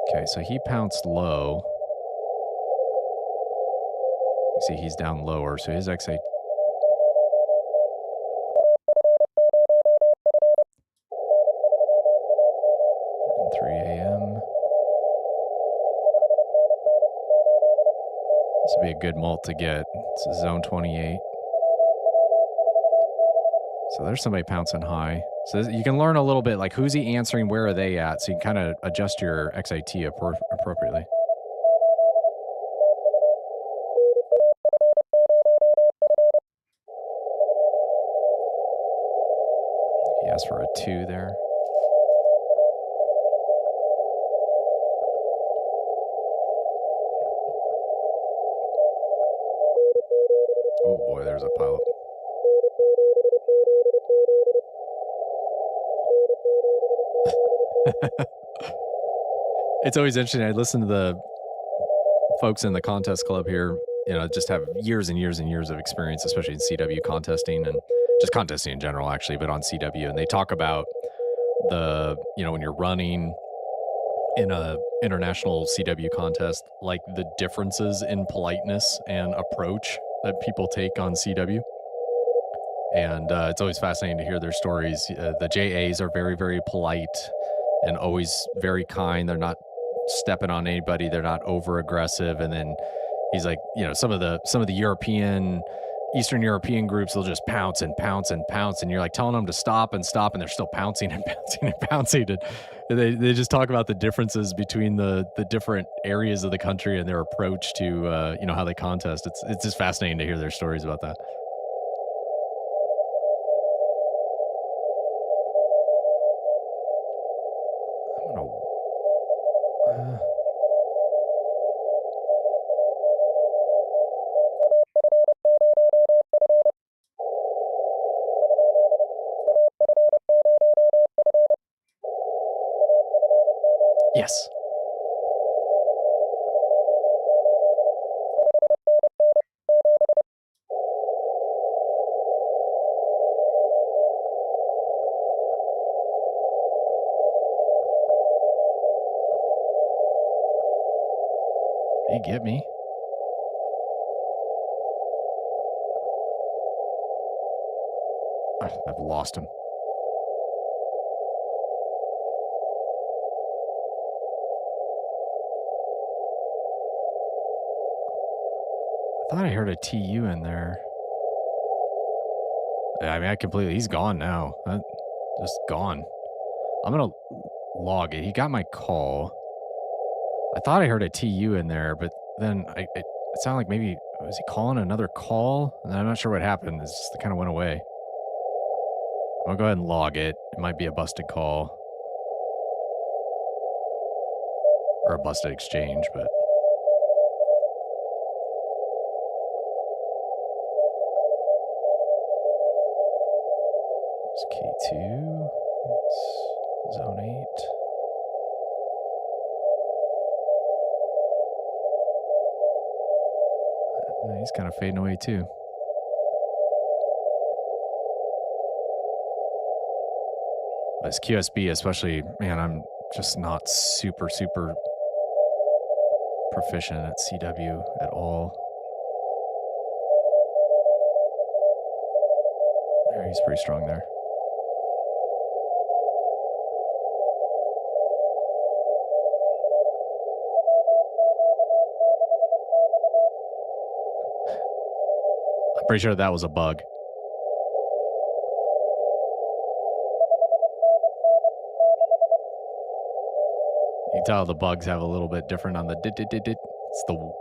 Okay, so he pounced low. You see he's down lower, so his XA. 3 a.m. This would be a good mult to get. It's a zone 28. So there's somebody pouncing high. So you can learn a little bit, like who's he answering, where are they at, so you can kind of adjust your XIT appropriately. He asked for a 2 there. Oh boy, there's a pilot. It's always interesting. I listen to the folks in the contest club here, you know, just have years and years and years of experience, especially in CW contesting and just contesting in general, actually, but on CW. And they talk about the, you know, when you're running in a international CW contest, like the differences in politeness and approach that people take on CW. And it's always fascinating to hear their stories. The JAs are very, very polite and always very kind. They're not stepping on anybody. They're not over aggressive. And then he's like, some of the European, Eastern European groups, they'll just pounce and pounce and pounce. And you're like telling them to stop and stop, and they're still pouncing and pouncing and pouncing. And they just talk about the differences between the different areas of the country and their approach to, how they contest. It's just fascinating to hear their stories about that. Yes. Hey, get me. I've lost him. I thought I heard a TU in there. I mean, he's gone now. Just gone. I'm going to log it. He got my call. I thought I heard a TU in there, but then it sounded like maybe, was he calling another call? And I'm not sure what happened. It just kind of went away. I'll go ahead and log it. It might be a busted call. Or a busted exchange, but. It's K2. It's zone 8. He's kind of fading away too. This QSB especially, man, I'm just not super proficient at CW at all. There, he's pretty strong there. I'm pretty sure that was a bug. You can tell the bugs have a little bit different on the dit.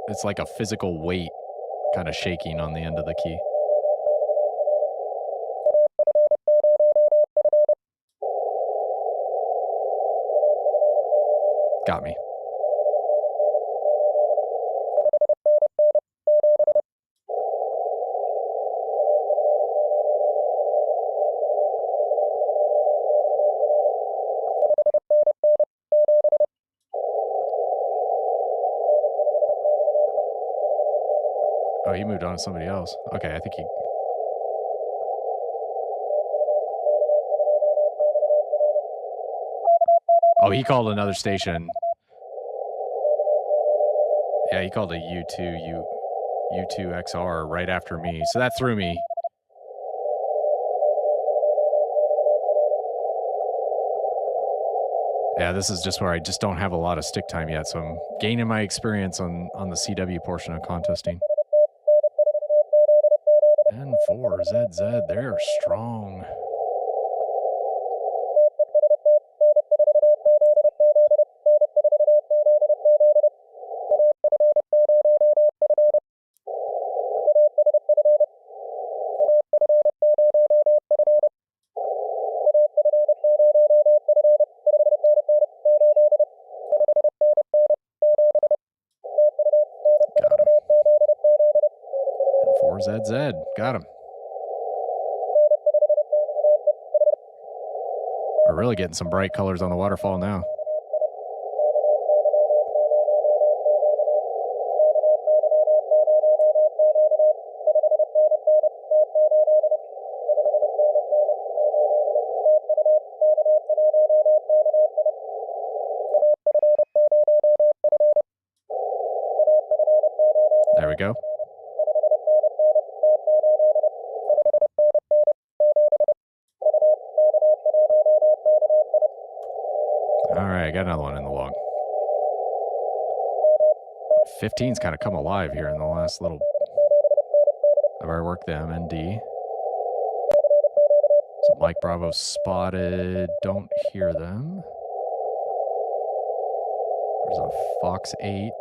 It's like a physical weight kind of shaking on the end of the key. Got me. Oh, he moved on to somebody else. Okay, I think he... Oh, he called another station. Yeah, he called a U2XR right after me. So that threw me. Yeah, this is just where I just don't have a lot of stick time yet. So I'm gaining my experience on the CW portion of contesting. N4ZZ, they're strong. Got him. N4ZZ, got him. We're really getting some bright colors on the waterfall now. There we go. got another one in the log. 15's kind of come alive here in the last little... I've already worked the MND. So Mike Bravo spotted. Don't hear them. There's a Fox 8.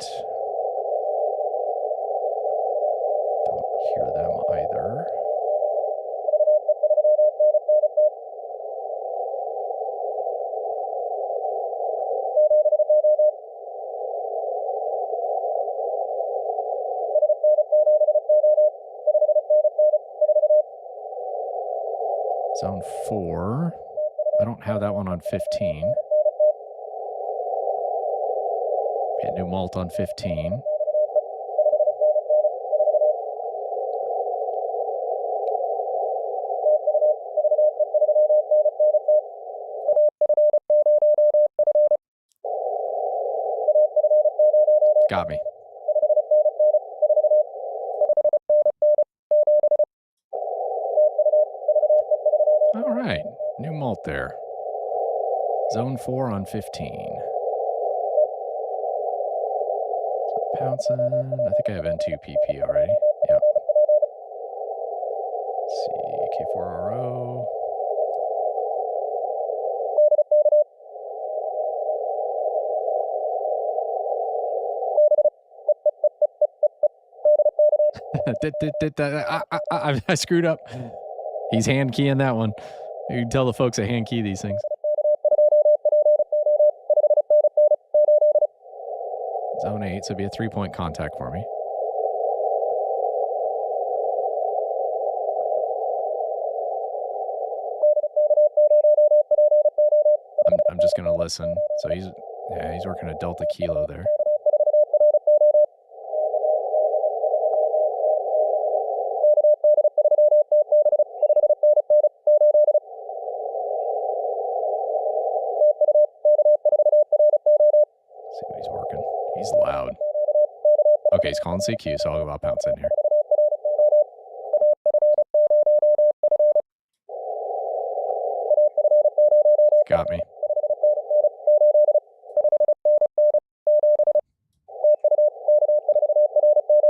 Don't hear them either. Zone 4. I don't have that one on 15. Get new malt on 15. Got me. All right, new malt there. Zone 4 on 15. Pouncing. I think I have N2 PP already. Yep. Let's see, K4RO. I screwed up. He's hand keying that one. You can tell the folks that hand key these things. Zone 8, so it'd be a 3-point contact for me. I'm just gonna listen. So he's working a Delta Kilo there. See what he's working. He's loud. Okay, he's calling CQ, so I'll go out pounce in here. Got me.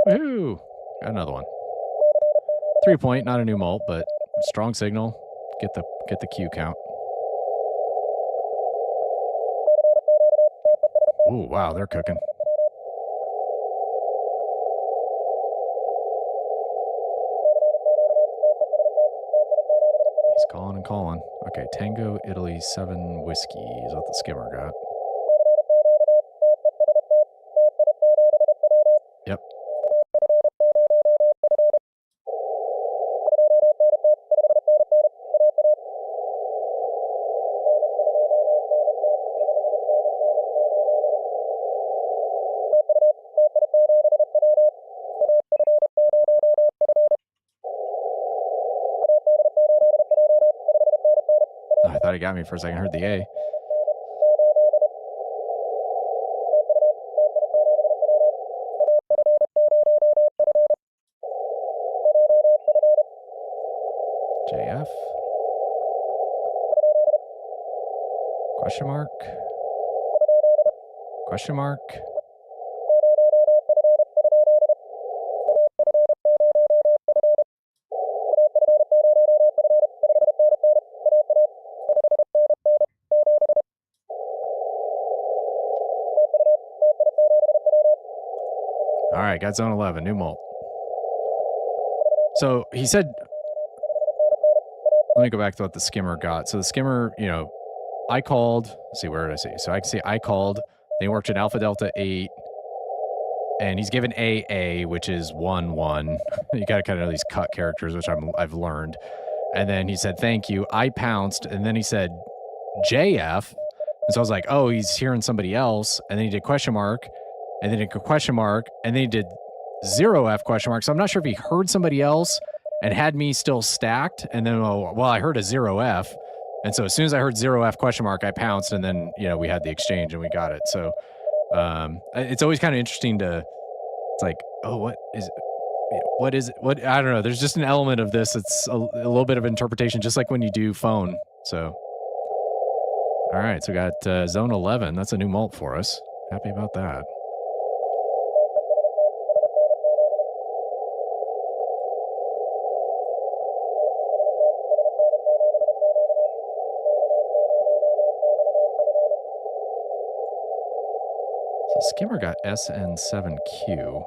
Woohoo! Got another one. 3-point, not a new malt, but strong signal. Get the Q count. Ooh, wow, they're cooking. He's calling and calling. Okay, Tango Italy 7 whiskey is what the skimmer got. Yep. I thought he got me for a second. I heard the A. JF. Question mark. Question mark. All right, got zone 11, new malt. So he said, let me go back to what the skimmer got. So the skimmer, you know, I called, let's see, where did I see? So I can see I called, they worked at Alpha Delta 8, and he's given AA, which is 1-1. You got to kind of know these cut characters, which I've learned. And then he said, thank you. I pounced, and then he said JF. And so I was like, oh, he's hearing somebody else. And then he did question mark. And then he did question mark, and then he did 0F question mark. So I'm not sure if he heard somebody else and had me still stacked. And then, well, I heard a 0F. And so as soon as I heard 0F question mark, I pounced, and then, you know, we had the exchange and we got it. So it's always kind of interesting to, it's like, oh, what is it? I don't know. There's just an element of this. It's a little bit of interpretation, just like when you do phone. So, All right, so we got zone 11. That's a new mult for us. Happy about that. So skimmer got SN7Q.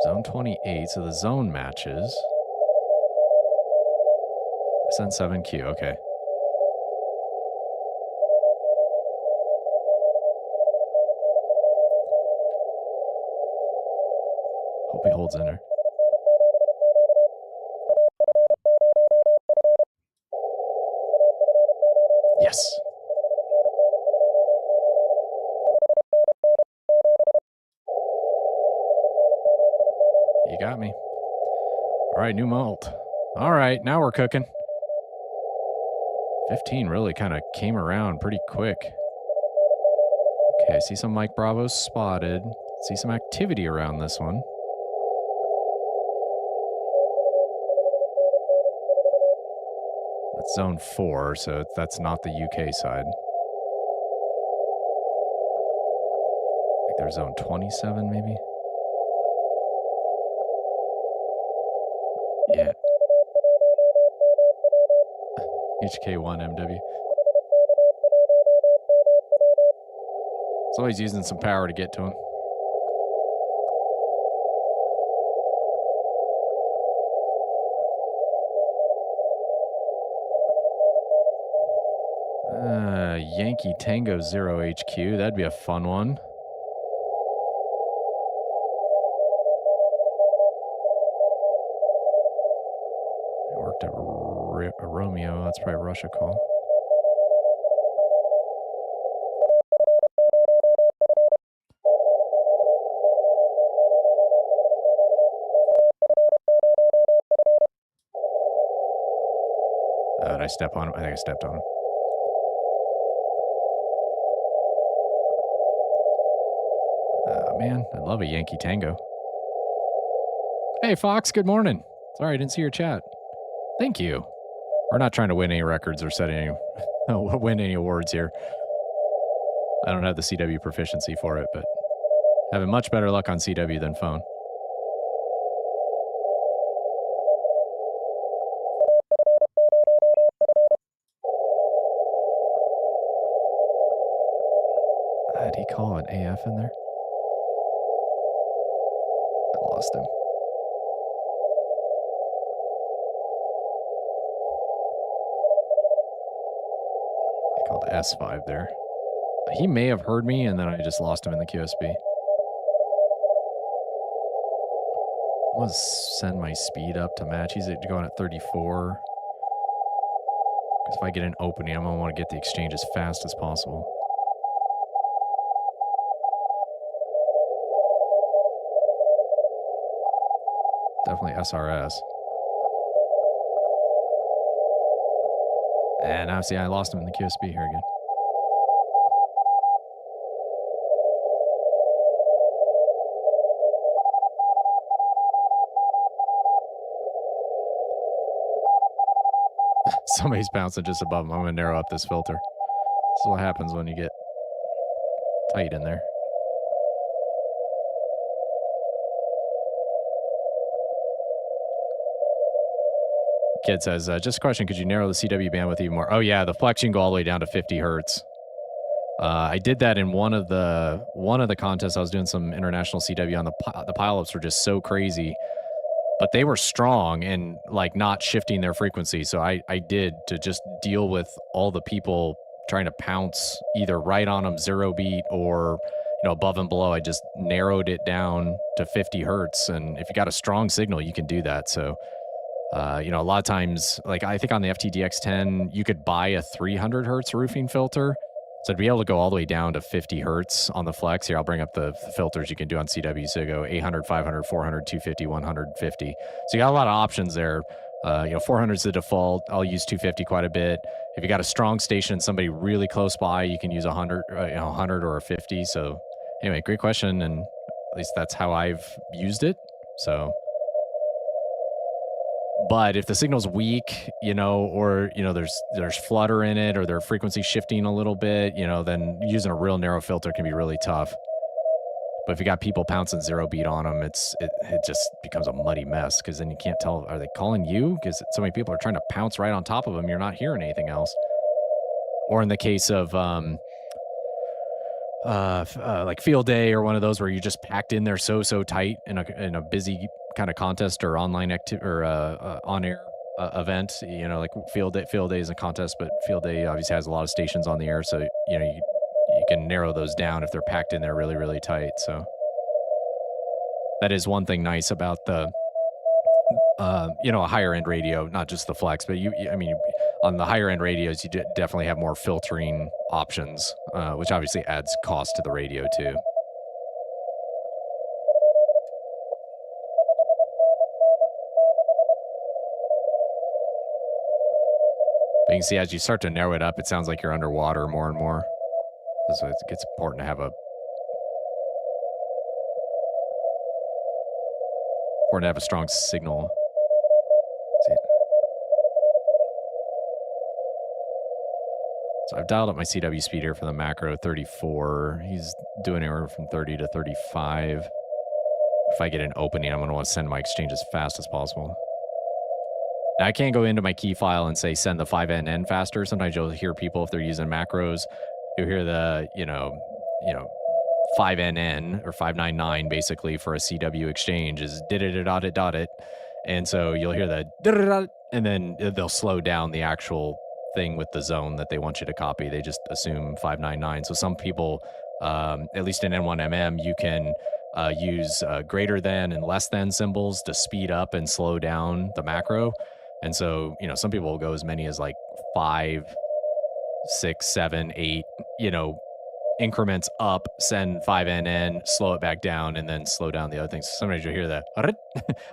Zone 28, so the zone matches. SN7Q, okay. Hope he holds in her. Yes. You got me. All right, new mult. All right, now we're cooking. 15 really kind of came around pretty quick. Okay, I see some Mike Bravos spotted. See some activity around this one. That's zone 4, so that's not the UK side. I think there's zone 27 maybe. Yeah. HK1MW. So he's using some power to get to him. Yankee Tango 0 HQ. That'd be a fun one. It worked at Romeo. That's probably a Russia call. Did I step on him? I think I stepped on him. Man, I love a Yankee Tango. Hey, Fox, good morning. Sorry, I didn't see your chat. Thank you. We're not trying to win any records or set any win any awards here. I don't have the CW proficiency for it, but having much better luck on CW than phone. Did he call an AF in there? I lost him. He called S5 there. He may have heard me, and then I just lost him in the QSB. I'm going to send my speed up to match. He's going at 34. Because if I get an opening, I'm going to want to get the exchange as fast as possible. Definitely SRS. And now, see, I lost him in the QSB here again. Somebody's bouncing just above him. I'm going to narrow up this filter. This is what happens when you get tight in there. Kid says, just a question, could you narrow the CW bandwidth even more? Oh yeah, the flex you can go all the way down to 50 hertz. I did that in one of the contests. I was doing some international CW on the pileups were just so crazy, but they were strong and like not shifting their frequency. So I did to just deal with all the people trying to pounce either right on them 0 beat or above and below. I just narrowed it down to 50 hertz, and if you got a strong signal, you can do that. So. A lot of times, like I think on the FTDX10, you could buy a 300 hertz roofing filter. So to be able to go all the way down to 50 hertz on the flex, here, I'll bring up the filters you can do on CW. So you go 800, 500, 400, 250, 150. So you got a lot of options there. 400 is the default. I'll use 250 quite a bit. If you got a strong station, somebody really close by, you can use 100, 100 or a 50. So anyway, great question. And at least that's how I've used it. So. But if the signal's weak, or there's flutter in it, or their frequency shifting a little bit, then using a real narrow filter can be really tough. But if you got people pouncing zero beat on them, it just becomes a muddy mess, because then you can't tell, are they calling you? Because so many people are trying to pounce right on top of them. You're not hearing anything else. Or in the case of like field day or one of those where you're just packed in there so tight in a busy kind of contest or online on air event, like field day is a contest, but field day obviously has a lot of stations on the air, so you can narrow those down if they're packed in there really, really tight. So that is one thing nice about the a higher end radio, not just the flex, but on the higher end radios, you definitely have more filtering options, which obviously adds cost to the radio too. But you can see as you start to narrow it up, it sounds like you're underwater more and more. So it gets important to have a strong signal. See. So I've dialed up my CW speed here for the macro 34. He's doing anywhere from 30 to 35. If I get an opening, I'm going to want to send my exchange as fast as possible. Now, I can't go into my key file and say send the 5NN faster. Sometimes you'll hear people, if they're using macros, you'll hear the 5NN or 599 basically for a CW exchange is did it. And so you'll hear the and then they'll slow down the actual thing with the zone that they want you to copy. They just assume 599. So some people, at least in N1MM, you can use greater than and less than symbols to speed up and slow down the macro. And so, some people will go as many as like 5, 6, 7, 8, increments up, send 5NN, slow it back down, and then slow down the other things. Sometimes you'll hear that.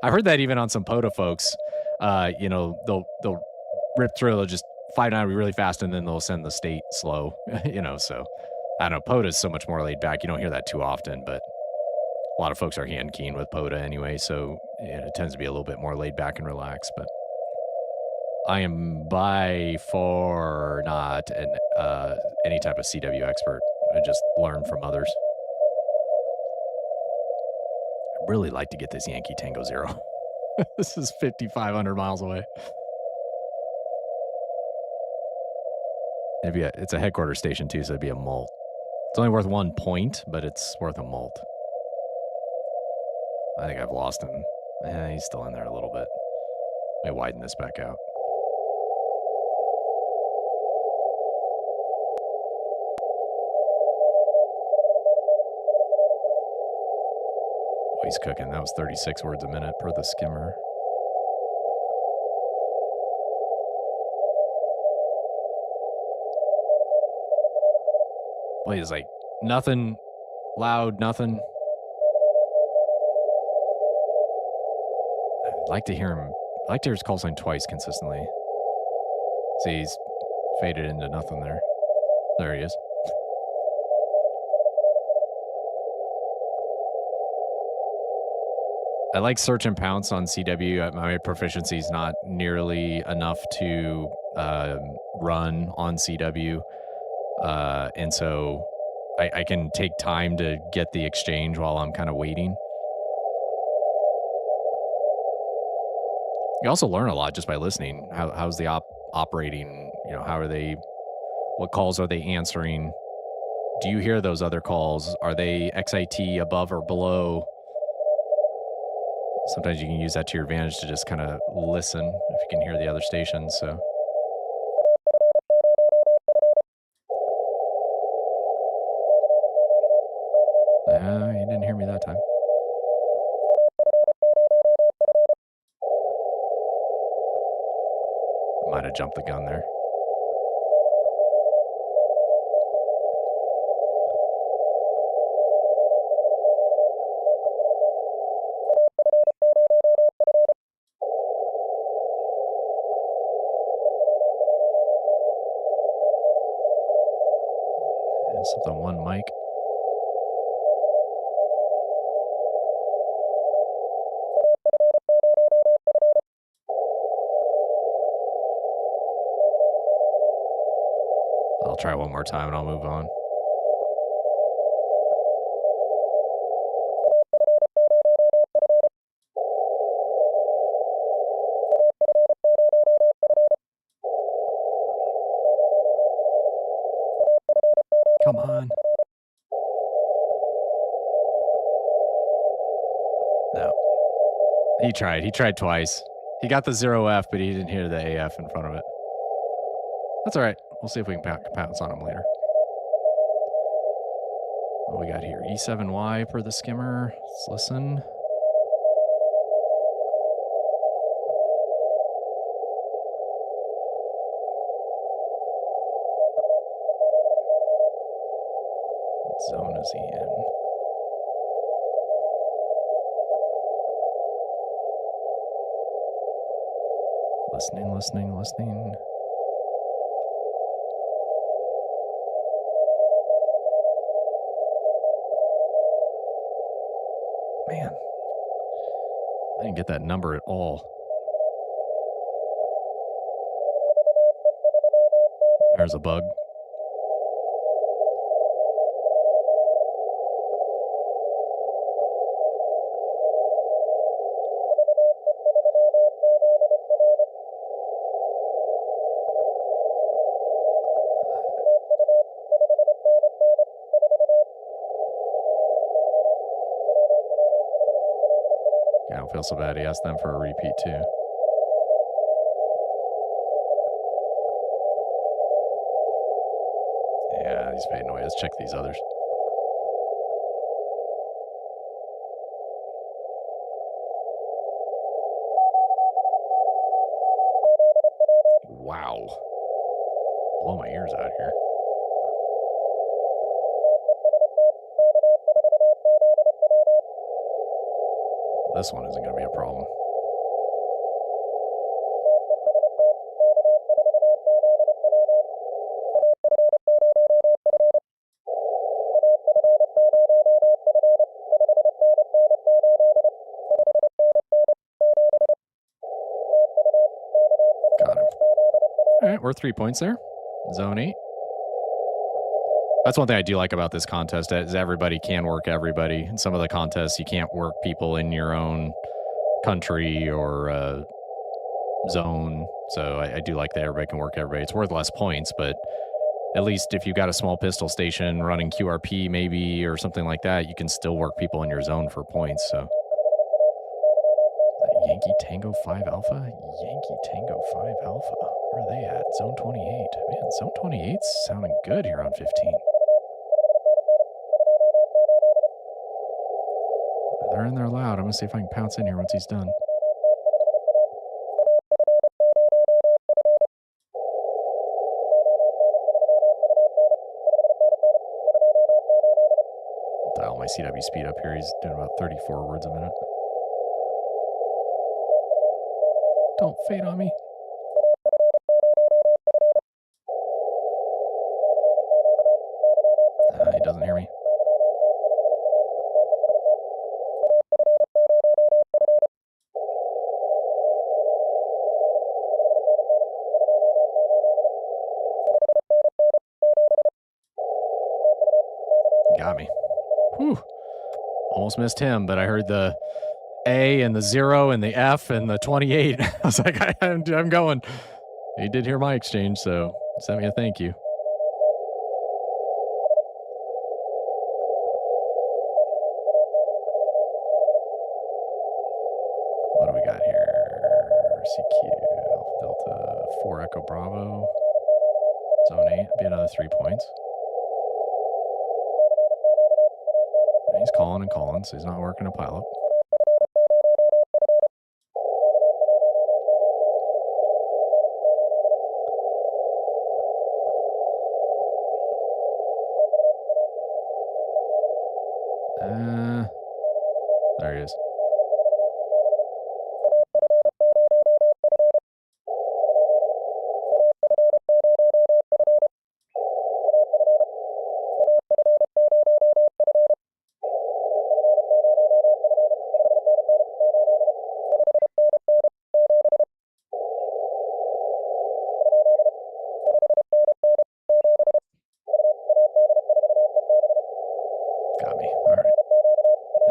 I've heard that even on some POTA folks. They'll rip through, they'll just 5.9 really fast, and then they'll send the state slow. So I don't know. POTA is so much more laid back. You don't hear that too often, but a lot of folks are hand keying with POTA anyway, so it tends to be a little bit more laid back and relaxed. But I am by far not any type of CW expert. I just learn from others. I'd really like to get this Yankee Tango Zero. This is 5,500 miles away. It's a headquarters station too, so it'd be a mult. It's only worth 1 point, but it's worth a mult. I think I've lost him. He's still in there a little bit. Let me widen this back out. He's cooking. That was 36 words a minute per the skimmer. Boy, he's like nothing loud, nothing. I'd like to hear him. I'd like to hear his call sign twice consistently. See, he's faded into nothing there. There he is. I like search and pounce on CW. My proficiency is not nearly enough to run on CW. And so I can take time to get the exchange while I'm kind of waiting. You also learn a lot just by listening. How's the operating? How are they? What calls are they answering? Do you hear those other calls? Are they XIT above or below? Sometimes you can use that to your advantage to just kind of listen if you can hear the other stations. So. He didn't hear me that time. Might have jumped the gun there. Something one mic. try one more time and I'll move on. Come on. No. He tried. He tried twice. He got the 0F, but he didn't hear the AF in front of it. That's all right. We'll see if we can pounce on him later. What we got here? E7Y per the skimmer. Let's listen. What zone is he in? Listening. Man, I didn't get that number at all. There's a bug. I don't feel so bad. He asked them for a repeat too. Yeah, he's fading away. Let's check these others. Wow. Blow my ears out here. This one isn't going to be a problem. Got him. All right, we're 3 points there. Zone 8. That's one thing I do like about this contest is everybody can work everybody. In some of the contests, you can't work people in your own country or zone. So I do like that everybody can work everybody. It's worth less points, but at least if you've got a small pistol station running QRP maybe or something like that, you can still work people in your zone for points. So Yankee Tango 5 Alpha? Yankee Tango 5 Alpha. Where are they at? Zone 28. Man, Zone 28's sounding good here on 15. They're in there loud. I'm going to see if I can pounce in here once he's done. Dial my CW speed up here. He's doing about 34 words a minute. Don't fade on me. He doesn't hear me. Got me. Whew. Almost missed him, but I heard the A and the 0 and the F and the 28. I was like, I'm going. He did hear my exchange, so sent me a thank you. What do we got here? CQ, Alpha Delta, 4 Echo Bravo. Zone 8, be another 3 points. And he's calling and calling, so he's not working a pilot. There he is.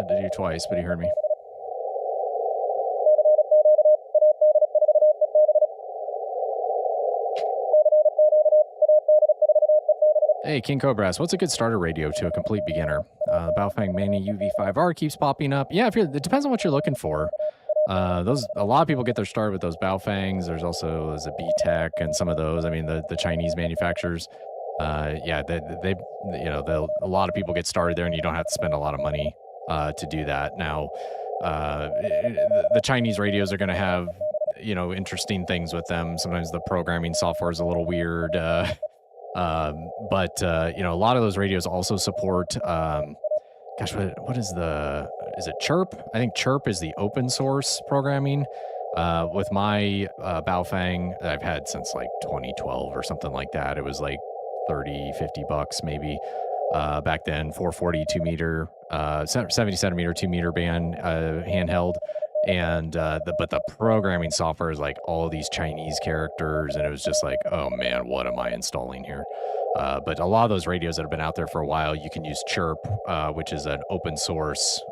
Had to do twice, but he heard me. Hey, King Cobras, what's a good starter radio to a complete beginner? Baofeng Mini UV5R keeps popping up. Yeah, it depends on what you're looking for. A lot of people get their start with those Baofengs. There's also a B-Tech and some of those. I mean, the Chinese manufacturers. Yeah, a lot of people get started there, and you don't have to spend a lot of money to do that. Now, the Chinese radios are going to have interesting things with them. Sometimes the programming software is a little weird. But a lot of those radios also support. Gosh, what is it Chirp? I think Chirp is the open source programming. With my Baofeng that I've had since like 2012 or something like that, it was like $30-$50 maybe back then. 440 2-meter, 70 centimeter 2-meter band handheld, and but the programming software is like all these Chinese characters, and it was just like, oh man, what am I installing here? But a lot of those radios that have been out there for a while, you can use Chirp, which is an open source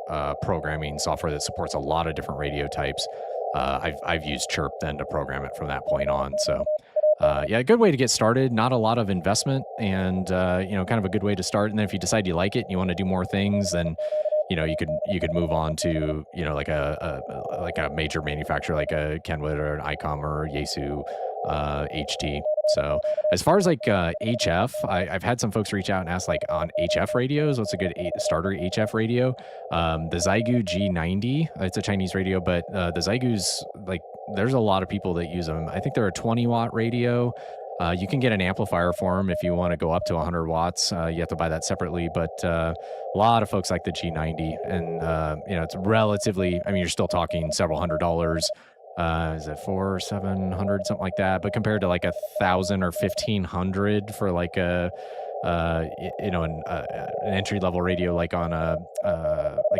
programming software that supports a lot of different radio types. I've used Chirp then to program it from that point on. So yeah, a good way to get started. Not a lot of investment, and kind of a good way to start. And then if you decide you like it and you want to do more things, then you could move on to like a major manufacturer like a Kenwood or an ICOM or Yaesu, HT. So as far as like HF, I've had some folks reach out and ask like on HF radios, what's a good starter HF radio? The Xiegu G90, it's a Chinese radio, but the Xiegus, like there's a lot of people that use them. I think they're a 20-watt radio. You can get an amplifier for them if you want to go up to 100 watts. You have to buy that separately, but a lot of folks like the G90, and it's relatively. I mean, you're still talking several $100s. Is it $400 or $700, something like that? But compared to like $1,000 or $1,500 for like an entry level radio, like on a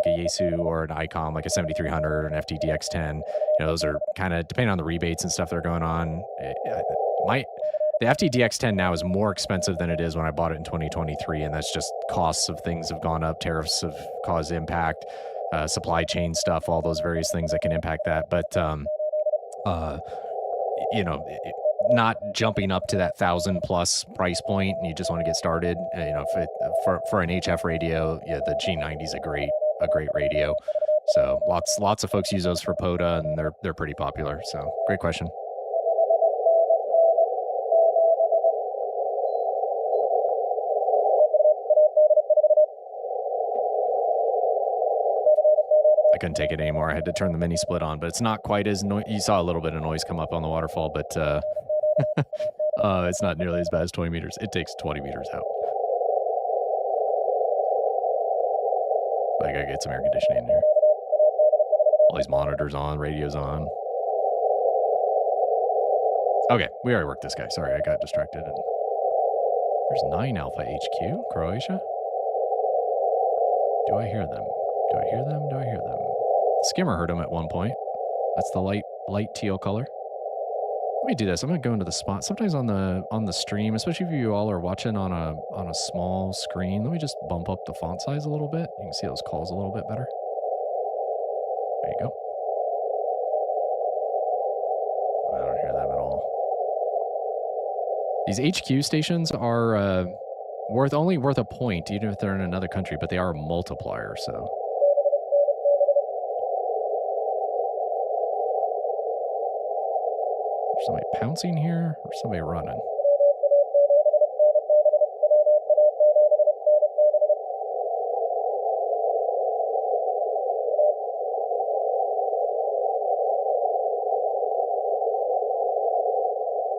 Yaesu or an ICOM, like a 7300 or an FTDX10, those are kind of depending on the rebates and stuff that are going on. The FTDX10 now is more expensive than it is when I bought it in 2023, and that's just costs of things have gone up, tariffs have caused impact, supply chain stuff, all those various things that can impact that. But not jumping up to that 1,000+ price point, and you just want to get started. For an HF radio, yeah, the G90 is a great radio. So lots of folks use those for POTA, and they're pretty popular. So great question. I couldn't take it anymore. I had to turn the mini split on, but it's not quite as you saw a little bit of noise come up on the waterfall, but it's not nearly as bad as 20 meters. It takes 20 meters out. I gotta get some air conditioning in here. All these monitors on, radios on. Okay, we already worked this guy. Sorry, I got distracted. And there's 9 Alpha HQ, Croatia. Do I hear them? Do I hear them? The skimmer heard them at one point. That's the light teal color. Let me do this. I'm gonna go into the spot. Sometimes on the stream, especially if you all are watching on a small screen, let me just bump up the font size a little bit. You can see those calls a little bit better. There you go. I don't hear them at all. These HQ stations are worth a point, even if they're in another country, but they are a multiplier, so. There's somebody pouncing here, or somebody running?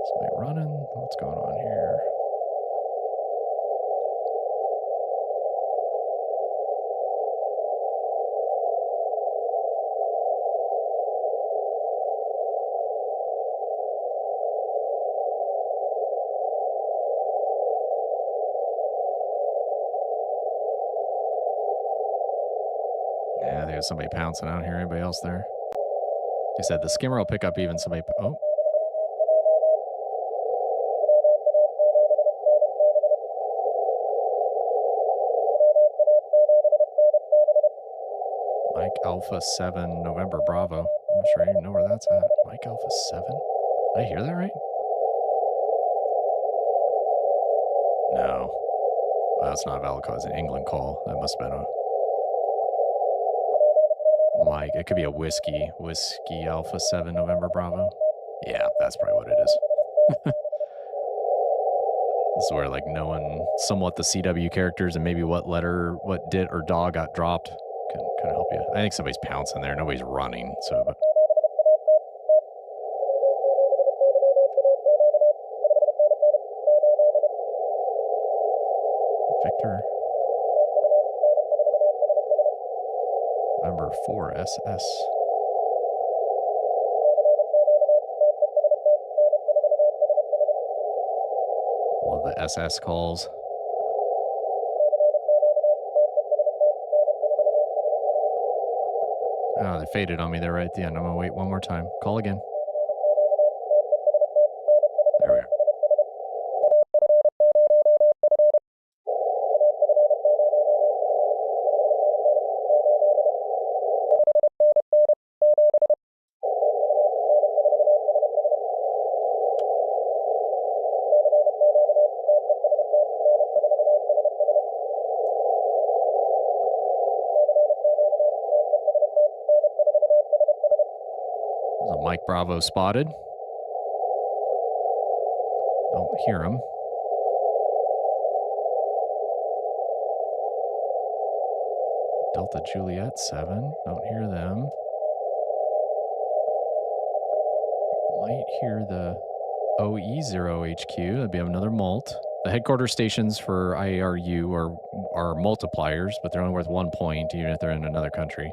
Somebody running? What's going on here? Yeah, there's somebody pouncing out here. Anybody else there? They said the skimmer will pick up even somebody. Oh. Mike Alpha 7 November Bravo. I'm not sure I even know where that's at. Mike Alpha 7? Did I hear that right? No. That's not a valid call. It's an England call. That must have been a Mike. It could be a Whiskey Alpha 7 November Bravo. Yeah, that's probably what it is. This is where, like, knowing somewhat the CW characters and maybe what letter, what dit or daw got dropped can kind of help you. I think somebody's pouncing there. Nobody's running, so, but. Victor. Number 4 SS. Love the SS calls. Oh, they faded on me there right at the end. I'm going to wait one more time. Call again. There we are. There's a Mike Bravo spotted. Don't hear him. Delta Juliet 7. Don't hear them. Might hear the OE0 HQ. That'd be another mult. The headquarters stations for IARU are multipliers, but they're only worth 1 point, even if they're in another country.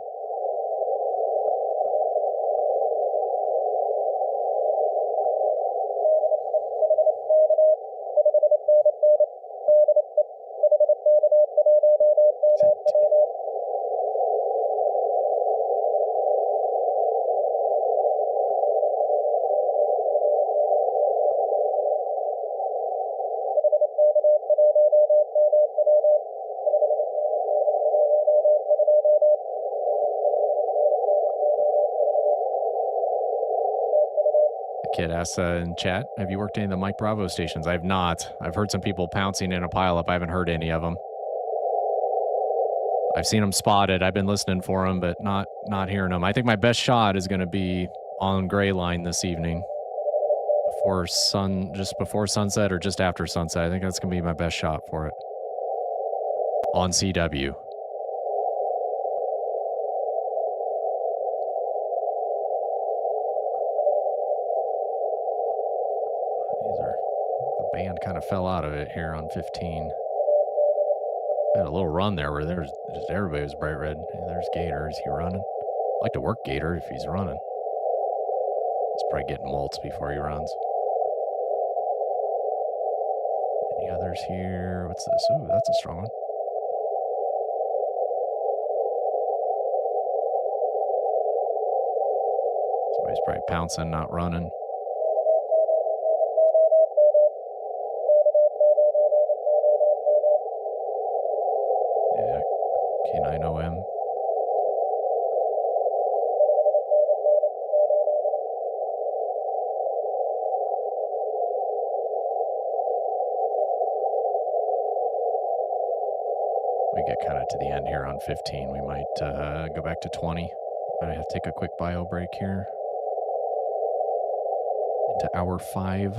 Kid asks in chat, have you worked any of the Mike Bravo stations? I have not. I've heard some people pouncing in a pileup. I haven't heard any of them. I've seen them spotted. I've been listening for them, but not hearing them. I think my best shot is going to be on Gray Line this evening. Just before sunset or just after sunset. I think that's going to be my best shot for it. On CW. The band kind of fell out of it here on 15. Had a little run there where there's just everybody was bright red. Hey, there's Gator. Is he running? I'd like to work Gator if he's running. He's probably getting mults before he runs. Any others here? What's this? Oh, that's a strong one. Somebody's probably pouncing, not running. Yeah, K9OM. We get kind of to the end here on 15. We might go back to 20. Might have to take a quick bio break here. Into hour 5.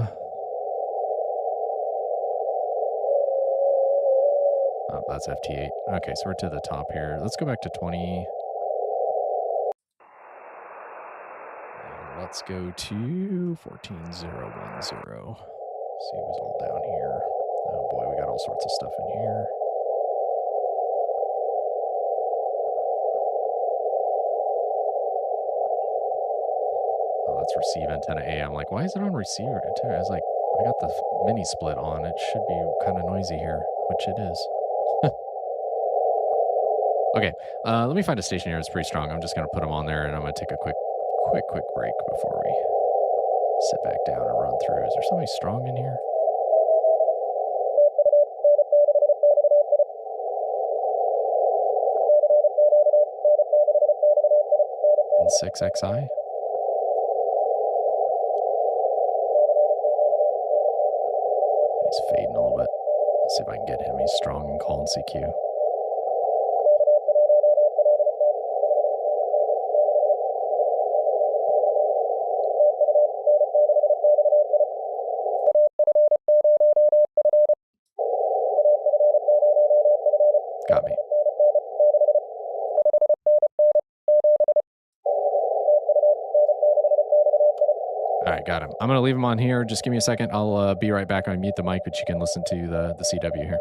Oh, that's FT8. Okay, so we're to the top here. Let's go back to 20. And let's go to 14010. See who's all down here. Oh boy, we got all sorts of stuff in here. Oh, that's receive antenna A. I'm like, why is it on receiver antenna? I was like, I got the mini split on. It should be kind of noisy here, which it is. Okay, let me find a station here that's pretty strong. I'm just going to put them on there, and I'm going to take a quick break before we sit back down and run through. Is there somebody strong in here? 6XI. He's fading a little bit. Let's see if I can get him. He's strong and calling CQ. Got me. All right, got him. I'm going to leave him on here. Just give me a second. I'll be right back. I mute the mic, but you can listen to the CW here.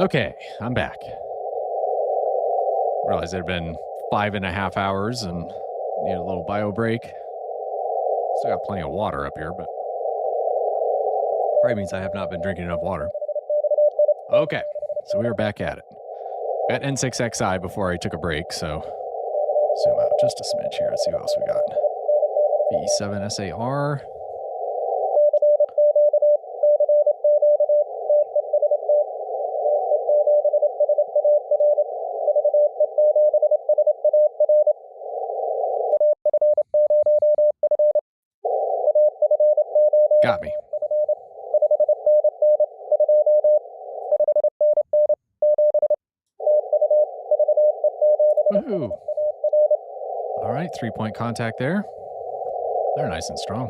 Okay, I'm back. Realized it had been 5.5 hours and need a little bio break. Still got plenty of water up here, but probably means I have not been drinking enough water. Okay, so we are back at it. Got N6XI before I took a break, so zoom out just a smidge here. Let's see what else we got. VE7SAR. Got me. Woohoo. All right, 3-point contact there. They're nice and strong.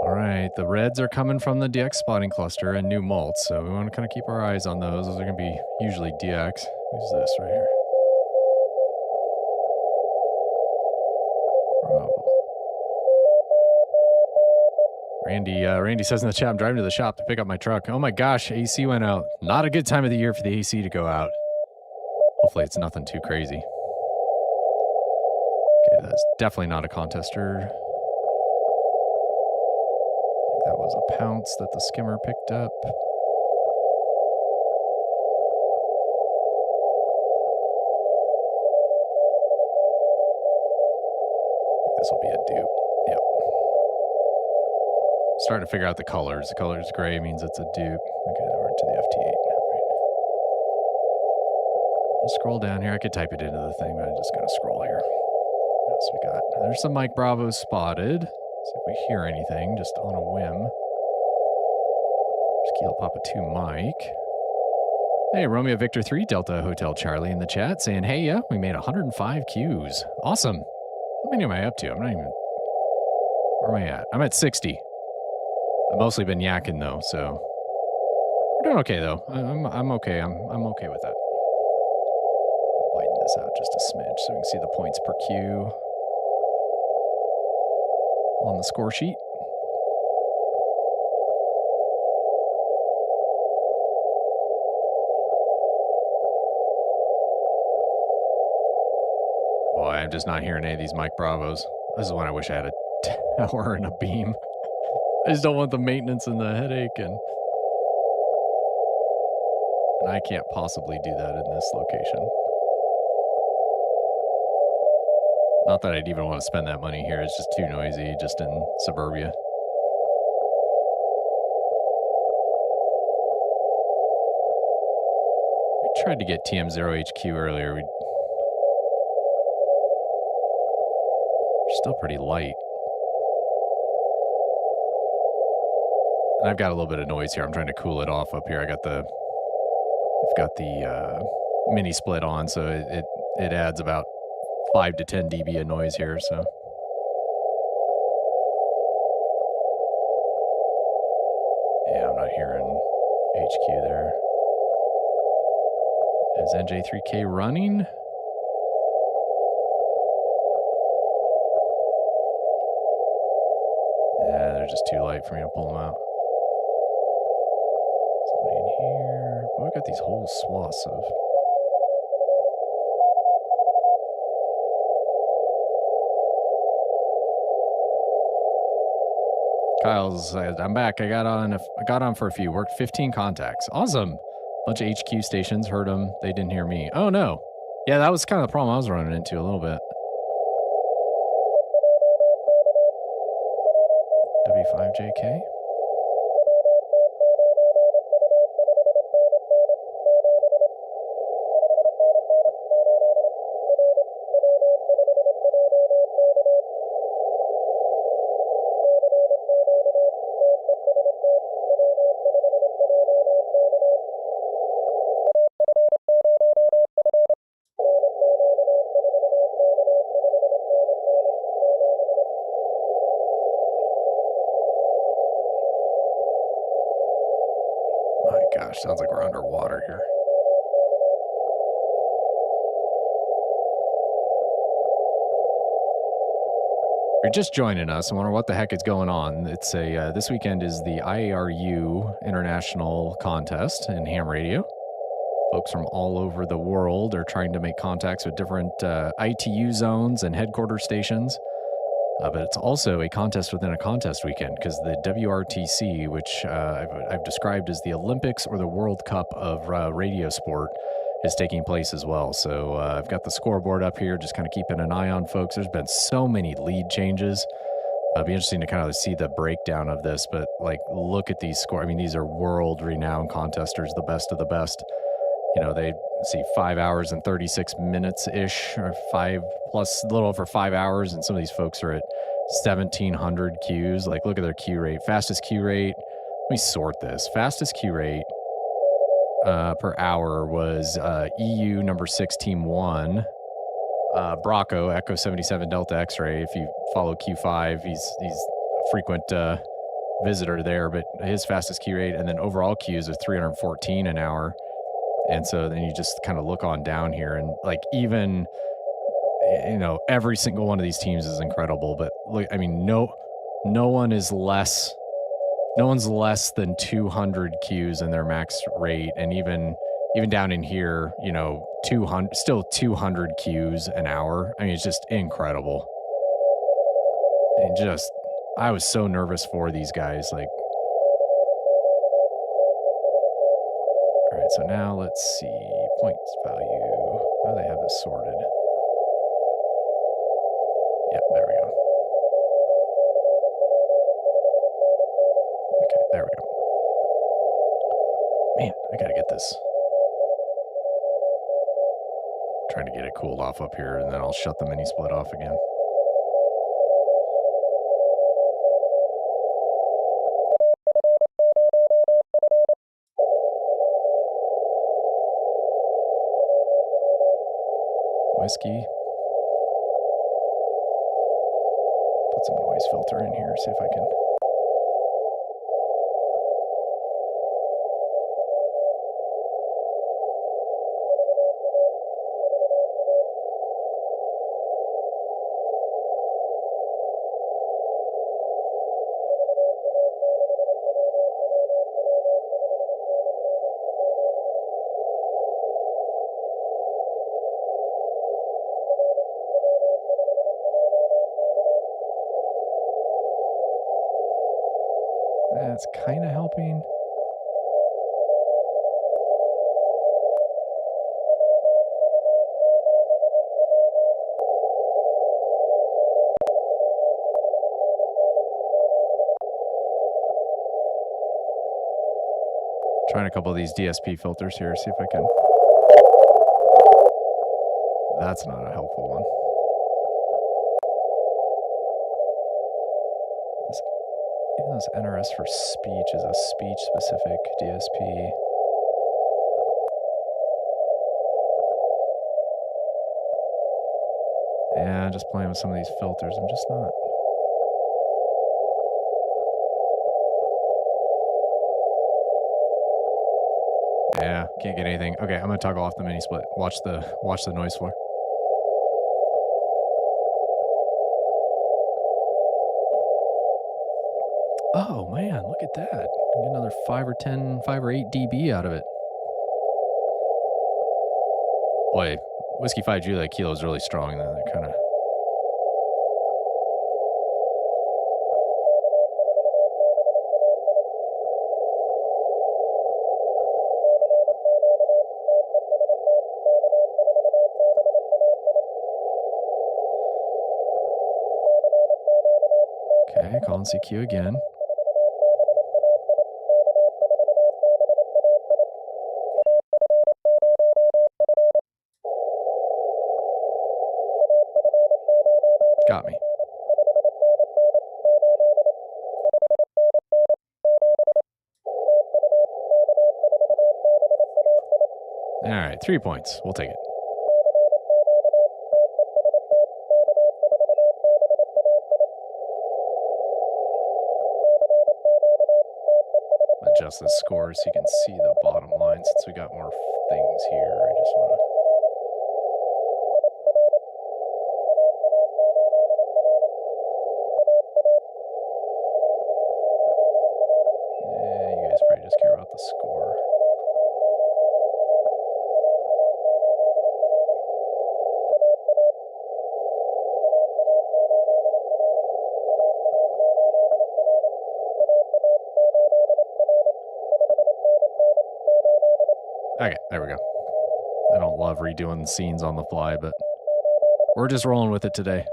All right, the reds are coming from the DX spotting cluster and new malts, so we want to kind of keep our eyes on those. Those are going to be usually DX. Who's this right here? Randy says in the chat, I'm driving to the shop to pick up my truck. Oh my gosh, AC went out. Not a good time of the year for the AC to go out. Hopefully it's nothing too crazy. Okay, that's definitely not a contester. I think that was a pounce that the skimmer picked up. This will be a dupe. Yep. Starting to figure out the colors. The color's gray means it's a dupe. Okay, then we're into the FT8 now, right? I'll scroll down here. I could type it into the thing, but I'm just going to scroll here. What else we got? There's some Mike Bravo spotted. See if we hear anything, just on a whim. There's Kilo Papa 2 Mike. Hey, Romeo Victor 3 Delta Hotel Charlie in the chat saying, hey, yeah, we made 105 Qs. Awesome. How many am I up to? I'm not even... Where am I at? I'm at 60. I've mostly been yakking though, so we're doing okay though. I'm okay. I'm okay with that. Widen this out just a smidge so we can see the points per Q on the score sheet. Boy, I'm just not hearing any of these Mike Bravos. This is when I wish I had a tower and a beam. I just don't want the maintenance and the headache, and I can't possibly do that in this location. Not that I'd even want to spend that money here. It's just too noisy, just in suburbia. We tried to get TM0HQ earlier. We're still pretty light. And I've got a little bit of noise here. I'm trying to cool it off up here. I've got the mini split on, so it adds about 5 to 10 dB of noise here. So yeah, I'm not hearing HQ there. Is NJ3K running? Yeah, they're just too light for me to pull them out. Somebody in here. Well, we got these whole swaths of... Kyle's said, I'm back. I got on for a few. Worked 15 contacts. Awesome. Bunch of HQ stations. Heard them. They didn't hear me. Oh, no. Yeah, that was kind of the problem I was running into a little bit. W5JK. My gosh, sounds like we're underwater here. If you're just joining us, I wonder what the heck is going on. It's a this weekend is the IARU International Contest in ham radio. Folks from all over the world are trying to make contacts with different ITU zones and headquarter stations. But it's also a contest within a contest weekend because the WRTC, which I've described as the Olympics or the World Cup of radio sport, is taking place as well. So I've got the scoreboard up here, just kind of keeping an eye on folks. There's been so many lead changes. It'll be interesting to kind of see the breakdown of this, but like, look at these scores. I mean, these are world-renowned contesters, the best of the best. You know, they see 5 hours and 36 minutes-ish, or 5 plus, a little over 5 hours, and some of these folks are at 1,700 Qs. Like, look at their Q rate. Fastest Q rate, let me sort this. Fastest Q rate per hour was EU number 6, Team 1, Bracco, Echo 77 Delta X-ray. If you follow Q5, he's a frequent visitor there, but his fastest Q rate, and then overall Qs are 314 an hour. And so then you just kind of look on down here, and like, even, you know, every single one of these teams is incredible, but look, I mean, no one's less than 200 Qs in their max rate. And even down in here, you know, 200 Qs an hour. I mean, it's just incredible. And just, I was so nervous for these guys. Like, all right, so now let's see, points value. How do they have this sorted? Yeah, there we go. Okay, there we go. Man, I gotta get this. Trying to get it cooled off up here, and then I'll shut the mini split off again. Whiskey. Put some noise filter in here, see if I can. That's kind of helping. Trying a couple of these DSP filters here, see if I can. That's not a helpful one. Even this NRS for speech is a speech-specific DSP. Yeah, just playing with some of these filters. I'm just not. Yeah, can't get anything. Okay, I'm gonna toggle off the mini split. Watch the noise floor. Oh man, look at that. Get another 5 or 8 dB out of it. Boy, Whiskey 5 Juliet Kilo is really strong, and then they're kind of. Okay, calling CQ again. Got me. All right, 3 points. We'll take it. Adjust the score so you can see the bottom line since we got more things here. I just want to. Okay, there we go. I don't love redoing scenes on the fly, but we're just rolling with it today.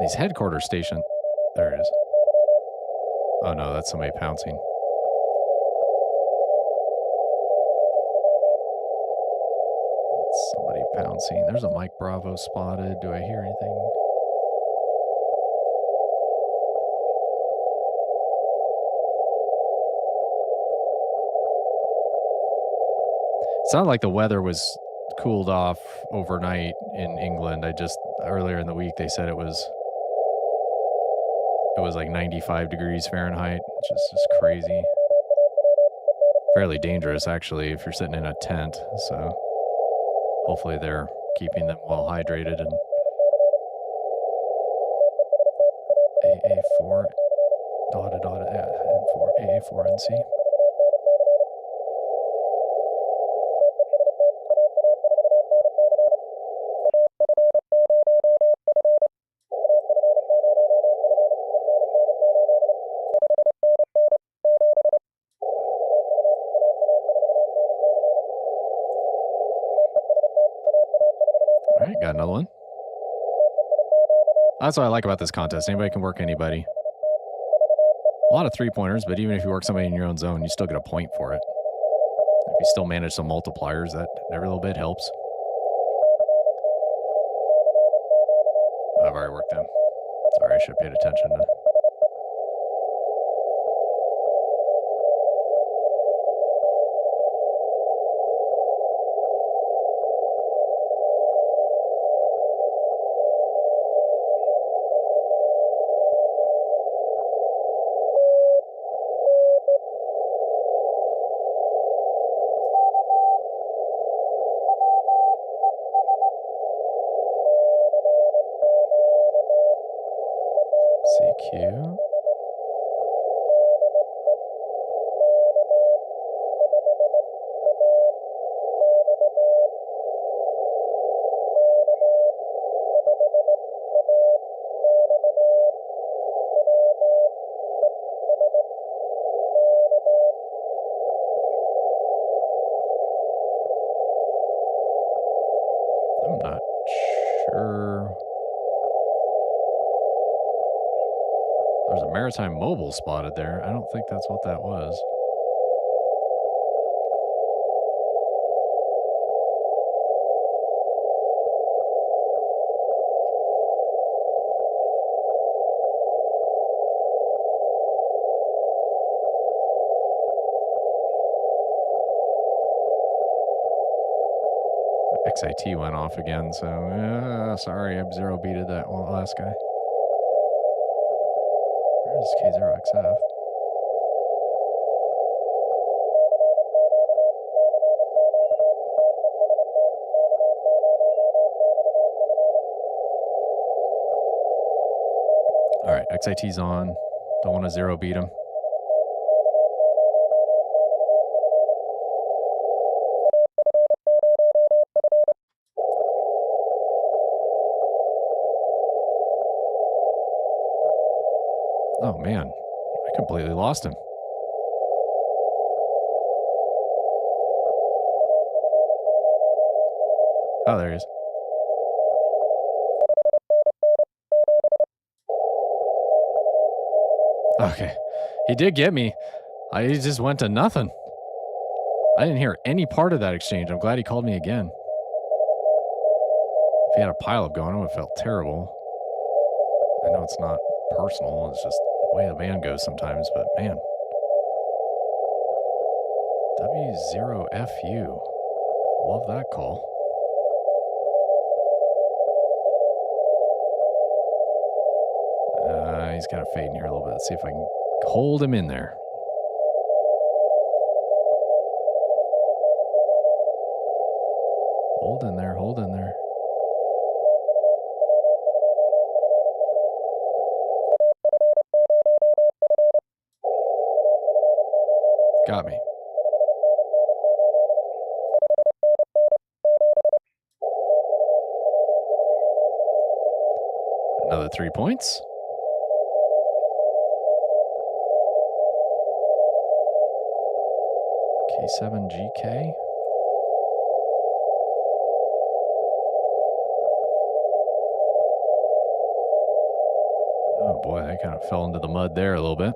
These headquarters station. There it is. Oh no, that's somebody pouncing. That's somebody pouncing. There's a Mike Bravo spotted. Do I hear anything? It sounded like the weather was cooled off overnight in England. Earlier in the week, they said it was like 95 degrees Fahrenheit, which is just crazy. Fairly dangerous, actually, if you're sitting in a tent. So hopefully they're keeping them well hydrated. And AA4 dotted and 4 AA4NC. All right, got another one. That's what I like about this contest. Anybody can work anybody. A lot of three-pointers, but even if you work somebody in your own zone, you still get a point for it. If you still manage some multipliers, that every little bit helps. I've already worked them. Sorry, I should have paid attention to. CQ. I'm not sure. There's a maritime mobile spotted there. I don't think that's what that was. XIT went off again, so sorry, I've zero beated that one last guy. Where's K0XF? All right, XIT's on. Don't want to zero beat him. Oh man, I completely lost him. Oh, there he is. Okay, he did get me. He just went to nothing. I didn't hear any part of that exchange. I'm glad he called me again. If he had a pileup going, I would have felt terrible. I know it's not personal. It's just the way the band goes sometimes, but man. W0FU. Love that call. He's kind of fading here a little bit. Let's see if I can hold him in there. Hold in there, hold in there. Got me. Another 3 points. K7GK. Oh boy, I kind of fell into the mud there a little bit.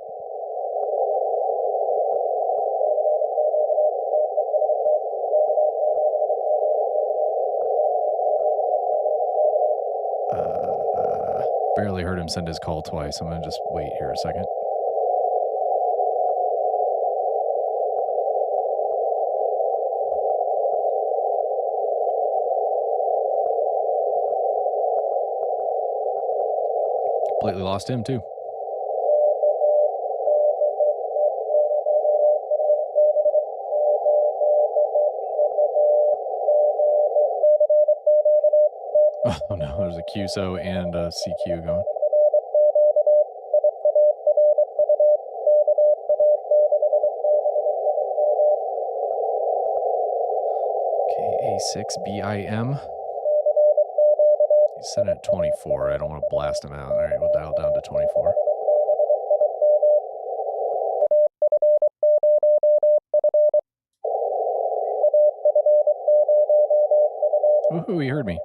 Barely heard him send his call twice. I'm going to just wait here a second. Completely lost him too. Oh no, there's a QSO and a CQ going. KA6BIM. He's set at 24. I don't want to blast him out. All right, we'll dial down to 24. Woohoo, he heard me.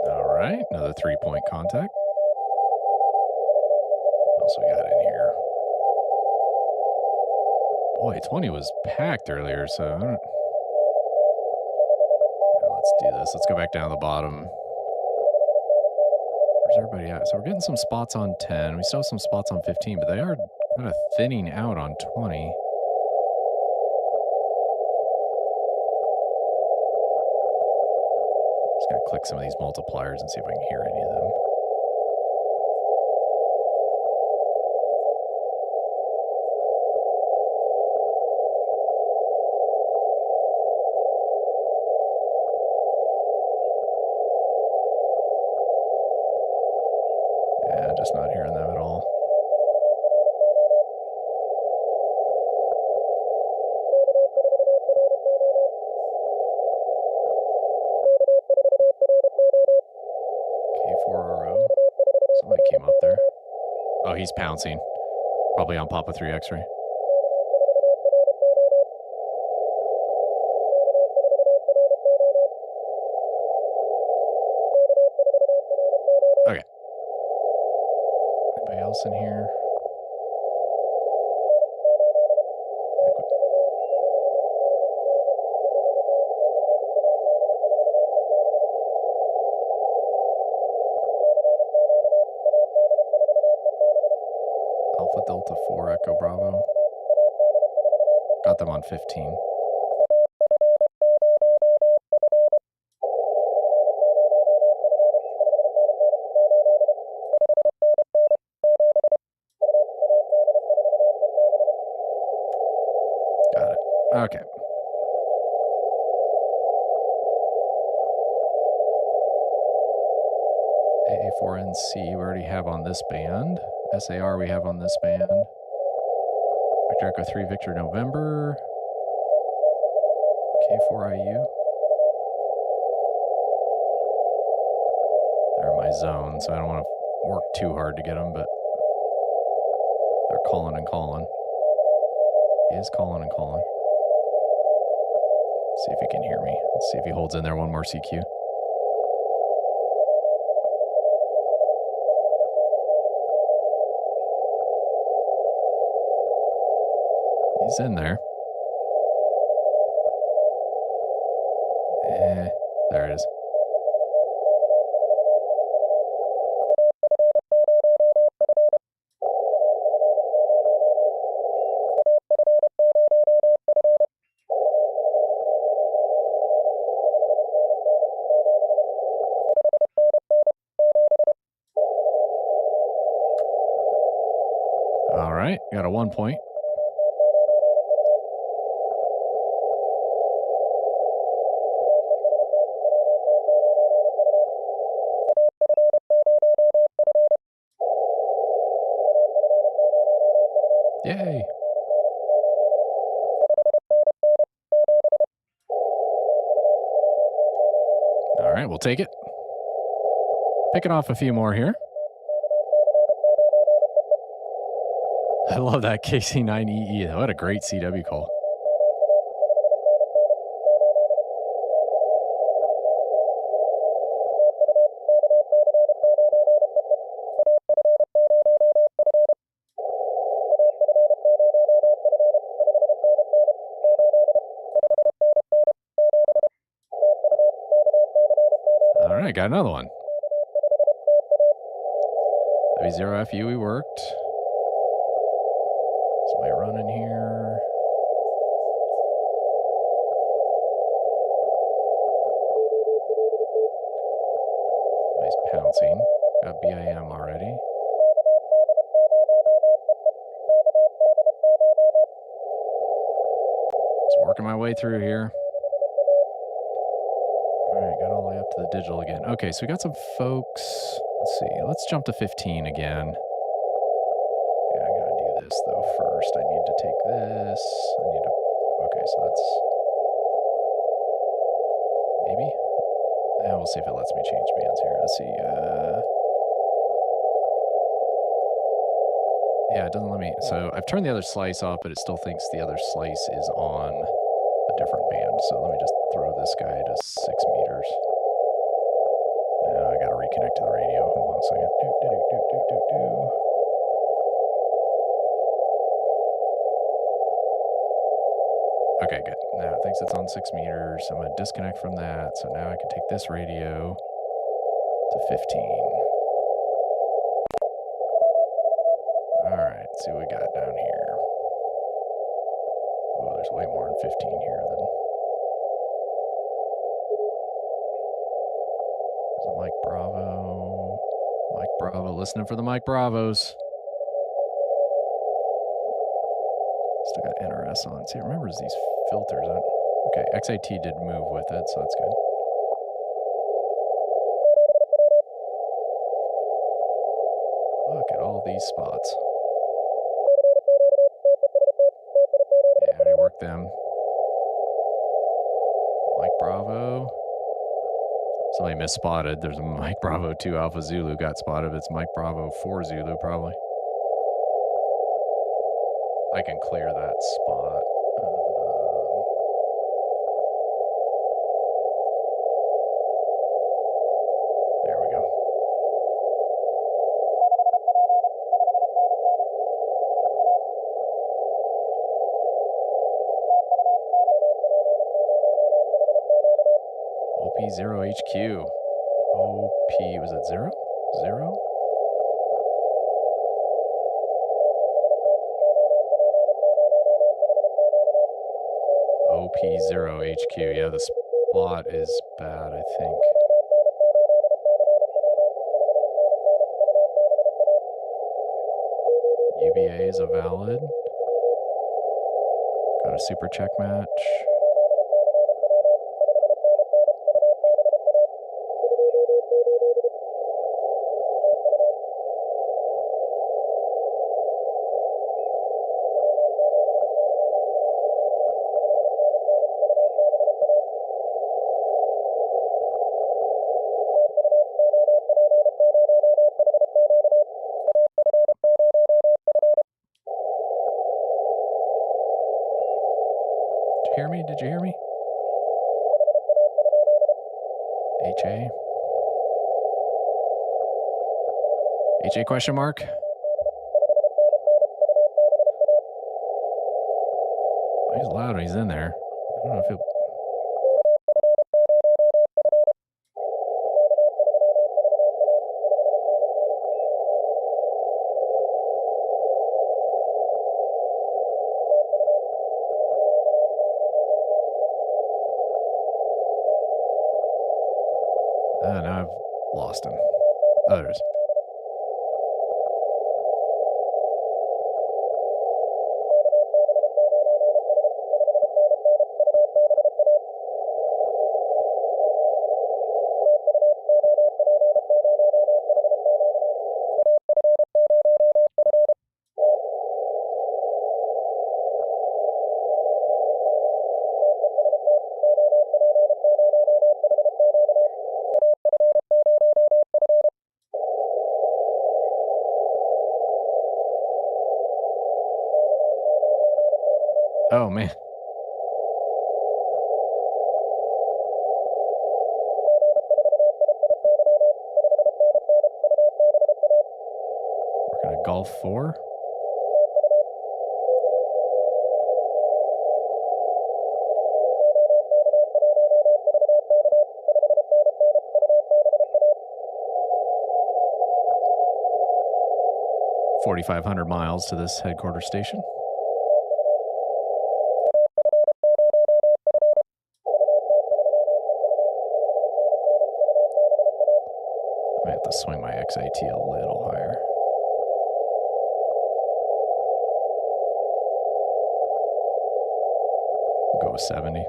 All right, another 3-point contact. What else we got in here? Boy, 20 was packed earlier, so I don't... Let's do this. Let's go back down to the bottom. Where's everybody at? So we're getting some spots on 10. We still have some spots on 15, but they are kind of thinning out on 20. Just going to click some of these multipliers and see if I can hear any of them. Yeah, just not hearing them at all. K4RO. Somebody came up there. Oh, he's pouncing. Probably on Papa 3 X-ray. Okay. Anybody else in here? Alpha Delta 4 Echo Bravo. Got them on 15. Got it. Okay. AA4NC we already have on this band. SAR we have on this band. Victor Echo 3 Victor November. K4IU. They're in my zone, so I don't want to work too hard to get them, but they're calling and calling. He is calling and calling. See if he can hear me. Let's see if he holds in there one more CQ. He's in there. There it is. All right, got a 1 point. Yay. right, we'll take it. Picking off a few more here. I love that KC9EE. What a great CW call. All right, got another one. W0FU, we worked. Somebody running here. Somebody's pouncing. Got BIM already. Just working my way through here. All right, got all the way up to the digital again. Okay, so we got some folks. Let's see. Let's jump to 15 again. Yeah, I gotta do this though first. I need to take this. I need to. Okay, so that's maybe. Yeah, we'll see if it lets me change bands here. Let's see. Yeah, it doesn't let me. So I've turned the other slice off, but it still thinks the other slice is on a different band. So let me just throw this guy to 6 meters. Now I got to reconnect to the radio. Hold on a second. Okay, good. Now it thinks it's on 6 meters. I'm going to disconnect from that. So now I can take this radio to 15. All right, let's see what we got down here. Oh, there's way more than 15 here then. There's a Mike Bravo. Mike Bravo, listening for the Mike Bravos. Still got NRS on. See, it remembers these filters. Okay, XAT did move with it, so that's good. Look at all these spots. Yeah, I already worked them. Mike Bravo. Somebody misspotted. There's a Mike Bravo 2 Alpha Zulu got spotted. It's Mike Bravo 4 Zulu probably. I can clear that spot. There we go. OP0HQ. OP, was it 0? 0? OP0HQ. Yeah, the spot is bad, I think. UBA is a valid. Got a super check match. Hear me? Did you hear me? HA? HA question mark? He's loud when he's in there. I don't know if it... now I've lost him. Oh, there it is. Oh, man. We're going to Gulf 4. $4,500 miles to this headquarters station. I might have to swing my XIT a little higher. We'll go with 70.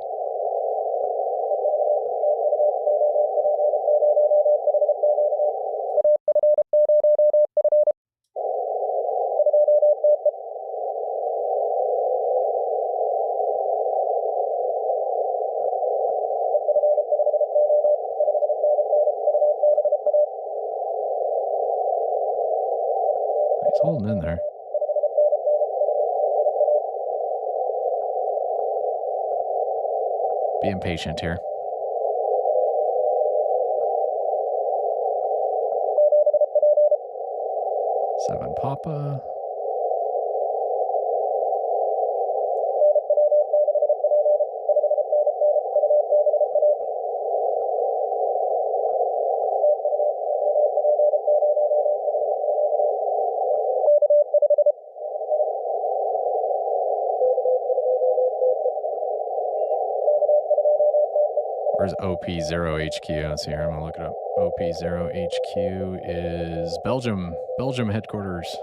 He's holding in there. Being patient here. Seven Papa. Where's OP0HQ? Let's see here. I'm going to look it up. OP0HQ is Belgium. Belgium headquarters.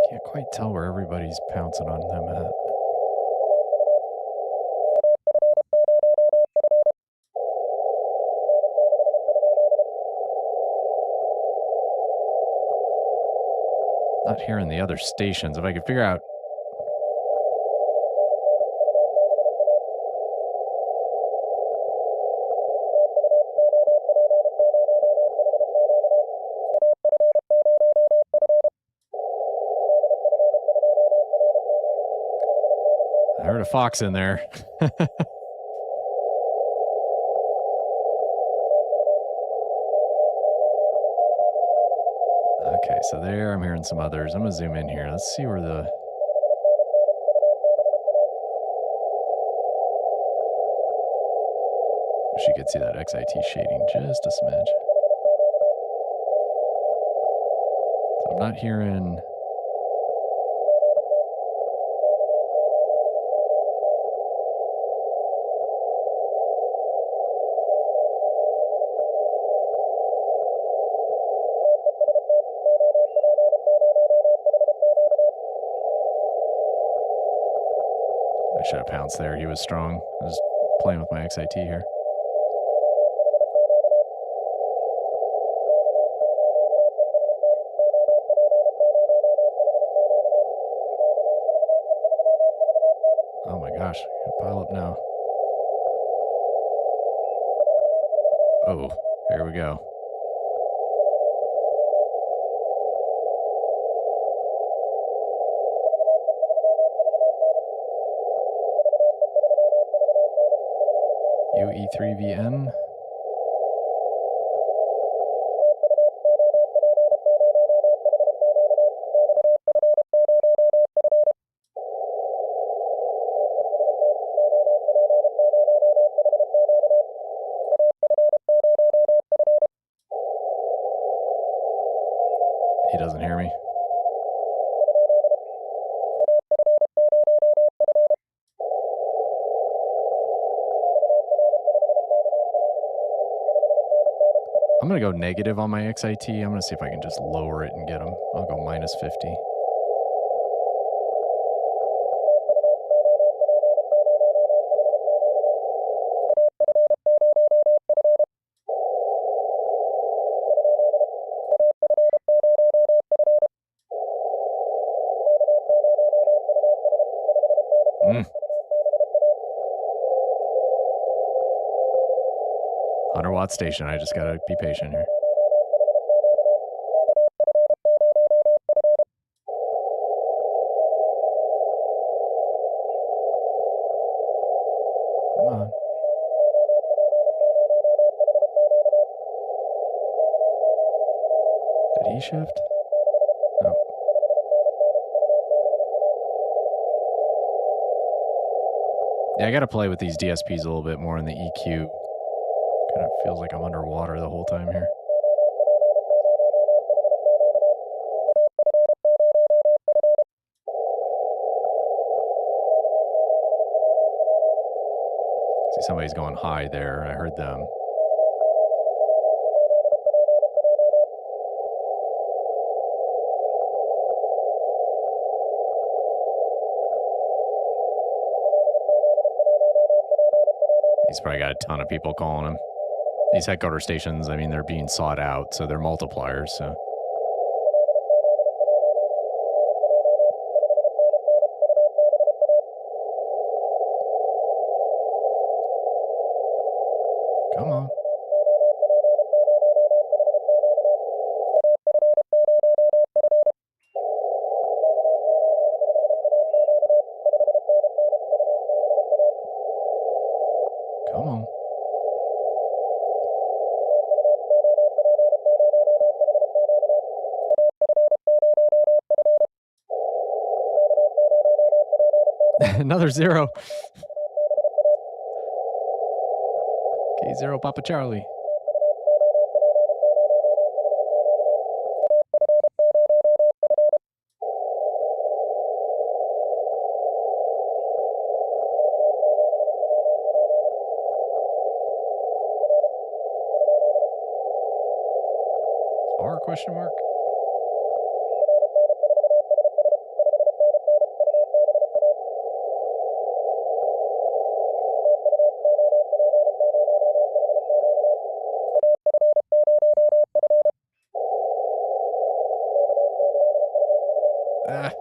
Can't quite tell where everybody's pouncing on them at. Not hearing the other stations. If I could figure out. I heard a fox in there. Okay, so there, I'm hearing some others. I'm going to zoom in here. Let's see where the... Wish you could see that XIT shading just a smidge. So I'm not hearing... I should have pounced there. He was strong. I was playing with my XIT here. Oh my gosh. Pile up now. Oh, here we go. UE3VN. He doesn't hear me. I'm going to go negative on my XIT. I'm going to see if I can just lower it and get him. I'll go minus 50. Mm. 100-watt station. I just got to be patient here. shift? No. Yeah, I got to play with these DSPs a little bit more in the EQ. Kind of feels like I'm underwater the whole time here. See, somebody's going high there. I heard them. He's probably got a ton of people calling him. These headquarter stations, I mean, they're being sought out, so they're multipliers, so. Come on. Come on. Another 0. K0 Papa Charlie. R question mark? Ah.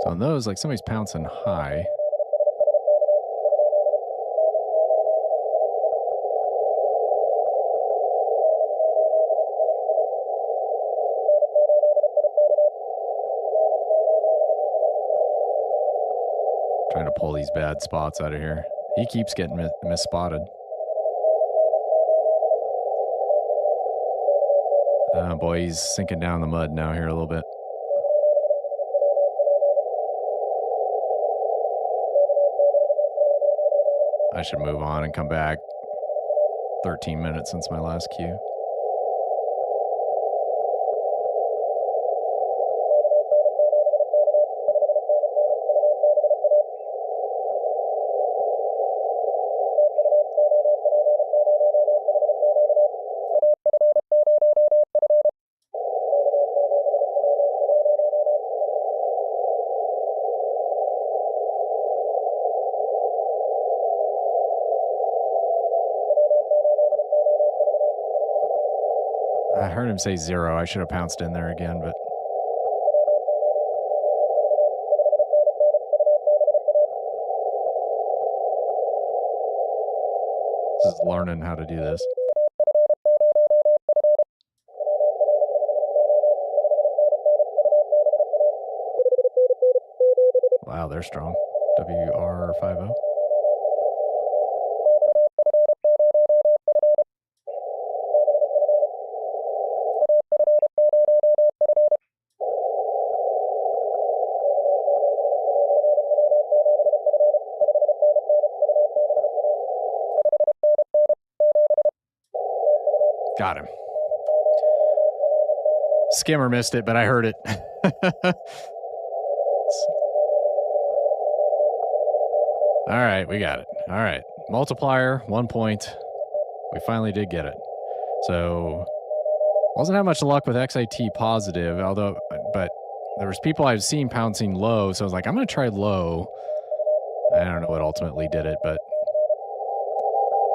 So on those, like somebody's pouncing high. Trying to pull these bad spots out of here. He keeps getting misspotted. Oh boy, he's sinking down the mud now here a little bit. I should move on and come back. 13 minutes since my last cue. I heard him say 0. I should have pounced in there again, but this is learning how to do this. Wow, they're strong. WR50. Got him. Skimmer missed it, but I heard it. All right, we got it. All right. Multiplier, 1 point. We finally did get it. So wasn't have much luck with XIT positive, although, but There was people I've seen pouncing low, so I was like, I'm going to try low. I don't know what ultimately did it, but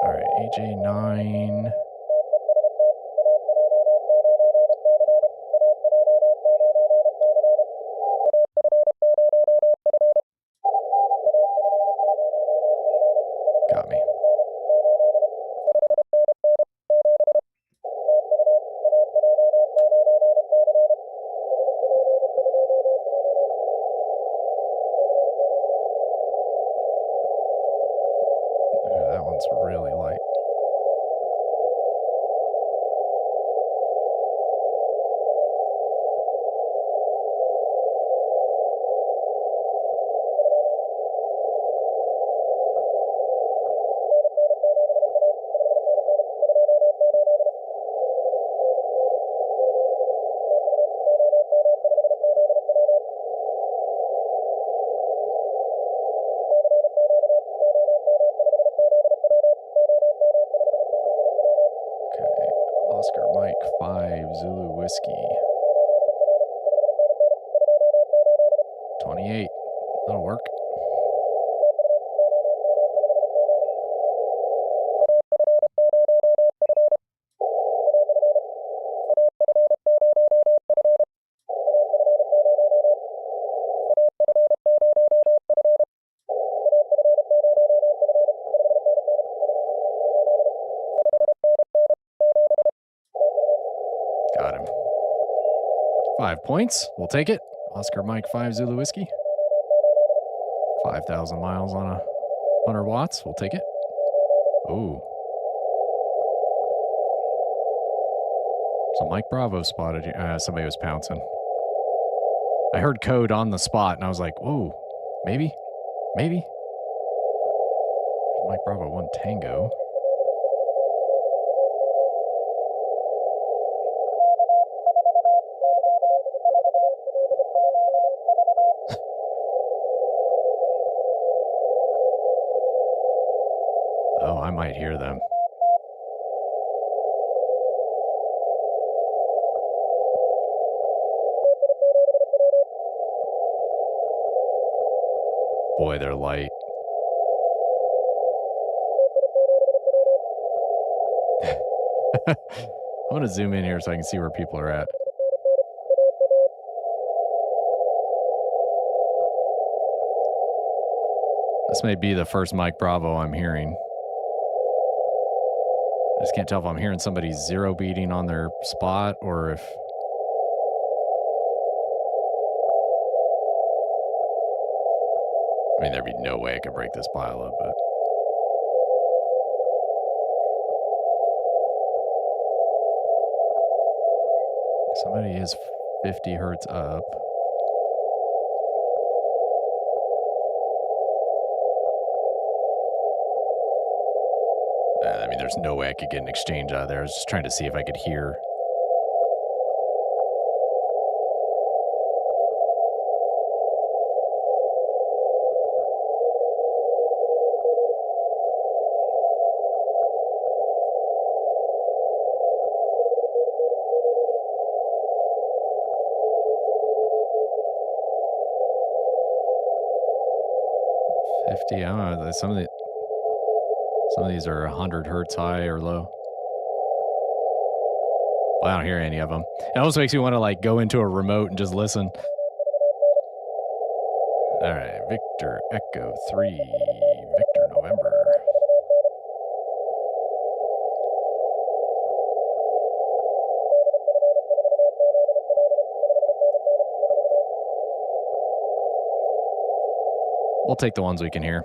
all right, AJ9. Got me. Ooh, that one's really light. Okay, Oscar Mike 5 Zulu Whiskey. 28. That'll work. Got him. 5 points. We'll take it. Oscar Mike 5 Zulu Whiskey. 5,000 miles on a 100 watts. We'll take it. Ooh. So Mike Bravo spotted somebody was pouncing. I heard code on the spot, and I was like, whoa, maybe. Mike Bravo 1 Tango. Oh, I might hear them. Boy, they're light. I'm going to zoom in here so I can see where people are at. This may be the first Mike Bravo I'm hearing. I just can't tell if I'm hearing somebody zero beating on their spot or if... I mean, there'd be no way I could break this pile up, but... Somebody is 50 hertz up. I mean, there's no way I could get an exchange out of there. I was just trying to see if I could hear. I don't know. Some of these are 100 hertz high or low. Well, I don't hear any of them. It almost makes me want to like go into a remote and just listen. All right, Victor Echo 3, Victor November. We'll take the ones we can hear.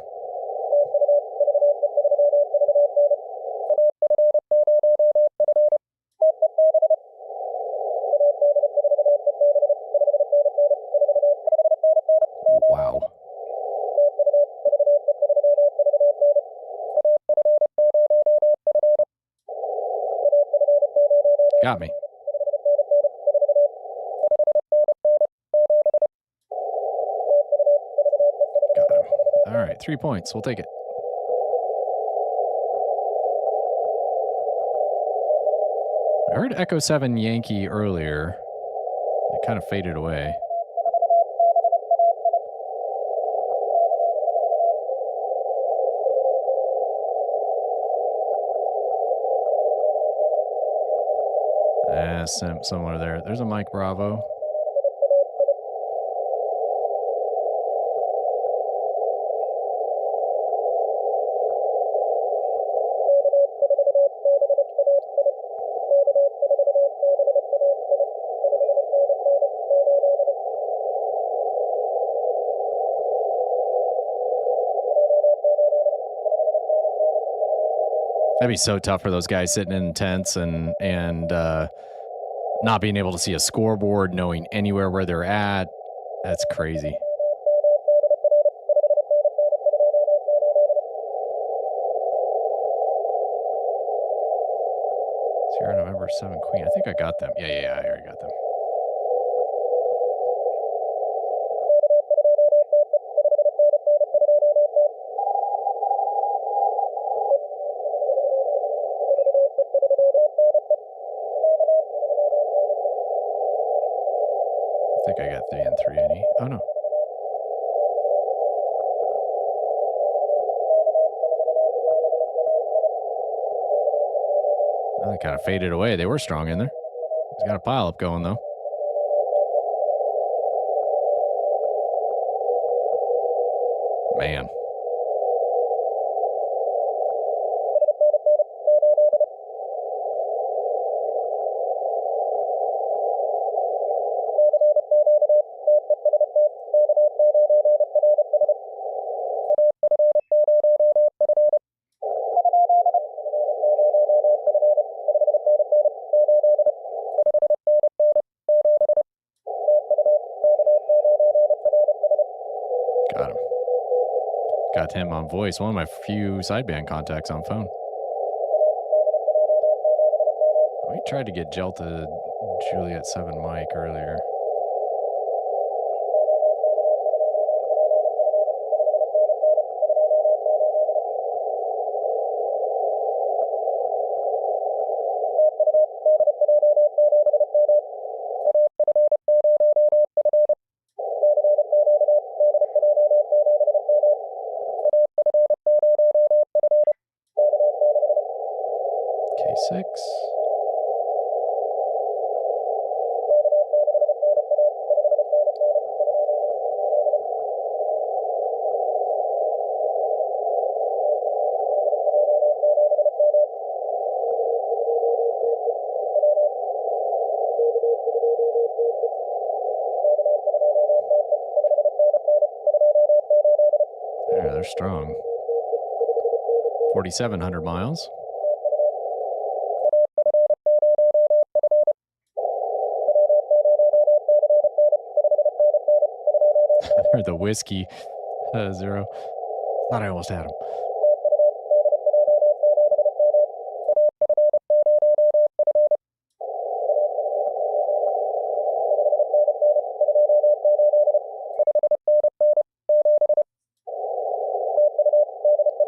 Wow. Got me. Got him. All right, 3 points. We'll take it. I heard Echo 7 Yankee earlier. It kind of faded away. of similar there. There's a Mike Bravo. That'd be so tough for those guys sitting in tents and not being able to see a scoreboard, knowing anywhere where they're at. That's crazy. Sierra November 7 Queen. I think I got them. Yeah, I already got them. I think I got 3 and 3 any. Oh no. Oh, they kind of faded away. They were strong in there. He's got a pile up going though. Man. Got him. Got him on voice. One of my few sideband contacts on phone. We tried to get Jelta Juliet 7 Mike earlier. K6. Yeah, they're strong. 4,700 miles. Or the whiskey 0. Thought I almost had him.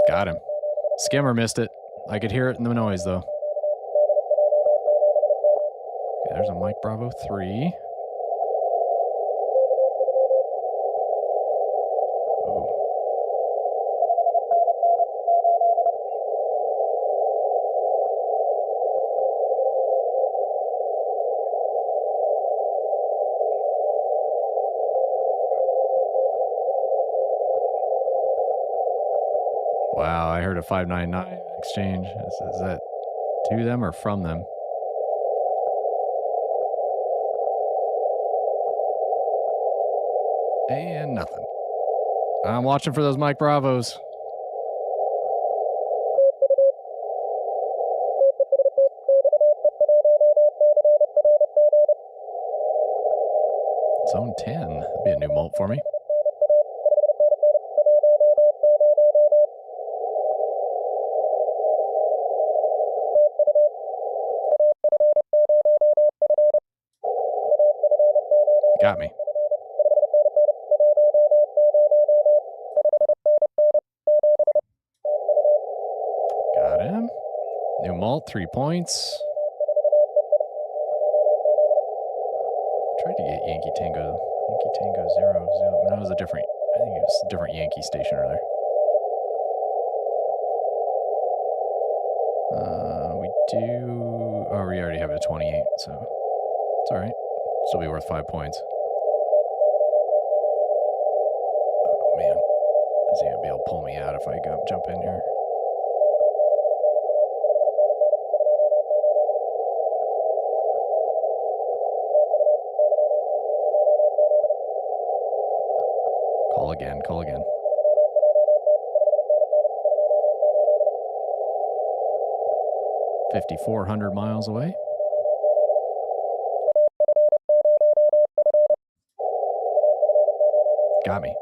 Got him. Skimmer missed it. I could hear it in the noise though. Okay, there's a Mike Bravo 3. Wow, I heard a 599 exchange. Is that to them or from them? And nothing. I'm watching for those Mike Bravos. Zone 10. That'd be a new molt for me. Got me. Got him. New malt, 3 points. Tried to get Yankee Tango 0. That was a different, I think it was a different Yankee stationer there. We do, oh, we already have a 28, so. It's all right. Still be worth 5 points. Oh, man. Is he going to be able to pull me out if I jump in here? Call again, call again. $5,400 miles away. Got me.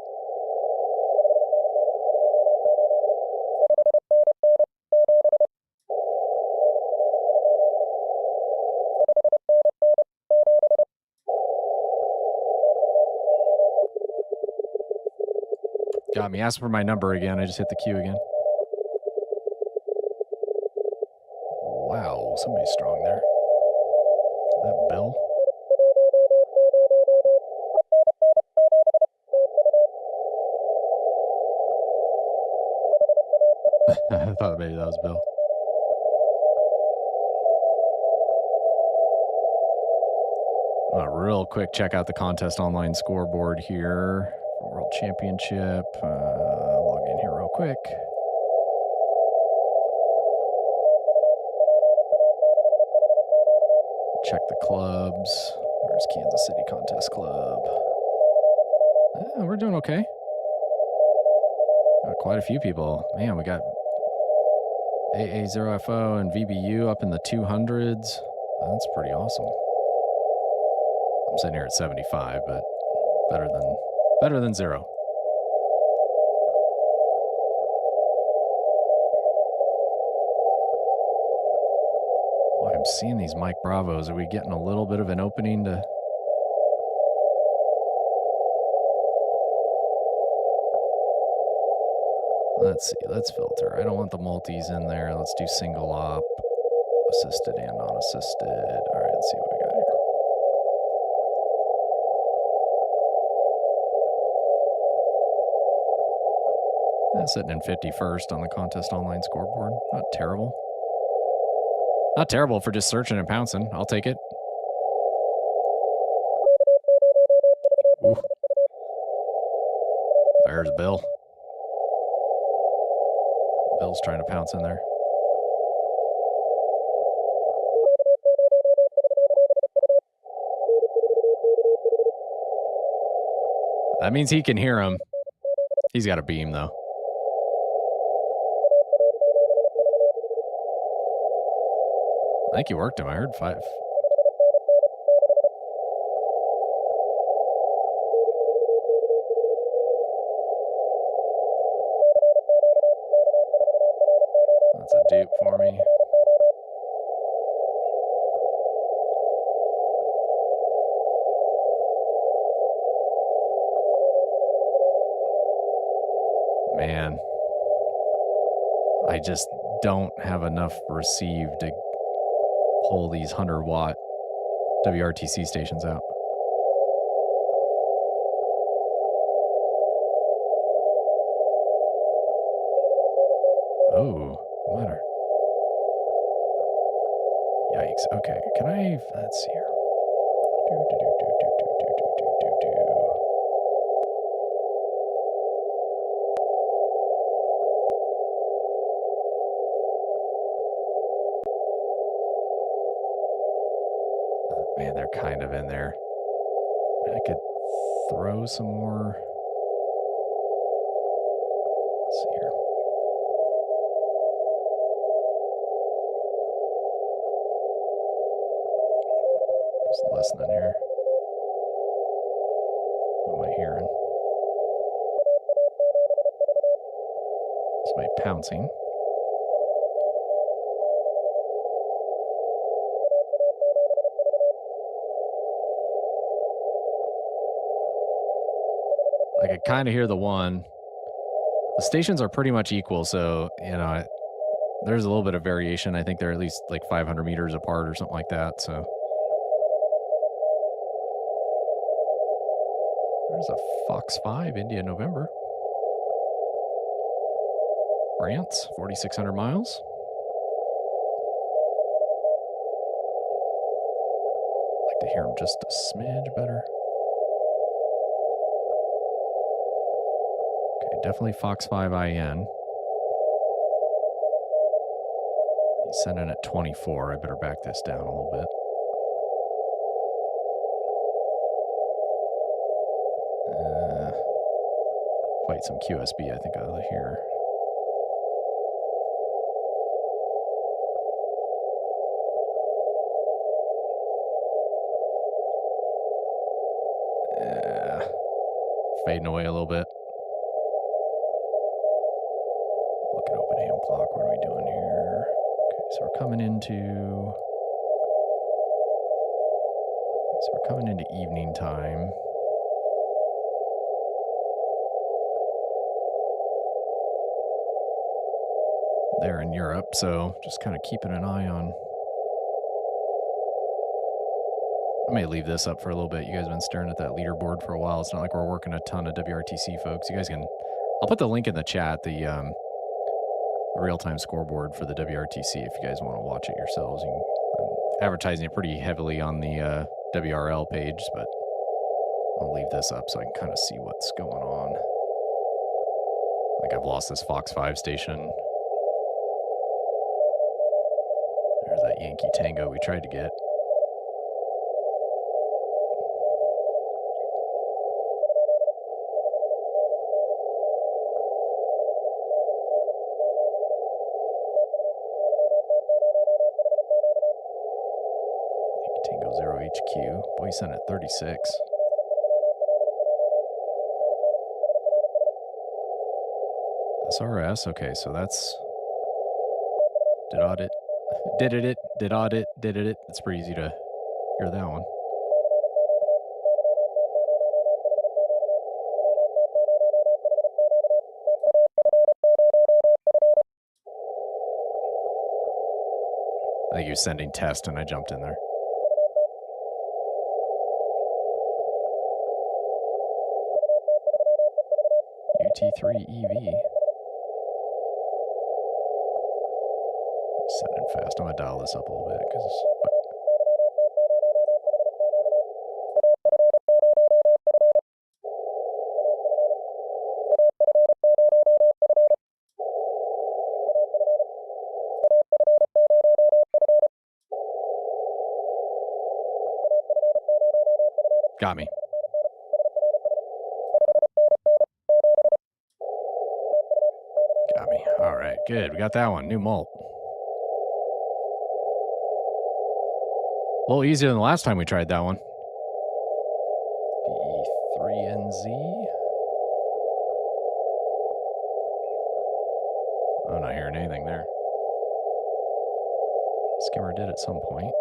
Got me. Ask for my number again. I just hit the queue again. Wow, somebody's strong there. Is that Bill? I thought maybe that was Bill. Real quick, check out the contest online scoreboard here for World Championship. Log in here real quick. Check the clubs. Where's Kansas City Contest Club? We're doing okay. Got quite a few people. Man, we got AA0FO and VBU up in the 200s. That's pretty awesome. I'm sitting here at 75, but better than zero. Well, I'm seeing these Mike Bravos. Are we getting a little bit of an opening to... Let's see. Let's filter. I don't want the multis in there. Let's do single op, assisted and non-assisted. All right, let's see what we got here. Sitting in 51st on the contest online scoreboard. Not terrible. Not terrible for just searching and pouncing. I'll take it. Ooh. There's Bill. Bill's trying to pounce in there. That means he can hear him. He's got a beam, though. I think he worked him. I heard 5. That's a dupe for me. Man, I just don't have enough receive to pull these 100-watt WRTC stations out. Oh, matter. Yikes. Okay, can I... Let's see here. Man, they're kind of in there. I could throw some more. Let's see here. Just listening here. What am I hearing? Somebody pouncing. I could kind of hear the one. The stations are pretty much equal, so, you know, there's a little bit of variation. I think they're at least like 500 meters apart or something like that, so. There's a Fox 5, India, November. France, 4,600 miles. Like to hear him just a smidge better. Okay, definitely Fox 5 IN. He's sending at 24. I better back this down a little bit. Fight some QSB, I think, out of here. Fading away a little bit. Look at open AM clock. What are we doing here? Okay, so we're coming into evening time. There in Europe, so just kind of keeping an eye on. I may leave this up for a little bit. You guys have been staring at that leaderboard for a while. It's not like we're working a ton of WRTC folks. You guys can, I'll put the link in the chat, the real-time scoreboard for the WRTC if you guys want to watch it yourselves. I'm advertising it pretty heavily on the WRL page, but I'll leave this up so I can kind of see what's going on. Like I've lost this Fox 5 station. There's that Yankee Tango we tried to get. Tango 0 HQ. Boy, he sent at 36. SRS, okay, so that's did audit. Did it. It's pretty easy to hear that one. I think he was sending test and I jumped in there. UT3 EV. Sending fast. I'm gonna dial this up a little bit because got me. Got me. All right, good. We got that one. New mult. A little easier than the last time we tried that one. P3NZ. I'm not hearing anything there. Skimmer did at some point.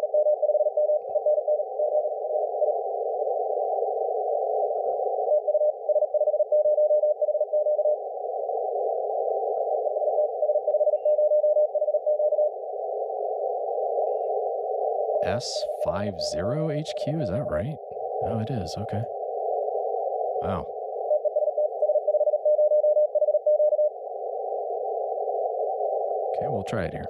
S50 HQ, is that right? Oh, it is, okay. Wow. Okay, we'll try it here.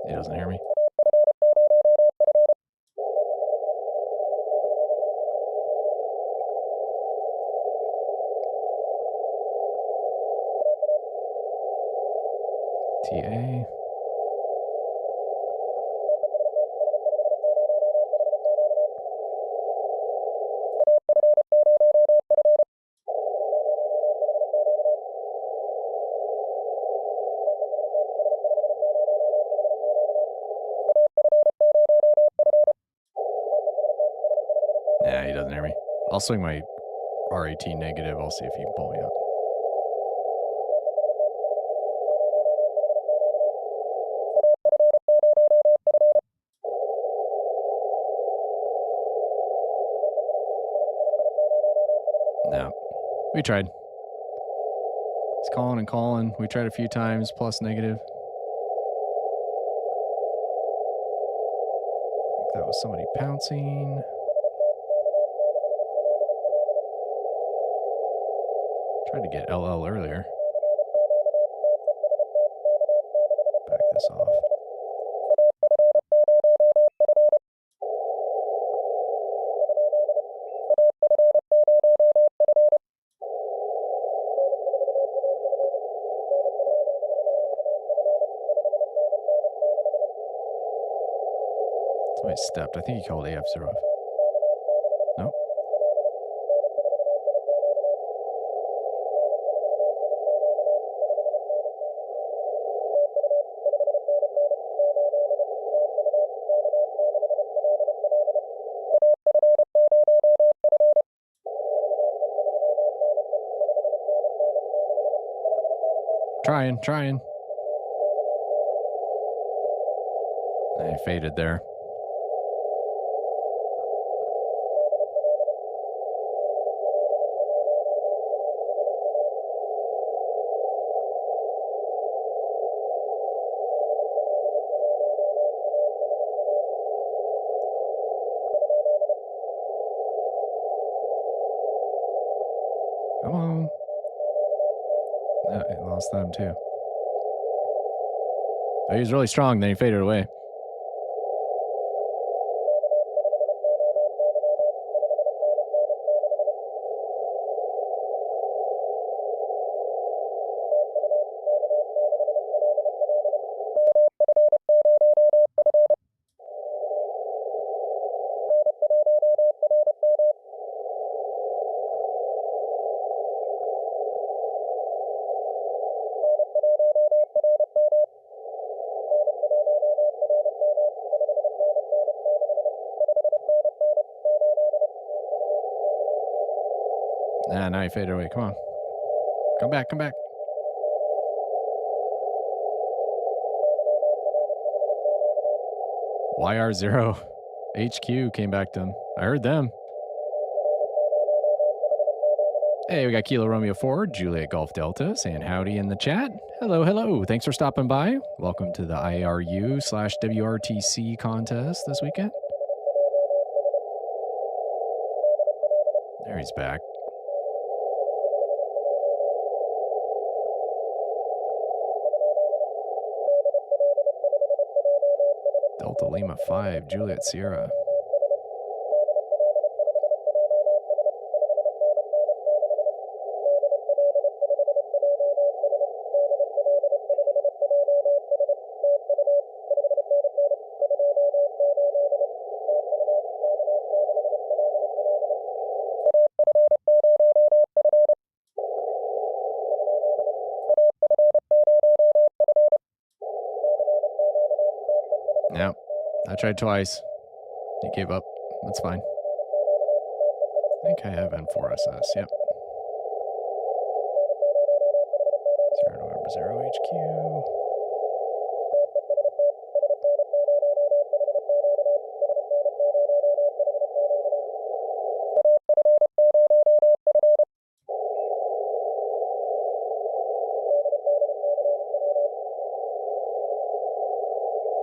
He doesn't hear me. TA. Yeah, he doesn't hear me. I'll swing my RAT negative. I'll see if he can pull me up. No. We tried. He's calling and calling. We tried a few times, plus negative. that was somebody pouncing. Tried to get LL earlier. Back this off. Somebody stepped. I think he called AF0F. Nope. Trying. I faded there. Come on. I lost them too. Oh, he was really strong, then he faded away. Now he faded away. Come on. Come back. YR0 HQ came back to him. I heard them. Hey, we got Kilo Romeo 4, Juliet Golf Delta, saying howdy in the chat. Hello. Thanks for stopping by. Welcome to the IARU/WRTC contest this weekend. There he's back. Delta Lima 5, Juliet Sierra. Yeah, I tried twice. He gave up. That's fine. I think I have N4SS. Yep. 0 November 0 HQ.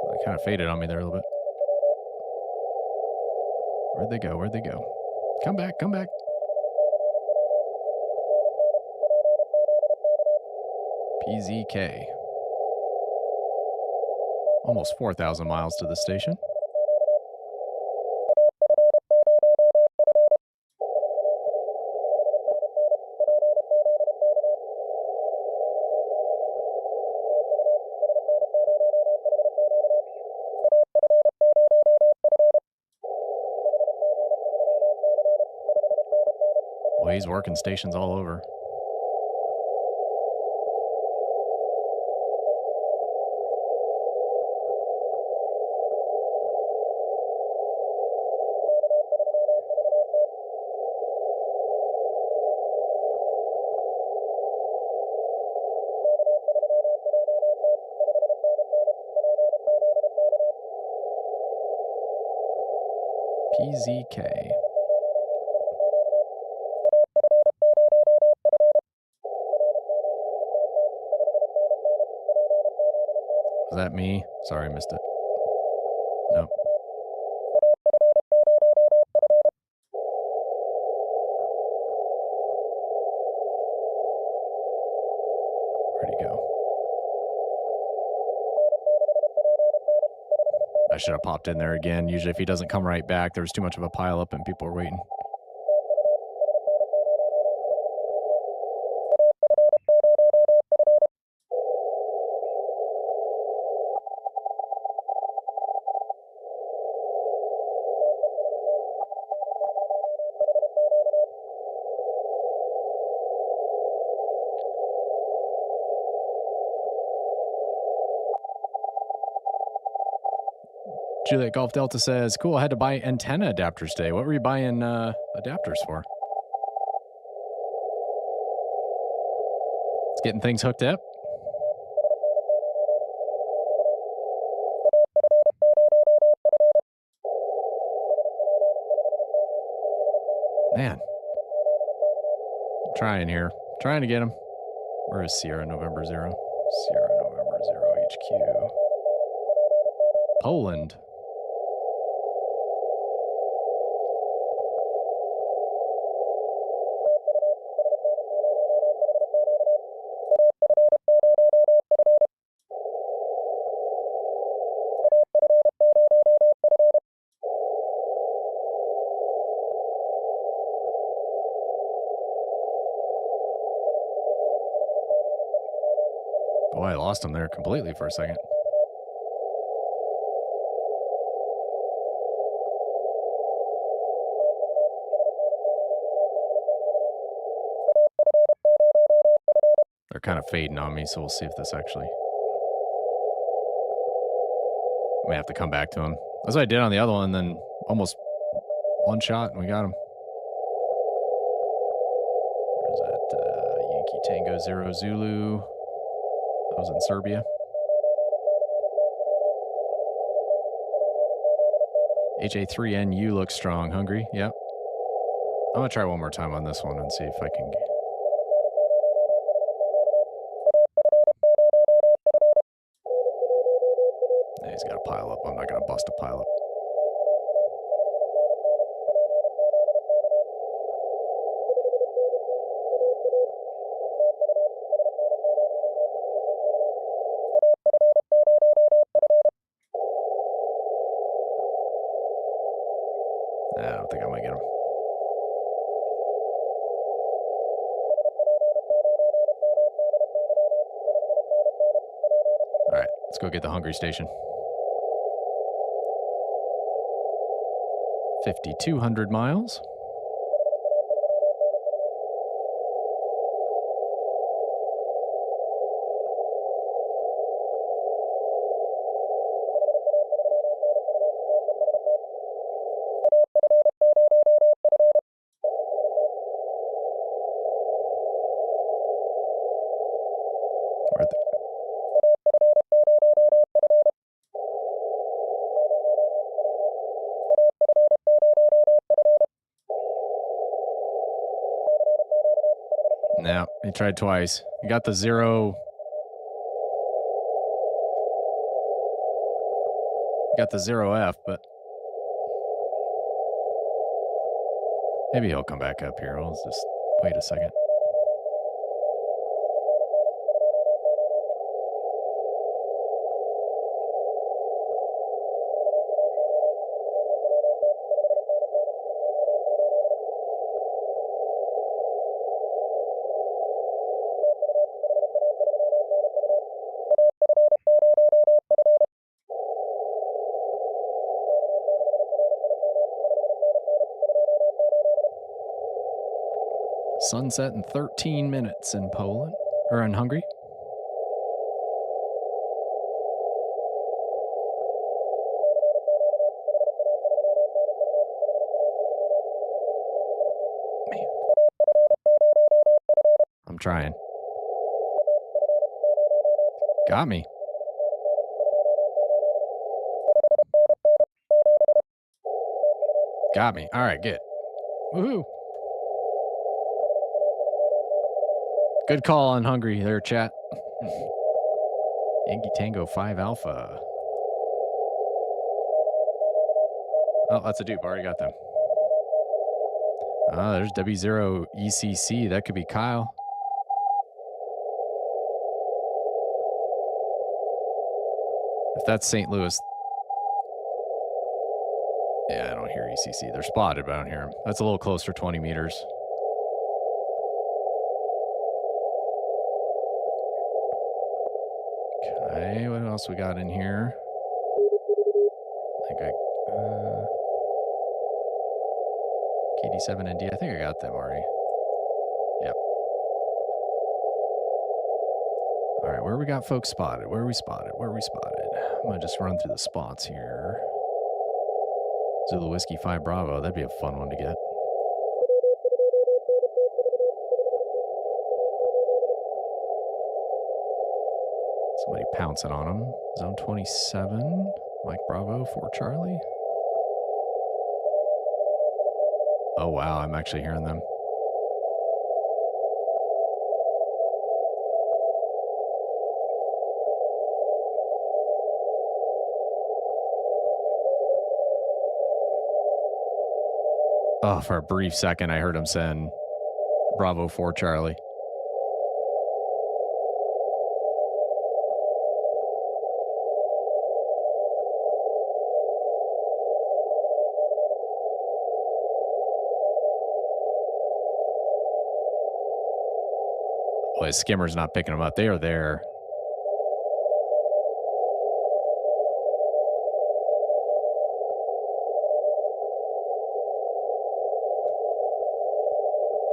Well, they kind of faded on me there a little bit. Where'd they go? Come back. PZK. Almost 4,000 miles to the station. Well, he's working stations all over. PZK. Was that me? Sorry, I missed it. Nope. Where'd he go? I should have popped in there again. Usually if he doesn't come right back, there was too much of a pile up and people were waiting. Juliet Golf Delta says, cool, I had to buy antenna adapters today. What were you buying adapters for? It's getting things hooked up. Man. I'm trying here. Trying to get him. Where is Sierra November 0? Sierra November 0 HQ. Poland. Boy, I lost him there completely for a second. They're kind of fading on me, so we'll see if this actually... I may have to come back to him. That's what I did on the other one, then almost one shot and we got him. Where's that? Yankee Tango 0 Zulu. That was in Serbia. HA3NU looks strong. Hungry? Yep. I'm going to try one more time on this one and see if I can get... Yeah, he's got a pile up. I'm not going to bust a pile up. I don't think I'm going to get him. All right, let's go get the hungry station. 5,200 miles. No, he tried twice. He got the 0. He got the 0F, but maybe he'll come back up here. Let's just wait a second. Sunset in 13 minutes in Poland, or in Hungary. Man. I'm trying. Got me. Got me. All right, good. Woohoo. Good call on Hungry there, chat. Yankee Tango 5 Alpha. Oh, that's a dupe. Already got them. Ah, there's W0 ECC. That could be Kyle. If that's St. Louis. Yeah, I don't hear ECC. They're spotted, but I don't hear them. That's a little closer, 20 meters. Okay, what else we got in here? I think KD7ND. I think I got them already. Yep. All right, where we got folks spotted? Where are we spotted? Where are we spotted? I'm going to just run through the spots here. Zulu Whiskey 5 Bravo. That'd be a fun one to get. Somebody pouncing on him. Zone 27. Mike Bravo 4 Charlie. Oh, wow. I'm actually hearing them. Oh, for a brief second, I heard him send Bravo 4 Charlie. Well, his skimmer's not picking them up. They are there.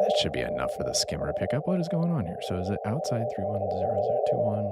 That should be enough for the skimmer to pick up. What is going on here? So is it outside 310021?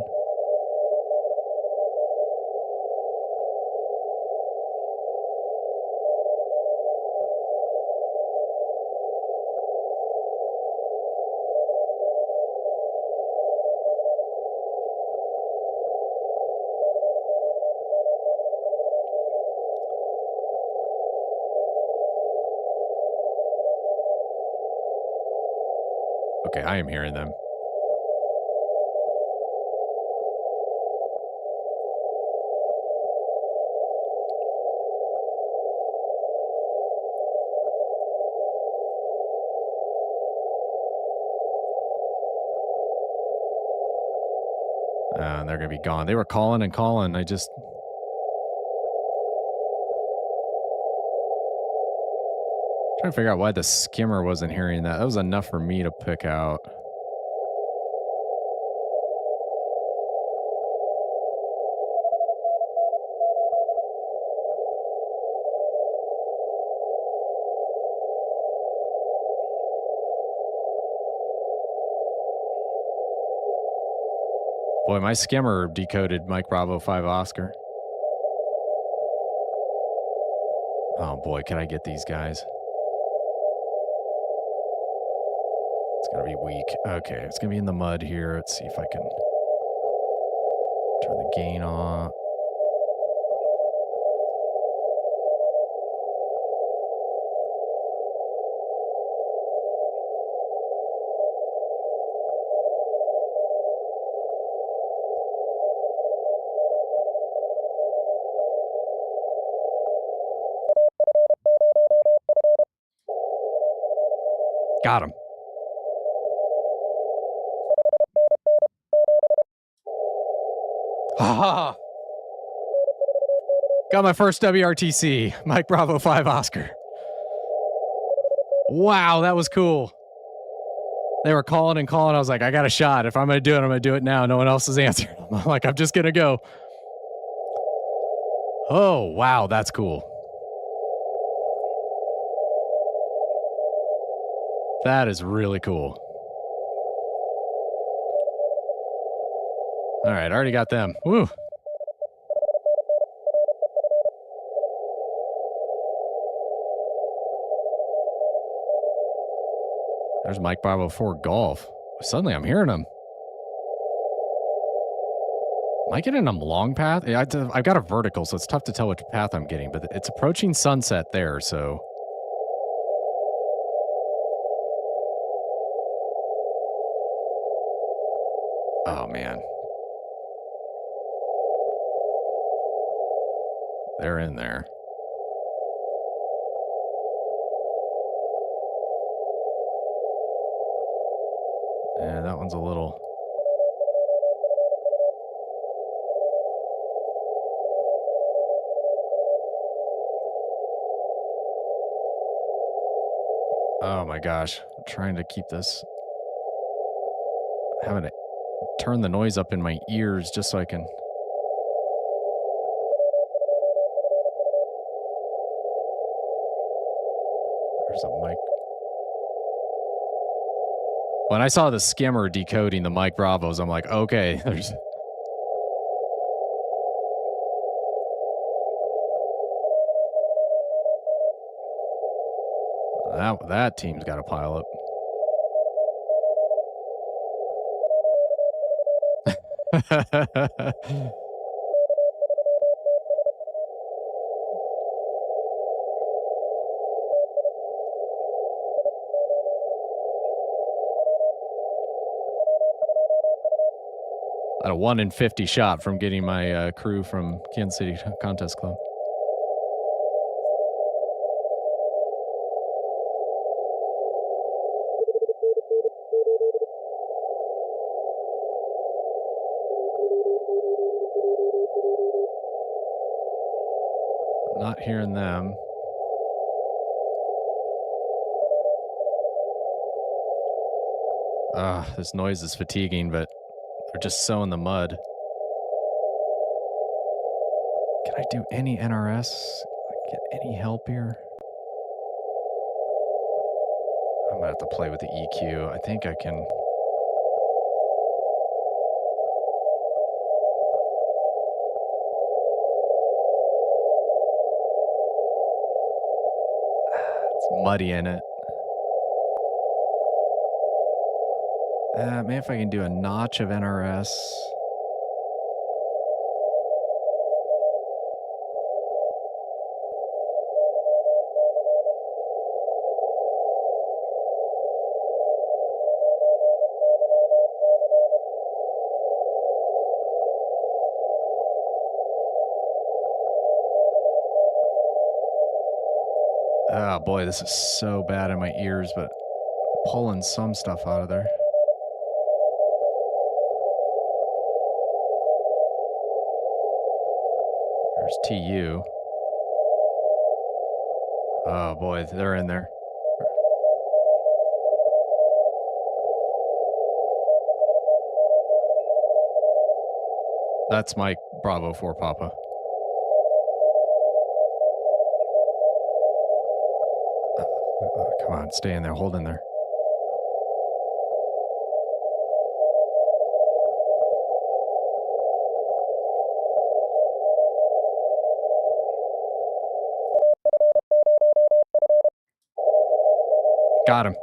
Okay, I am hearing them. And they're going to be gone. They were calling and calling. I just... trying to figure out why the skimmer wasn't hearing that. That was enough for me to pick out. Boy, my skimmer decoded Mike Bravo 5 Oscar. Oh boy, can I get these guys? It's gonna be weak. Okay, it's gonna be in the mud here. Let's see if I can turn the gain on. Got him. Ha! Got my first WRTC. Mike Bravo 5 Oscar. Wow, that was cool. They were calling and calling. I was like, I got a shot. If I'm going to do it, I'm going to do it now. No one else is answering. I'm like, I'm just going to go. Oh, wow, that's cool. That is really cool. All right, I already got them. Woo. There's Mike Bravo 4 Golf. Suddenly I'm hearing him. Am I getting them long path? Yeah, I've got a vertical, so it's tough to tell which path I'm getting, but it's approaching sunset there, so... oh, man. They're in there. Yeah, that one's a little... Oh my gosh. I'm trying to keep this. Having to turn the noise up in my ears just so I can. There's a mic. When I saw the skimmer decoding the Mike Bravos, I'm like, okay, there's. That team's got a pilot. I had a 1 in 50 shot from getting my crew from Kansas City Contest Club. Not hearing them. This noise is fatiguing, but they're just so in the mud. Can I do any NRS? Get any help here? I'm gonna have to play with the EQ. I think I can. It's muddy in it. Maybe if I can do a notch of NRS. Oh boy, this is so bad in my ears, but I'm pulling some stuff out of there. There's TU. Oh boy, they're in there. That's Mike Bravo 4 Papa. Come on, stay in there, hold in there. Got him.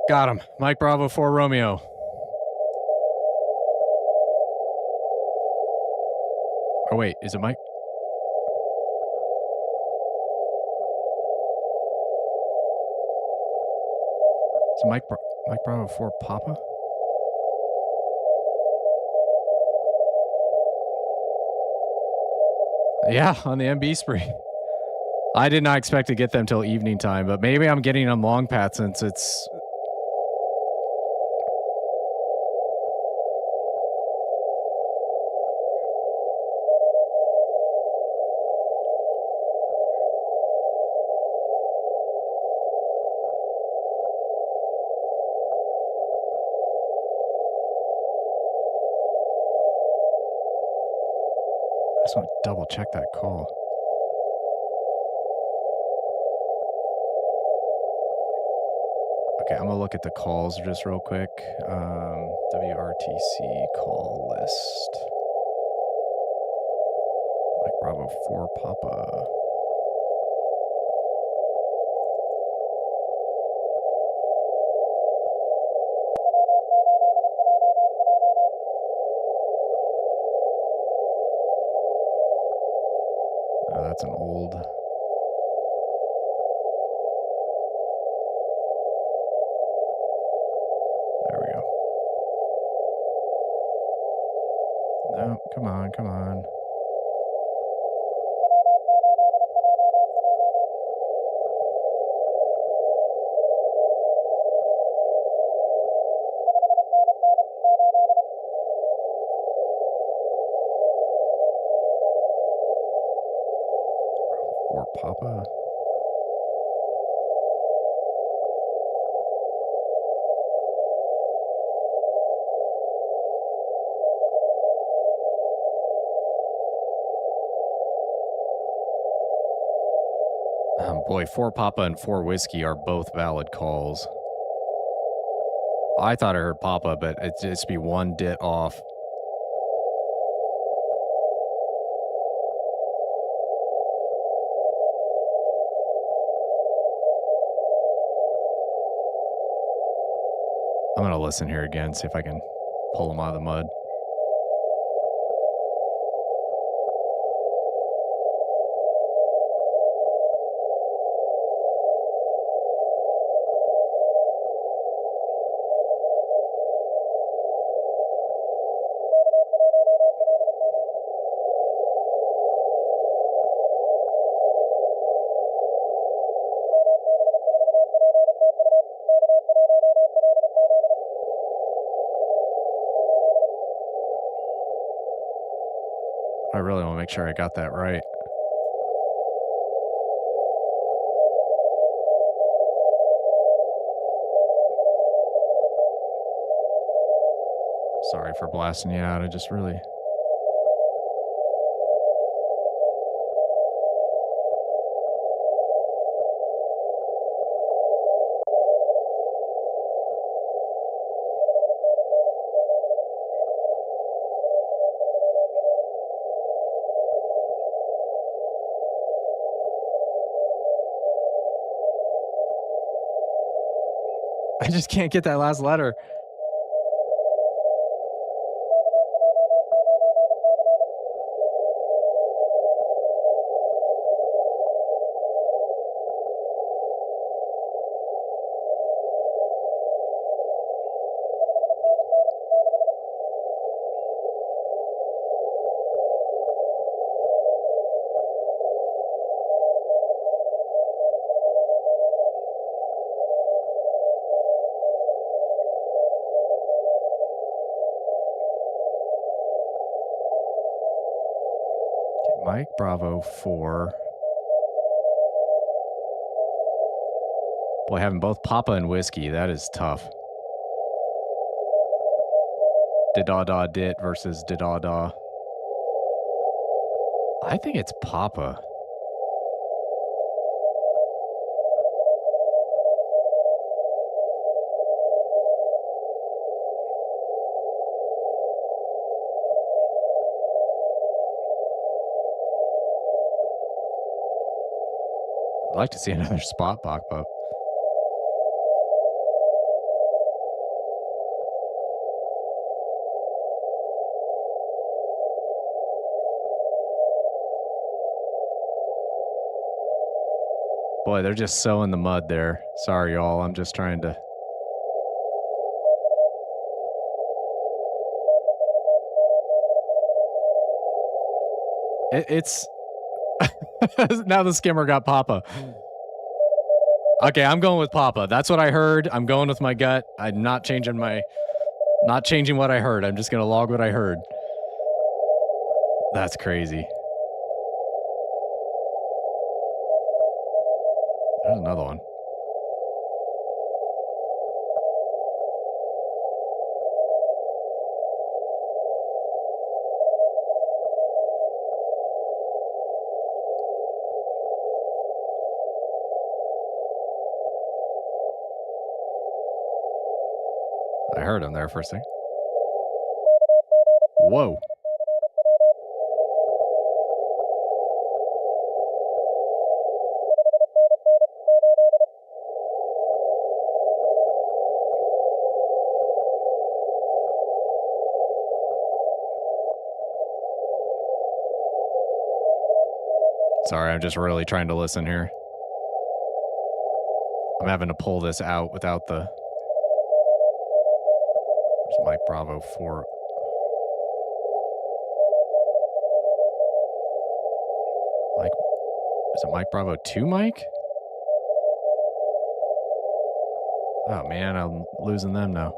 Got him. Mike Bravo 4 Romeo. Oh, wait, is it Mike? Is it Mike Bravo 4 Papa? Yeah, on the MB spree. I did not expect to get them till evening time, but maybe I'm getting them long pat since it's. I just want to double check that call. Okay, I'm gonna look at the calls just real quick. WRTC call list. Mike Bravo 4 Papa. Oh, that's an old. There we go. No, come on, come on. Papa. Boy, 4 Papa and 4 Whiskey are both valid calls. I thought I heard Papa, but it's just be 1 dit off. I'm going to listen here again, see if I can pull them out of the mud. I really want to make sure I got that right. Sorry for blasting you out. I just really... I just can't get that last letter. Mike Bravo 4. Boy, having both Papa and Whiskey, that is tough. Did versus did-da-da. I think it's Papa. I'd like to see another spot pop up. Boy, they're just so in the mud there. Sorry, y'all. I'm just trying to... It's... Now the skimmer got Papa. Okay, I'm going with Papa. That's what I heard. I'm going with my gut. I'm not changing what I heard. I'm just going to log what I heard. That's crazy. There's another one. I heard him there for a second. Whoa. Sorry, I'm just really trying to listen here. I'm having to pull this out without the... There's Mike Bravo 4. Mike... Is it Mike Bravo 2, Mike? Oh, man, I'm losing them now.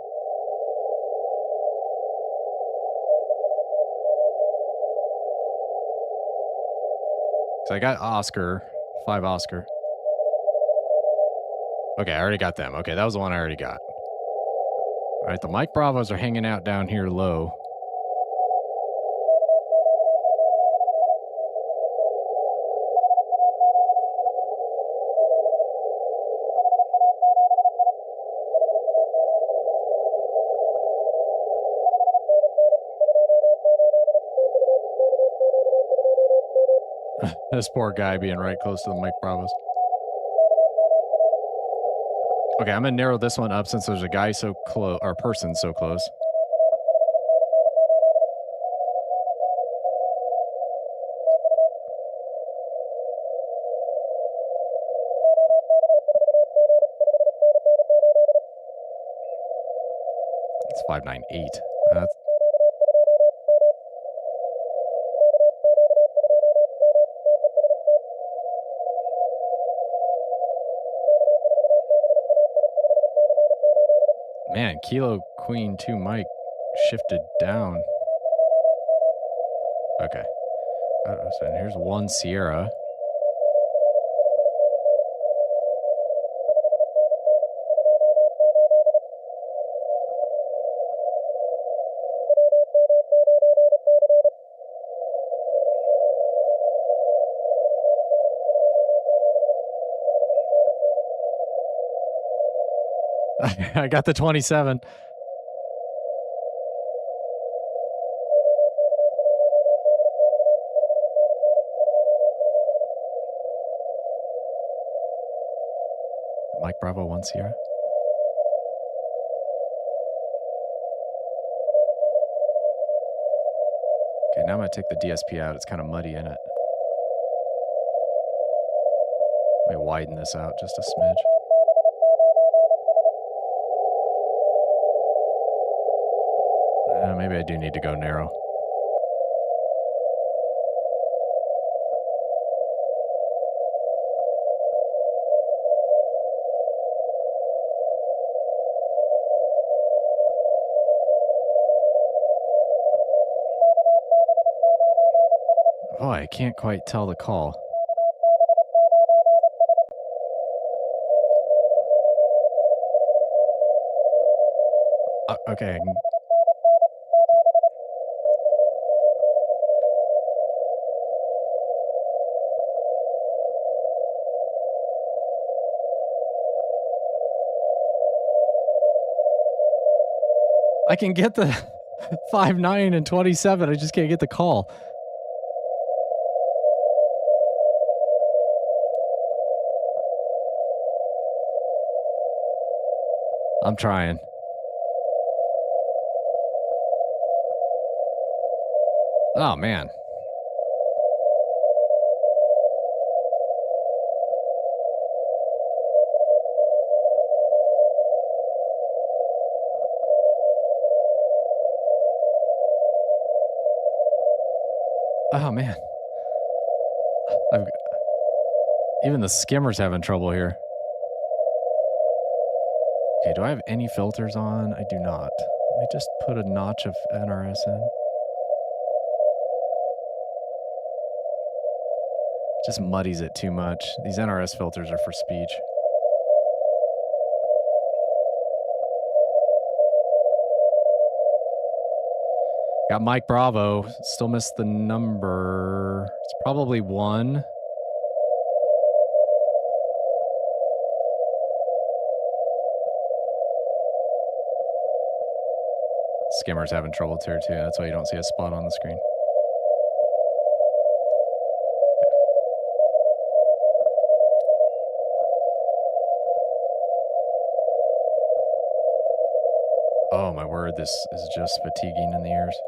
So I got Oscar 5 Oscar. Okay, I already got them. Okay, that was the one I already got. All right, the Mike Bravos are hanging out down here low. This poor guy being right close to the Mike Bravos. Okay, I'm gonna narrow this one up since there's a guy so close, or person so close. It's 598. That's man, Kilo Queen 2 Mike shifted down. Okay. So here's 1 Sierra. I got the 27. Mike Bravo 1 Sierra. Okay, now I'm going to take the DSP out. It's kind of muddy in it. Let me widen this out just a smidge. Maybe I do need to go narrow. Oh, I can't quite tell the call. Okay. I can get the 5.9 and 27. I just can't get the call. I'm trying. Oh, man. Oh, man. Even the skimmer's having trouble here. Okay, do I have any filters on? I do not. Let me just put a notch of NRS in. Just muddies it too much. These NRS filters are for speech. Got Mike Bravo. Still missed the number. It's probably 1. Skimmer's having trouble here too. That's why you don't see a spot on the screen. Oh my word, this is just fatiguing in the ears.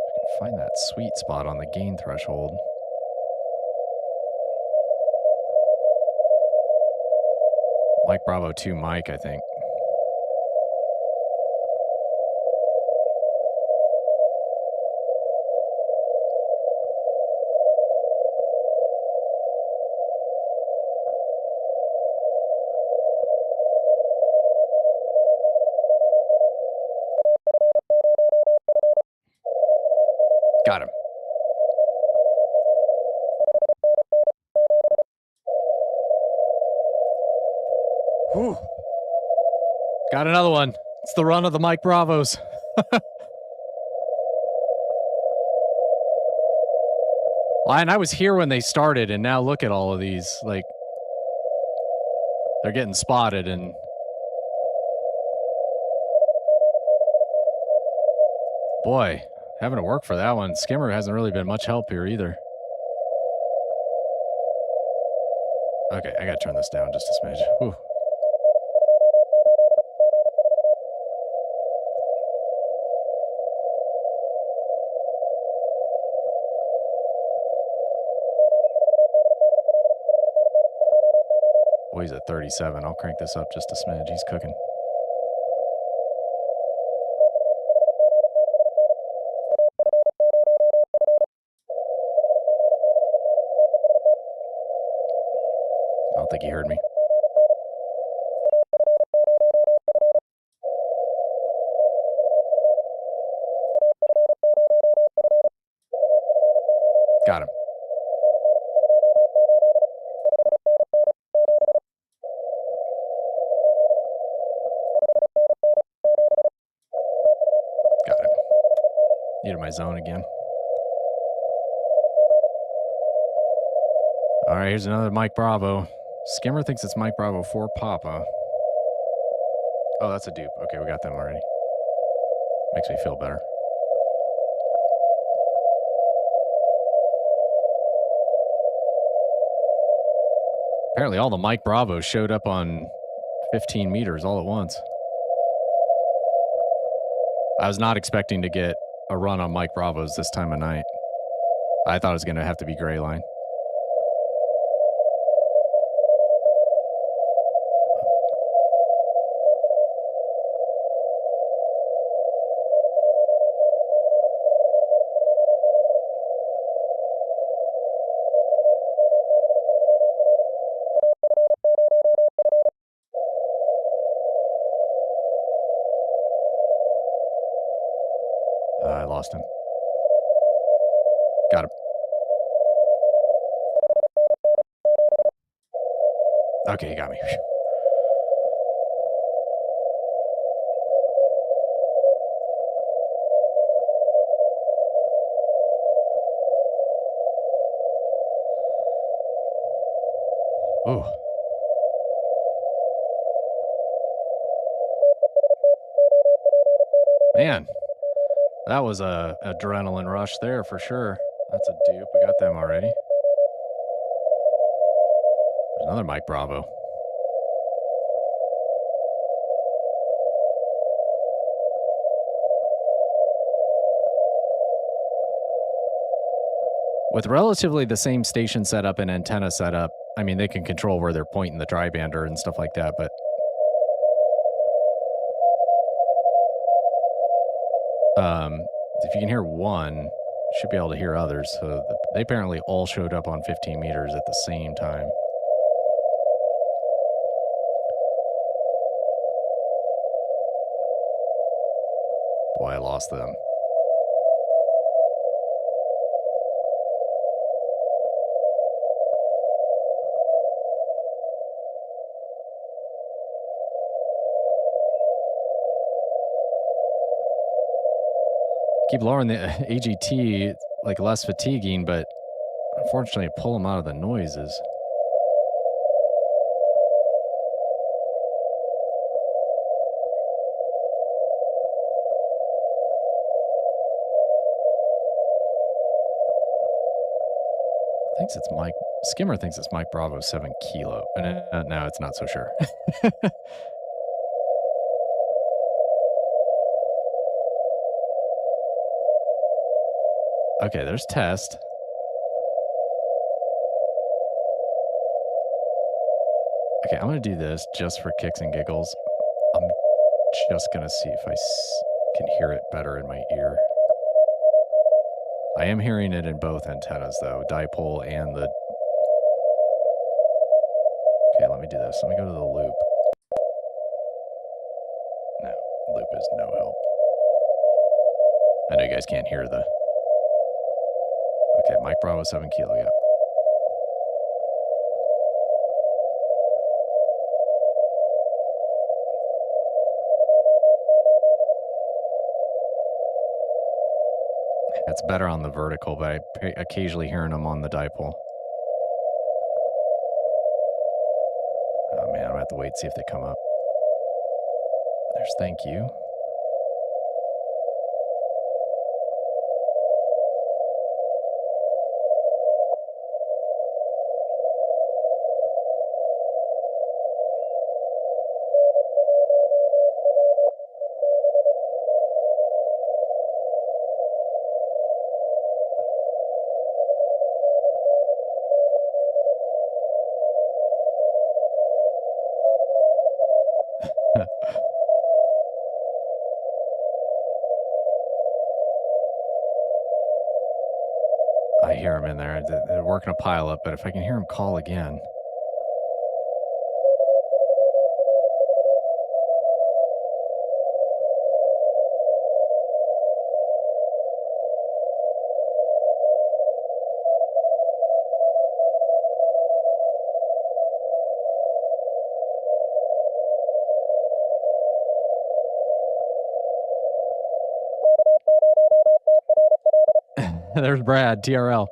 I can find that sweet spot on the gain threshold. Mike Bravo 2 Mike, I think. Got him. Whew. Got another one. It's the run of the Mike Bravos. And I was here when they started, and now look at all of these. Like, they're getting spotted, and boy, having to work for that one. Skimmer hasn't really been much help here either. Okay, I gotta turn this down just a smidge. Whew. Boy, he's at 37. I'll crank this up just a smidge. He's cooking. I don't think he heard me. Got him. Got him. Needed my zone again. All right, here's another Mike Bravo. Skimmer thinks it's Mike Bravo 4 Papa. Oh, that's a dupe. Okay, we got them already. Makes me feel better. Apparently all the Mike Bravos showed up on 15 meters all at once. I was not expecting to get a run on Mike Bravos this time of night. I thought it was going to have to be gray line. I lost him. Got him. Okay, he got me. Oh. Man. That was a adrenaline rush there for sure. That's a dupe. We got them already. There's another Mike Bravo. With relatively the same station setup and antenna setup, I mean, they can control where they're pointing the tri-bander and stuff like that, but if you can hear one, you should be able to hear others. So they apparently all showed up on 15 meters at the same time. Boy, I lost them. Keep lowering the AGT, like less fatiguing, but unfortunately pull them out of the noises. Thinks it's Mike. Skimmer thinks it's Mike Bravo 7 Kilo. And now it's not so sure. Okay, there's test. Okay, I'm going to do this just for kicks and giggles. I'm just going to see if I can hear it better in my ear. I am hearing it in both antennas, though, dipole and the... Okay, let me do this. Let me go to the loop. No, loop is no help. I know you guys can't hear the Okay, Mike Bravo 7 Kilo, yeah. It's better on the vertical, but I occasionally hearing them on the dipole. Oh man, I'm gonna have to wait and see if they come up. There's thank you. I hear them in there. They're working a pile up, but if I can hear them call again. There's Brad, TRL.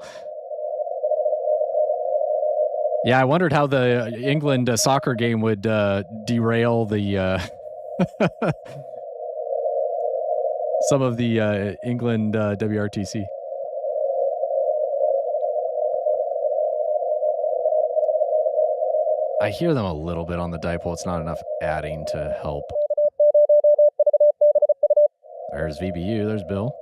Yeah, I wondered how the England soccer game would derail the some of the England WRTC. I hear them a little bit on the dipole. It's not enough adding to help. There's VBU. There's Bill.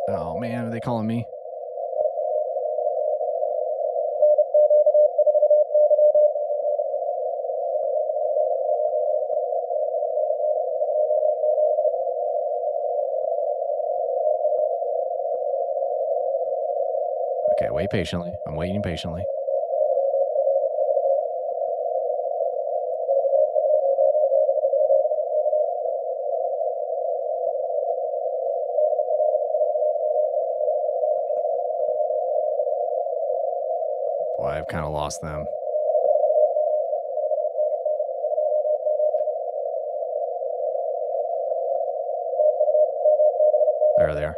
Oh man, are they calling me? Okay, wait patiently. I'm waiting patiently. Boy, I've kind of lost them. There they are.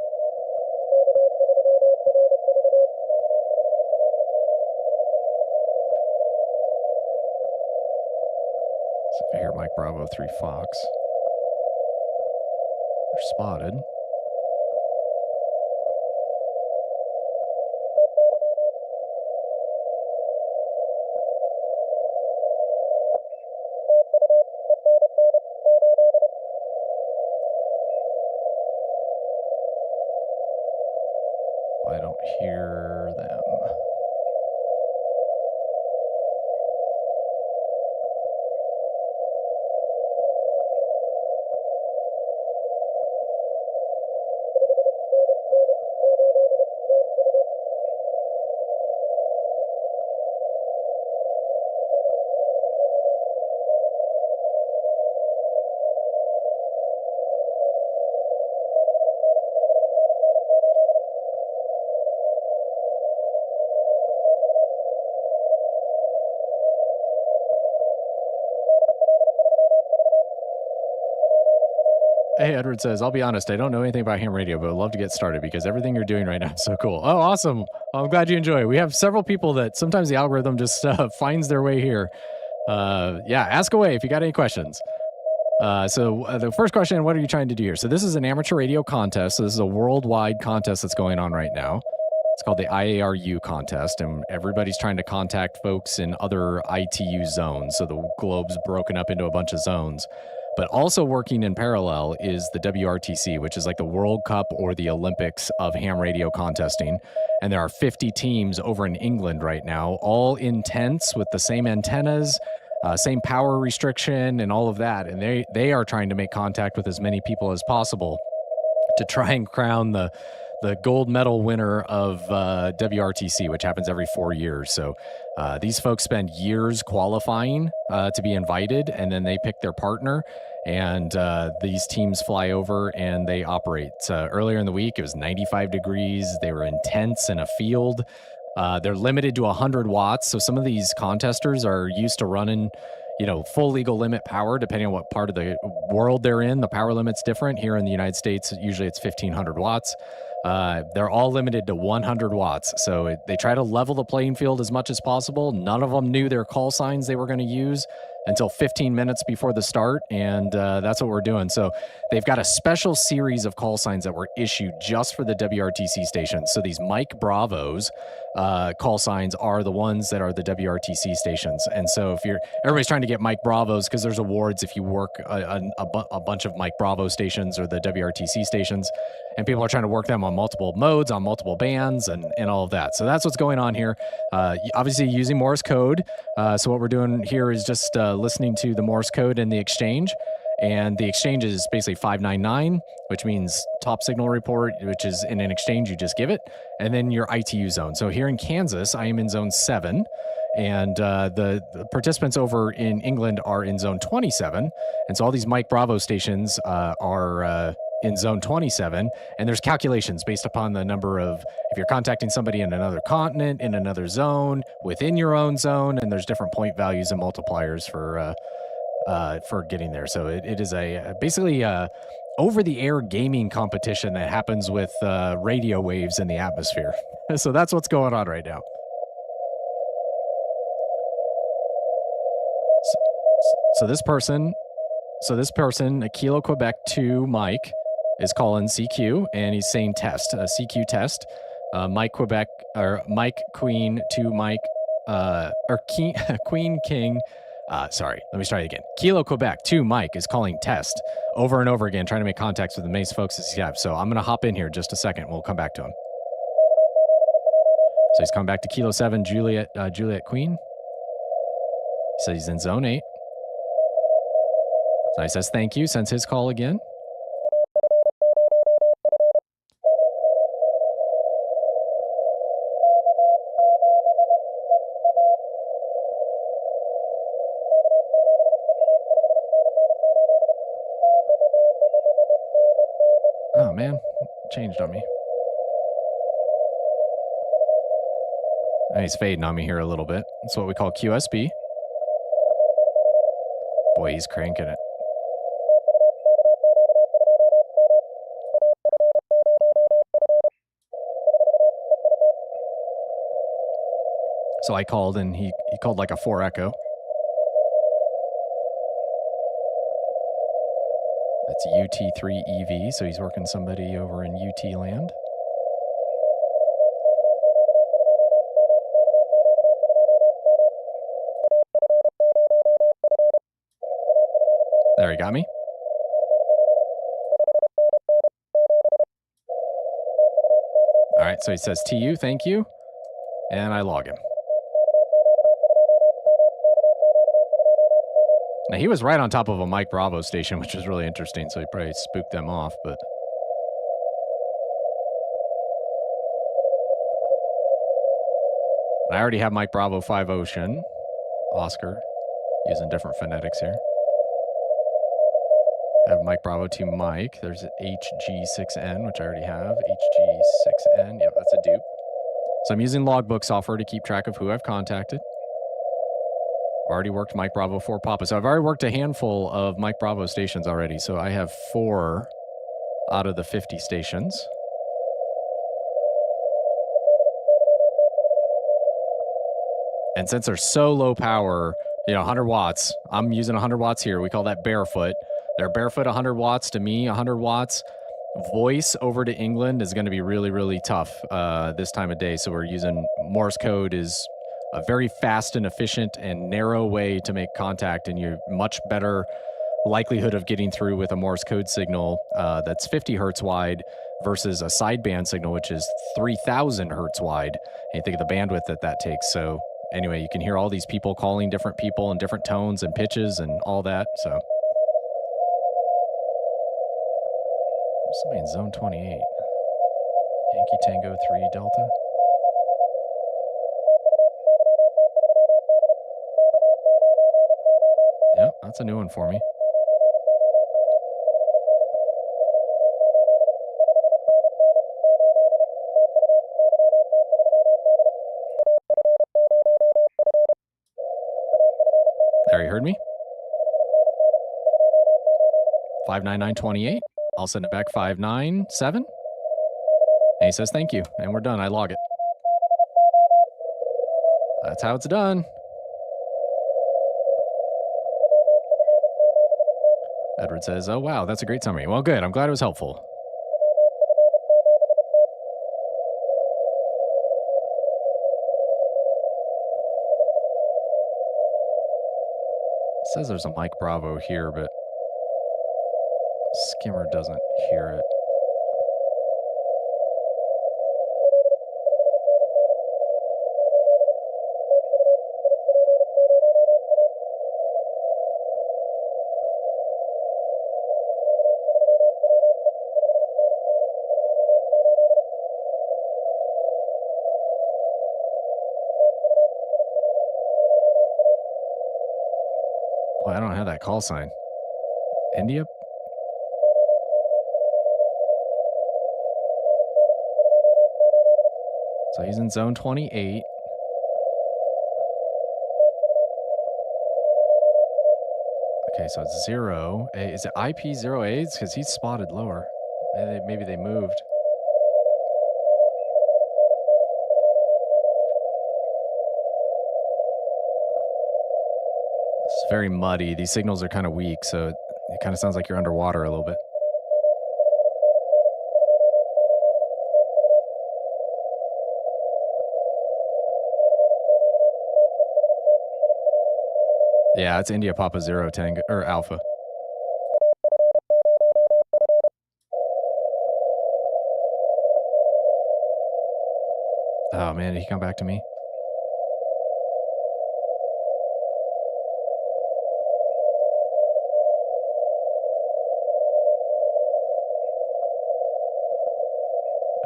So if I hear Mike Bravo 3 Fox, they're spotted. I don't hear them. Hey, Edward says, I'll be honest, I don't know anything about ham radio, but I'd love to get started because everything you're doing right now is so cool. Oh, awesome. I'm glad you enjoy it. We have several people that sometimes the algorithm just finds their way here. Yeah, ask away if you got any questions. So the first question, what are you trying to do here? So this is an amateur radio contest. So this is a worldwide contest that's going on right now. It's called the IARU contest, and everybody's trying to contact folks in other ITU zones. So the globe's broken up into a bunch of zones. But also working in parallel is the WRTC, which is like the World Cup or the Olympics of ham radio contesting. And there are 50 teams over in England right now, all in tents with the same antennas, same power restriction and all of that. And they are trying to make contact with as many people as possible to try and crown the the gold medal winner of WRTC, which happens every 4 years. So these folks spend years qualifying to be invited, and then they pick their partner, and these teams fly over and they operate. Earlier in the week, it was 95 degrees. They were in tents in a field. They're limited to 100 watts. So some of these contesters are used to running, full legal limit power, depending on what part of the world they're in. The power limit's different. Here in the United States, usually it's 1,500 watts. They're all limited to 100 watts. So they try to level the playing field as much as possible. None of them knew their call signs they were going to use until 15 minutes before the start, and that's what we're doing. So they've got a special series of call signs that were issued just for the WRTC stations. So these Mike Bravos call signs are the ones that are the WRTC stations. And so everybody's trying to get Mike Bravos because there's awards if you work a bunch of Mike Bravo stations or the WRTC stations, and people are trying to work them on multiple modes, on multiple bands, and all of that. So that's what's going on here. Obviously using Morse code. So what we're doing here is just listening to the Morse code in the exchange. And the exchange is basically 599, which means top signal report, which is in an exchange, you just give it, and then your ITU zone. So here in Kansas, I am in zone 7, and the participants over in England are in zone 27. And so all these Mike Bravo stations are in zone 27, and there's calculations based upon the number of, if you're contacting somebody in another continent, in another zone, within your own zone, and there's different point values and multipliers for getting there. So it is basically a over-the-air gaming competition that happens with radio waves in the atmosphere. So that's what's going on right now. So this person, a Kilo Quebec 2 Mike, is calling CQ, and he's saying test, CQ test. Mike Quebec, or Mike Queen 2 Mike, or Queen King. Sorry, let me try it again. Kilo Quebec 2 Mike is calling test over and over again, trying to make contacts with the Mace folks as he have. So I'm going to hop in here just a second. We'll come back to him. So he's coming back to Kilo 7 Juliet Queen. He says he's in zone 8. So he says thank you, sends his call again. Oh man, changed on me. He's fading on me here a little bit. That's what we call QSB. Boy, he's cranking it. So I called, and he called like a 4 echo. That's UT3EV, so he's working somebody over in UT land. There, he got me. All right, so he says TU, thank you, and I log him. Now, he was right on top of a Mike Bravo station, which was really interesting, so he probably spooked them off, but... I already have Mike Bravo 5 Ocean, Oscar, using different phonetics here. I have Mike Bravo 2 Mike. There's HG6N, which I already have. HG6N, yep, that's a dupe. So I'm using logbook software to keep track of who I've contacted. I've already worked Mike Bravo 4 Papa. So I've already worked a handful of Mike Bravo stations already. So I have 4 out of the 50 stations. And since they're so low power, 100 watts, I'm using 100 watts here. We call that barefoot. They're barefoot 100 watts to me, 100 watts. Voice over to England is going to be really, really tough this time of day. So we're using Morse code is a very fast and efficient and narrow way to make contact, and you're much better likelihood of getting through with a Morse code signal that's 50 hertz wide versus a sideband signal, which is 3,000 hertz wide. And you think of the bandwidth that takes. So anyway, you can hear all these people calling different people in different tones and pitches and all that. So there's somebody in zone 28. Yankee Tango 3 Delta. Yep, that's a new one for me. There, you heard me? 59928. I'll send it back 597. And he says thank you. And we're done. I log it. That's how it's done. Edward says, oh, wow, that's a great summary. Well, good. I'm glad it was helpful. It says there's a Mike Bravo here, but Skimmer doesn't hear it. Boy, I don't have that call sign. India? So he's in zone 28. Okay, so it's 0. Is it IP0A? Because he's spotted lower. Maybe they moved. It's very muddy. These signals are kind of weak, so it kind of sounds like you're underwater a little bit. Yeah, it's India Papa 0 Tango or Alpha. Oh man, did he come back to me?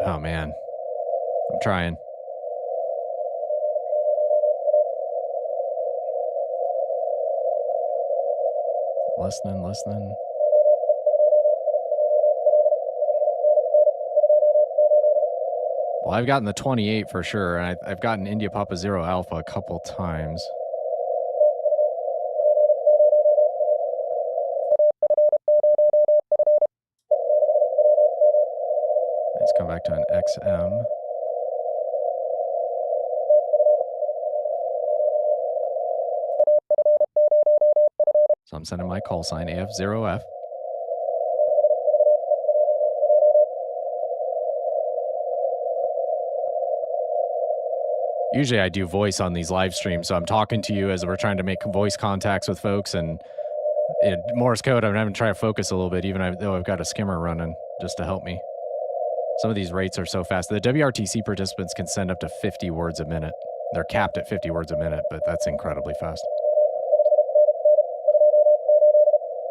Oh man, I'm trying. Listening. Well, I've gotten the 28 for sure, and I've gotten India Papa 0 Alpha a couple times. Let's come back to an XM. So I'm sending my call sign AF0F. Usually I do voice on these live streams, so I'm talking to you as we're trying to make voice contacts with folks, and in Morse code, I'm having to try to focus a little bit, even though I've got a skimmer running just to help me. Some of these rates are so fast. The WRTC participants can send up to 50 words a minute. They're capped at 50 words a minute, but that's incredibly fast.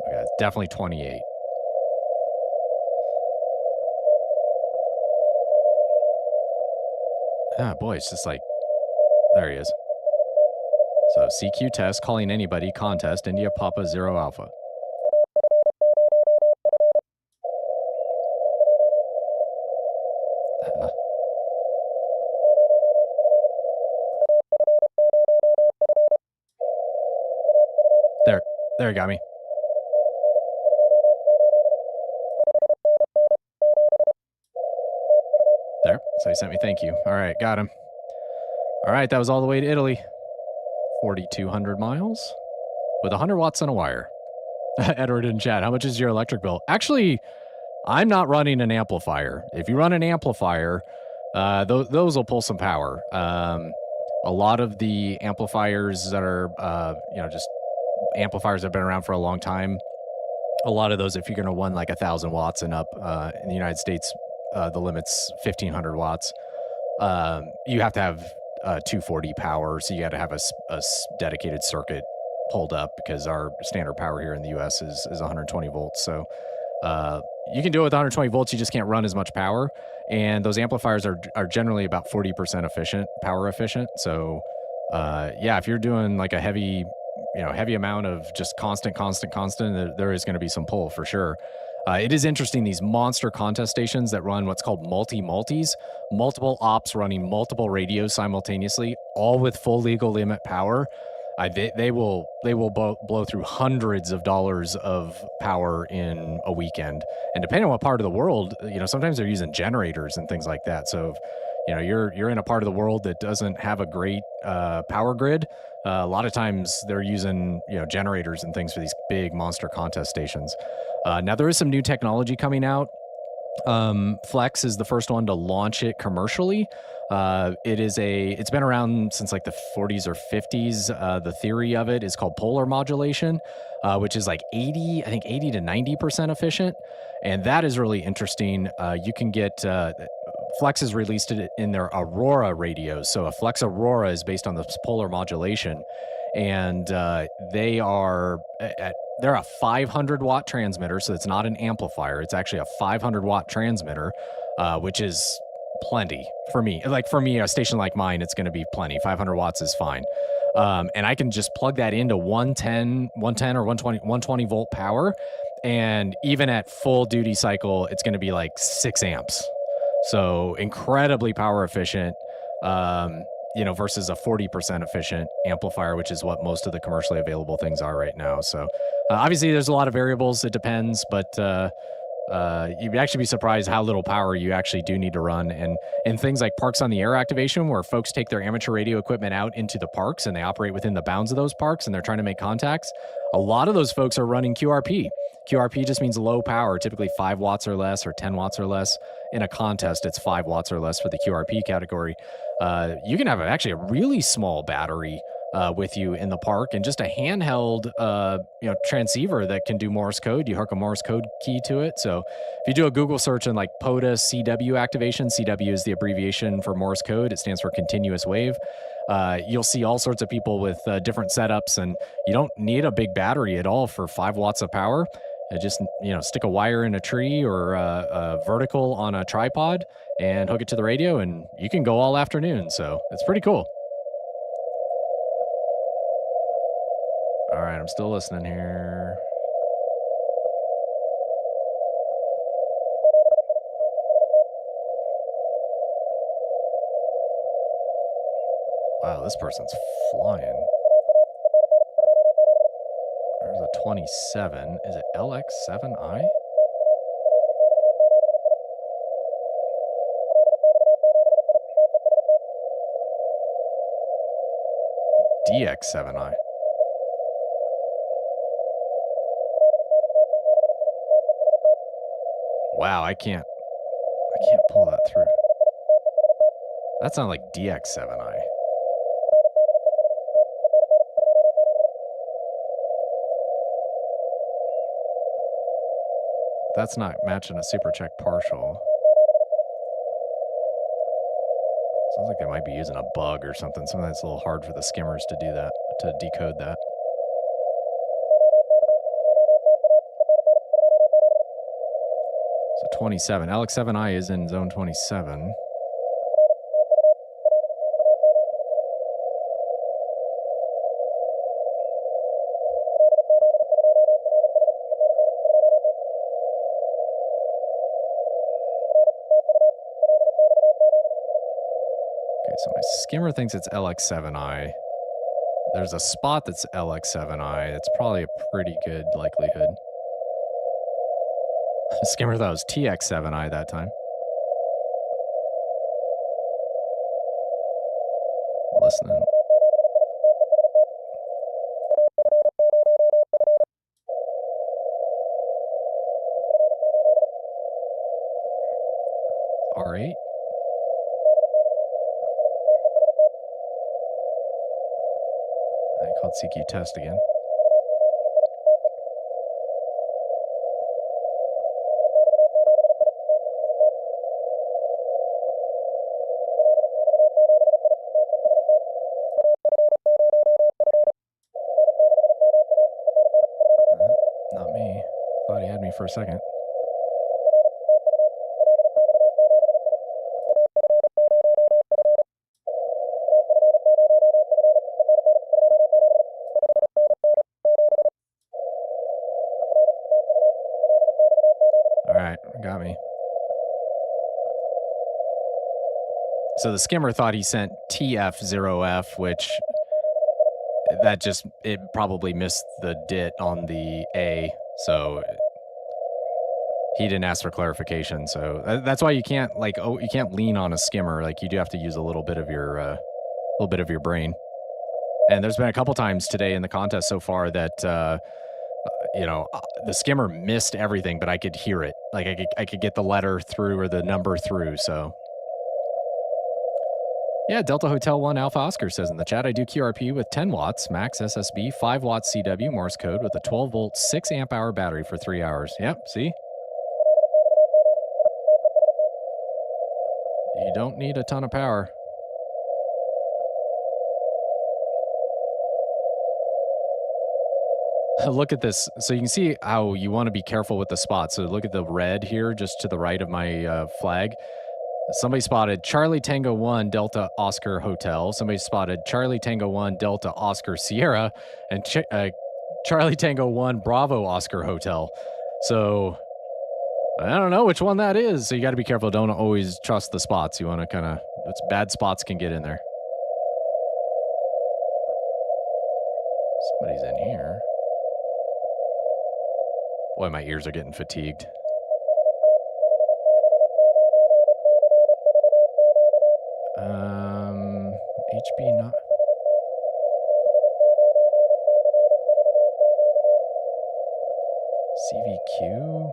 Okay, it's definitely 28. Ah, boy, it's just like, there he is. So CQ test, calling anybody, contest, India Papa 0 Alpha. There, he got me. There, so he sent me thank you. All right, got him. All right, that was all the way to Italy. 4,200 miles with 100 watts on a wire. Edward in chat, how much is your electric bill? Actually, I'm not running an amplifier. If you run an amplifier, those will pull some power. A lot of the amplifiers that are, just amplifiers that have been around for a long time, a lot of those, if you're going to run like 1,000 watts and up, in the United States, the limit's 1,500 watts. You have to have 240 power, so you got to have a dedicated circuit pulled up, because our standard power here in the US is 120 volts. So you can do it with 120 volts, you just can't run as much power. And those amplifiers are generally about 40% efficient, power efficient. So yeah, if you're doing like a heavy amount of just constant, there is going to be some pull for sure. It is interesting, these monster contest stations that run what's called multis, multiple ops running multiple radios simultaneously, all with full legal limit power. They will blow through hundreds of dollars of power in a weekend. And depending on what part of the world, sometimes they're using generators and things like that. So if, you're in a part of the world that doesn't have a great power grid, a lot of times they're using generators and things for these big monster contest stations. Now there is some new technology coming out. Flex is the first one to launch it commercially. It's been around since like the 40s or 50s. The theory of it is called polar modulation, which is like 80 to 90% efficient. And that is really interesting. You can get, Flex has released it in their Aurora radios. So a Flex Aurora is based on this polar modulation. And they're a 500 watt transmitter, so it's not an amplifier. It's actually a 500 watt transmitter, which is plenty for me. Like for me, a station like mine, it's going to be plenty. 500 watts is fine. And I can just plug that into 110 or 120 volt power. And even at full duty cycle, it's going to be like 6 amps. So incredibly power efficient. Versus a 40% efficient amplifier, which is what most of the commercially available things are right now. So obviously there's a lot of variables. It depends, but you'd actually be surprised how little power you actually do need to run. And things like parks on the air activation, where folks take their amateur radio equipment out into the parks and they operate within the bounds of those parks and they're trying to make contacts. A lot of those folks are running QRP. QRP just means low power, typically 5 watts or less or 10 watts or less. In a contest, it's 5 watts or less for the QRP category. You can have actually a really small battery with you in the park, and just a handheld transceiver that can do Morse code. You hook a Morse code key to it. So if you do a Google search on like POTA CW activation, CW is the abbreviation for Morse code. It stands for continuous wave. You'll see all sorts of people with different setups, and you don't need a big battery at all for 5 watts of power. Just stick a wire in a tree or a vertical on a tripod and hook it to the radio, and you can go all afternoon. So it's pretty cool. All right, I'm still listening here. Wow, this person's flying. There's a 27. Is it LX7I? DX7I. Wow, I can't pull that through. That sounds like DX7I. That's not matching a super check partial. Sounds like they might be using a bug or something that's a little hard for the skimmers to do that, to decode that. So 27. LX7I is in zone 27. So my skimmer thinks it's LX7I. There's a spot that's LX7I. It's probably a pretty good likelihood. Skimmer thought it was TX7I that time. Listening. R8. I called CQ test again. Not me. Thought he had me for a second. right, got me. So the skimmer thought he sent TF0F, which it probably missed the DIT on the A, so he didn't ask for clarification. So that's why you can't you can't lean on a skimmer. Like, you do have to use a little bit of your brain. And there's been a couple times today in the contest so far that the skimmer missed everything, but I could hear it. Like, I could get the letter through or the number through. So yeah, Delta Hotel 1 Alpha Oscar says in the chat, I do QRP with 10 watts, max SSB, 5 watts CW, Morse code with a 12 volt, 6 amp hour battery for 3 hours. Yep, see? You don't need a ton of power. Look at this. So you can see how you want to be careful with the spots. So look at the red here, just to the right of my flag. Somebody spotted Charlie Tango 1 Delta Oscar Hotel. Somebody spotted Charlie Tango 1 Delta Oscar Sierra, and Charlie Tango 1 Bravo Oscar Hotel. So I don't know which one that is. So you got to be careful. Don't always trust the spots. You want to bad spots can get in there. Somebody's in here. Boy, my ears are getting fatigued. HB not. CVQ.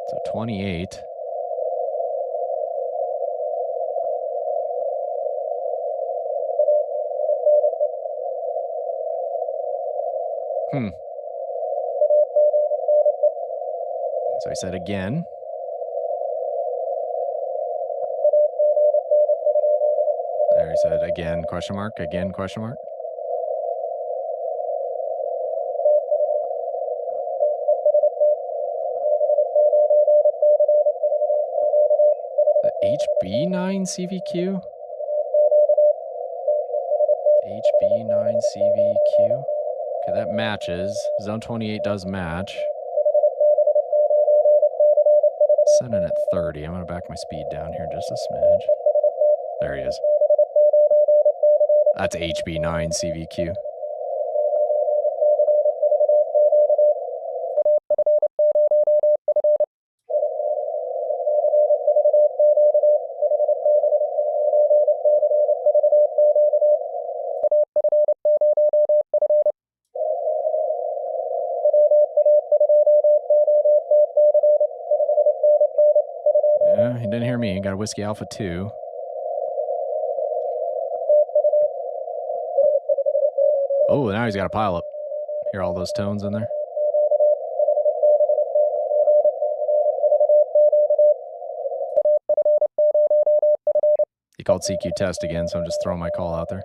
So 28. So I said again. There, he said again, question mark, again, question mark. The HB9 CVQ? HB9 CVQ? Okay, that matches. Zone 28 does match. Set in at 30. I'm going to back my speed down here just a smidge. There he is. That's HB9 CVQ. Yeah, he didn't hear me. He got a Whiskey Alpha 2. Oh, now he's got a pile up. Hear all those tones in there? He called CQ test again, so I'm just throwing my call out there.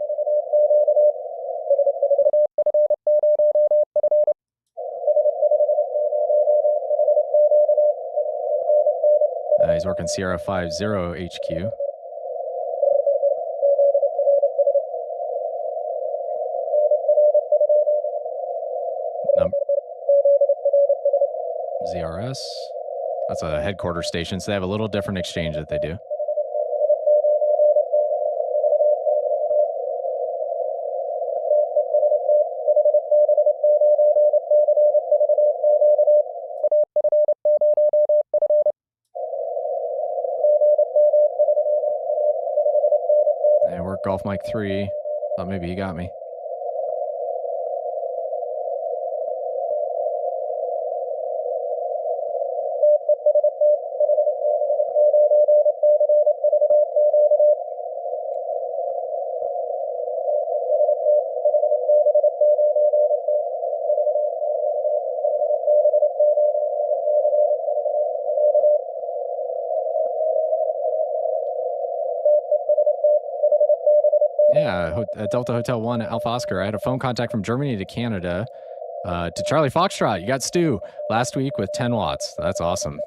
He's working Sierra 50 HQ. ZRS. That's a headquarters station, so they have a little different exchange that they do. They work Golf Mike 3. Thought maybe he got me. Yeah, Delta Hotel 1 Alpha Oscar. I had a phone contact from Germany to Canada to Charlie Foxtrot. You got Stu last week with 10 watts. That's awesome.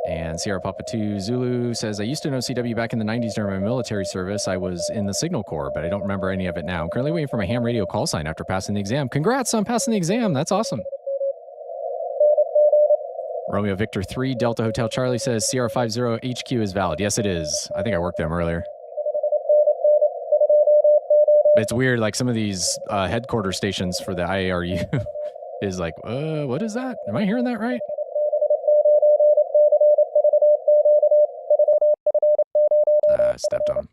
And Sierra Papa 2 Zulu says, I used to know CW back in the 90s during my military service. I was in the Signal Corps, but I don't remember any of it now. I'm currently waiting for my ham radio call sign after passing the exam. Congrats on passing the exam. That's awesome. Romeo Victor 3 Delta Hotel Charlie says, Sierra 50 HQ is valid. Yes, it is. I think I worked them earlier. But it's weird, like some of these headquarters stations for the IARU is like, what is that? Am I hearing that right? I stepped on him.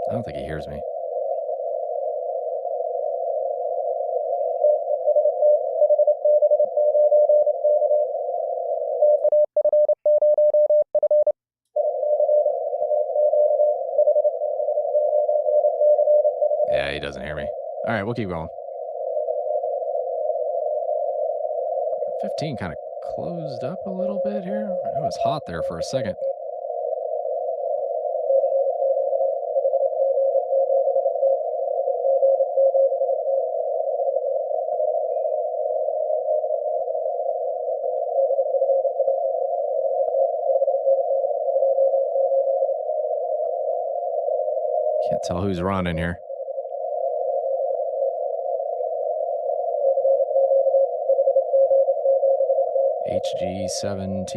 I don't think he hears me. Yeah, he doesn't hear me. All right, we'll keep going. 15 kind of closed up a little bit here. It was hot there for a second. Can't tell who's running here. HG7T.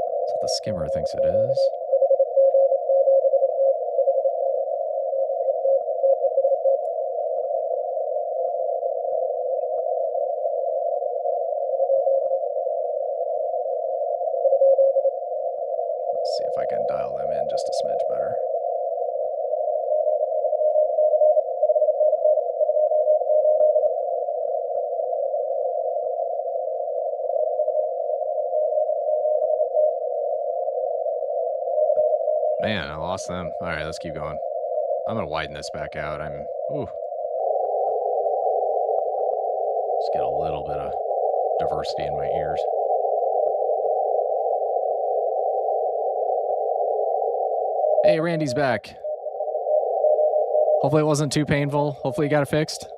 That's what the skimmer thinks it is. Let's see if I can dial them in just a smidge better. Man, I lost them. All right, let's keep going. I'm going to widen this back out. Just get a little bit of diversity in my ears. Hey, Randy's back. Hopefully it wasn't too painful. Hopefully you got it fixed.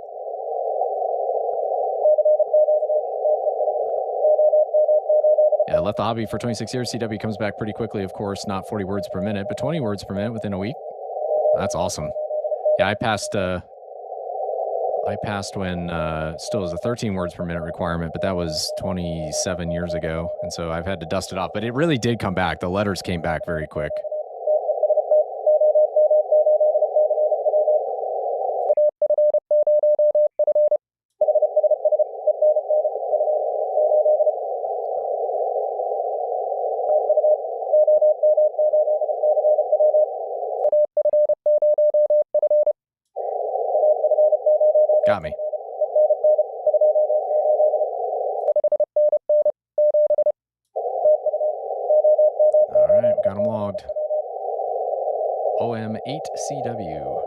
Yeah, I left the hobby for 26 years. CW comes back pretty quickly, of course, not 40 words per minute, but 20 words per minute within a week. That's awesome. Yeah, I passed when still was a 13 words per minute requirement, but that was 27 years ago. And so I've had to dust it off, but it really did come back. The letters came back very quick. Got me. All right, got them logged. OM8CW.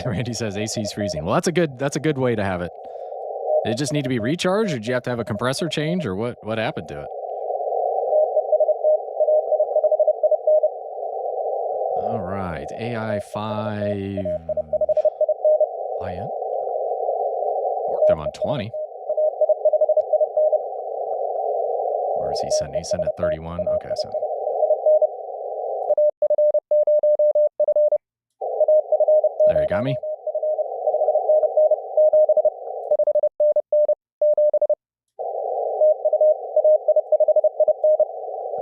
Randy says AC's freezing. Well, that's a good way to have it. Did it just need to be recharged, or did you have to have a compressor change, or what happened to it? All right, AI5 IN. Worked them on 20. Where is he sending? He's sending at 31. Okay, so. There, you got me?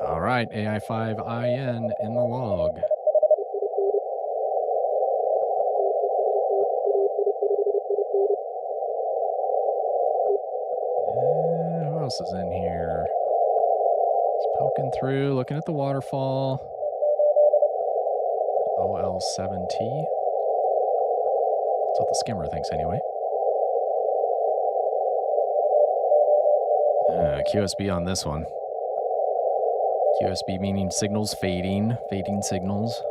All right, AI5IN in the log. Who else is in here? Just poking through, looking at the waterfall. OL7T. That's what the skimmer thinks anyway. QSB on this one. QSB meaning signals fading signals.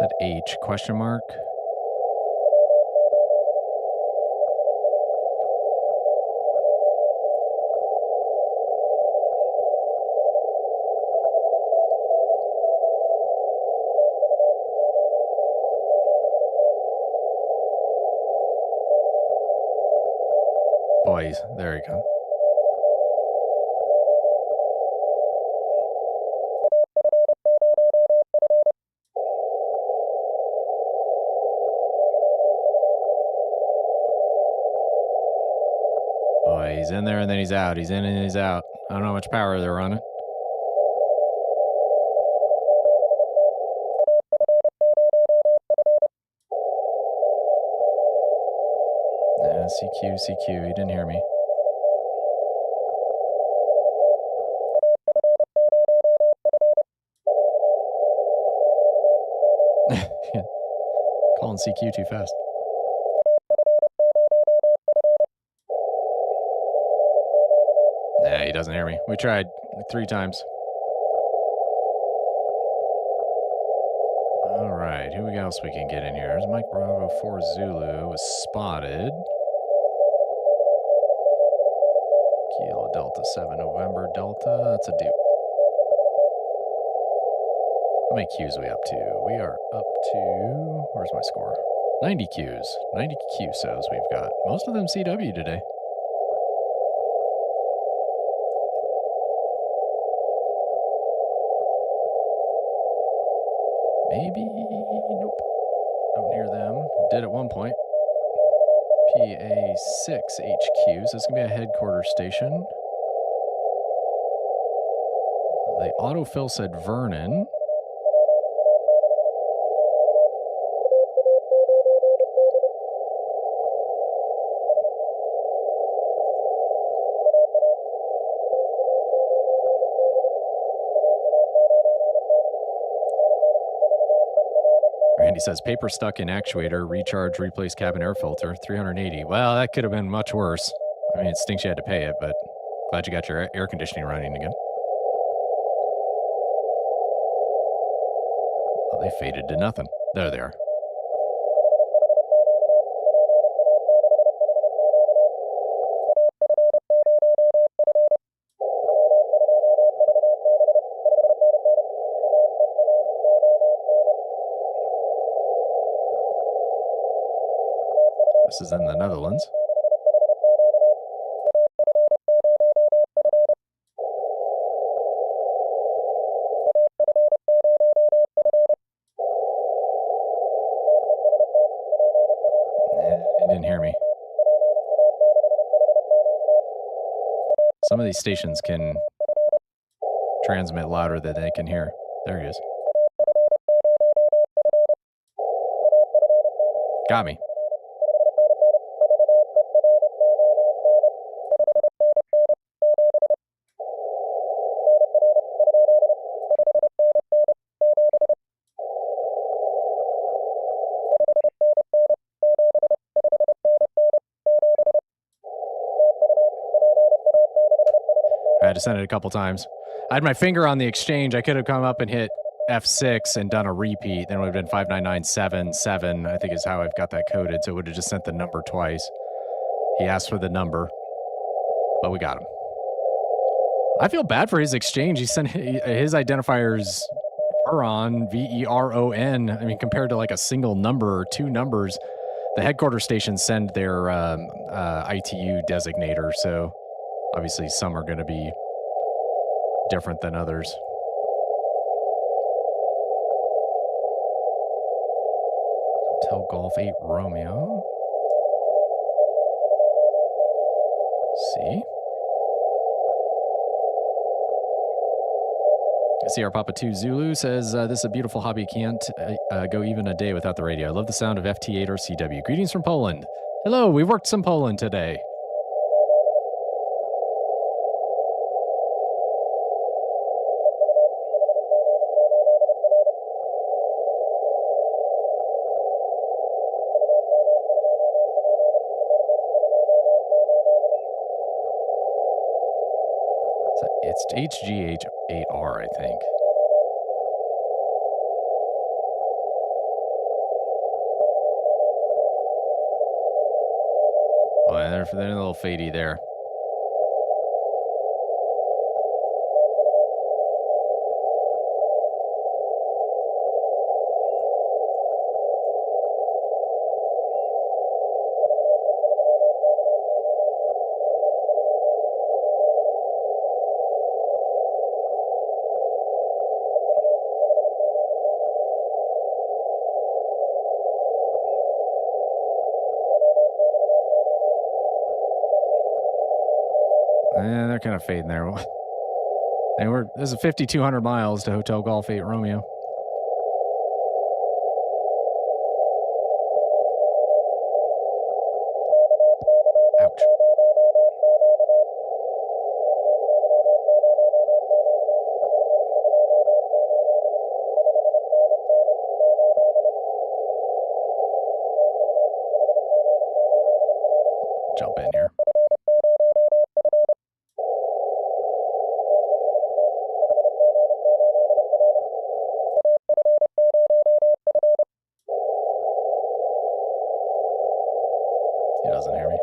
Said H, question mark. Boys, there you go. Boy, he's in there and then he's out. He's in and he's out. I don't know how much power they're running. CQ, CQ, he didn't hear me. Calling CQ too fast. Nah, he doesn't hear me. We tried like 3 times. All right, who else we can get in here? There's Mike Bravo 4 Zulu was spotted. Kilo Delta 7 November Delta. That's a dupe. How many Qs are we up to? We are up to, where's my score? 90 Qs. 90 QSOs we've got. Most of them CW today. Maybe, nope. Don't hear them. Did at one point. PA6 HQ, so it's going to be a headquarters station. The autofill said Vernon. Randy says, paper stuck in actuator, recharge, replace cabin air filter, 380. Well, that could have been much worse. I mean, it stinks you had to pay it, but glad you got your air conditioning running again. Well, they faded to nothing. There they are. This is in the Netherlands. He didn't hear me. Some of these stations can transmit louder than they can hear. There he is. Got me. I had to send it a couple times. I had my finger on the exchange. I could have come up and hit F6 and done a repeat. Then it would have been 59977, I think is how I've got that coded. So it would have just sent the number twice. He asked for the number, but we got him. I feel bad for his exchange. He sent his identifiers Veron, VERON. I mean, compared to like a single number or 2 numbers, the headquarters stations send their ITU designator. So obviously some are going to be different than others. Hotel Golf 8 Romeo. See? CR Papa 2 Zulu says, this is a beautiful hobby. Can't go even a day without the radio. I love the sound of FT8 or CW. Greetings from Poland. Hello, we worked some Poland today. It's HGH8R, I think. they're a little fadey there. And they're kind of fading there. And this is 5,200 miles to Hotel Golf 8 Romeo. Ouch. Jump in here. He doesn't hear me.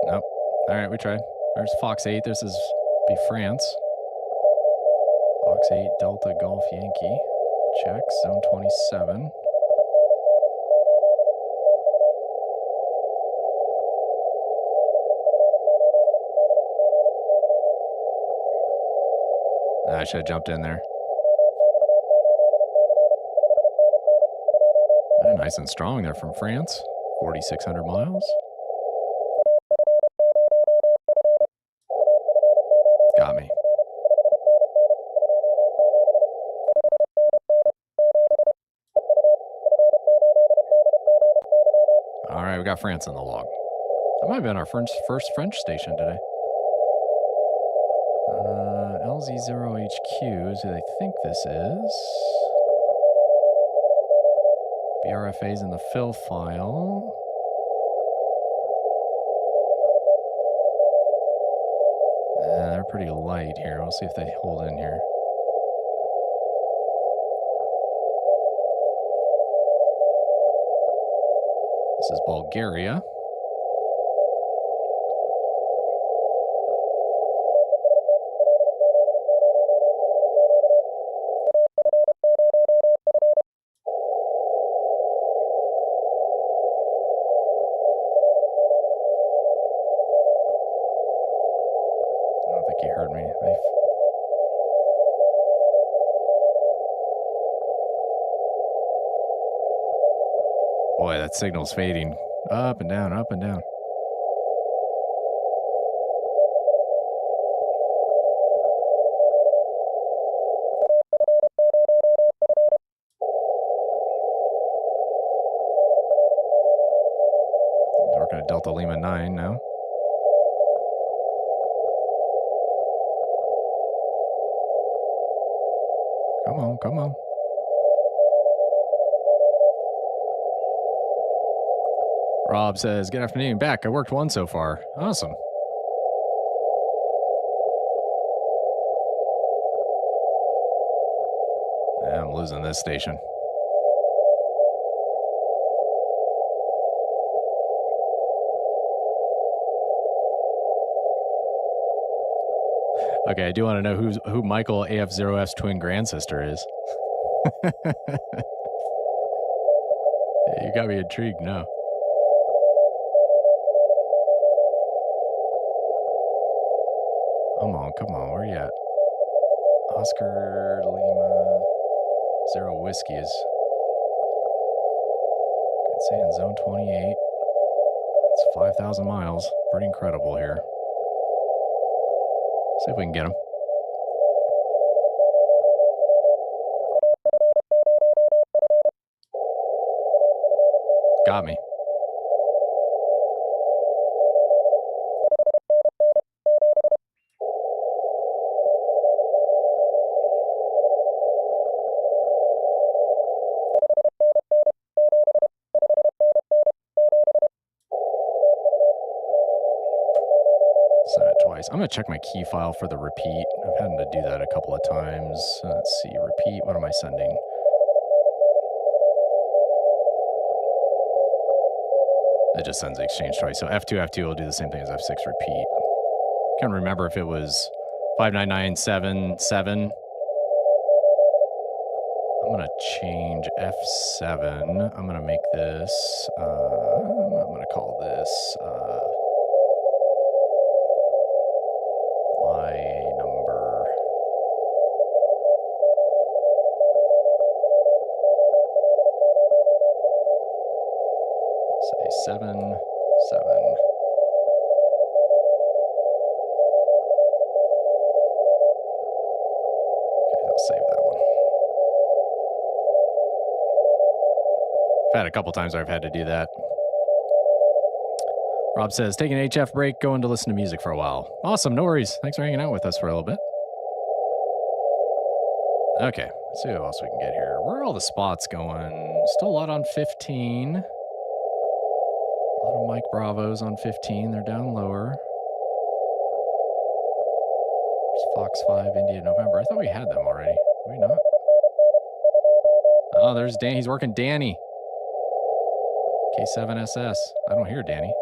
Nope. All right, we tried. There's Fox 8. This is be France. Fox 8, Delta Golf Yankee. Check, zone 27. I should have jumped in there. They're nice and strong. They're from France. 4,600 miles. Got me. All right, we got France in the log. That might have been our first French station today. LZ0HQ is who they think this is. BRFA's in the fill file. They're pretty light here. We'll see if they hold in here. This is Bulgaria. I don't think he heard me. Boy, that signal's fading. Up and down, up and down. Working at Delta Lima 9 now. Come on, come on. Rob says, good afternoon, back. I worked one so far. Awesome. Yeah, I'm losing this station. Okay, I do want to know who Michael AF0F's twin grand sister is. You got me intrigued now. Come on, where you at? Oscar Lima 0 Whiskey is, I'd say, in zone 28. It's 5,000 miles. Pretty incredible here. See if we can get him. Got me. I'm going to check my key file for the repeat. I've had to do that a couple of times. Let's see, repeat. What am I sending? It just sends the exchange twice. So F2 will do the same thing as F6 repeat. Can't remember if it was 59977. I'm going to change F7. I'm going to make this, I'm going to call this my number. Say 7, 7. Okay, I'll save that one. I've had a couple times where I've had to do that. Rob says, take an HF break, going to listen to music for a while. Awesome, no worries. Thanks for hanging out with us for a little bit. Okay, let's see what else we can get here. Where are all the spots going? Still a lot on 15. A lot of Mike Bravos on 15. They're down lower. There's Fox 5, India, November. I thought we had them already. Did we not? Oh, there's Dan. He's working Danny. K7SS. I don't hear Danny.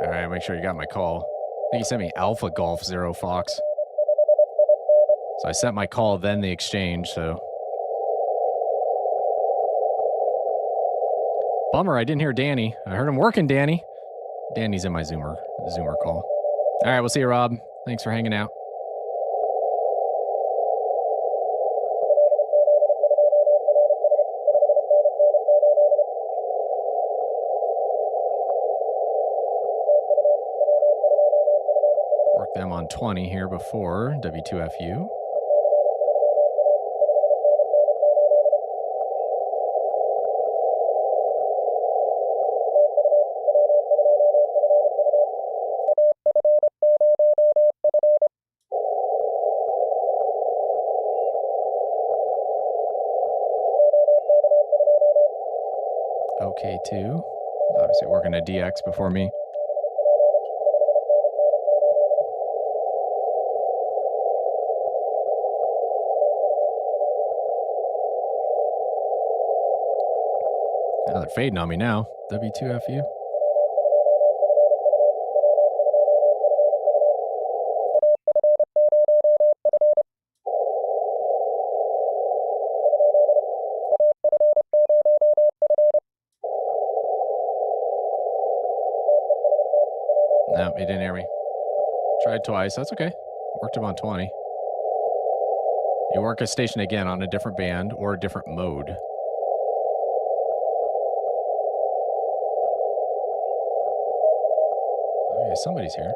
All right, make sure you got my call. I think you sent me Alpha Golf 0 Fox. So I sent my call, then the exchange, so. Bummer, I didn't hear Danny. I heard him working, Danny. Danny's in my Zoomer call. All right, we'll see you, Rob. Thanks for hanging out. Work them on 20 here before W2FU. OK2. Obviously working a DX before me. Now they're fading on me now. W2FU. No, he didn't hear me. Tried twice. That's okay. Worked him on 20. You work a station again on a different band or a different mode. Okay, somebody's here.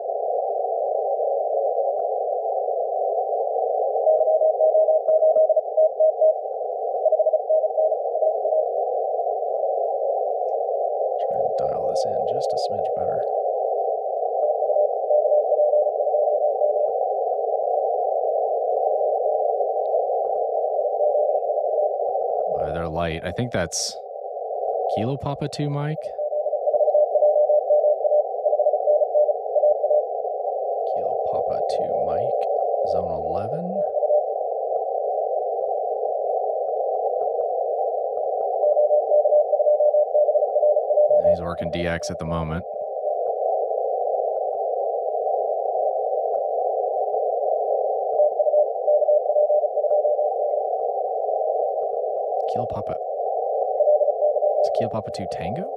Try and dial this in just a smidge better. They're light. I think that's Kilo Papa 2, Mike. Kilo Papa 2, Mike. Zone 11. He's working DX at the moment. Kilo Papa. It's Kilo Papa 2 Tango?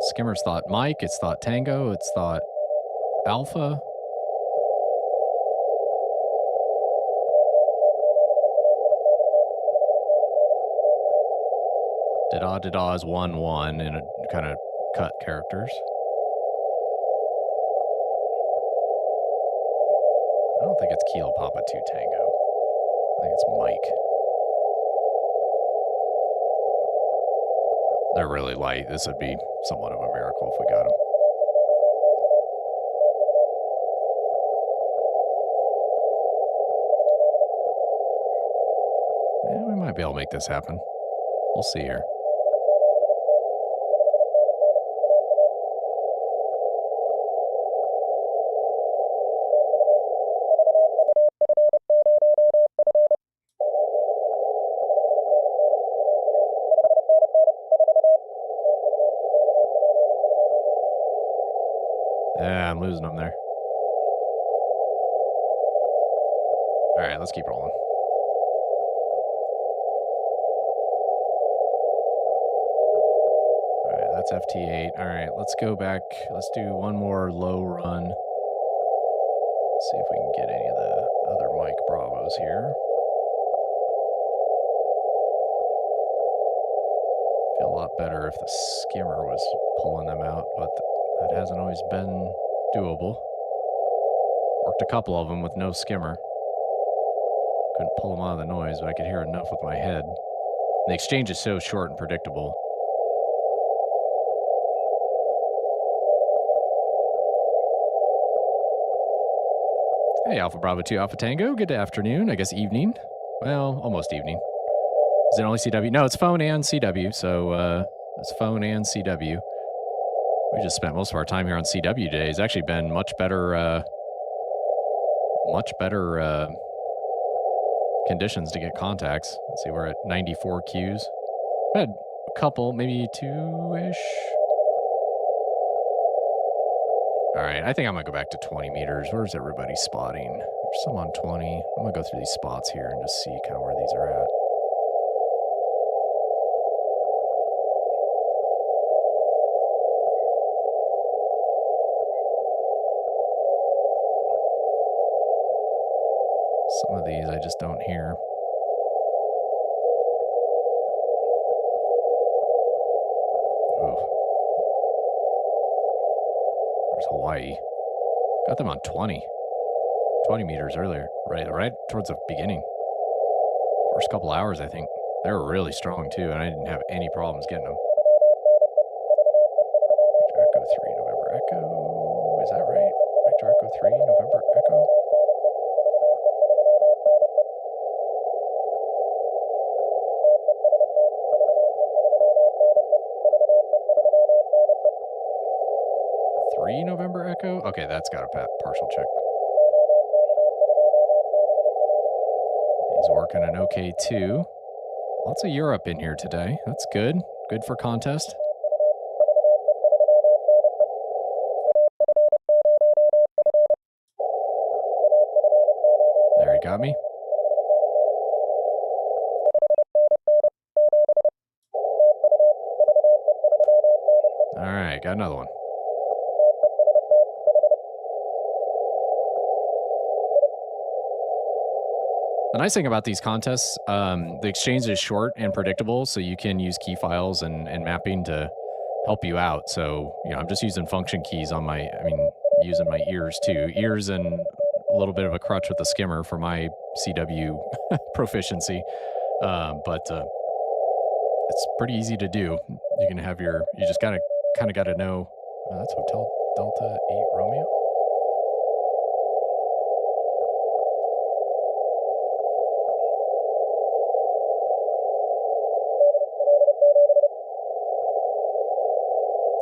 Skimmer's thought Mike, it's thought Tango, it's thought Alpha. Da-da is 1-1 in a kind of cut characters. I don't think it's Kilo Papa 2 Tango. I think it's Mike. They're really light. This would be somewhat of a miracle if we got them. Yeah, we might be able to make this happen. We'll see here. Yeah, I'm losing them there. All right, let's keep rolling. All right, that's FT8. All right, let's go back. Let's do one more low run. See if we can get any of the other Mike Bravos here. Feel a lot better if the skimmer was pulling them out, but that hasn't always been doable. Worked a couple of them with no skimmer. Couldn't pull them out of the noise, but I could hear enough with my head. The exchange is so short and predictable. Hey, Alpha Bravo 2 Alpha Tango. Good afternoon. I guess evening. Well, almost evening. Is it only CW? No, it's phone and CW. So it's phone and CW. We just spent most of our time here on CW today. It's actually been much better conditions to get contacts. Let's see, we're at 94 Qs. I had a couple, maybe 2-ish. All right, I think I'm going to go back to 20 meters. Where's everybody spotting? There's some on 20. I'm going to go through these spots here and just see kind of where these are at. Some of these I just don't hear. Ooh. There's Hawaii. Got them on 20 meters earlier, right towards the beginning. First couple hours, I think. They were really strong too, and I didn't have any problems getting them. Victor Echo 3, November Echo. Is that right? Victor Echo 3, November Echo. November Echo? Okay, that's got a partial check. He's working an OK too. Lots of Europe in here today. That's good. Good for contest. There, he got me. All right, got another one. The nice thing about these contests, the exchange is short and predictable, so you can use key files and mapping to help you out. So, you know, I'm just using function keys on using my ears too. Ears and a little bit of a crutch with the skimmer for my CW proficiency. But it's pretty easy to do. You can have you just kind of got to know. That's Hotel Delta 8 Romeo.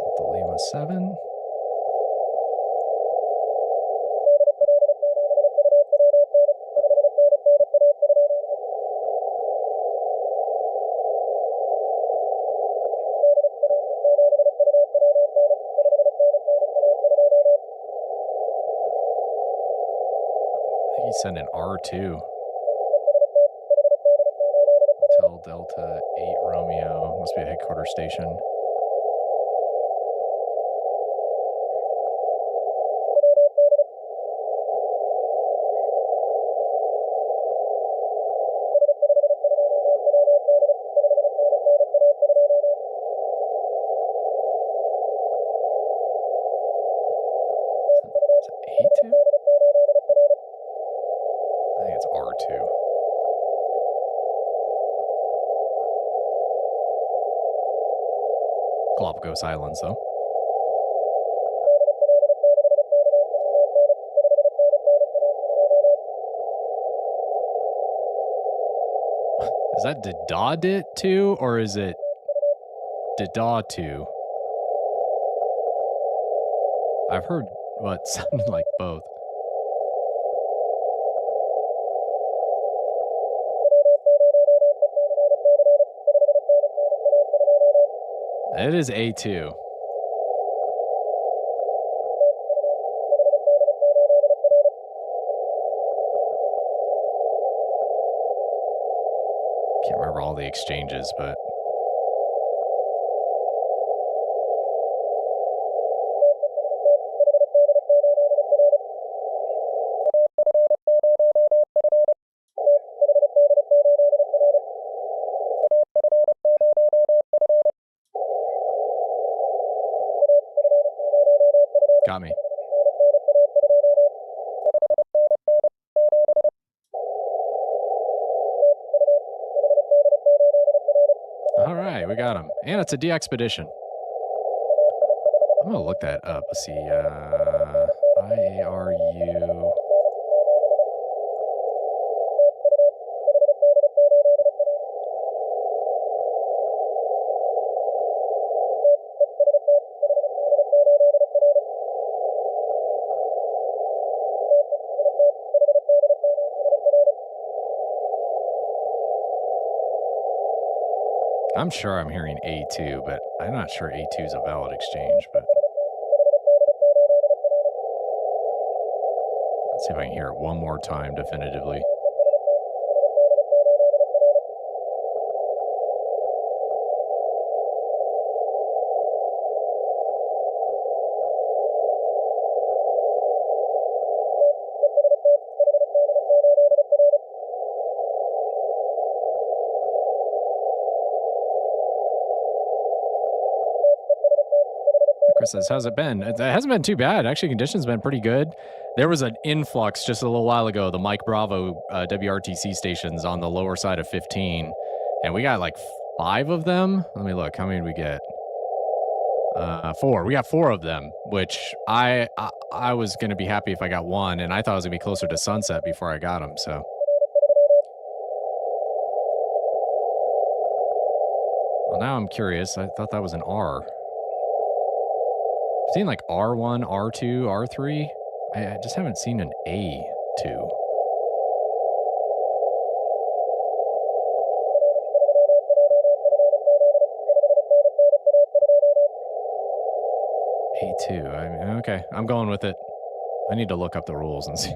Delta Lima 7. He's sending R2. Hotel Delta 8 Romeo. Must be a headquarters station. Ghost Islands, though. Is that Didadit 2 or is it Dida 2? I've heard what sounded like both. It is A2. Can't remember all the exchanges, but got me. All right, we got him. And it's a de-expedition. I'm going to look that up. Let's see. IARU. I'm sure I'm hearing A2, but I'm not sure A2 is a valid exchange, but let's see if I can hear it one more time definitively. Chris says, how's it been? It hasn't been too bad. Actually, conditions been pretty good. There was an influx just a little while ago, the Mike Bravo WRTC stations on the lower side of 15. And we got like 5 of them. Let me look. How many did we get? 4. We got 4 of them, which I was going to be happy if I got 1. And I thought it was going to be closer to sunset before I got them. So. Well, now I'm curious. I thought that was an R. I've seen like R1, R2, R3. I just haven't seen an A2. A2. I mean, okay, I'm going with it. I need to look up the rules and see.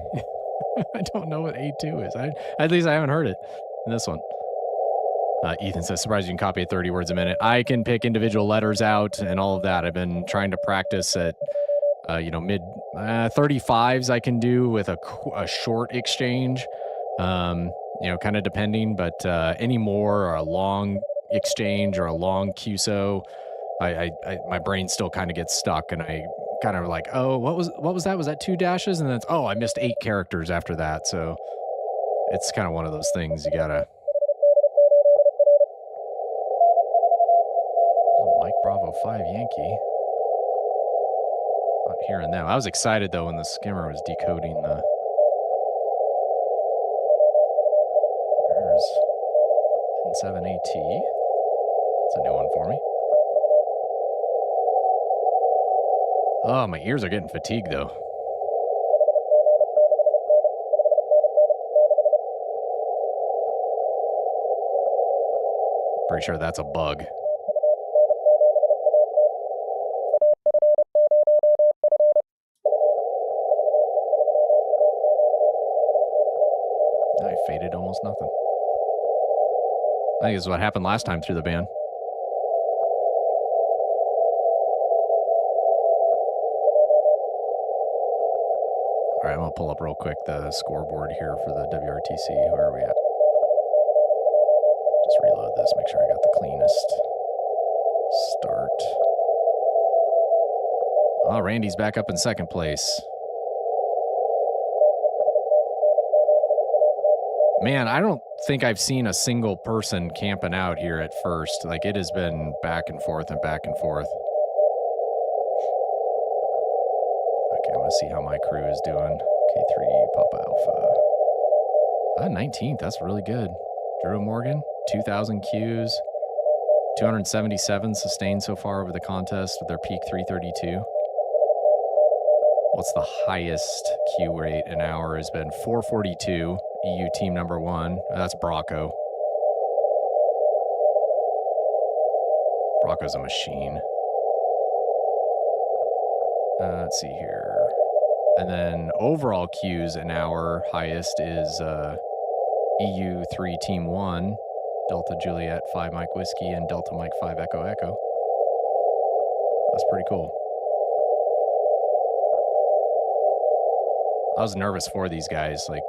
I don't know what A2 is. At least I haven't heard it in this one. Ethan says, surprised you can copy at 30 words a minute. I can pick individual letters out and all of that. I've been trying to practice at, mid 35s I can do with a short exchange, kind of depending, but any more or a long exchange or a long QSO, my brain still kind of gets stuck and I kind of like, oh, what was that? Was that 2 dashes? And then it's, I missed 8 characters after that. So it's kind of one of those things you gotta. Mike Bravo 5 Yankee. Not hearing them. I was excited though when the skimmer was decoding the. There's N7AT. It's a new one for me. Oh, my ears are getting fatigued though. Pretty sure that's a bug. I faded almost nothing. I think this is what happened last time through the band. All right, I'm going to pull up real quick the scoreboard here for the WRTC. Where are we at? Just reload this, make sure I got the cleanest start. Oh, Randy's back up in second place. Man, I don't think I've seen a single person camping out here at first. Like, it has been back and forth and back and forth. want to see how my crew is doing. K3 Papa Alpha. 19th. That's really good. Drew Morgan, 2,000 Qs. 277 sustained so far over the contest with their peak 332. What's the highest Q rate an hour has been? 442. EU team number 1. That's Bracco. Bracco's a machine. Let's see here. And then overall Qs an hour highest is EU 3 Team 1, Delta Juliet 5 Mike Whiskey, and Delta Mike 5 Echo Echo. That's pretty cool. I was nervous for these guys. Like,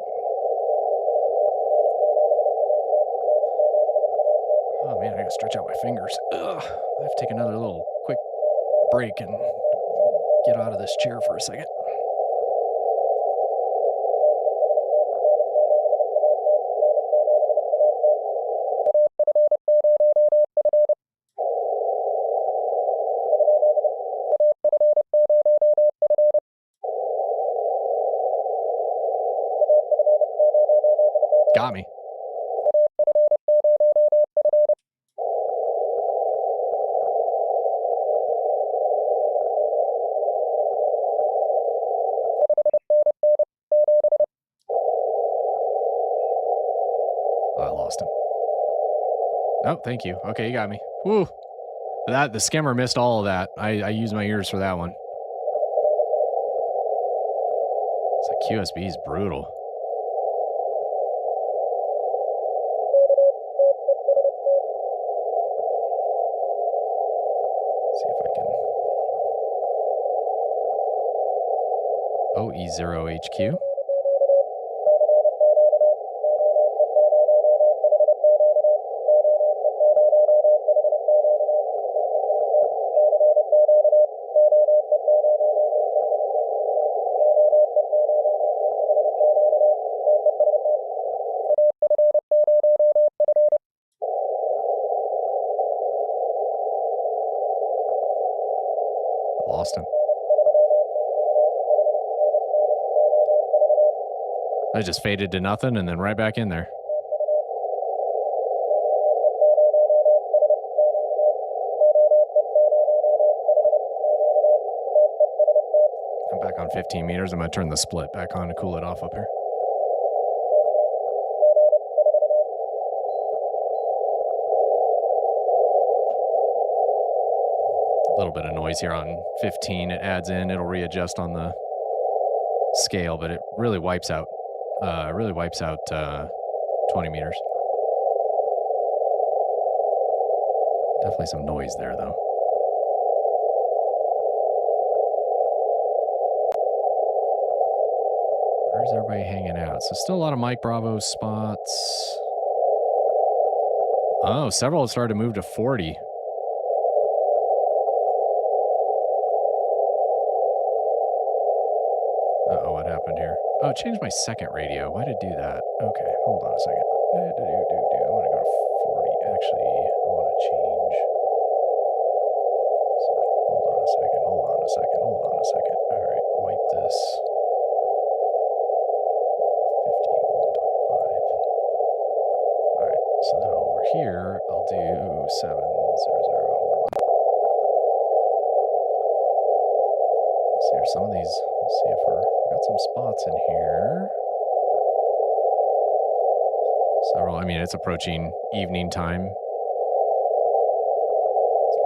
oh man, I gotta stretch out my fingers. Ugh. I have to take another little quick break and get out of this chair for a second. Got me. Oh, I lost him. Oh, thank you. Okay, you got me. Woo. The skimmer missed all of that. I used my ears for that one. It's like QSB is brutal. OE0HQ. Lost him. I just faded to nothing and then right back in there. I'm back on 15 meters. I'm going to turn the split back on to cool it off up here. A little bit of noise here on 15. It adds in. It'll readjust on the scale, but it really wipes out 20 meters. Definitely some noise there, though. Where's everybody hanging out? So still a lot of Mike Bravo spots. Oh, several have started to move to 40. Uh-oh, what happened here? Oh, it changed my second radio. Why did it do that? Okay, hold on a second. I'm going to go to 40. Actually, I want to change. Let's see. Hold on a second. All right, wipe this. 5125. All right, so then over here, I'll do 7001. Let's see, some of these, let's see if we got some spots in here. Several, I mean, it's approaching evening time. Looks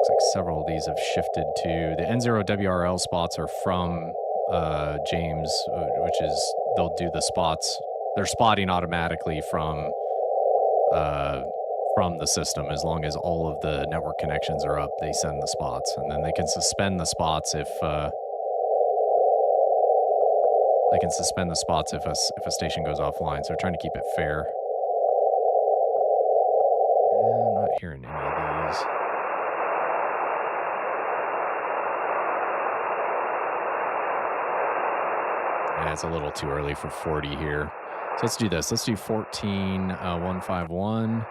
like several of these have shifted to the N0 WRL spots are from James, which is, they'll do the spots. They're spotting automatically from the system. As long as all of the network connections are up, they send the spots, and then they can suspend the spots if a station goes offline. So they're trying to keep it fair. I'm not hearing any of these. Yeah, it's a little too early for 40 here. So let's do this. Let's do 14.151.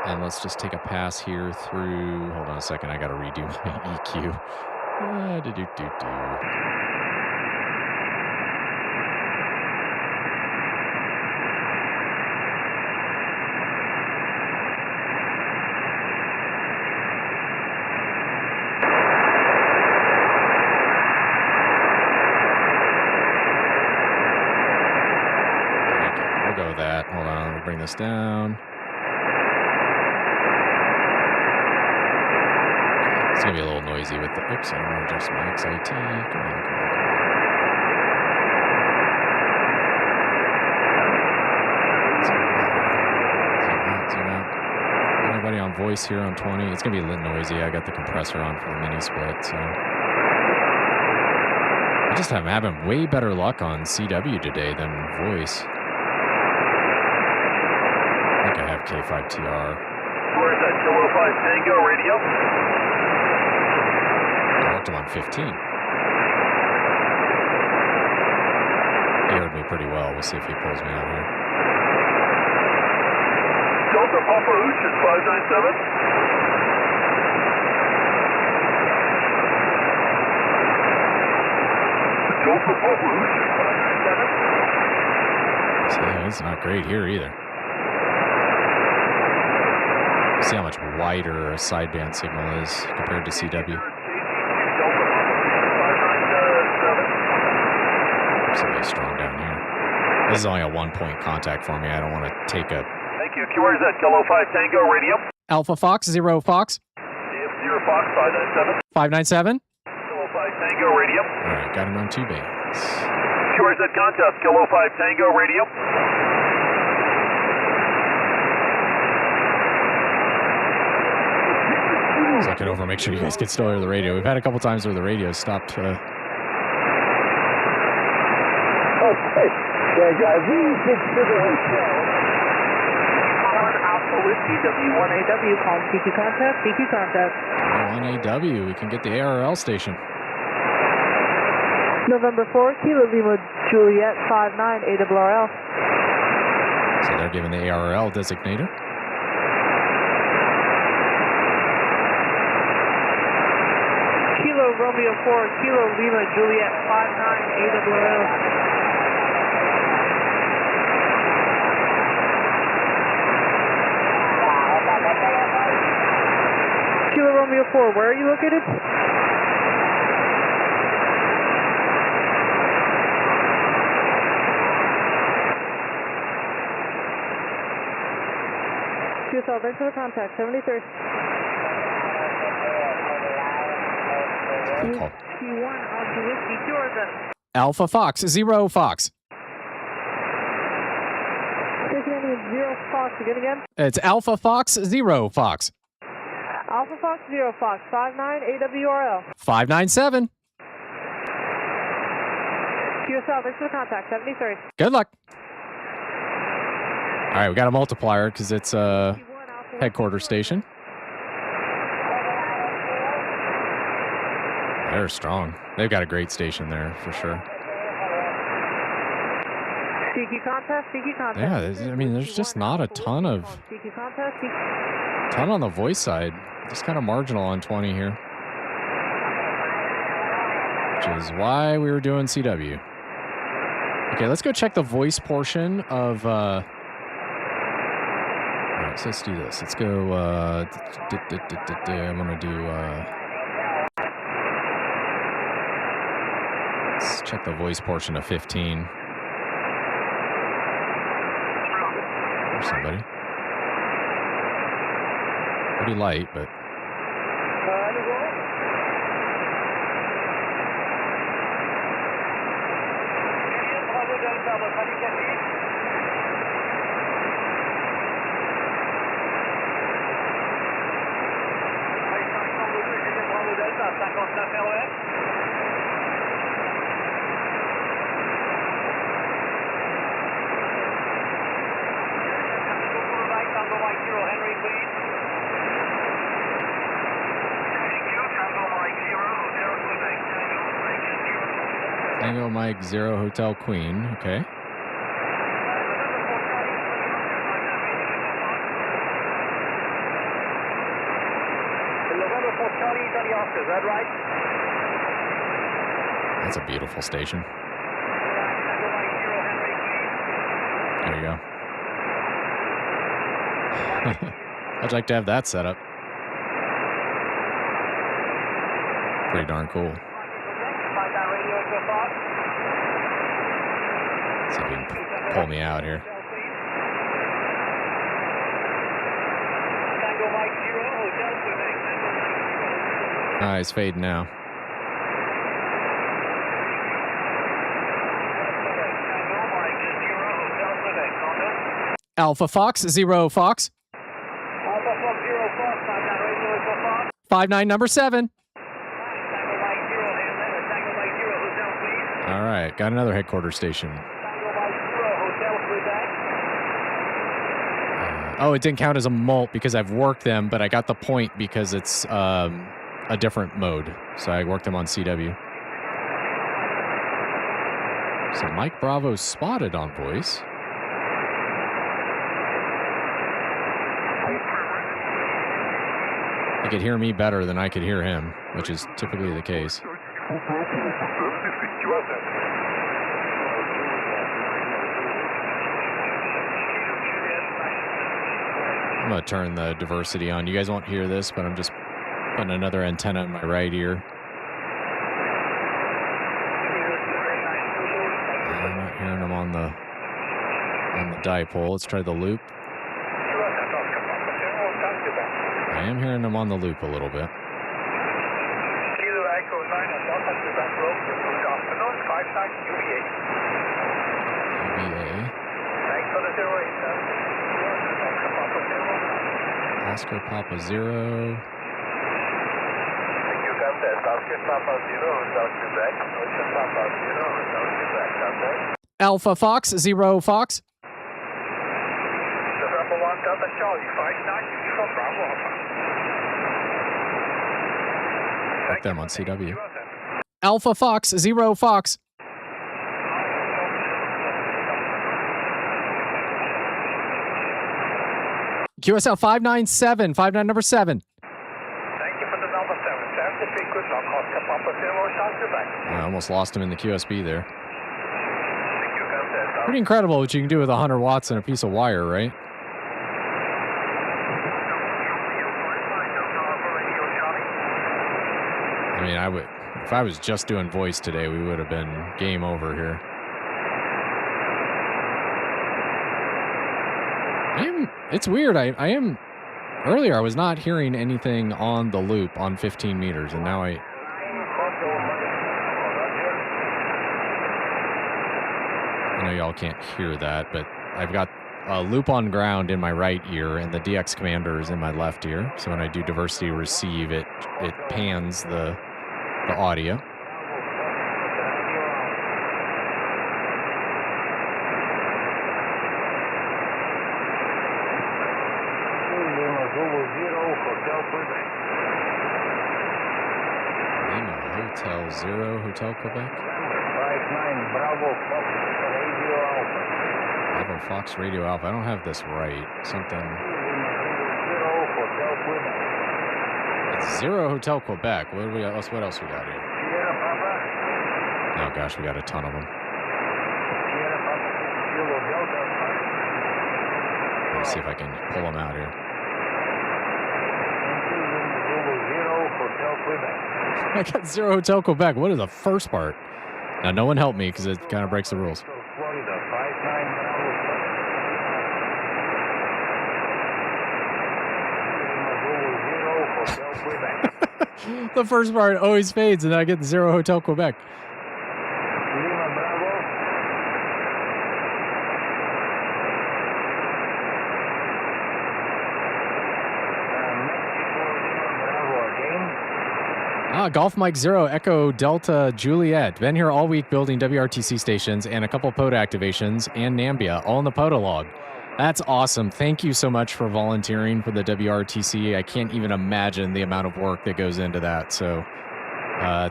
And let's just take a pass here through. Hold on a second. I got to redo my EQ. that. Hold on, let me bring this down. Okay, it's gonna be a little noisy with the. Oops, I don't want to adjust my XIT. Come on, come on, come on. Zoom out. Anybody on voice here on 20? It's gonna be a little noisy. I got the compressor on for the mini split, so I just am having way better luck on CW today than voice. I think I have K5TR. Where is that? Kilo 5 Tango radio. I worked him on 15. He heard me pretty well. We'll see if he pulls me out here. Delta Papa Ocean 597. Delta Papa Ocean 597. So, yeah, it's not great here either. You see how much wider a sideband signal is compared to CW. Somebody strong down here. This is only a 1-point contact for me. I don't want to take a... Thank you. Where is that? Kilo 5 Tango radio. Alpha Fox, 0 Fox. AF0 Fox 597. 597. Kilo 5 Tango radio. All right, got him on 2 bands. Where is that contest? Kilo 5 Tango radio. So I can over, make sure you guys can still hear the radio. We've had a couple times where the radio stopped. Okay. Yeah, guys, we just to the hotel. Alpha Whiskey, W1AW, calling CQ contact, CQ contact. 1AW, we can get the ARL station. November 4, Kilo Lima Juliet 59 ARRL. So they're giving the ARL designator. Kilo Romeo 4, Kilo Lima Juliet 59 ARRL. Kilo Romeo 4, where are you located? QSL, thanks for the contact, 73. Call. Q1, Alpha Whiskey, Georgia. Alpha Fox, 0 Fox. Taking 0 Fox, again? It's Alpha Fox, 0 Fox. Alpha Fox, 0 Fox, 59 AWRL. 597. QSL, thanks for the contact, 73. Good luck. All right, we got a multiplier because it's a headquarters station. They're strong. They've got a great station there for sure. CQ contact, CQ contact. Yeah, I mean, there's just not a ton of CQ contact, on the voice side. Just kind of marginal on 20 here, which is why we were doing CW. Okay, let's go check the voice portion of. All right, so let's do this. Let's go. I'm gonna do. Let's check the voice portion of 15. There's somebody. Pretty light, but. Tango Mike 0 Hotel Queen, okay. That's a beautiful station. There you go. I'd like to have that set up. Pretty darn cool. See if you can pull me out here. He's fading now. Alpha Fox, 0 Fox. Alpha Fox 0 Fox, 59 radio Echo Fox. 59 number 7. Tango Mike 0, Tango Mike 0, hotel please. All right, got another headquarters station. Tango Mike 0, hotel Quebec. Oh, it didn't count as a mult because I've worked them, but I got the point because it's a different mode. So I worked them on CW. So Mike Bravo spotted on voice. He could hear me better than I could hear him, which is typically the case. I'm going to turn the diversity on. You guys won't hear this, but I'm just putting another antenna in my right ear. I'm not hearing them on the dipole. Let's try the loop. I am hearing them on the loop a little bit. UBA. Oscar Papa 0. Alpha Fox, 0 Fox. Got them on CW. Alpha Fox, 0 Fox. QSL 597, 59 number 7. Thank you for the number 7. Good luck, Oscar Papa 0, Quebec. I almost lost him in the QSB there. Thank you, Pretty incredible what you can do with 100 watts and a piece of wire, right? I mean, if I was just doing voice today, we would have been game over here. It's weird. Earlier I was not hearing anything on the loop on 15 meters, and now I know y'all can't hear that, but I've got a loop on ground in my right ear and the DX commander is in my left ear. So when I do diversity receive, it pans the audio. Lima Hotel 0, Hotel Quebec. 59 Bravo Fox Radio Alpha. Bravo Fox Radio Alpha. I don't have this right. Something. 0 Hotel Quebec. It's 0 Hotel Quebec. What else we got here? Sierra Papa. Oh gosh, we got a ton of them. Sierra Papa. Kilo Delta. Let's see if I can pull them out here. 0 Hotel Quebec. I got 0 Hotel Quebec. What is the first part? Now, no one help me because it kind of breaks the rules. Florida 59 Bravo Fox. 0 Hotel Quebec. The first part always fades, and then I get 0 Hotel Quebec. Lima Bravo. Mexico Lima Bravo again. Golf Mike 0 Echo Delta Juliet. Been here all week building WRTC stations and a couple POTA activations and Nambia, all in the POTA log. That's awesome. Thank you so much for volunteering for the WRTC. I can't even imagine the amount of work that goes into that. So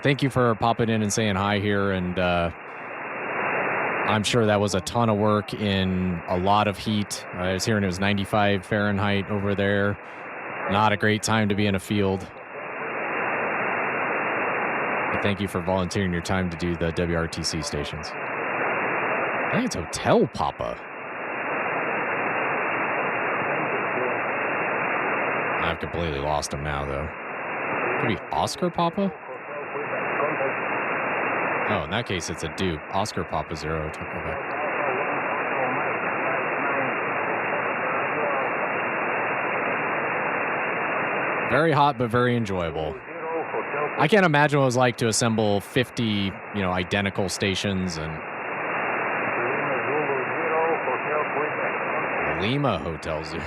thank you for popping in and saying hi here. And I'm sure that was a ton of work in a lot of heat. I was hearing it was 95 Fahrenheit over there. Not a great time to be in a field. But thank you for volunteering your time to do the WRTC stations. I think it's Hotel Papa. I've completely lost him now, though. Could be Oscar Papa? Oh, in that case, it's a dupe. Oscar Papa 0, Hotel Quebec. Very hot, but very enjoyable. I can't imagine what it was like to assemble 50, identical stations and Lima Hotel Zoo.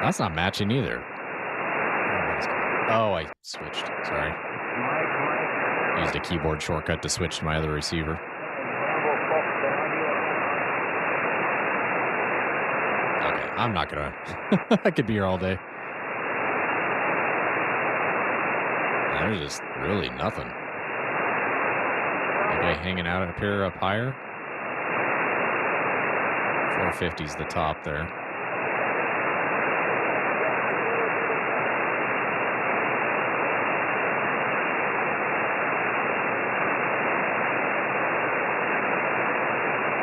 That's not matching either. Oh, I switched. Sorry. Used a keyboard shortcut to switch to my other receiver. Okay, I'm not gonna. I could be here all day. There's just really nothing. Anybody hanging out up here, up higher? 450's the top there.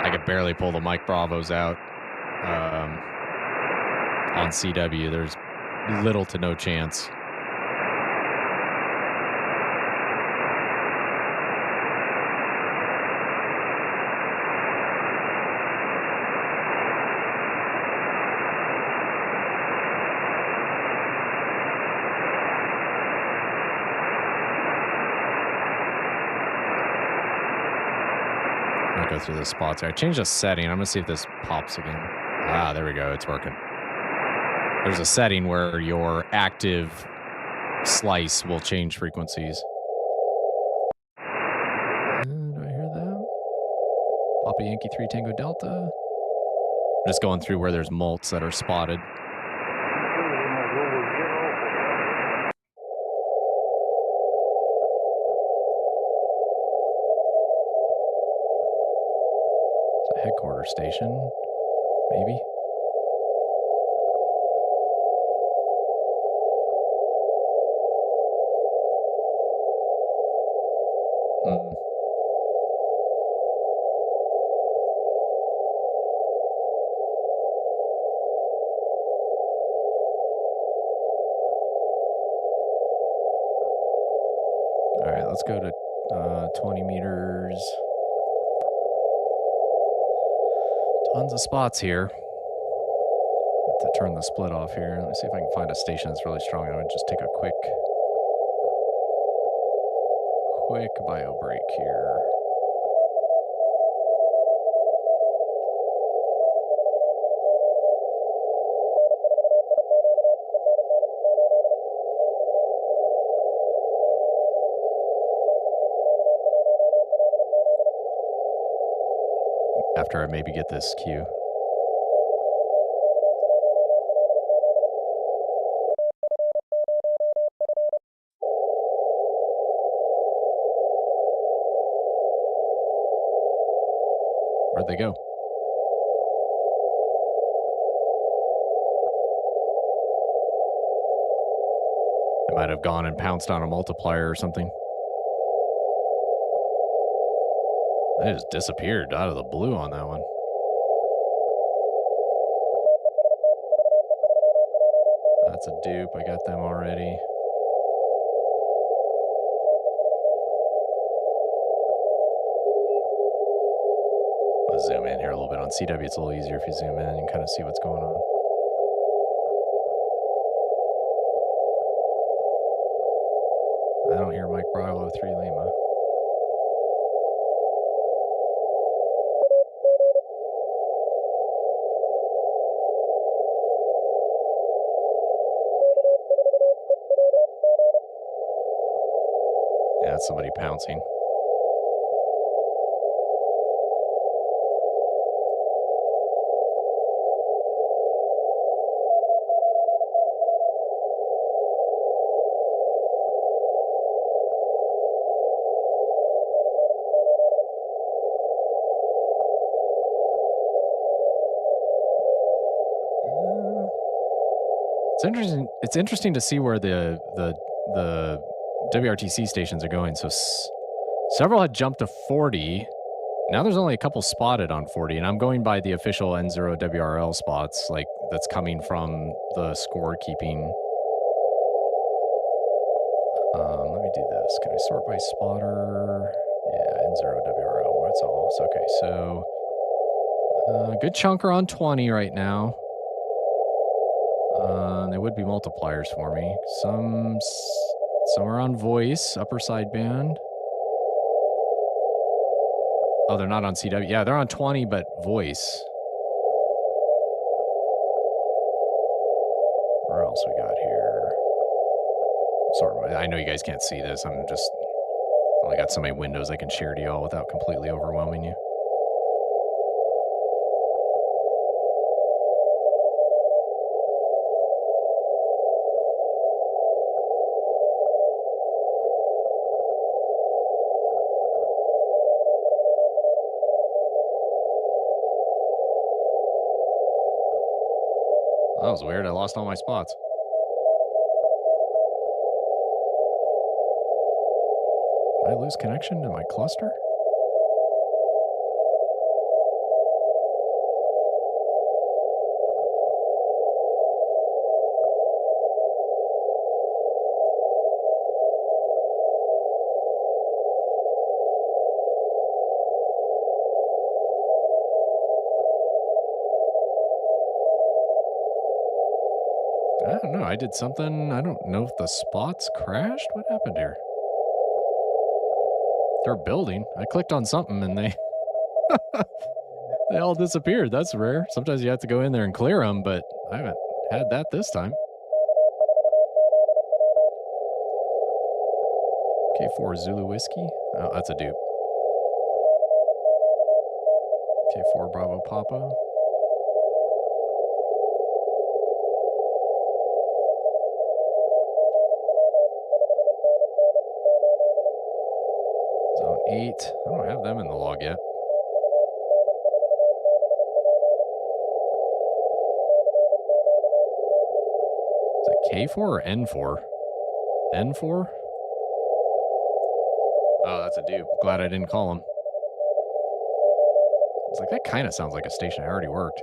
I could barely pull the Mike Bravos out on CW. There's little to no chance. Go through the spots here. I changed the setting. I'm gonna see if this pops again. Ah, there we go. It's working. There's a setting where your active slice will change frequencies. Do I hear that? Papa Yankee 3 Tango Delta. Just going through where there's mults that are spotted. Headquarters station, maybe. All right, let's go to 20 meters. Tons of spots here. Have to turn the split off here. Let me see if I can find a station that's really strong. I'm going to just take a quick bio break here. After I maybe get this cue. Where'd they go? They might have gone and pounced on a multiplier or something. They just disappeared out of the blue on that one. That's a dupe. I got them already. I'll zoom in here a little bit. On CW, it's a little easier if you zoom in and kind of see what's going on. I don't hear Mike Bravo 3 Lima. Yeah, that's somebody pouncing. It's interesting to see where the WRTC stations are going. So several had jumped to 40. Now there's only a couple spotted on 40, and I'm going by the official N0 WRL spots, like that's coming from the scorekeeping. Let me do this. Can I sort by spotter? Yeah, N0 WRL. That's all. So, okay, so Good chunk are on 20 right now. They would be multipliers for me. Some are on voice, upper sideband. Oh, they're not on CW. Yeah, they're on 20, but voice. Where else we got here? Sorry, I know you guys can't see this. I'm just only got so many windows I can share to y'all without completely overwhelming you. That was weird. I lost all my spots. Did I lose connection to my cluster? I don't know. I did something. I don't know if the spots crashed. What happened here? They're building. I clicked on something and they they all disappeared. That's rare. Sometimes you have to go in there and clear them, but I haven't had that this time. K4 Zulu Whiskey. Oh, that's a dupe. K4 Bravo Papa. Zone 8. I don't have them in the log yet. Is it K4 or N4? N4? Oh, that's a dupe. Glad I didn't call him. It's like, that kind of sounds like a station I already worked.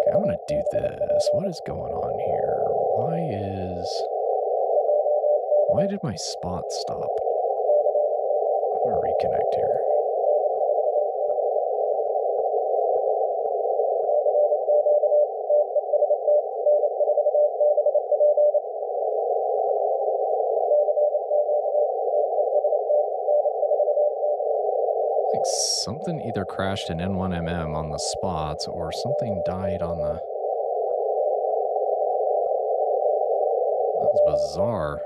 Okay, I'm going to do this. What is going on here? Why did my spot stop? I'm going to reconnect here. I think something either crashed in N1MM on the spots or something died on the... That was bizarre.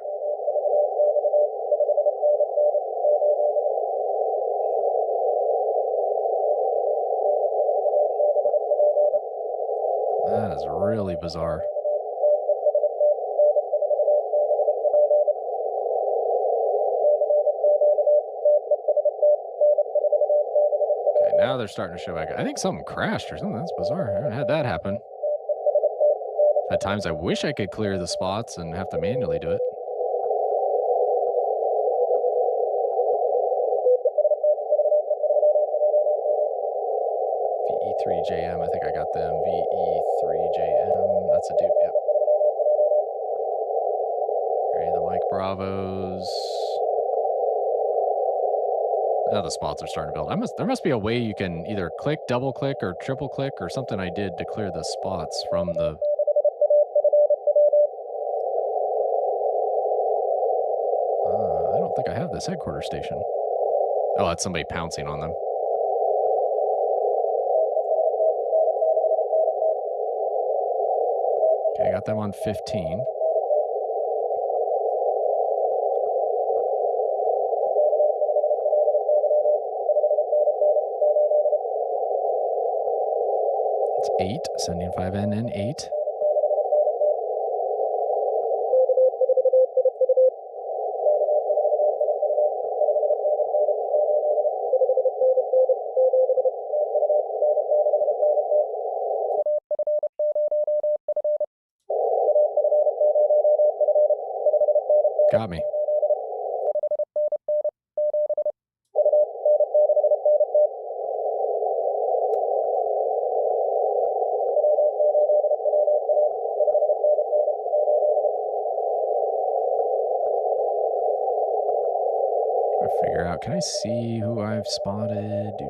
That is really bizarre. Okay, now they're starting to show back. I think something crashed or something. That's bizarre. I haven't had that happen. At times I wish I could clear the spots and have to manually do it. VE3JM, I think I got them. VE3JM, that's a dupe, yep. Okay, the Mike Bravos. Now the spots are starting to build. There must be a way you can either click, double click, or triple click, or something I did to clear the spots from the... I don't think I have this headquarters station. Oh, that's somebody pouncing on them. Okay, I got them on 15. It's 8, sending 5N and 8. Got me. I figure out, can I see who I've spotted? Do.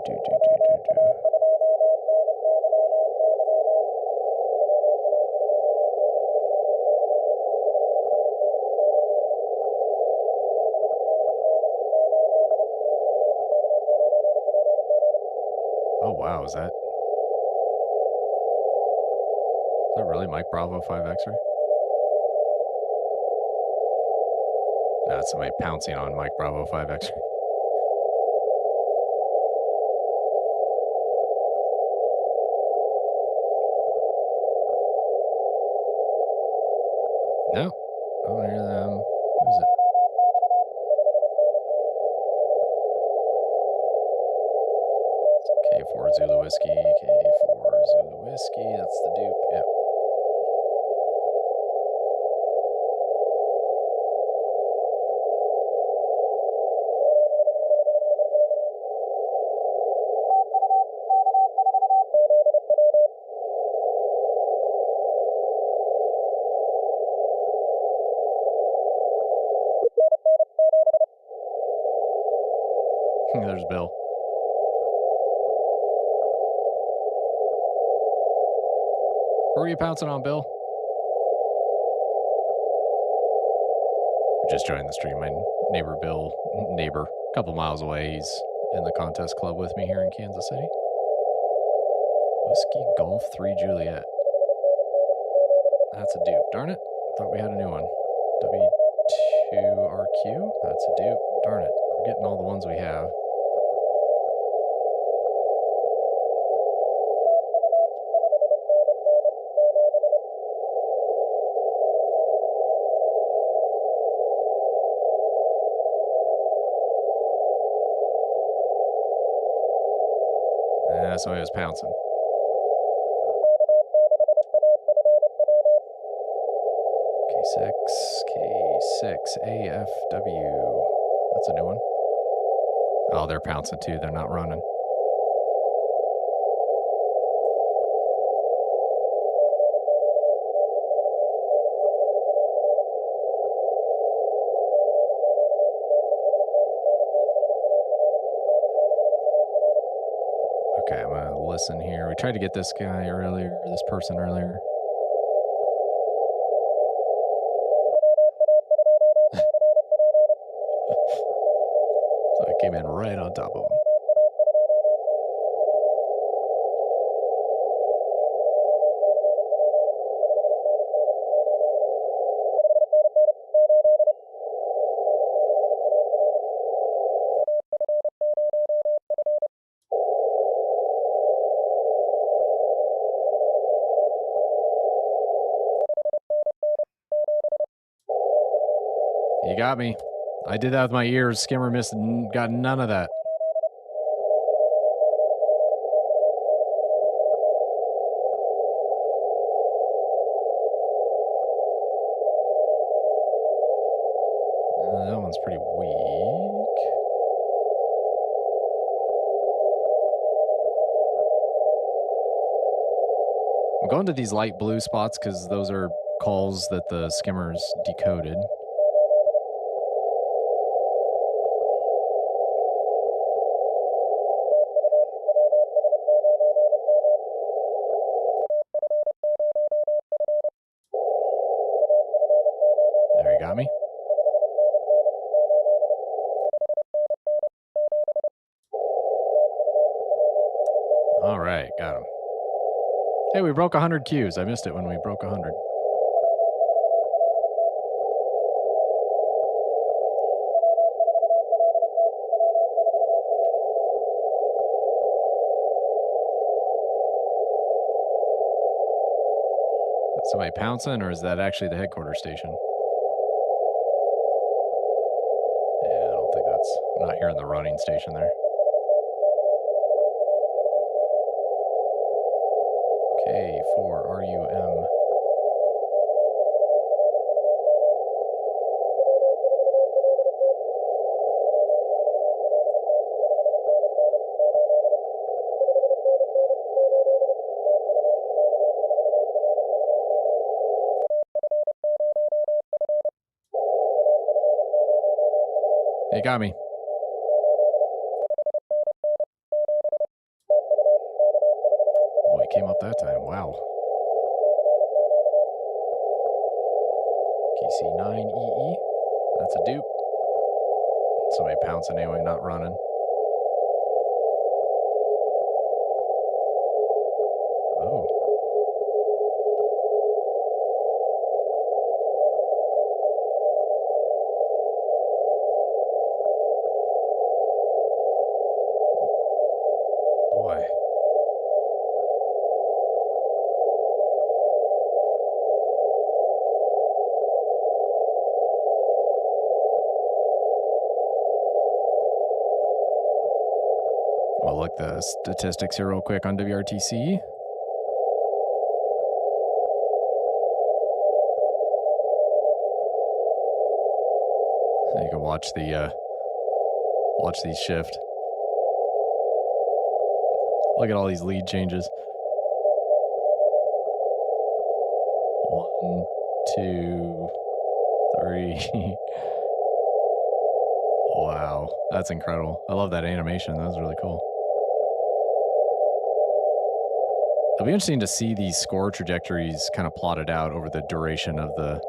Oh, wow. Is that really Mike Bravo 5 X-ray? No, it's somebody pouncing on Mike Bravo 5 X-ray. No. I don't hear them. Who is it? K4 Zulu Whiskey. K4 Zulu Whiskey. That's the dupe. Yep. There's Bill. Who are you pouncing on, Bill? Just joined the stream. My neighbor Bill, a couple miles away. He's in the contest club with me here in Kansas City. Whiskey Golf 3 Juliet. That's a dupe. Darn it. Thought we had a new one. W2RQ. That's a dupe. Darn it. We're getting all the ones we have. Yeah, so he was pouncing. K6 AFW. That's a new one. Oh, they're pouncing too. They're not running. Okay, I'm going to listen here. We tried to get this guy earlier, this person earlier. So I came in right on top of him. You got me. I did that with my ears. Skimmer missed, got none of that. That one's pretty weak. I'm going to these light blue spots because those are calls that the skimmer's decoded. There, you got me. All right, got him. Hey, we broke 100 Qs. I missed it when we broke 100. Is somebody pouncing, or is that actually the headquarters station? Yeah, I don't think that's... I'm not hearing the running station there. K4 RUM. You got me. Boy, it came up that time. Wow. KC9EE. That's a dupe. Somebody pouncing anyway, not running. Oh. Boy. We'll look the statistics here real quick on WRTC. So you can watch these shift. Look at all these lead changes. 1, 2, 3. Wow, that's incredible. I love that animation. That was really cool. It'll be interesting to see these score trajectories kind of plotted out over the duration of the...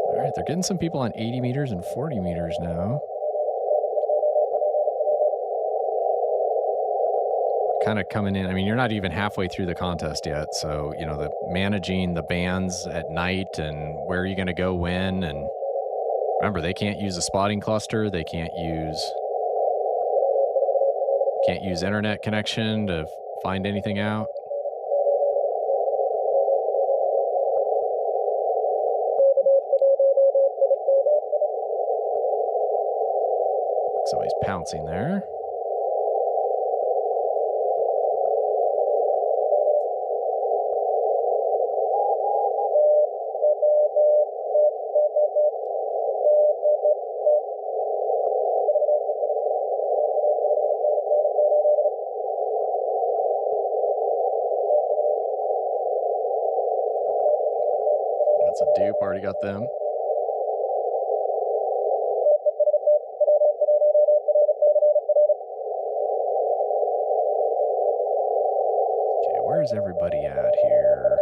All right, they're getting some people on 80 meters and 40 meters now. Kind of coming in. I mean, you're not even halfway through the contest yet. So, you know, the managing the bands at night and where are you going to go when. And remember, they can't use a spotting cluster. They can't use internet connection to find anything out. Somebody's pouncing there. That's a dupe, already got them. Okay, where's everybody at here?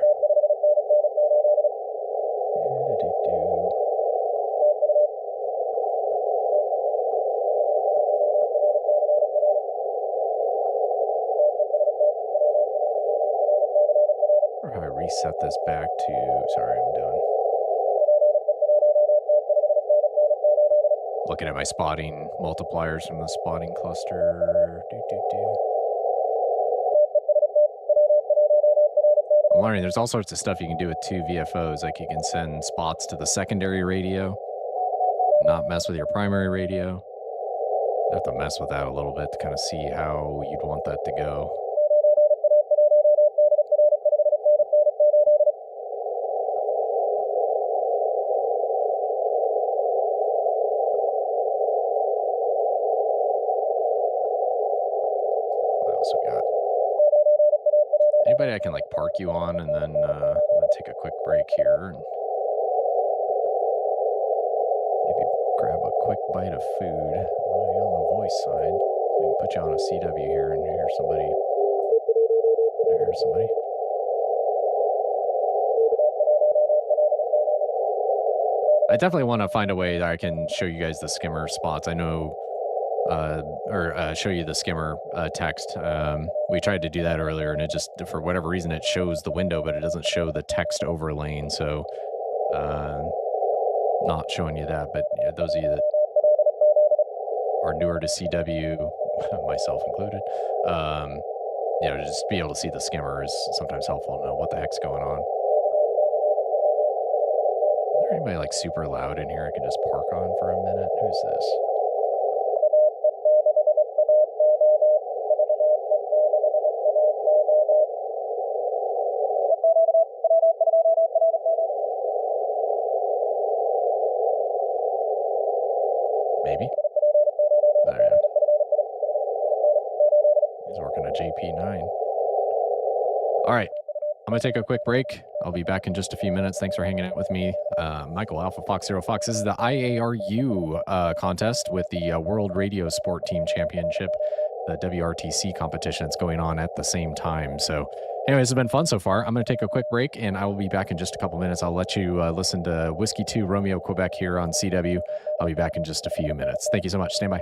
Or how I reset this back to, sorry, I'm doing. Looking at my spotting multipliers from the spotting cluster. I'm learning there's all sorts of stuff you can do with 2 VFOs. Like you can send spots to the secondary radio, not mess with your primary radio. I have to mess with that a little bit to kind of see how you'd want that to go. What else we got? Anybody I can like park you on, and then I'm gonna take a quick break here and maybe grab a quick bite of food. On the voice side, so we can put you on a CW here and hear somebody. There's somebody. I definitely want to find a way that I can show you guys the skimmer spots. I know, show you the skimmer text. We tried to do that earlier, and it just, for whatever reason, it shows the window, but it doesn't show the text overlaying. So, not showing you that. But yeah, those of you that are newer to CW, myself included, you know, just be able to see the skimmer is sometimes helpful to know what the heck's going on. Is there anybody like super loud in here I can just park on for a minute? Who's this? Maybe. There. He's working a JP9. All right. I'm going to take a quick break. I'll be back in just a few minutes. Thanks for hanging out with me. Michael, Alpha Fox, Zero Fox. This is the IARU contest with the World Radio Sport Team Championship, the WRTC competition that's going on at the same time. So anyways, it's been fun so far. I'm going to take a quick break, and I will be back in just a couple minutes. I'll let you listen to Whiskey 2 Romeo Quebec here on CW. I'll be back in just a few minutes. Thank you so much. Stand by.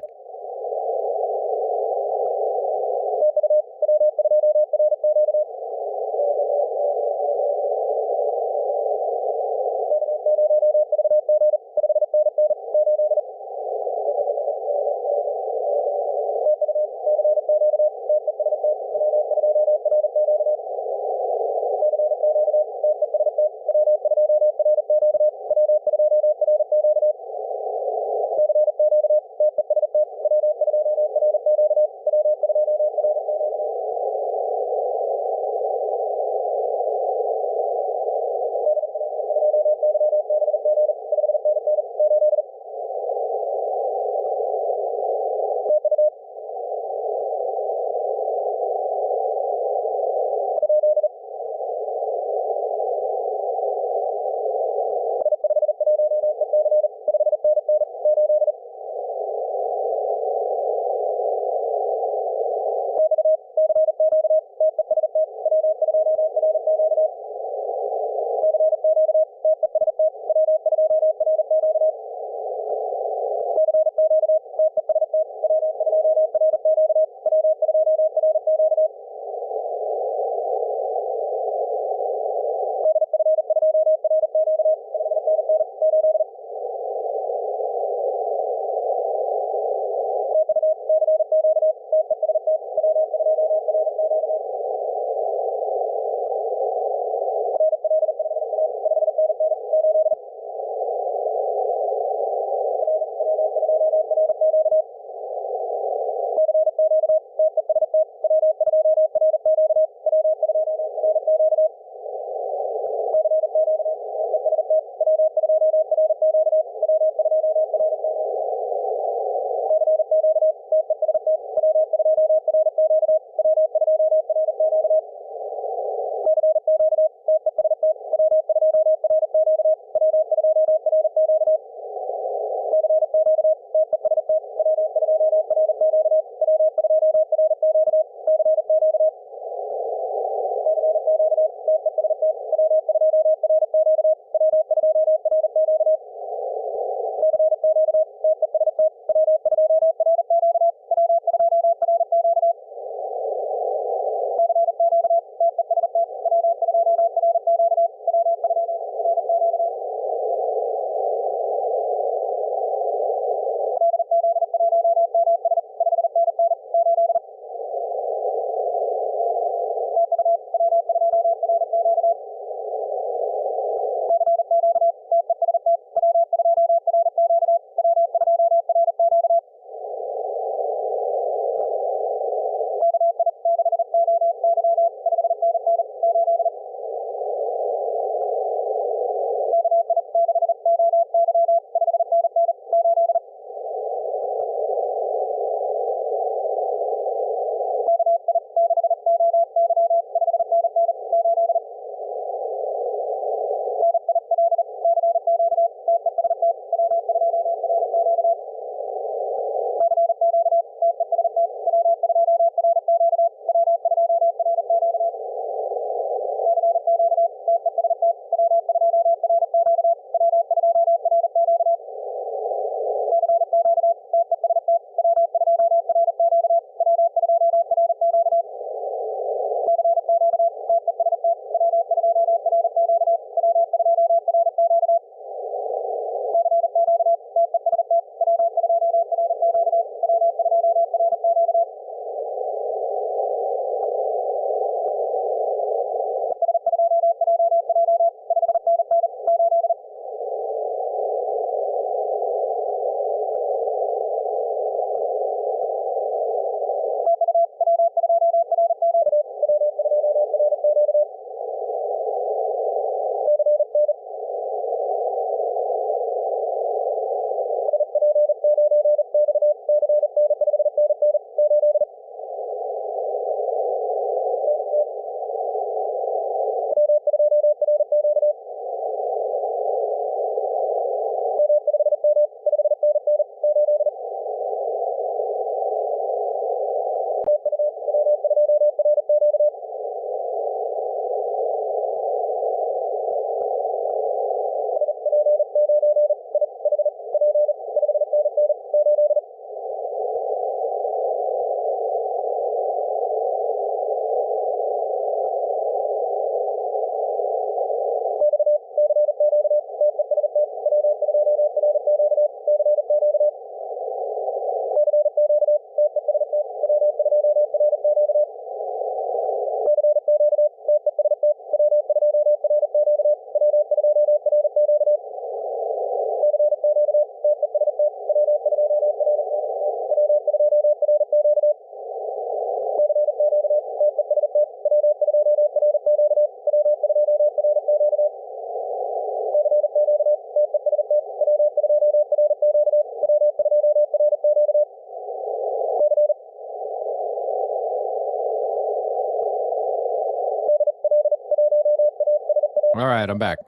All right, I'm back.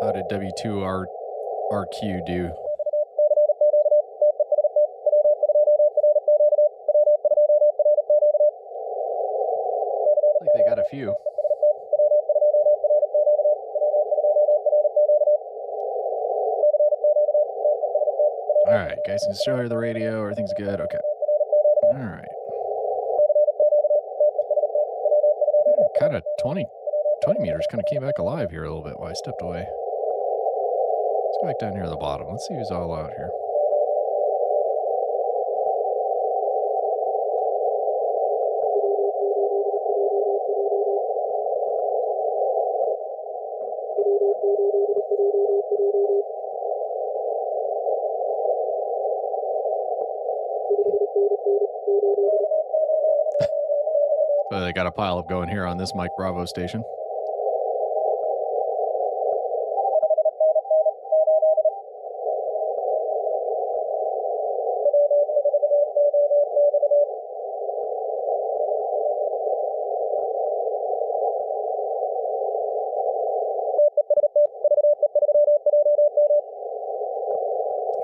How did W2RQ do? I think they got a few. All right, guys can still hear the radio. Everything's good. Okay. All right. Kind of 20 meters kind of came back alive here a little bit while I stepped away. Let's go back down here at the bottom. Let's see who's all out here. So they got a pile up going here on this Mike Bravo station.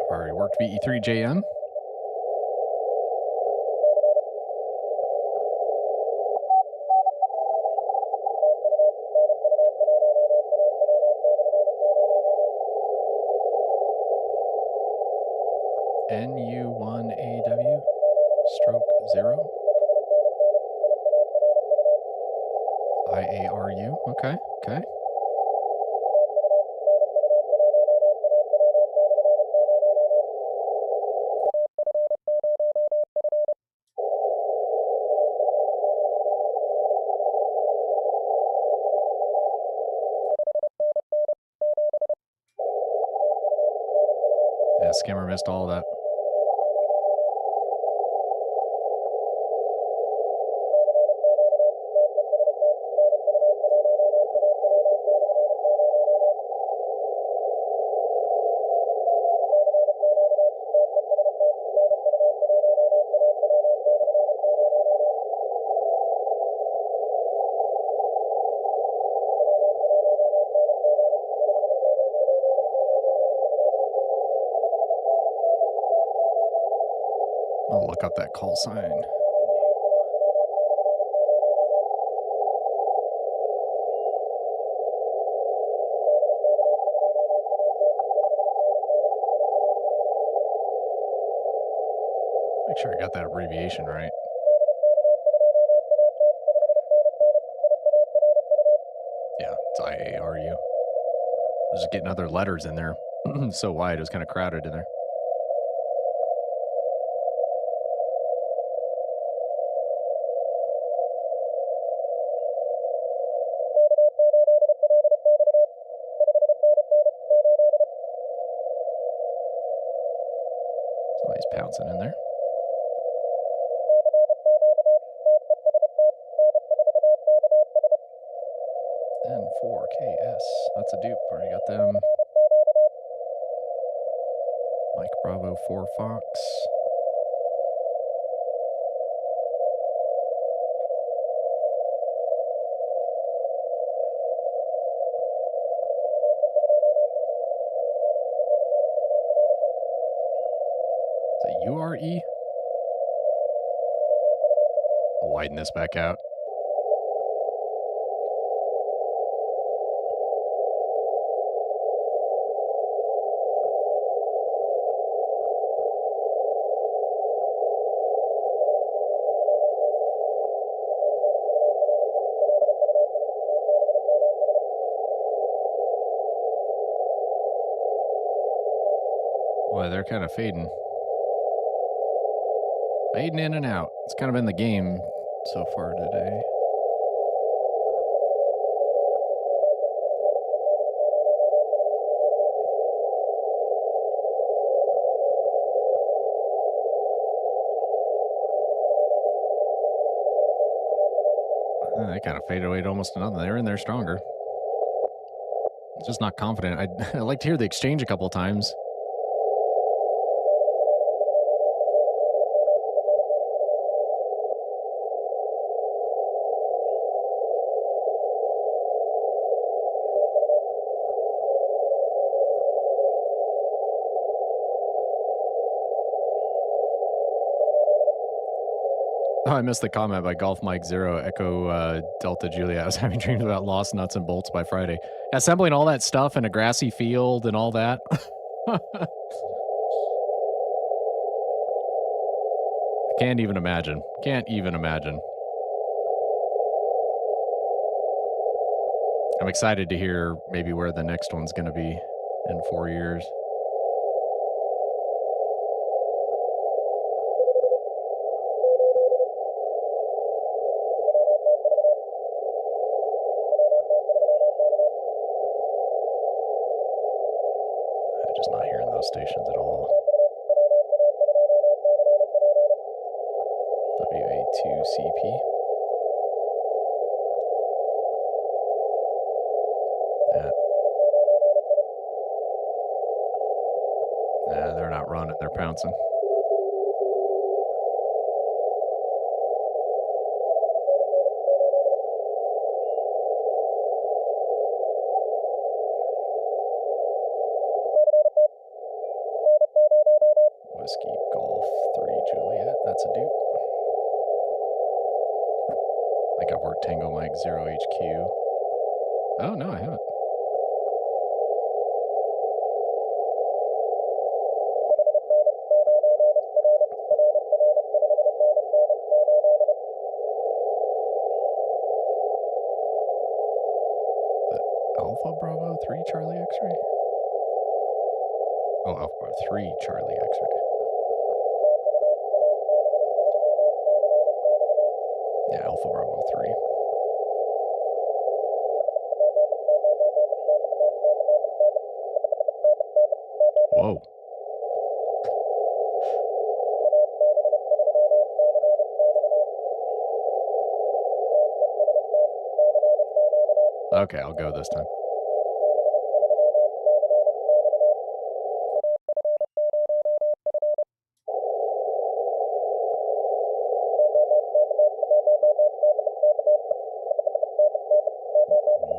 I've already worked VE3JM. NU1AW /0 IARU. Okay. Yeah, Skimmer missed all of that. I'll look up that call sign. Make sure I got that abbreviation right. Yeah, it's IARU. I was just getting other letters in there. So wide, it was kind of crowded in there. Somebody's pouncing in there. N4KS. That's a dupe. Already got them. Mike Bravo 4 Fox. Is it URE? I'll widen this back out. Boy, they're kind of fading. Fading in and out. It's kind of been the game so far today. They kind of faded away to almost nothing. They're in there stronger. Just not confident. I'd like to hear the exchange a couple of times. I missed the comment by Golf Mike Zero Echo Delta Juliet. I was having dreams about lost nuts and bolts by Friday. Assembling all that stuff in a grassy field and all that. I can't even imagine. Can't even imagine. I'm excited to hear maybe where the next one's going to be in 4 years. I'm just not hearing those stations at all. WA2CP. Yeah, they're not running, they're pouncing. Whiskey Golf 3 Juliet, that's a dupe. I think I've worked Tango Mike 0 HQ. Oh, no, I haven't. Alpha Bravo 3 Charlie X-ray? Oh, Alpha Bravo 3 Charlie X-ray. Yeah, Alpha Bravo 3. Whoa. Okay, I'll go this time.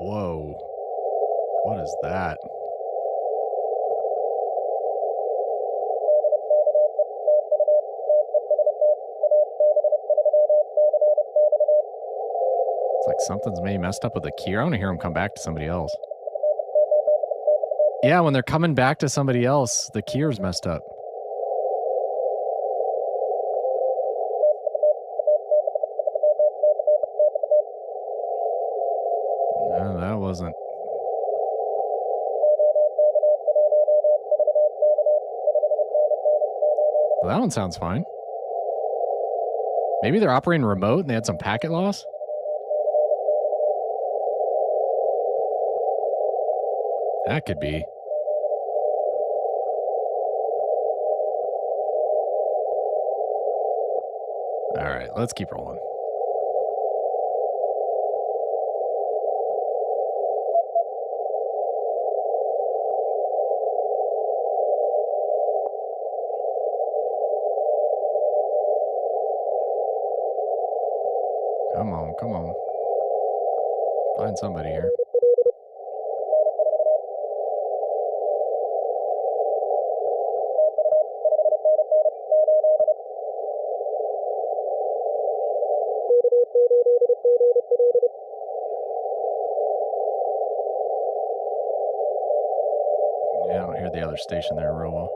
Whoa. What is that? It's like something's maybe messed up with the key. I want to hear them come back to somebody else. Yeah, when they're coming back to somebody else, the keyer's messed up. No, that wasn't. Well, that one sounds fine. Maybe they're operating remote and they had some packet loss? That could be. All right, let's keep rolling. Come on, come on. Find somebody here. Yeah, I don't hear the other station there real well.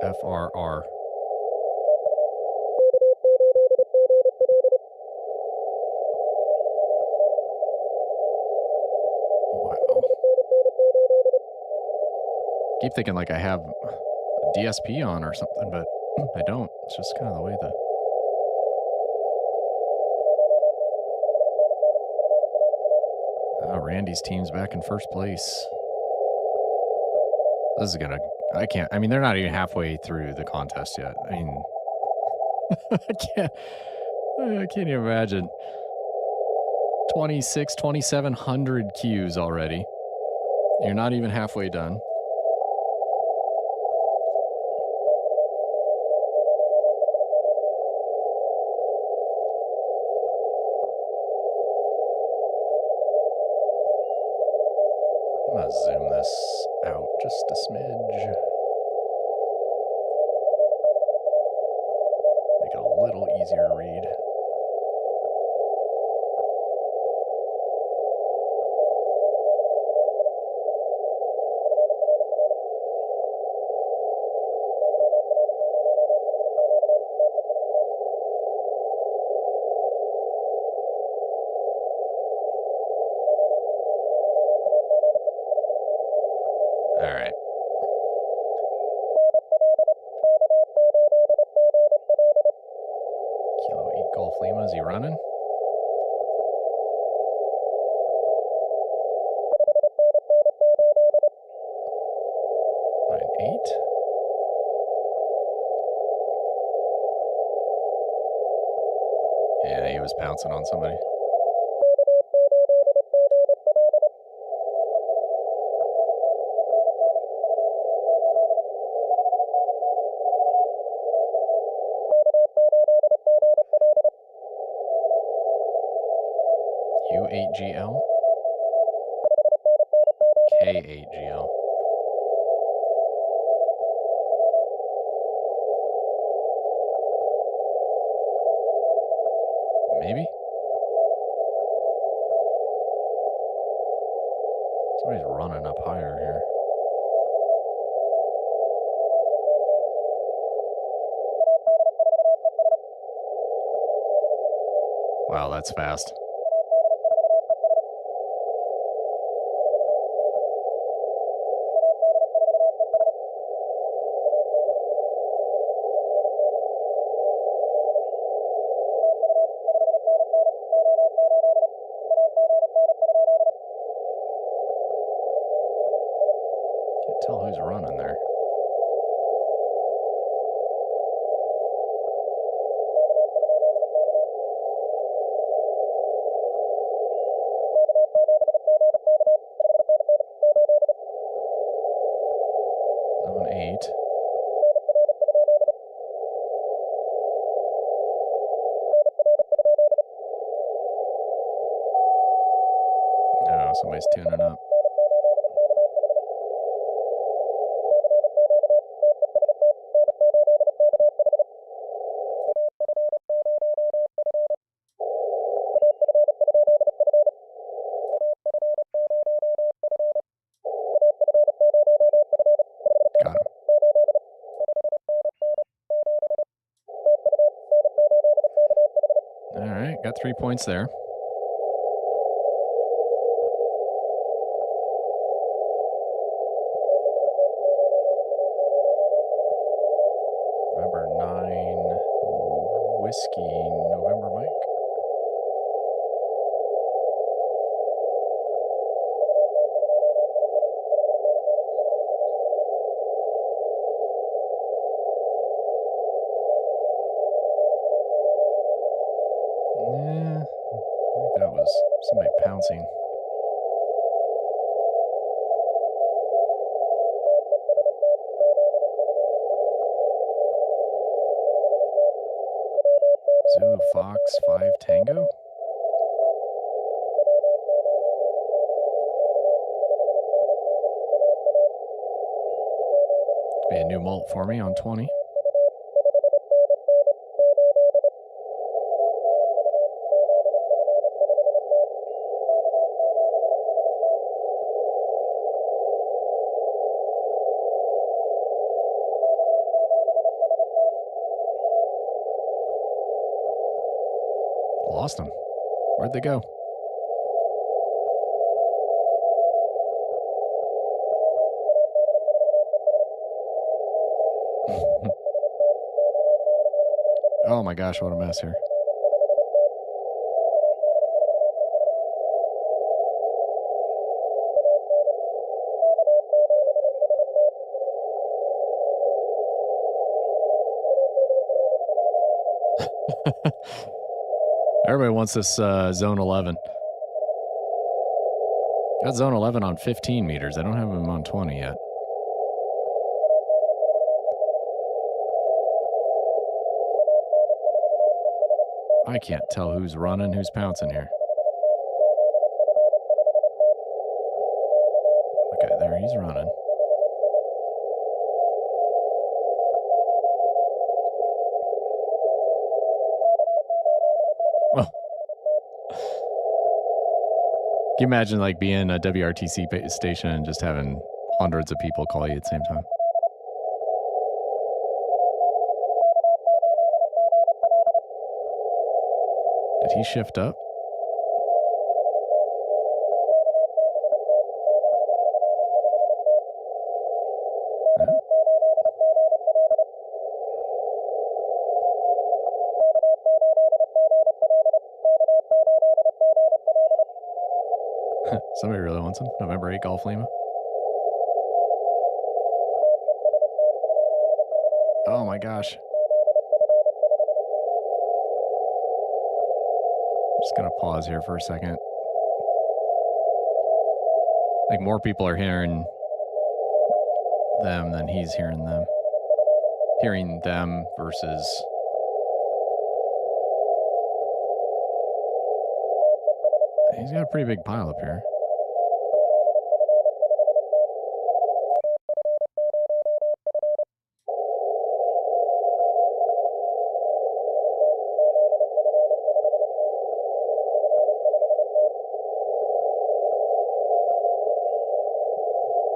FRR. Wow. Keep thinking like I have a DSP on or something, but I don't. It's just kind of the way the... Randy's team's back in first place. This is gonna... I mean, they're not even halfway through the contest yet. I mean, I can't even imagine. 2,700 queues already. You're not even halfway done. to zoom this out just a smidge. Make it a little easier to read. All right. Kilo 8 Golf Lima, is he running? Line 8. Yeah, he was pouncing on somebody. U8GL, K8GL. Maybe? Somebody's running up higher here. Wow, that's fast. Can't tell who's running there. Zone 8. Oh, somebody's tuning up. Got him. All right, got 3 points there. November 9, Whiskey, November Mike. Yeah, I think that was somebody pouncing. Zulu Fox 5 Tango? Be a new mult for me on 20. Lost them. Where'd they go? Oh my gosh, what a mess here. Everybody wants this zone 11. Got zone 11 on 15 meters. I don't have them on 20 yet. I can't tell who's running, who's pouncing here. Okay, there. He's running. Oh. Can you imagine like being a WRTC station and just having hundreds of people call you at the same time? Did he shift up? Somebody really wants him. November 8 Golf Lima. Oh my gosh. Just gonna pause here for a second. Like more people are hearing them than he's hearing them. Hearing them versus... He's got a pretty big pile up here.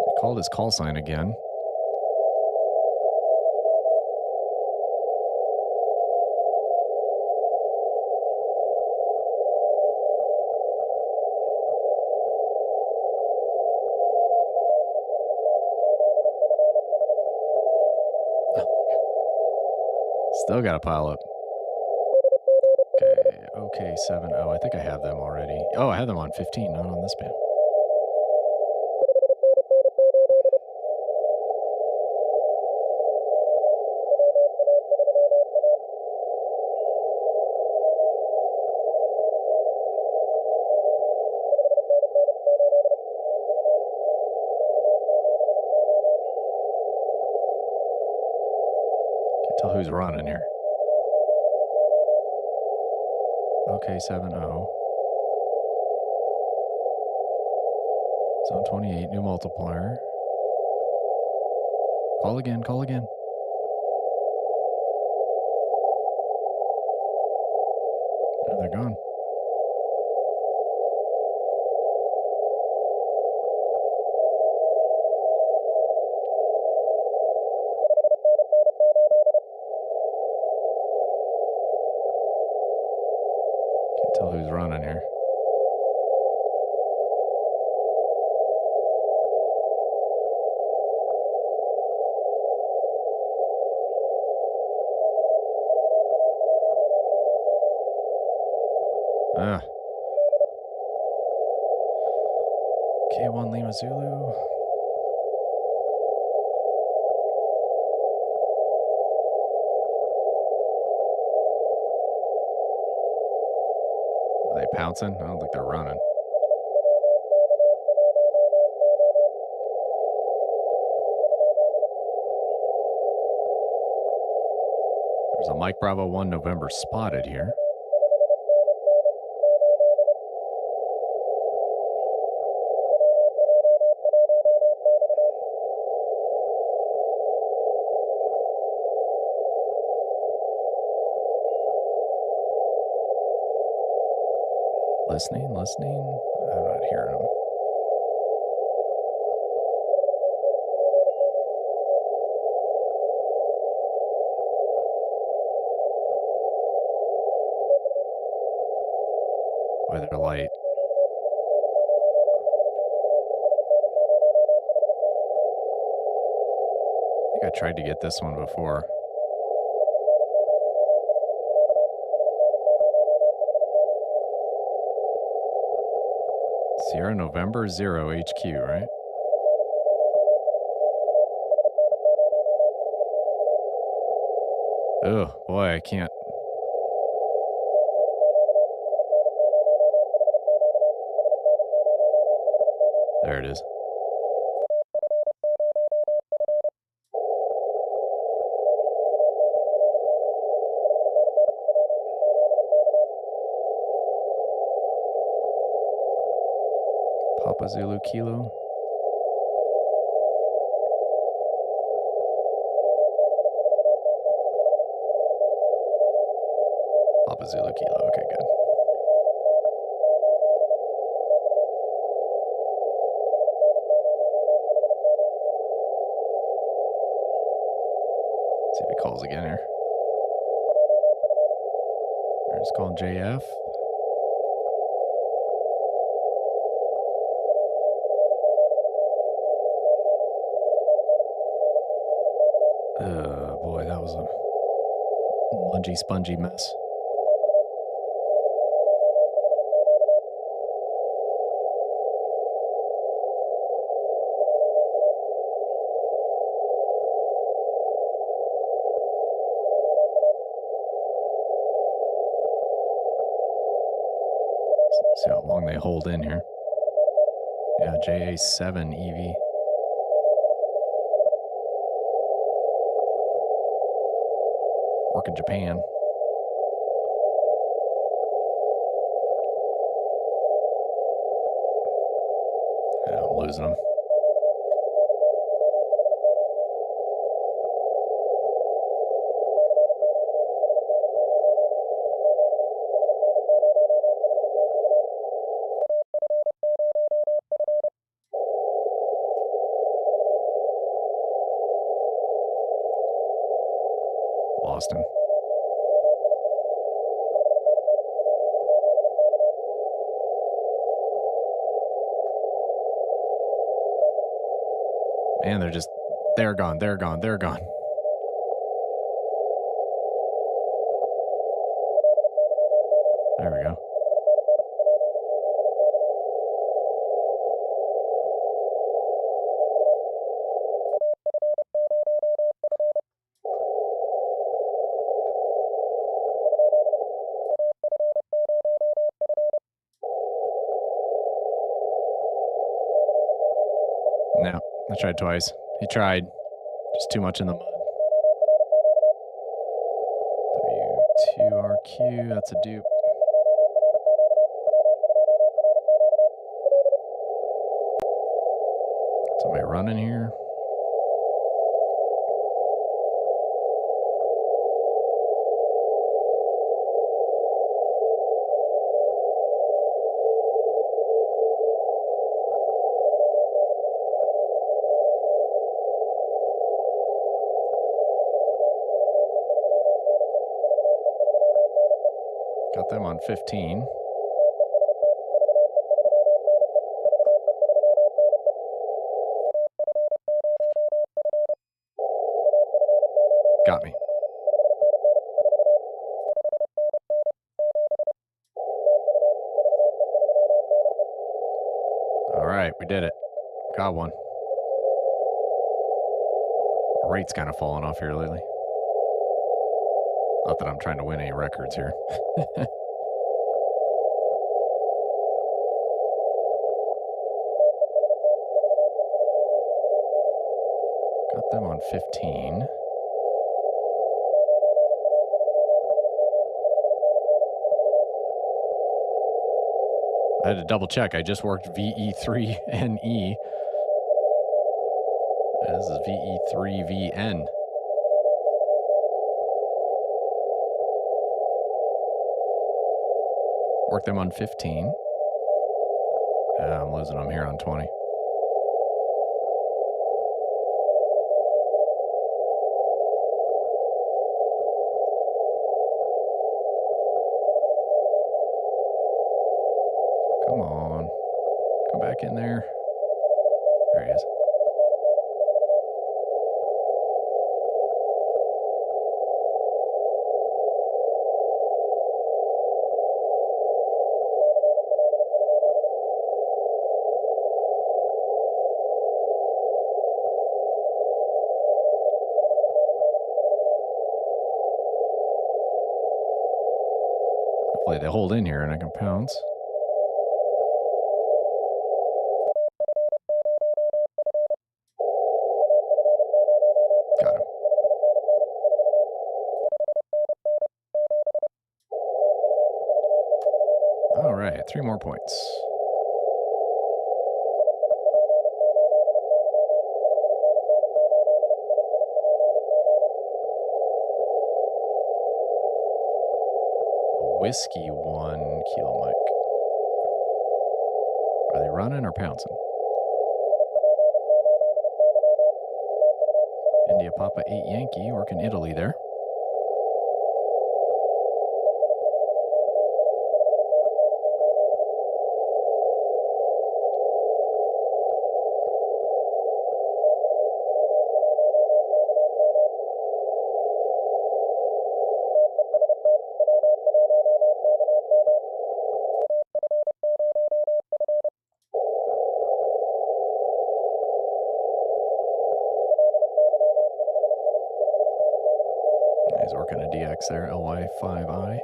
I called his call sign again. Still got a pile up. Okay, 70. I think I have them already. Oh, I have them on 15, not on this band. Can't tell who's running here. Okay, 70. Zone 28, new multiplier. Call again, call again. Oh, they're gone. Can't tell who's running here. Ah. K1 Lima Zulu. Are they pouncing? I don't think they're running. There's a Mike Bravo 1 November spotted here. Listening. I'm not hearing them. Weather light. I think I tried to get this one before. Sierra November 0 HQ, right? Oh, boy, I can't. There it is. Papa Zulu Kilo. Papa Zulu Kilo. Okay, good. See if he calls again here. There's calling JF. Boy, that was a mungy, spongy mess. See how long they hold in here. Yeah, JA7 EV. Work in Japan. Yeah, I'm losing them. Lost him. Man, they're gone. There we go. No, I tried twice. He tried. Just too much in the mud. W2RQ, that's a dupe. Somebody running here. Got them on 15. Got me. All right, we did it. Got one. Rate's kind of falling off here lately. Not that I'm trying to win any records here. Got them on 15. I had to double check. I just worked VE3NE. This is VE3VN. Work them on 15. I'm losing them here on 20. Come on. Come back in there. There he is. Hopefully they hold in here and I can pounce. Got him. All right, 3 more points. Whiskey 1 Kilo Mike. Are they running or pouncing? India Papa 8 Yankee, working Italy there. He's working a DX there, LY5I.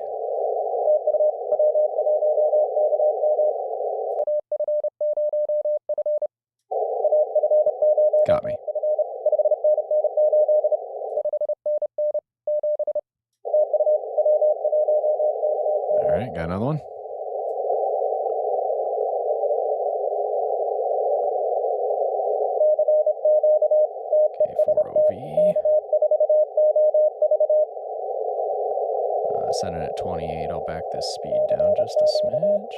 Got me. All right, got another one. K4OV. Sending at 28. I'll back this speed down just a smidge.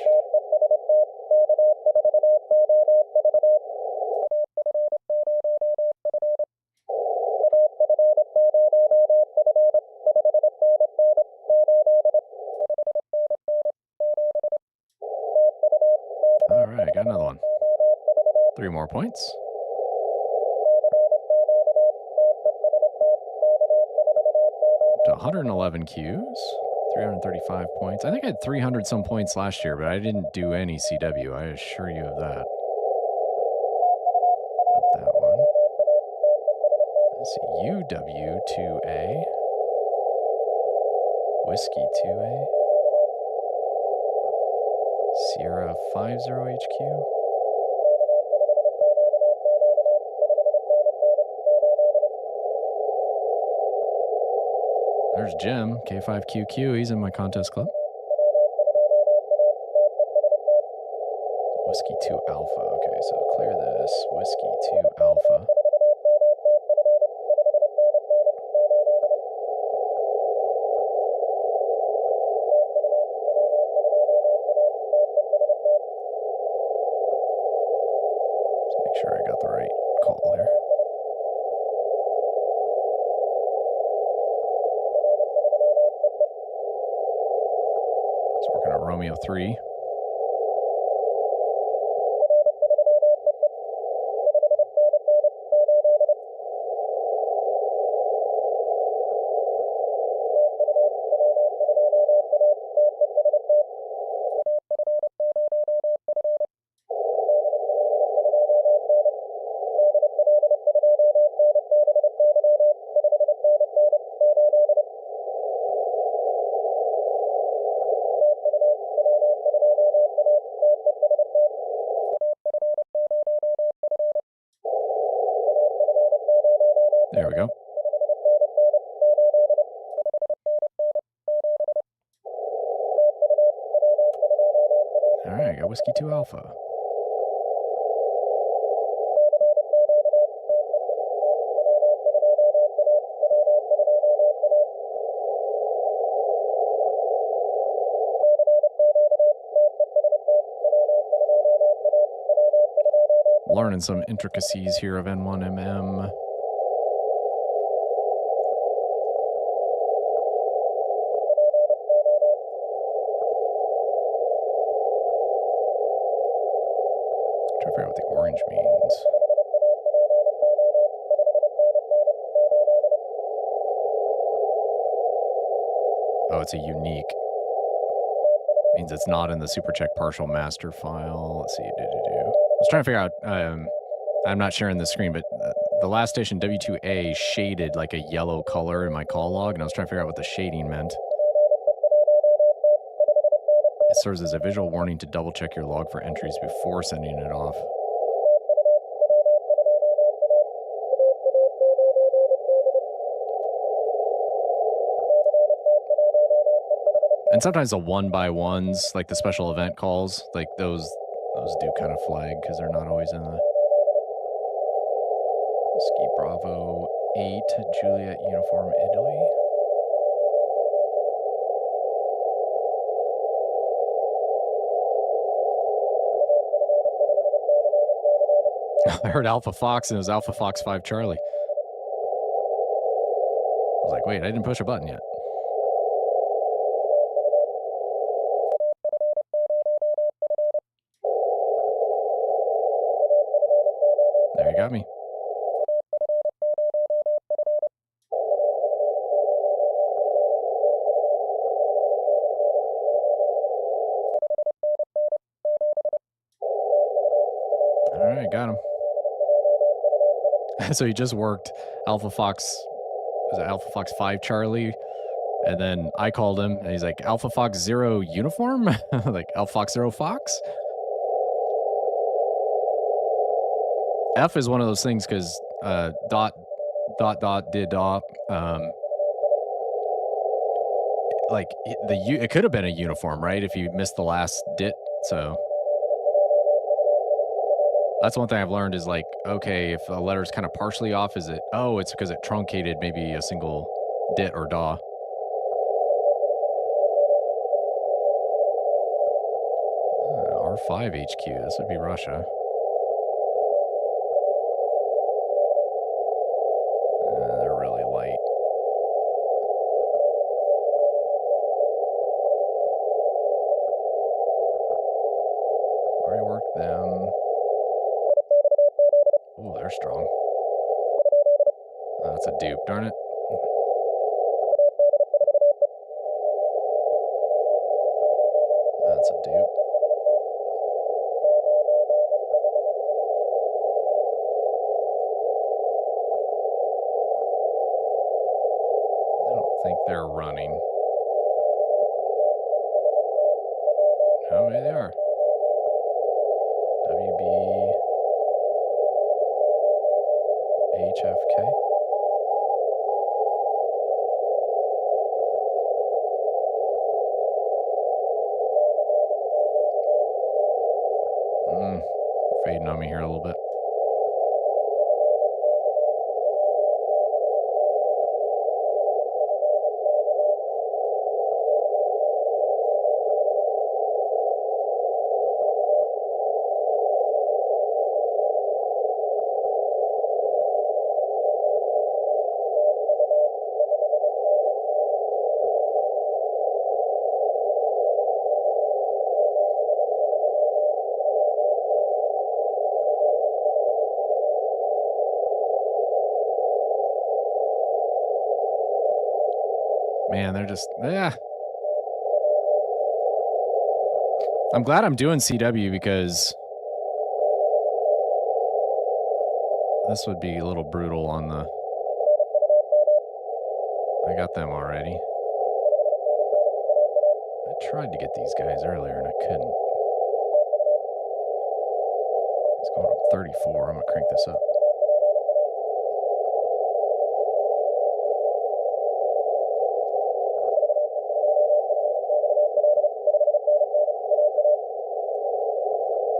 All right, got another one. 3 more points. Up to 111 Qs. 335 points. I think I had 300 some points last year, but I didn't do any CW. I assure you of that. Got that one. Let's see. UW2A. Whiskey 2A. Sierra 50HQ. There's Jim, K5QQ. He's in my contest club. Whiskey 2 Alpha. Okay, so clear this. Whiskey 2 Alpha. Let's make sure I got the right call there. Working on Romeo 3. There we go. All right, I got Whiskey 2 Alpha. Learning some intricacies here of N1MM. Try to figure out what the orange means. Oh, it's a unique. Means it's not in the SuperCheck partial master file. Let's see. I was trying to figure out. I'm not sharing the screen, but the last station W2A shaded like a yellow color in my call log, and I was trying to figure out what the shading meant. It serves as a visual warning to double check your log for entries before sending it off. And sometimes the 1x1s, like the special event calls, like those do kind of flag because they're not always in the Whiskey Bravo 8 Juliet Uniform Italy. I heard Alpha Fox and it was Alpha Fox 5 Charlie. I was like, wait, I didn't push a button yet. There you got me. All right, got him. So he just worked Alpha Fox, was it Alpha Fox 5 Charlie? And then I called him and he's like, Alpha Fox 0 uniform? Like Alpha Fox 0 Fox? F is one of those things because dot did dot like it could have been a uniform, right? If you missed the last dit. So that's one thing I've learned is like, okay, if a letter's kind of partially off, is it, oh, it's because it truncated maybe a single dit or daw. R5 HQ, this would be Russia. They're really light. Already worked them. Ooh, they're strong. That's a dupe, darn it. That's a dupe. I don't think they're running. Oh, maybe they are. WB HFK. Fading on me here a little bit. Man, they're just, yeah. I'm glad I'm doing CW because this would be a little brutal on the, I got them already. I tried to get these guys earlier and I couldn't. He's going up 34. I'm going to crank this up.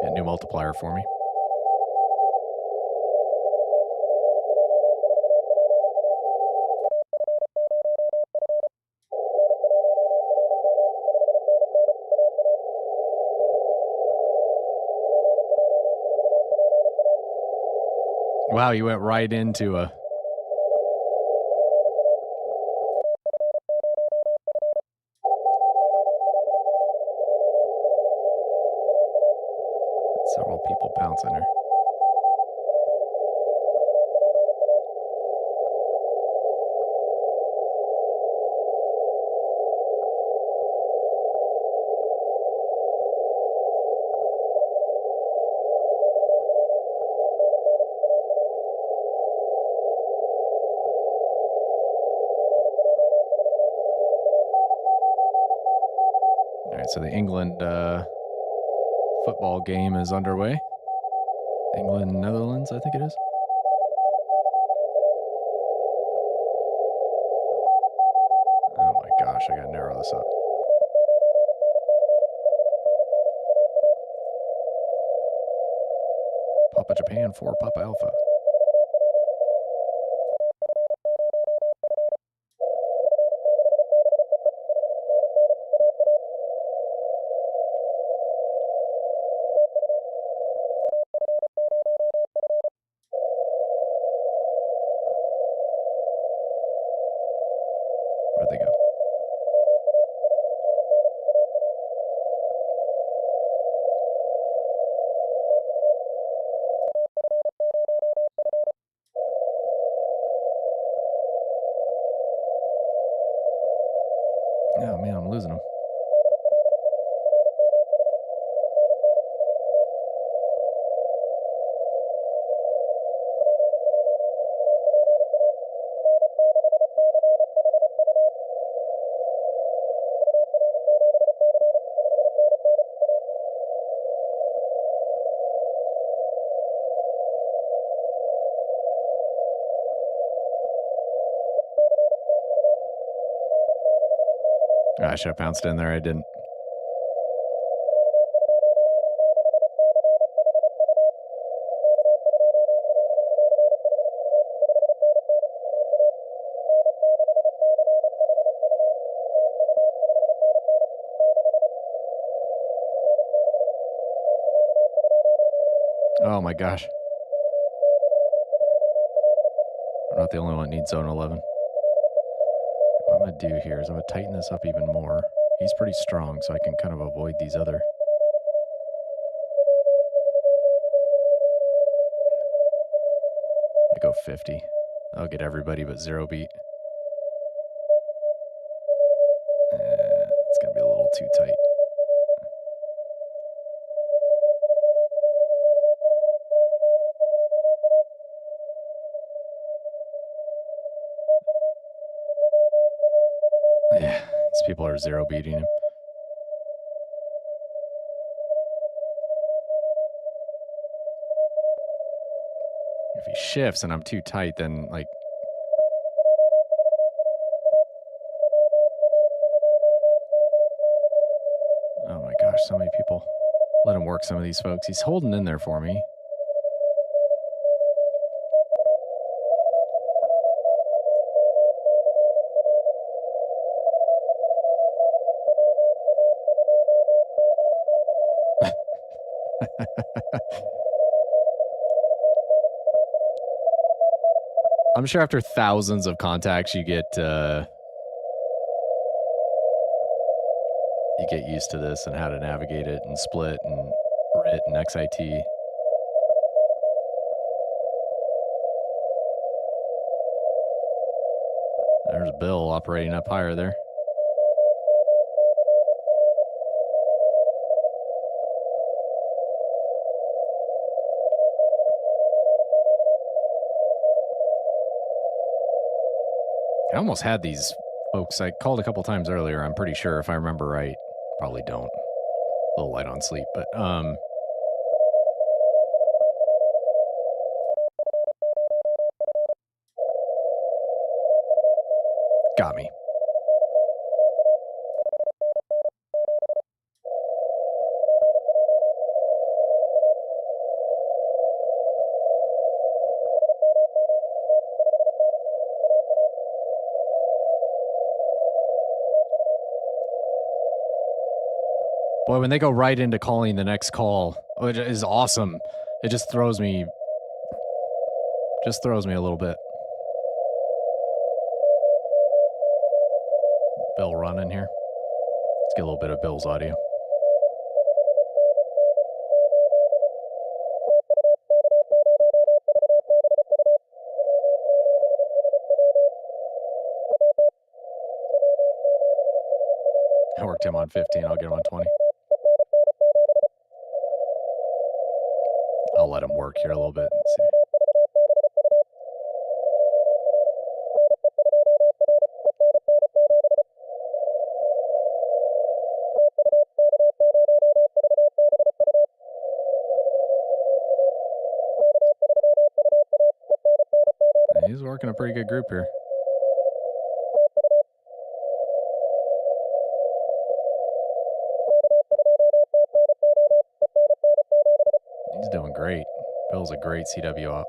Be a new multiplier for me. Wow, you went right into a... Several people pouncing her. All right, so the England football game is underway. England, Netherlands, I think it is. Oh my gosh, I gotta narrow this up. Papa Japan 4 Papa Alpha. I should have pounced in there. I didn't. Oh my gosh. I'm not the only one that needs zone 11. What I'm going to do here is I'm going to tighten this up even more. He's pretty strong, so I can kind of avoid these other. I go 50. I'll get everybody but 0 beat. It's going to be a little too tight. Yeah, these people are 0 beating him. If he shifts and I'm too tight, then like. Oh my gosh, so many people. Let him work some of these folks. He's holding in there for me. I'm sure after thousands of contacts, you get used to this and how to navigate it and split and RIT and XIT. There's Bill operating up higher there. I almost had these folks. I called a couple times earlier, I'm pretty sure, if I remember right. Probably don't. A little light on sleep, but got me. Boy, when they go right into calling the next call, which is awesome, it just throws me a little bit. Bill running here. Let's get a little bit of Bill's audio. I worked him on 15. I'll get him on 20. I'll let him work here a little bit and see. He's working a pretty good group here. He's doing great. Bill's a great CW op.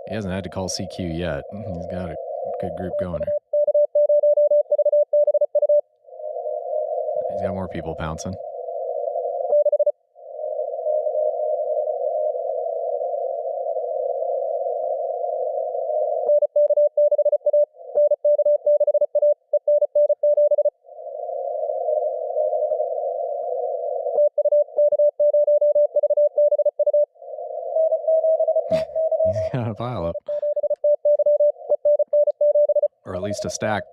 He hasn't had to call CQ yet. He's got a good group going here. He's got more people pouncing. He's got a pile up. Or at least a stack.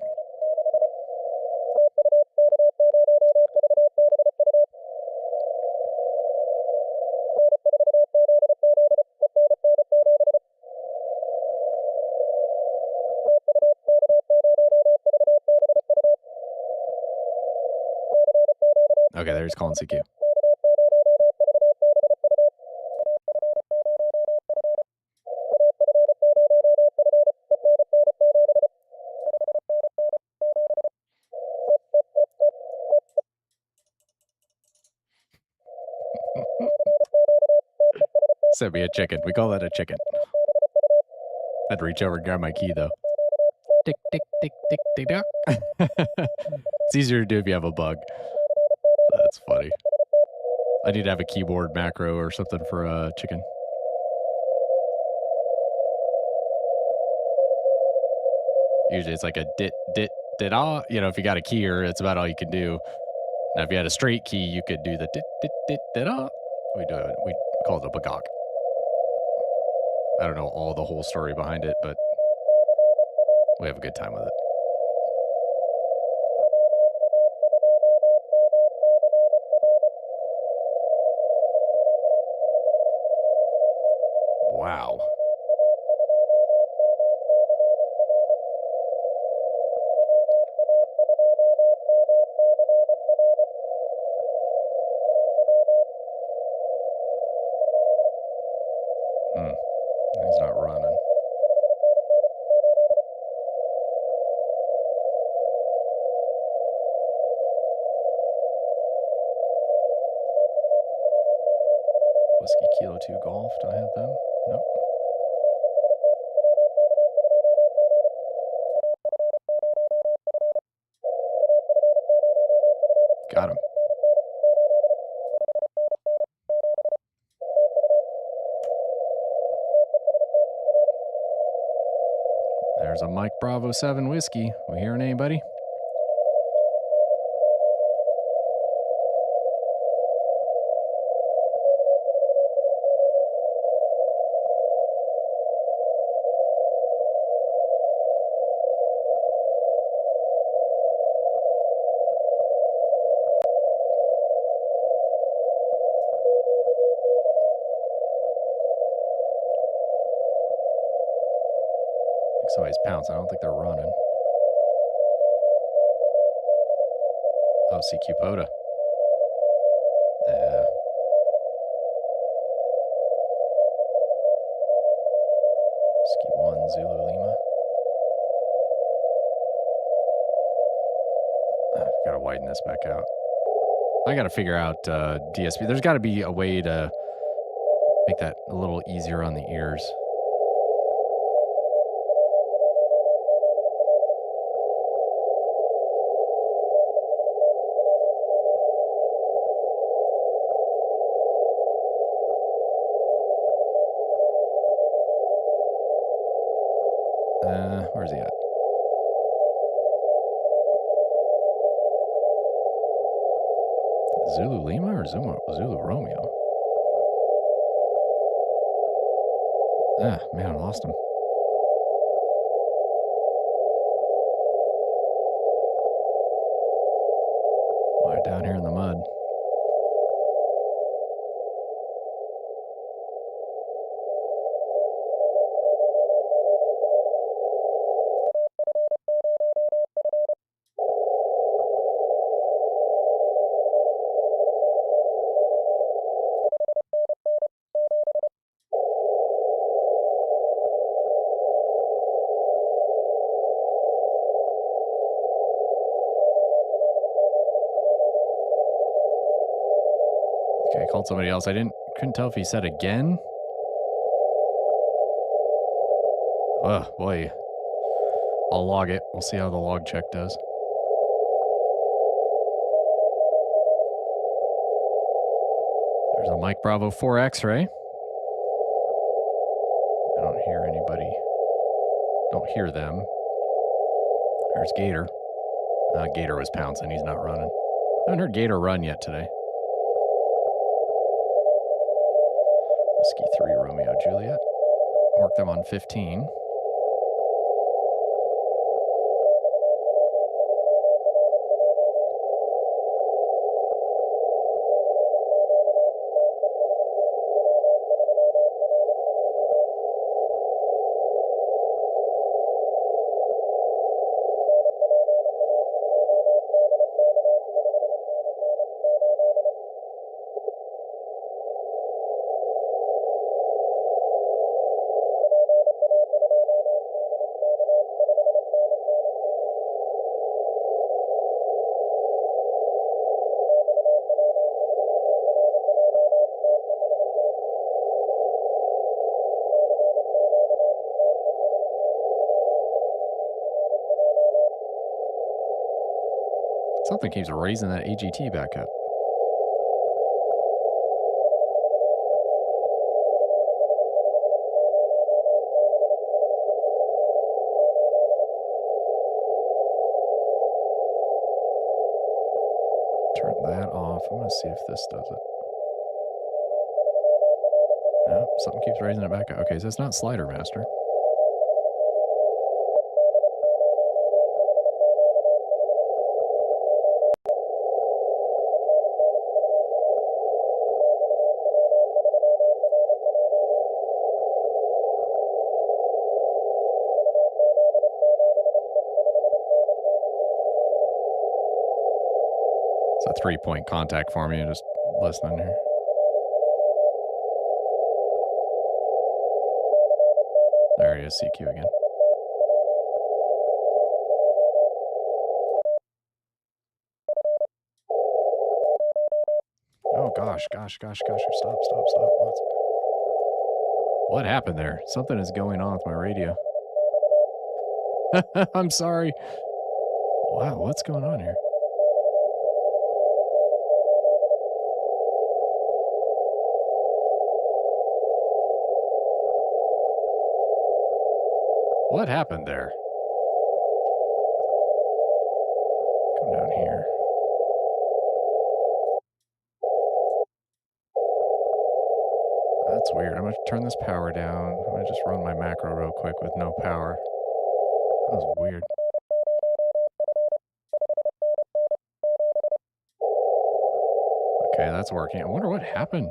Okay, there's calling CQ. Sent me a chicken. We call that a chicken. Had to reach over and grab my key, though. Tick, tick, tick, tick, tick, tick. It's easier to do if you have a bug. That's funny. I need to have a keyboard macro or something for a chicken. Usually it's like a dit-ah. You know, if you got a keyer, it's about all you can do. Now, if you had a straight key, you could do the dit-dit-dit-dit-ah. We call it a bagok. I don't know all the whole story behind it, but we have a good time with it. Wow. He's not running. Whiskey Kilo 2 Golf. Do I have them? Nope. Got him. There's a Mike Bravo 7 whiskey. We hearing anybody? Somebody's pouncing. I don't think they're running. Oh, CQ Poda. Yeah. Ski 1, Zulu Lima. Gotta widen this back out. I gotta figure out DSP. There's gotta be a way to make that a little easier on the ears. Where's he at? Zulu Lima or Zulu Romeo? Ah, man, I lost him. Why down here in the mud? Okay, called somebody else. Couldn't tell if he said again. Oh, boy. I'll log it. We'll see how the log check does. There's a Mike Bravo 4 X-ray. I don't hear anybody. Don't hear them. There's Gator. Gator was pouncing. He's not running. I haven't heard Gator run yet today. Whiskey 3 Romeo Juliet. Mark them on 15. Something keeps raising that AGT back up. Turn that off. I'm going to see if this does it. No, something keeps raising it back up. Okay, so it's not Slider Master. It's a 3-point contact for me. Just listening here. There he is, CQ again. Oh gosh. Stop. What happened there? Something is going on with my radio. I'm sorry. Wow, what's going on here? What happened there? Come down here. That's weird. I'm going to turn this power down. I'm going to just run my macro real quick with no power. That was weird. Okay, that's working. I wonder what happened.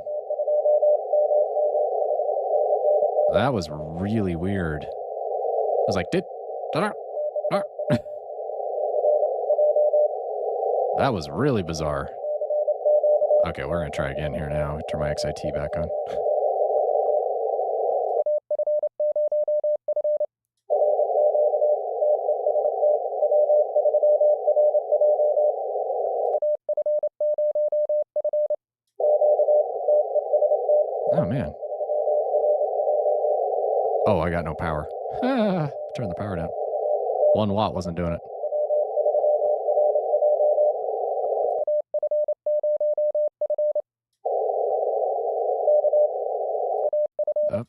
That was really weird. I was like, that was really bizarre. Okay, we're going to try again here now. Turn my XIT back on. Oh, man. Oh, I got no power. Turn the power down. 1 watt wasn't doing it. Up.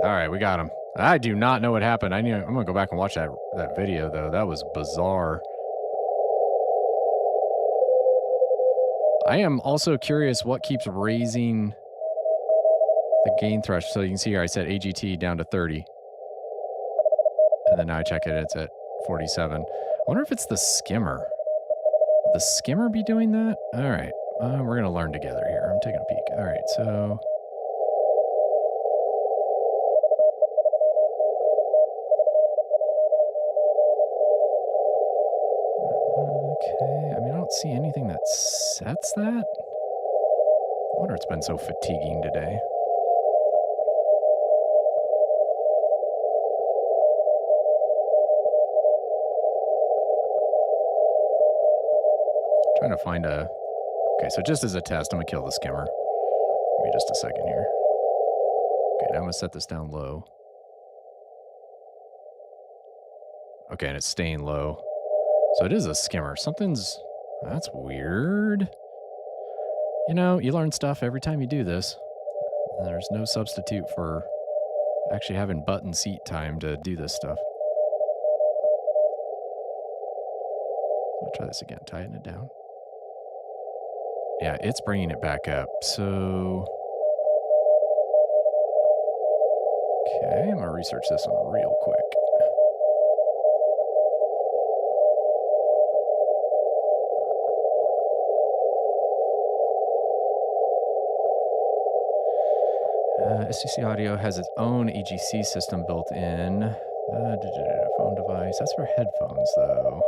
All right, we got him. I do not know what happened. I'm going to go back and watch that video, though. That was bizarre. I am also curious what keeps raising the gain threshold. So you can see here I set AGT down to 30. And then now I check it, it's at 47. I wonder if it's the skimmer. Would the skimmer be doing that? All right. We're going to learn together here. I'm taking a peek. All right, so... Okay, I mean, I don't see anything that sets that. I wonder it's been so fatiguing today. Trying to find a... Okay, so just as a test, I'm going to kill the skimmer. Give me just a second here. Okay, now I'm going to set this down low. Okay, and it's staying low. So it is a skimmer. That's weird. You know, you learn stuff every time you do this. There's no substitute for actually having button seat time to do this stuff. I'll try this again. Tighten it down. Yeah, it's bringing it back up. So... Okay, I'm going to research this one real quick. STC Audio has its own AGC system built in. Phone device. That's for headphones, though.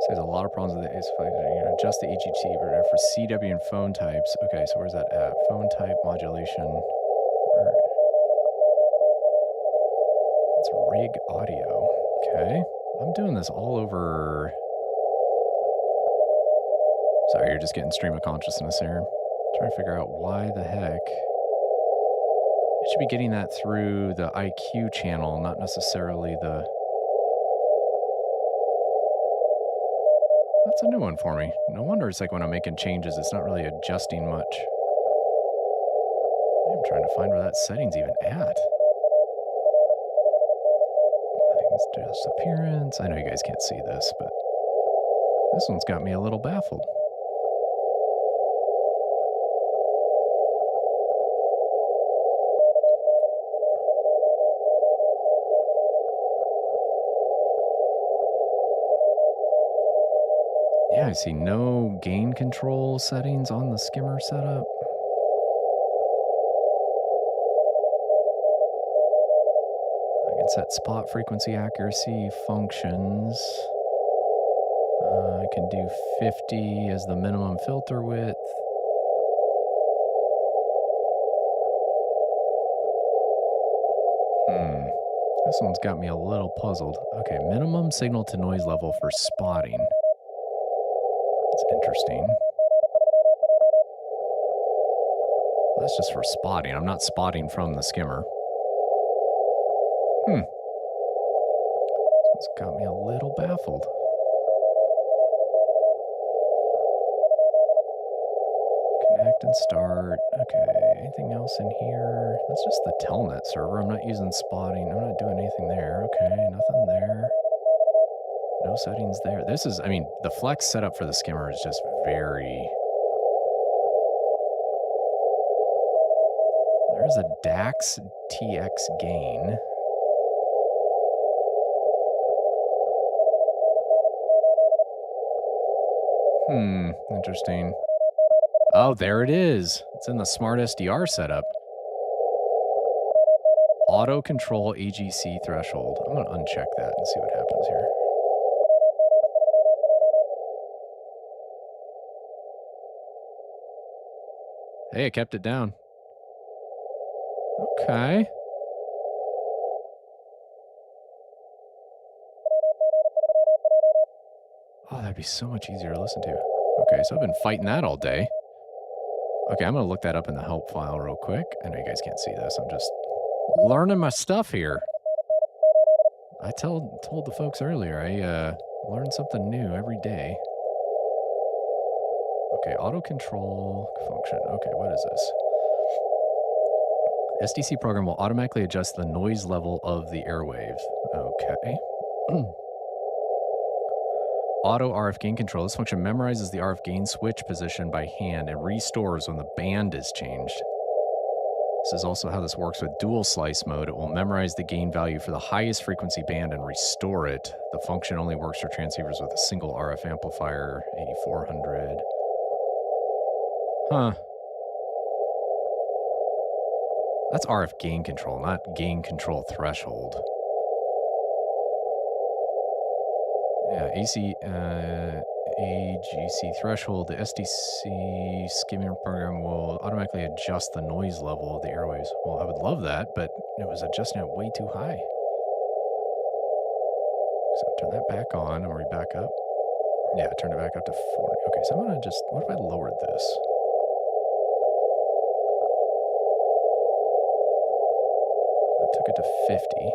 Says a lot of problems with the AFØF. Adjust the AGT for CW and phone types. Okay, so where's that at? Phone type modulation. That's rig audio. Okay. I'm doing this all over. Sorry, you're just getting stream of consciousness here. Trying to figure out why the heck. It should be getting that through the IQ channel, not necessarily the... That's a new one for me. No wonder it's like when I'm making changes, it's not really adjusting much. I'm trying to find where that setting's even at. Things just appearance. I know you guys can't see this, but this one's got me a little baffled. Yeah, I see no gain control settings on the skimmer setup. I can set spot frequency accuracy functions. I can do 50 as the minimum filter width. This one's got me a little puzzled. Okay, minimum signal to noise level for spotting. That's interesting. That's just for spotting. I'm not spotting from the skimmer. It's got me a little baffled. Connect and start. Okay, anything else in here? That's just the telnet server. I'm not using spotting. I'm not doing anything there. Okay, nothing there. No settings there. This is, I mean, the flex setup for the skimmer is just very... There's a DAX TX gain. Interesting. Oh, there it is. It's in the Smart SDR setup. Auto control AGC threshold. I'm going to uncheck that and see what happens here. Hey, I kept it down. Okay. Oh, that'd be so much easier to listen to. Okay, so I've been fighting that all day. Okay, I'm going to look that up in the help file real quick. I know you guys can't see this. I'm just learning my stuff here. I told the folks earlier, I learn something new every day. Okay, auto control function. Okay, what is this? SDC program will automatically adjust the noise level of the airwaves. Okay. Auto RF gain control. This function memorizes the RF gain switch position by hand and restores when the band is changed. This is also how this works with dual slice mode. It will memorize the gain value for the highest frequency band and restore it. The function only works for transceivers with a single RF amplifier, 8400. Huh. That's RF gain control, not gain control threshold. Yeah, AGC threshold. The SDC skimming program will automatically adjust the noise level of the airwaves. Well, I would love that, but it was adjusting it way too high. So turn that back on. I'm going to back up. Yeah, turn it back up to 40. Okay, so I'm going to just, what if I lowered this? So I took it to 50.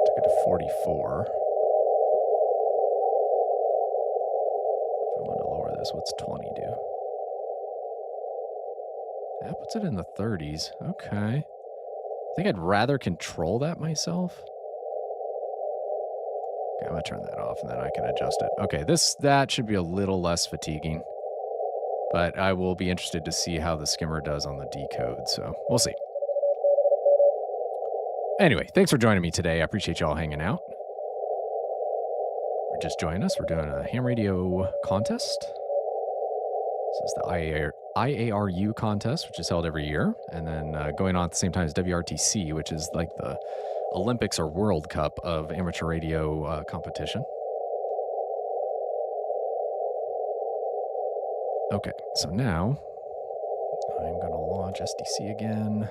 Took it to 44. If I wanted to lower this, what's 20 do? That puts it in the 30s. Okay. I think I'd rather control that myself. Okay, I'm going to turn that off and then I can adjust it. Okay, that should be a little less fatiguing. But I will be interested to see how the skimmer does on the decode, so we'll see. Anyway, thanks for joining me today. I appreciate you all hanging out. Or just joining us. We're doing a ham radio contest. This is the IARU contest, which is held every year. And then going on at the same time as WRTC, which is like the Olympics or World Cup of amateur radio competition. Okay, so now I'm going to launch SDC again.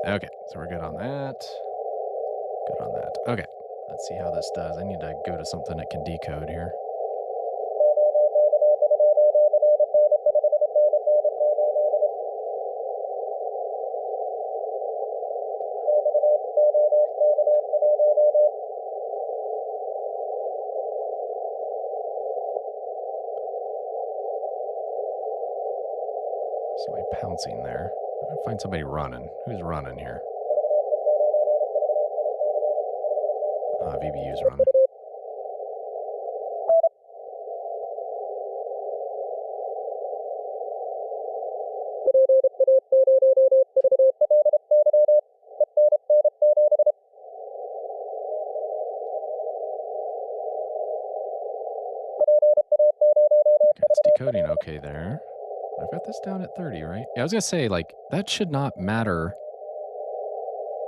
Okay, so we're good on that. Good on that. Okay, let's see how this does. I need to go to something that can decode here. Somebody pouncing there. I'll find somebody running. Who's running here? VBU's running. Okay, it's decoding okay there. I've got this down at 30, right? Yeah, I was going to say, like, that should not matter.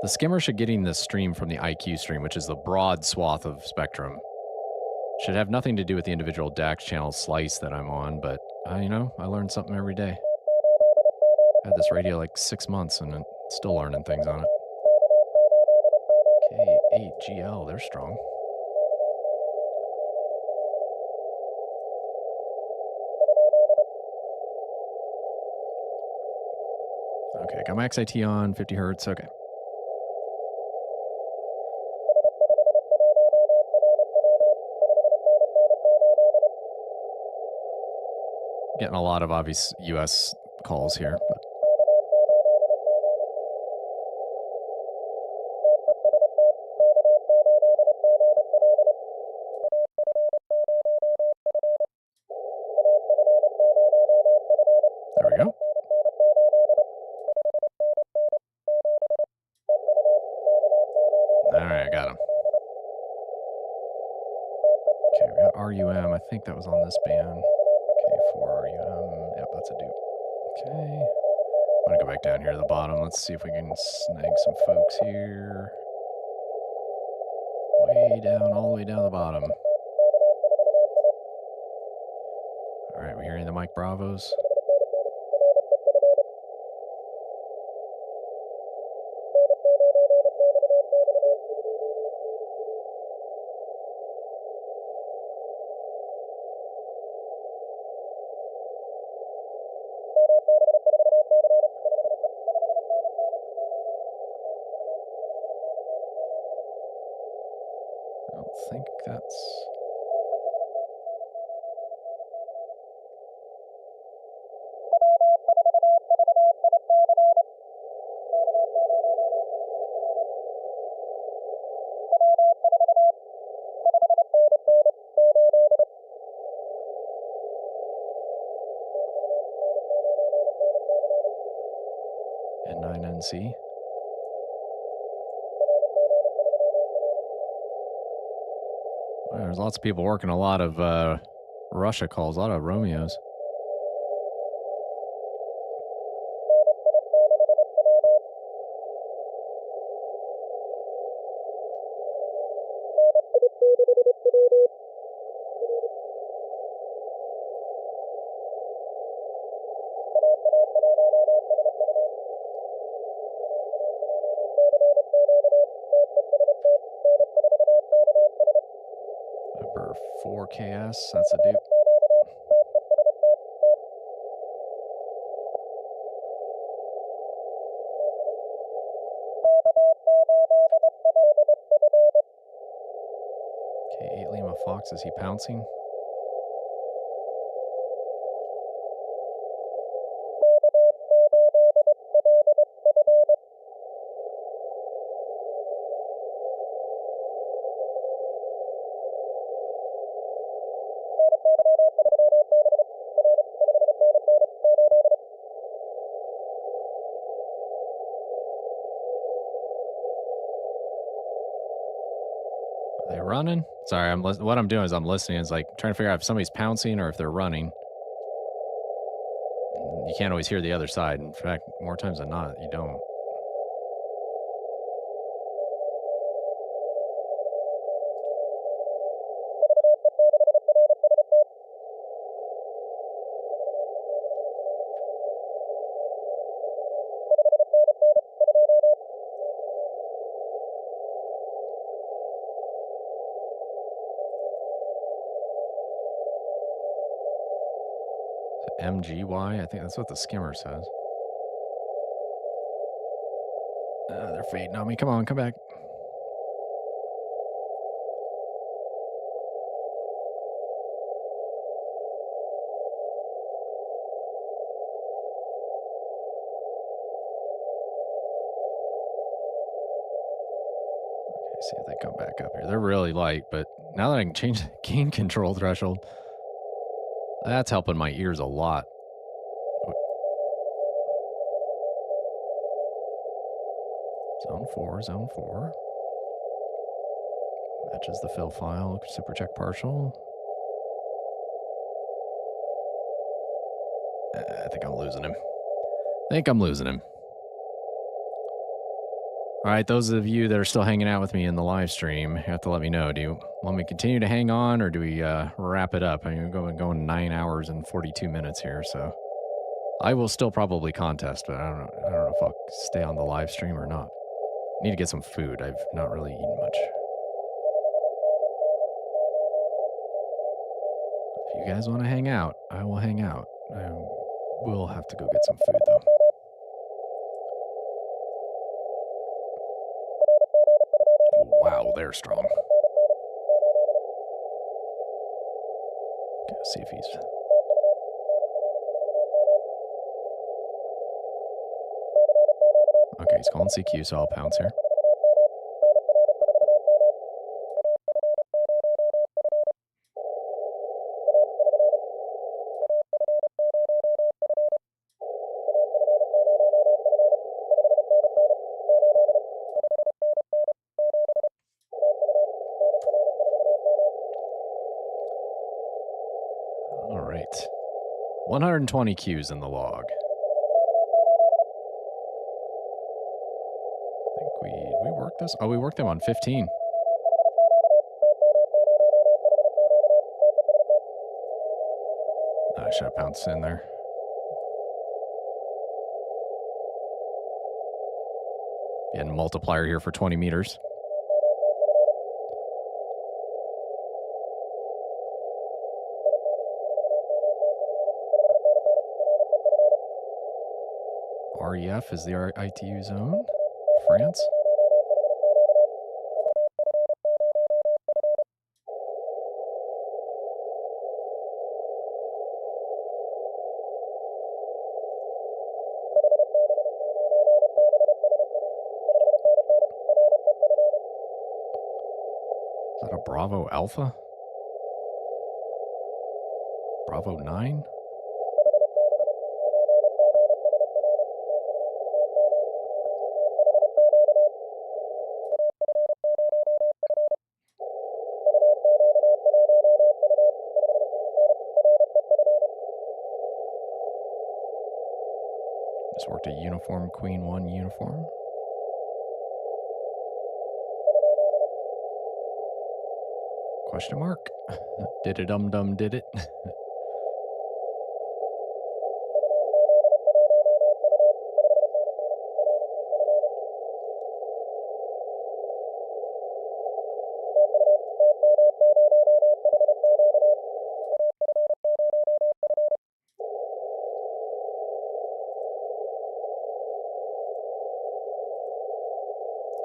The skimmer should getting this stream from the IQ stream, which is the broad swath of spectrum. Should have nothing to do with the individual DAX channel slice that I'm on, but, you know, I learn something every day. I had this radio like 6 months and I'm still learning things on it. K8GL, they're strong. Okay, got my XIT on, 50 hertz, okay. Getting a lot of obvious US calls here, but there we go. All right, I got him. Okay, we got RUM. I think that was on this band. Okay, 4 RUM. Yep, that's a dupe. Okay. I'm going to go back down here to the bottom. Let's see if we can snag some folks here. Way down, all the way down the bottom. All right, we're hearing the Mike Bravos. I don't think that's... N9NC. Well, there's lots of people working a lot of Russia calls, a lot of Romeos. Number 4KS, that's a dupe. K8 Lima Fox, is he pouncing? Are they running? Sorry, what I'm doing is I'm listening. Is like trying to figure out if somebody's pouncing or if they're running. You can't always hear the other side. In fact, more times than not, you don't. MGY, I think that's what the skimmer says. They're fading on me. Come on, come back. Okay, see if they come back up here. They're really light, but now that I can change the gain control threshold, that's helping my ears a lot. Zone 4, zone 4. Matches the fill file, super check partial. I think I'm losing him. All right, those of you that are still hanging out with me in the live stream, you have to let me know. Do you want me to continue to hang on, or do we wrap it up? I'm going 9 hours and 42 minutes here, so I will still probably contest, but I don't know if I'll stay on the live stream or not. I need to get some food. I've not really eaten much. If you guys want to hang out, I will hang out. I will have to go get some food, though. Wow, they're strong. Okay, let's see if he's... Okay, he's calling CQ, so I'll pounce here. All right. 120 Qs in the log. I think we worked this. Oh, we worked them on 15. I should have pounced in there. Getting multiplier here for 20 meters. REF is the ITU zone. France. Is that a Bravo Alpha? Bravo 9? Just worked a uniform, Queen 1 uniform. Question mark? Did it dum-dum did it?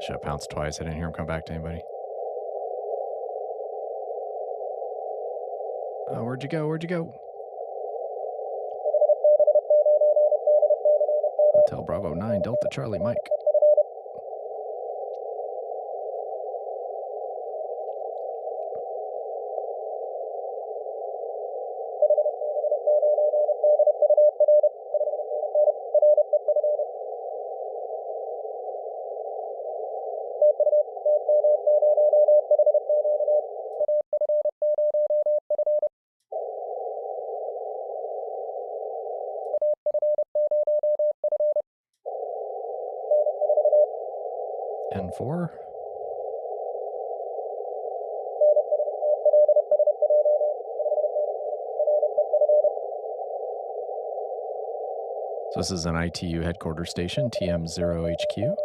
Should have pounced twice. I didn't hear him come back to anybody. Where'd you go? Where'd you go? Hotel Bravo 9, Delta Charlie Mike. N4. So this is an ITU headquarters station, TM0HQ.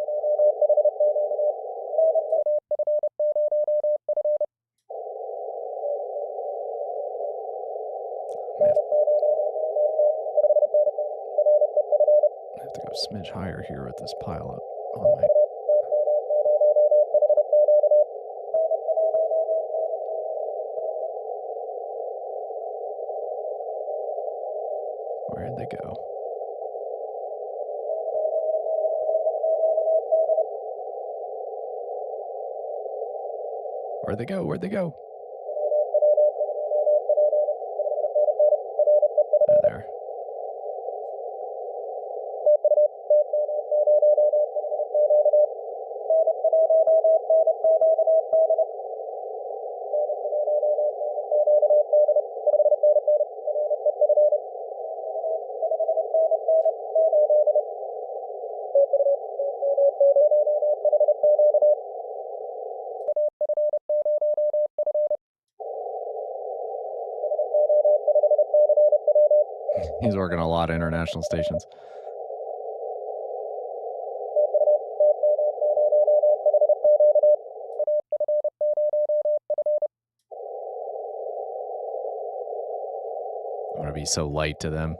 smidge higher here with this pilot on my. Where'd they go? Where'd they go? Where'd they go? They're there. He's working a lot of international stations. I want to be so light to them.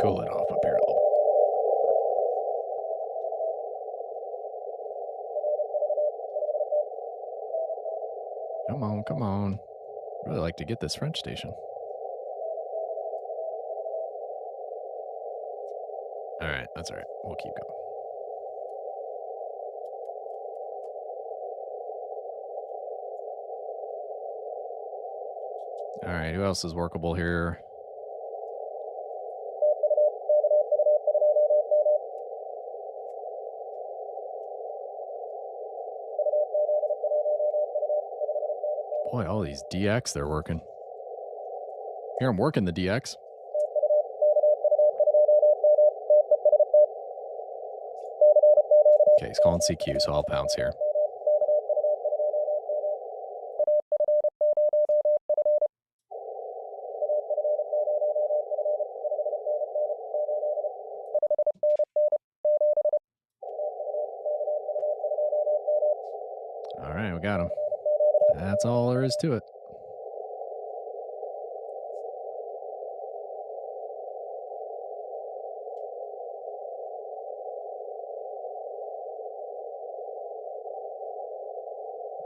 Cool it off up here a little. Come on, come on. Really like to get this French station. All right, that's all right. We'll keep going. All right, who else is workable here? Boy, all these DX they're working. Here, I'm working the DX. Okay, he's calling CQ, so I'll pounce here. All right, we got him. That's all there is to it.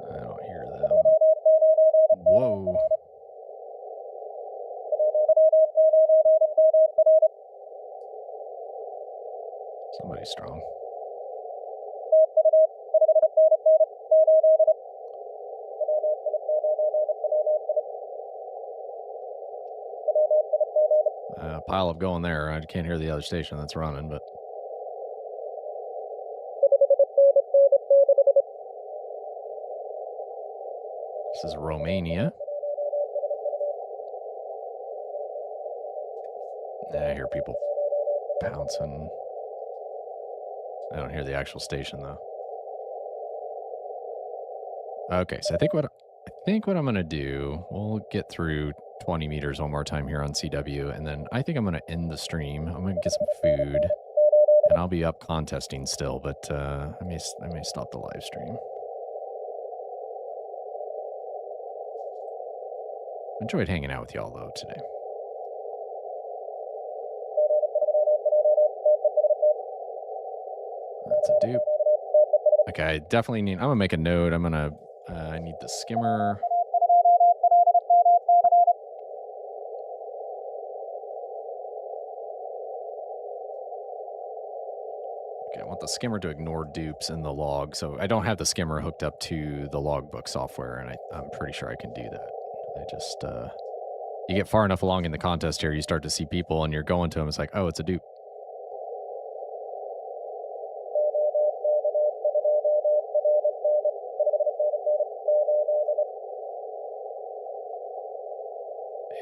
I don't hear them. Whoa. Somebody's strong. Pile of going there. I can't hear the other station that's running, but. This is Romania. I hear people pouncing. I don't hear the actual station though. Okay, so I think what I'm gonna do, we'll get through 20 meters one more time here on CW, and then I think I'm gonna end the stream. I'm gonna get some food, and I'll be up contesting still, but I may stop the live stream. Enjoyed hanging out with y'all though today. That's a dupe. Okay, I definitely need. I'm gonna make a note. I need the skimmer. Okay, I want the skimmer to ignore dupes in the log. So I don't have the skimmer hooked up to the logbook software, and I'm pretty sure I can do that. I just, you get far enough along in the contest here, you start to see people and you're going to them. It's like, oh, it's a dupe.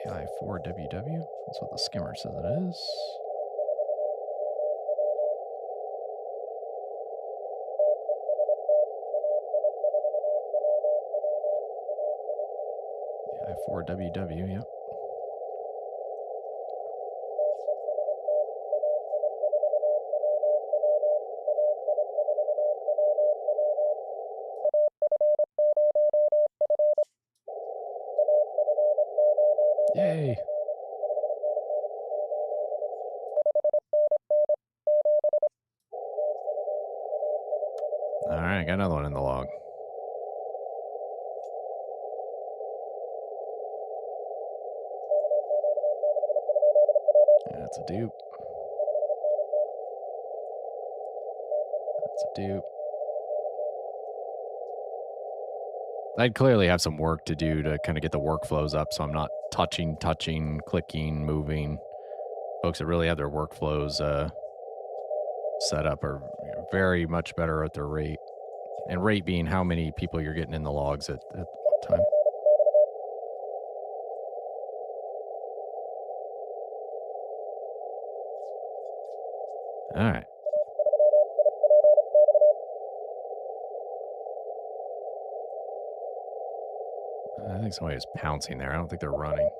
AI4WW, that's what the skimmer says it is. AI4WW, yep. Yay. All right, got another one in the log. That's a dupe. That's a dupe. I'd clearly have some work to do to kind of get the workflows up, so I'm not touching, clicking, moving. Folks that really have their workflows set up are very much better at their rate. And rate being how many people you're getting in the logs at one time. All right. I think somebody is pouncing there. I don't think they're running.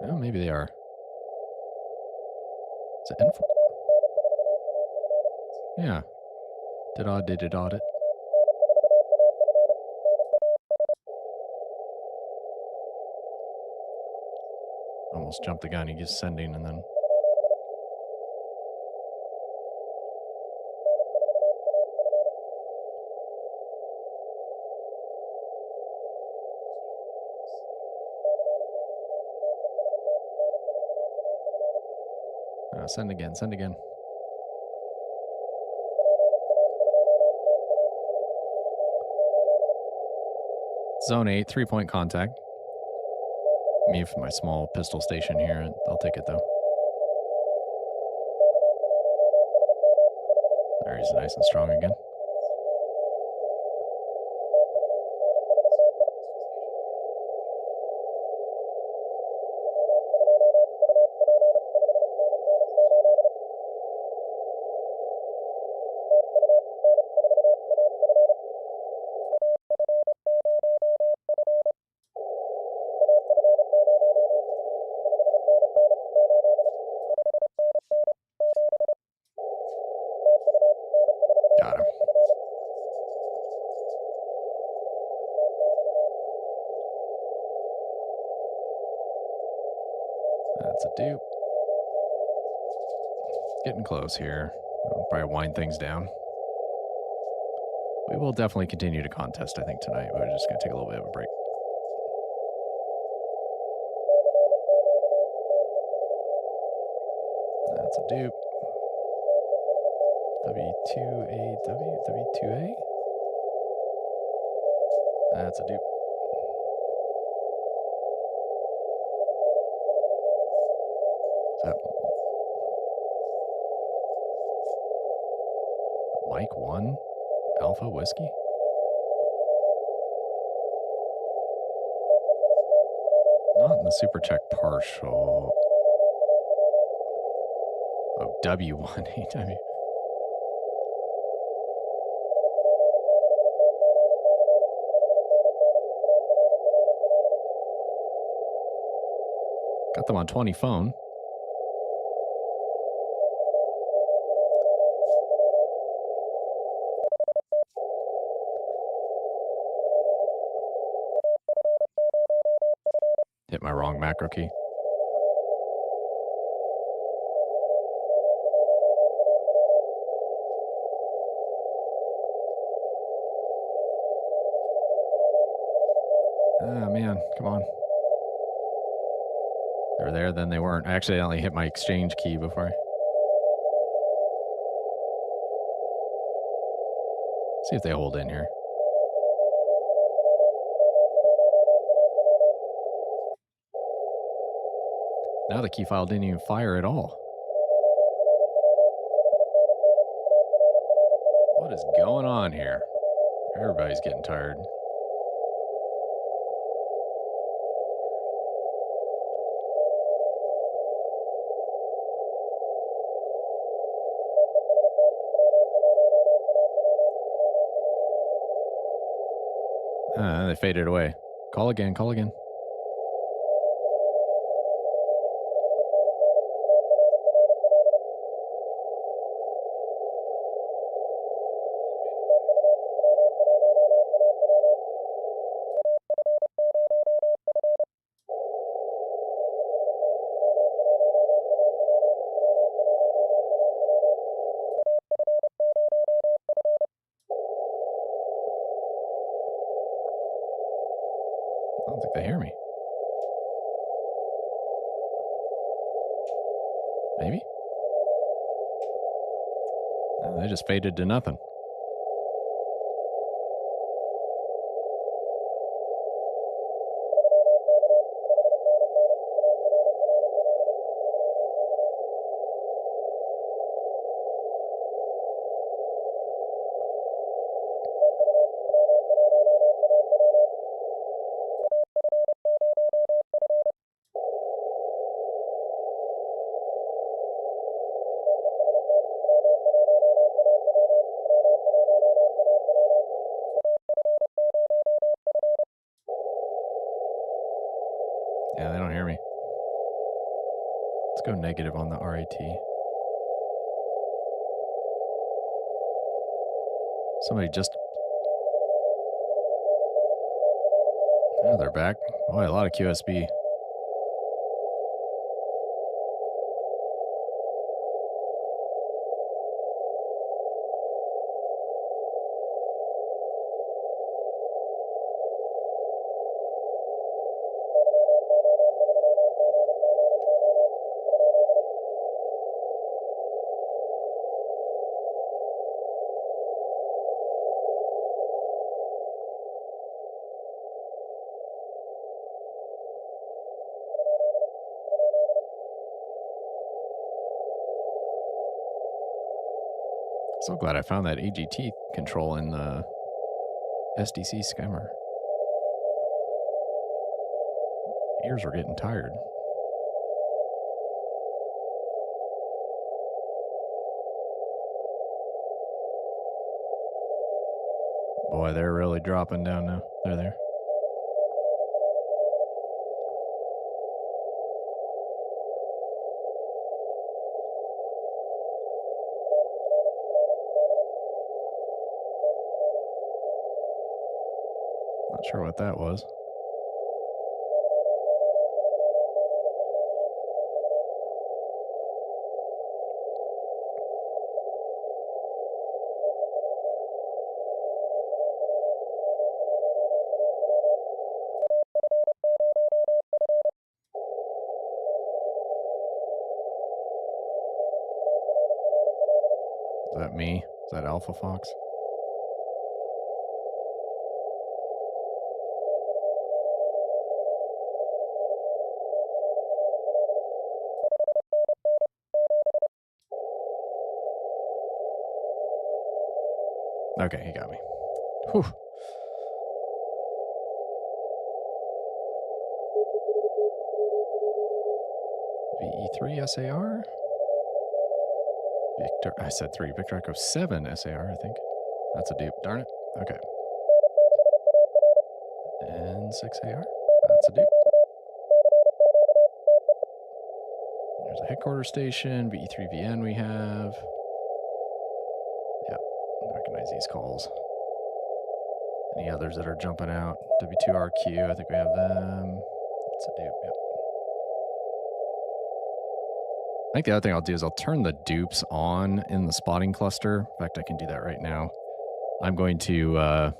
Well, maybe they are. Is it info? Yeah. Did audit. Almost jumped the gun. He gets sending and then. Send again. Zone 8, 3-point contact. Me for my small pistol station here. I'll take it though. There, he's nice and strong again. Got him. That's a dupe. Getting close here. I'll probably wind things down. We will definitely continue to contest, I think, tonight. We're just going to take a little bit of a break. That's a dupe. W2A. That's a dupe. Is that Mike 1 Alpha Whiskey? Not in the super check partial. Oh, W1AW. Got them on 20 phone. Hit my wrong macro key. Ah, man, come on. They were there, then they weren't. I accidentally hit my exchange key before. See if they hold in here. Now the key file didn't even fire at all. What is going on here? Everybody's getting tired. They faded away. Call again, call again. I don't think they hear me. Maybe? No, they just faded to nothing. Yeah, they don't hear me. Let's go negative on the RAT. Somebody just... Oh, they're back. Boy, a lot of QSB. So glad I found that AGT control in the SDC skimmer. Ears were getting tired. Boy, they're really dropping down now. They're there. Not sure what that was. Is that me? Is that Alpha Fox? Okay, he got me. Whew. VE3 SAR? Victor, I said 3. Victor Echo 7 SAR, I think. That's a dupe. Darn it. Okay. And 6AR. That's a dupe. There's a headquarters station. VE3VN we have. Yeah, recognize these calls. Any others that are jumping out? W2RQ, I think we have them. That's a dupe, yep. I think the other thing I'll do is I'll turn the dupes on in the spotting cluster. In fact, I can do that right now. I'm going to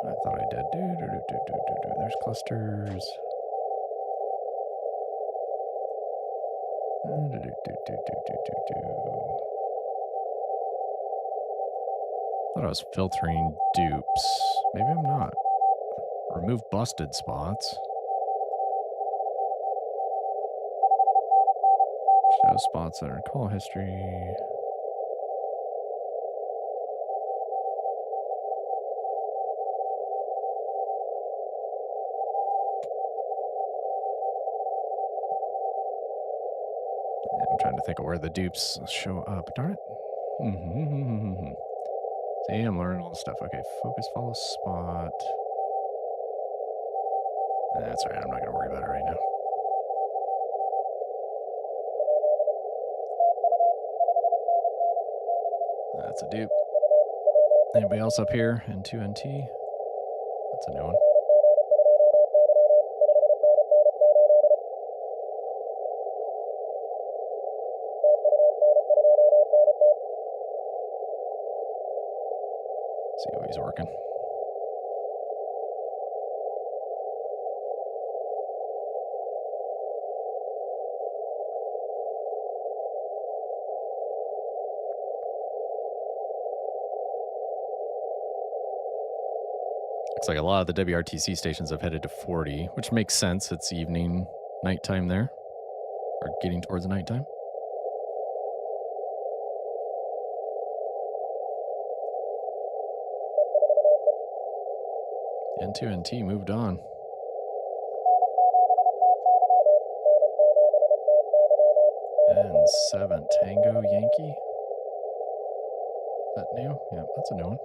I thought I did. There's clusters. Thought I was filtering dupes. Maybe I'm not. Remove busted spots. Show spots that are in call history. Yeah, I'm trying to think of where the dupes show up. Darn it. See, I'm learning all this stuff. Okay, focus, follow spot. That's all right. I'm not going to worry about it right now. That's a dupe. Anybody else up here? N2NT. That's a new one. See how he's working. Looks like a lot of the WRTC stations have headed to 40, which makes sense. It's evening, nighttime there, or getting towards nighttime. N2NT moved on. N7 Tango Yankee. Is that new? Yeah, that's a new one.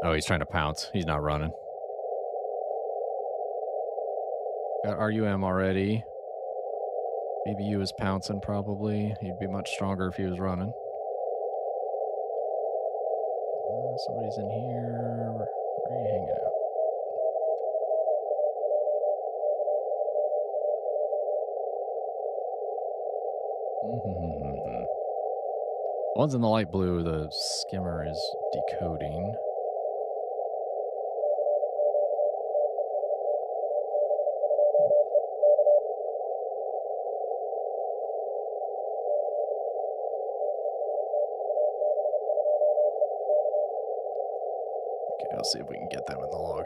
Oh, he's trying to pounce. He's not running. Got RUM already. BBU is pouncing probably. He'd be much stronger if he was running. Somebody's in here. Where are you hanging out? One's in the light blue. The skimmer is decoding. Okay, I'll see if we can get them in the log.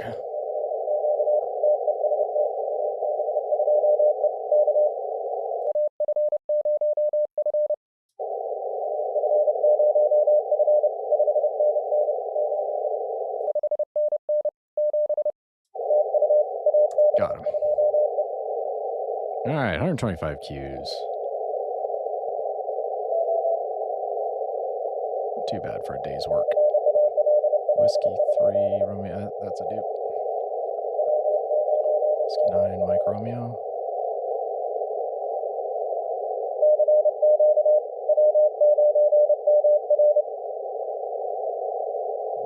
Got him. All right, 125 Qs. Not too bad for a day's work. Whiskey 3, Romeo, that's a dupe. Whiskey 9, Mike Romeo.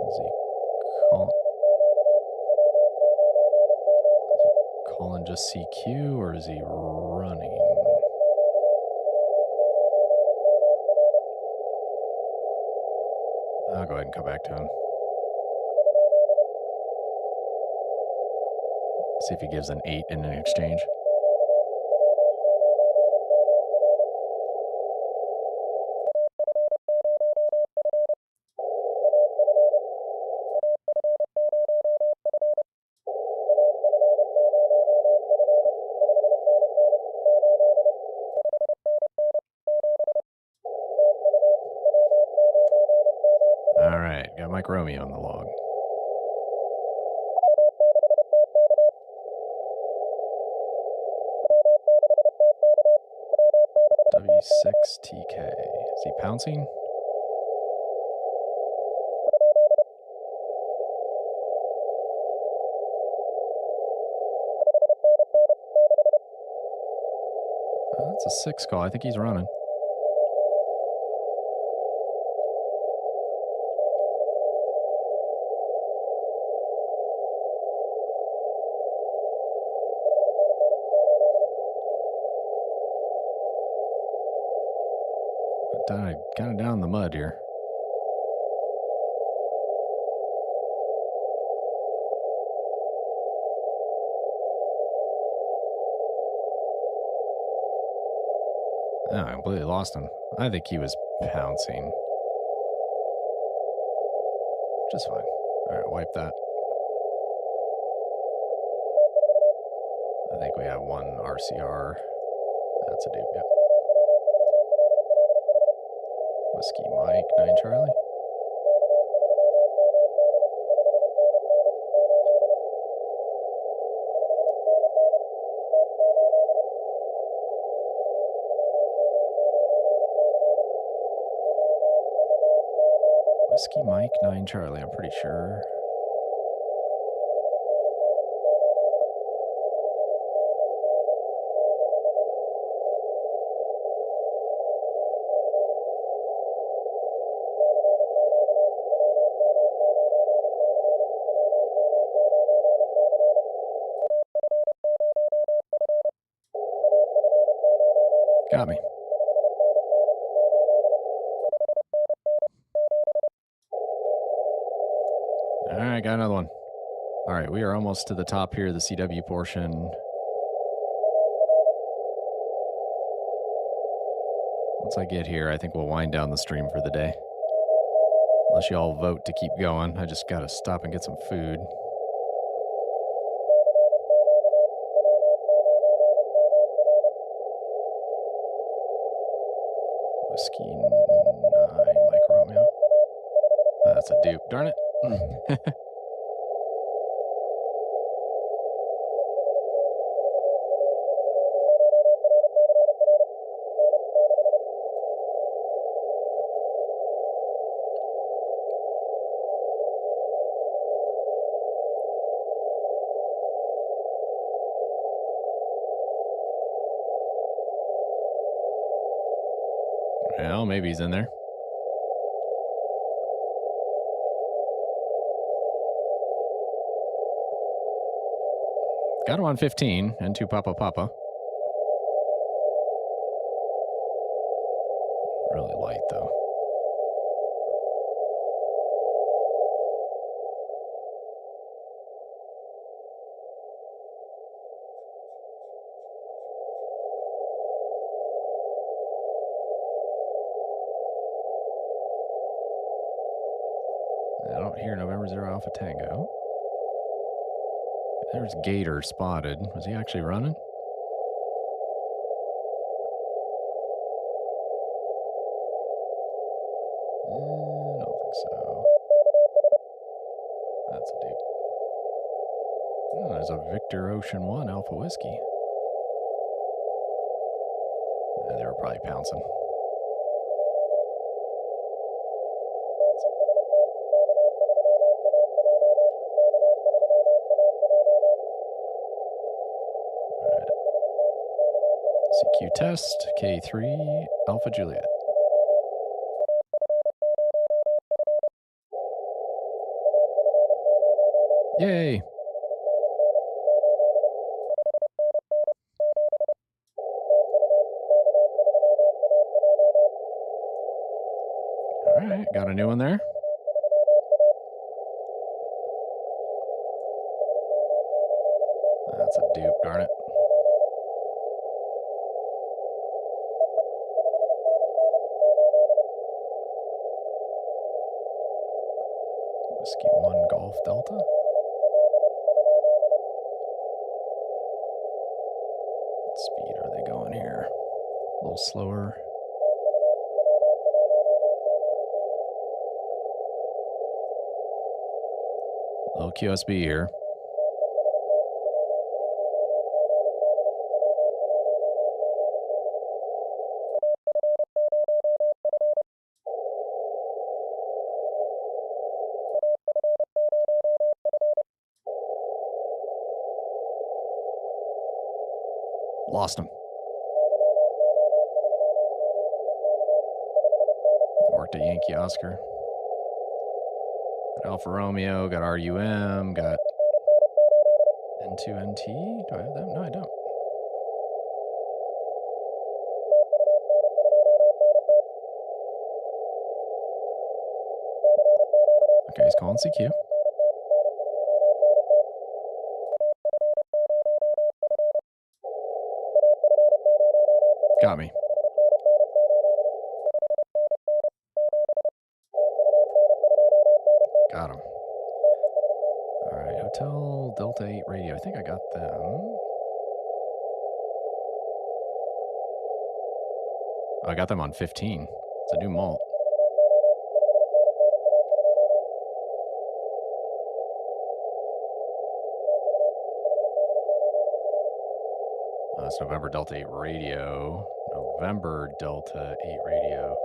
Is he calling just CQ, or is he running? I'll go ahead and come back to him. See if he gives an 8 in an exchange. All right, got Mike Romeo on the log. W6TK. Is he pouncing? That's a 6 call. I think he's running. Kind of down in the mud here. Oh, I completely lost him. I think he was pouncing. Just fine. All right, wipe that. I think we have one RCR. That's a dupe, yep. Whiskey Mike, 9 Charlie. Whiskey Mike, 9 Charlie, I'm pretty sure. Got me. All right, got another one. All right, we are almost to the top here, the CW portion. Once I get here, I think we'll wind down the stream for the day. Unless you all vote to keep going. I just got to stop and get some food. Whiskey 9, Mike Romeo. Oh, that's a dupe. Darn it. Well, maybe he's in there. Got him on 15 and 2 Papa Papa. Really light, though. I don't hear November 0 Alpha Tango. There's Gator spotted. Was he actually running? I don't think so. That's a dupe. Oh, there's a Victor Ocean 1 Alpha Whiskey. Yeah, they were probably pouncing. CQ test, K3, Alpha Juliet. Yay! All right, got a new one there. That's a dupe, darn it. Whiskey 1 Golf Delta. What speed are they going here? A little slower. Little QSB here. Lost him. Worked at Yankee Oscar. Got Alfa Romeo, got RUM, got N2NT. Do I have that? No, I don't. Okay, he's calling CQ. Got me. Hotel Delta 8 Radio. I think I got them. Oh, I got them on 15. It's a new malt. It's November Delta 8 Radio. November Delta 8 Radio.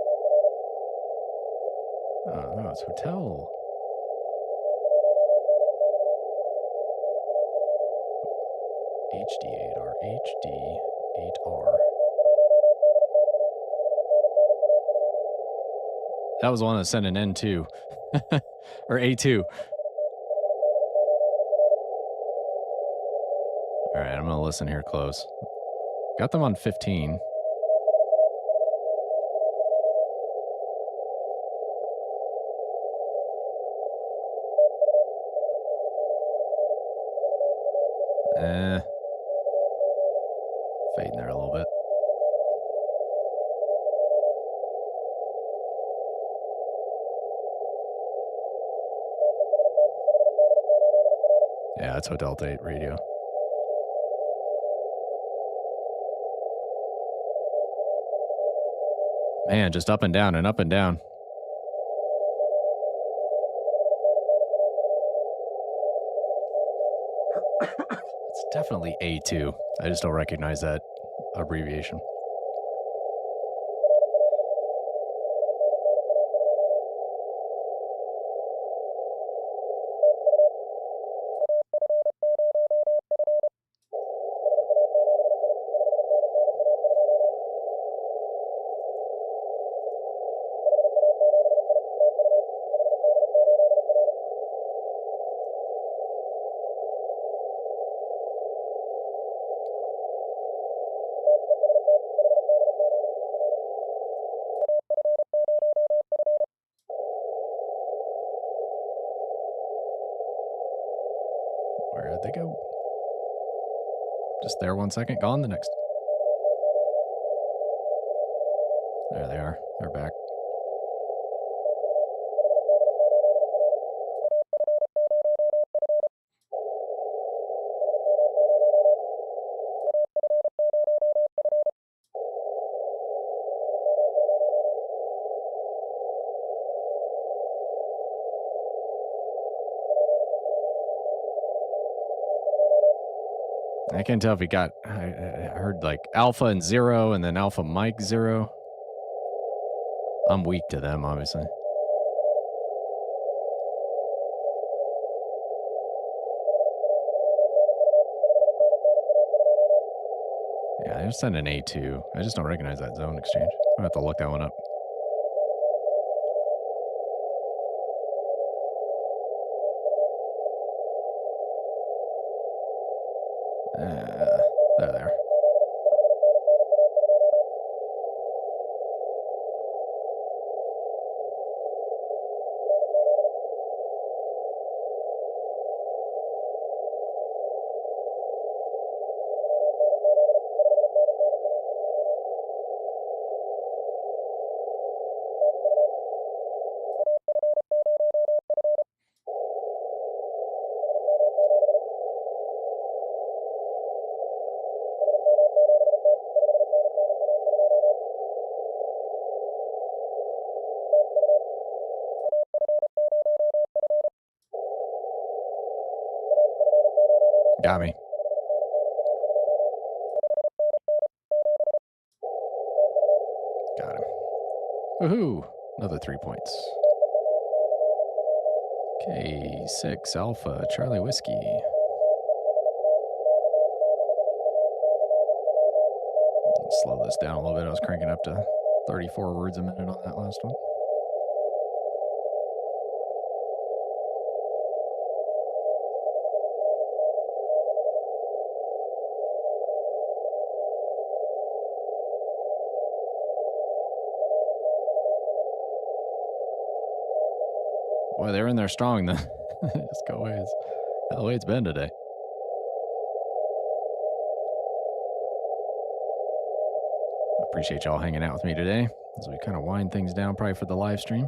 Oh, no, it's Hotel. HD8R. HD8R. That was the one that sent an N2. Or A2. All right, I'm going to listen here close. Got them on 15. Fading there a little bit. Yeah, it's Hotel Delta 8 Radio. Man, just up and down and up and down. It's definitely A2. I just don't recognize that abbreviation. Where'd they go? Just there 1 second, gone the next. There they are. They're back. I can't tell if he got, I heard like Alpha and 0 and then Alpha Mike 0. I'm weak to them, obviously. Yeah, they're sending A2. I just don't recognize that zone exchange. I'll have to look that one up. There they are. Got me. Got him. Woohoo! Another 3 points. K6 Alpha Charlie Whiskey. Slow this down a little bit. I was cranking up to 34 words a minute on that last one. Boy, they're in there strong then. Just go away. It's the way it's been today. Appreciate y'all hanging out with me today as we kind of wind things down probably for the live stream.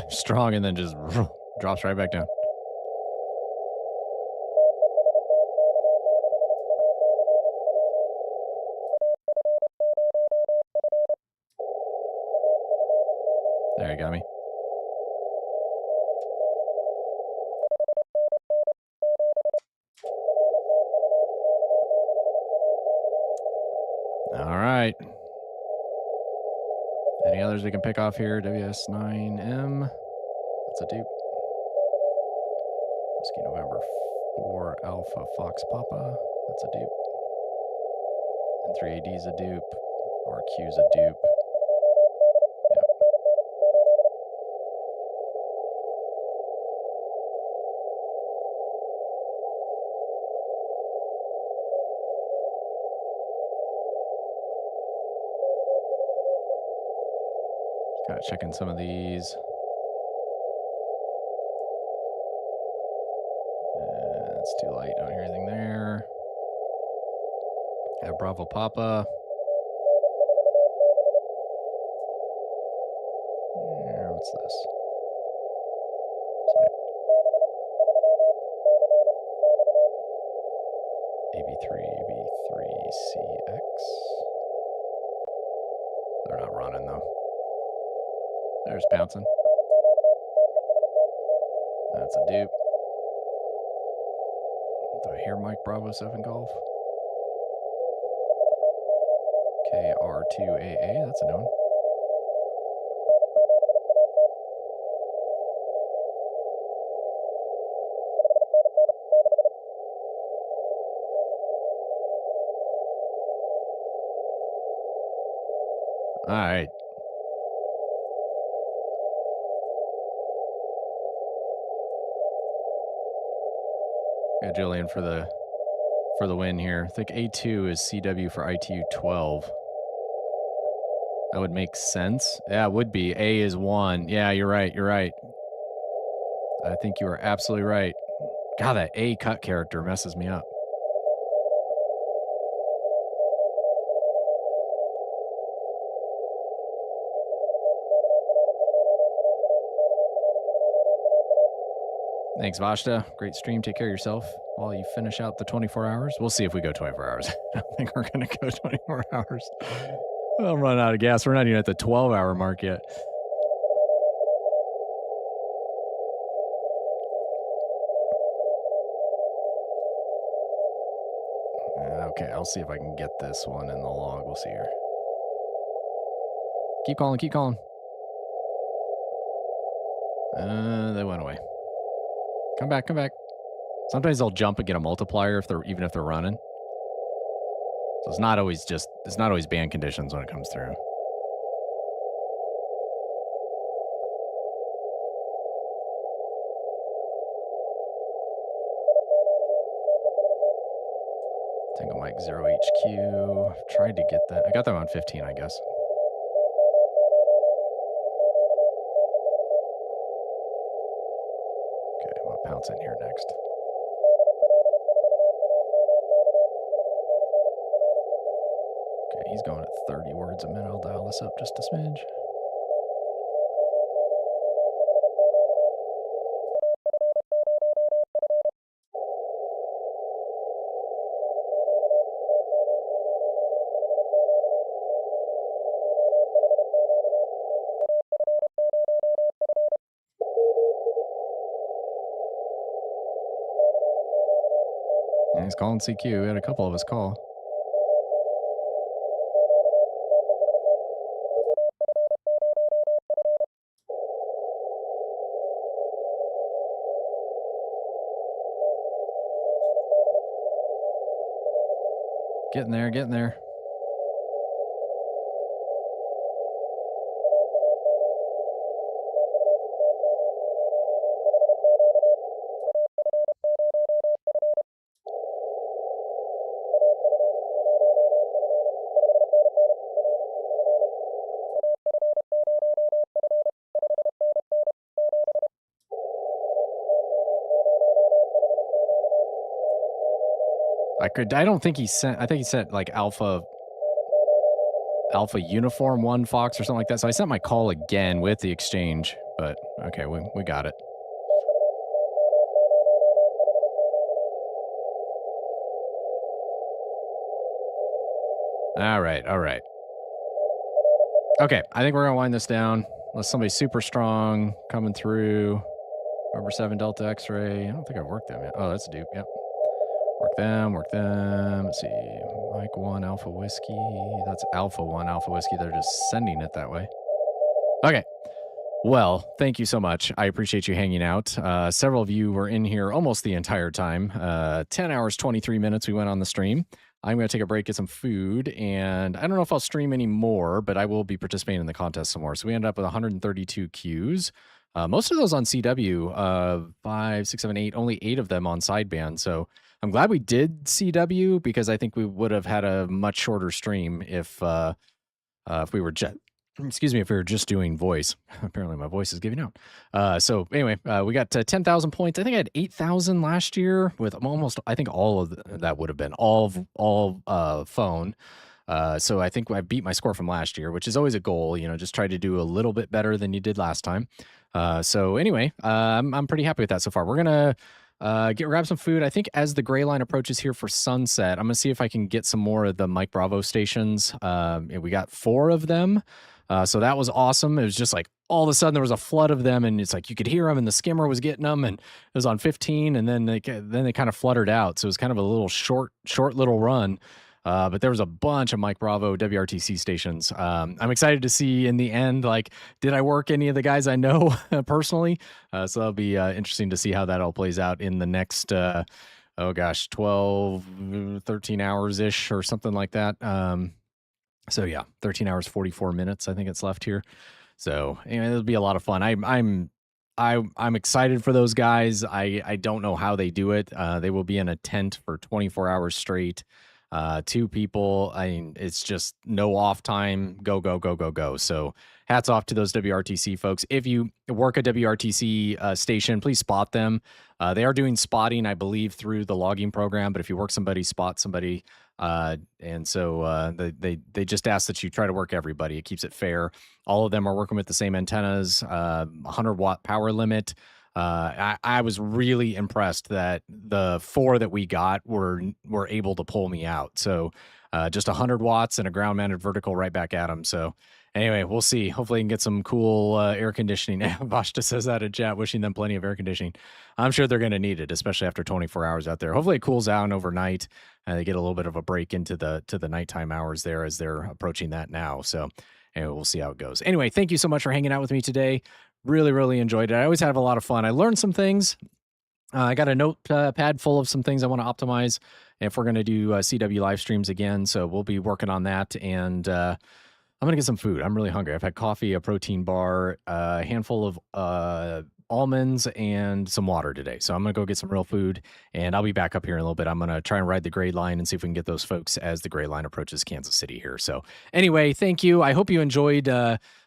Strong and then just drops right back down. There, you got me. All right. Any others we can pick off here? WS9M. That's a dupe. Whiskey November 4 Alpha Fox Papa. That's a dupe. And 3AD is a dupe. RQ is a dupe. Yep. Gotta check in some of these. It's too light. Don't hear anything there. Have Bravo Papa. What's this? AB3CX. They're not running though. There's bouncing. That's a dupe. Do I hear Mike Bravo 7 Golf? KR2AA, that's a known. All right. Got Julian for the win here. I think A2 is CW for ITU 12. That would make sense. Yeah, it would be. A is 1. Yeah, you're right. You're right. I think you are absolutely right. God, that A cut character messes me up. Thanks, Vashta. Great stream. Take care of yourself while you finish out the 24 hours. We'll see if we go 24 hours. I don't think we're going to go 24 hours. I'm running out of gas. We're not even at the 12-hour mark yet. Okay, I'll see if I can get this one in the log. We'll see here. Keep calling, keep calling. They went away. Come back, come back. Sometimes they'll jump and get a multiplier even if they're running. So it's not always band conditions when it comes through. Tango Mike 0HQ. I've tried to get that. I got that on 15, I guess. Okay, I'm gonna pounce in here next. Okay, he's going at 30 words a minute. I'll dial this up just a smidge. Yeah, he's calling CQ. We had a couple of us call. Getting there, getting there. I don't think he sent, I think he sent like Alpha Alpha Uniform 1 Fox or something like that. So I sent my call again with the exchange, but okay, we got it. All right. Okay, I think we're going to wind this down. Unless somebody's super strong coming through. Number 7 Delta X-ray. I don't think I've worked them yet. Oh, that's a dupe. Yep. Work them. Let's see. Mike 1 Alpha Whiskey. That's Alpha 1 Alpha Whiskey. They're just sending it that way. Okay. Well, thank you so much. I appreciate you hanging out. Several of you were in here almost the entire time. 10 hours, 23 minutes we went on the stream. I'm going to take a break, get some food, and I don't know if I'll stream any more, but I will be participating in the contest some more. So we ended up with 132 queues. Most of those on CW, 5, 6, 7, 8, only 8 of them on sideband. So I'm glad we did CW because I think we would have had a much shorter stream if we were if we were just doing voice. Apparently my voice is giving out. So anyway, we got 10,000 points. I think I had 8,000 last year with almost, I think all of that would have been all phone. So I think I beat my score from last year, which is always a goal, just try to do a little bit better than you did last time. So anyway, I'm pretty happy with that so far. We're going to grab some food. I think as the gray line approaches here for sunset, I'm going to see if I can get some more of the Mike Bravo stations. We got 4 of them. So that was awesome. It was just like all of a sudden there was a flood of them, and it's like you could hear them, and the skimmer was getting them, and it was on 15, and then they kind of fluttered out. So it was kind of a little short little run. But there was a bunch of Mike Bravo WRTC stations. I'm excited to see in the end, like, did I work any of the guys I know personally? So that'll be interesting to see how that all plays out in the next, 12, 13 hours-ish or something like that. So yeah, 13 hours, 44 minutes, I think it's left here. So anyway, it'll be a lot of fun. I'm excited for those guys. I don't know how they do it. They will be in a tent for 24 hours straight. 2 people. I mean, it's just no off time. Go. So hats off to those WRTC folks. If you work a WRTC station, please spot them. They are doing spotting, I believe, through the logging program. But if you work somebody, spot somebody. And so they just ask that you try to work everybody. It keeps it fair. All of them are working with the same antennas, 100-watt power limit. I was really impressed that the 4 that we got were able to pull me out. So just 100 watts and a ground-mounted vertical right back at them. So anyway, we'll see. Hopefully you can get some cool air conditioning. Vashta says that in chat, wishing them plenty of air conditioning. I'm sure they're going to need it, especially after 24 hours out there. Hopefully it cools down overnight and they get a little bit of a break into the nighttime hours there as they're approaching that now. So anyway, we'll see how it goes. Anyway, thank you so much for hanging out with me today. Really enjoyed it. I always have a lot of fun. I learned some things. I got a notepad full of some things I want to optimize if we're going to do CW live streams again. So we'll be working on that. And I'm going to get some food. I'm really hungry. I've had coffee, a protein bar, a handful of almonds, and some water today. So I'm going to go get some real food, and I'll be back up here in a little bit. I'm going to try and ride the gray line and see if we can get those folks as the gray line approaches Kansas City here. So anyway, thank you. I hope you enjoyed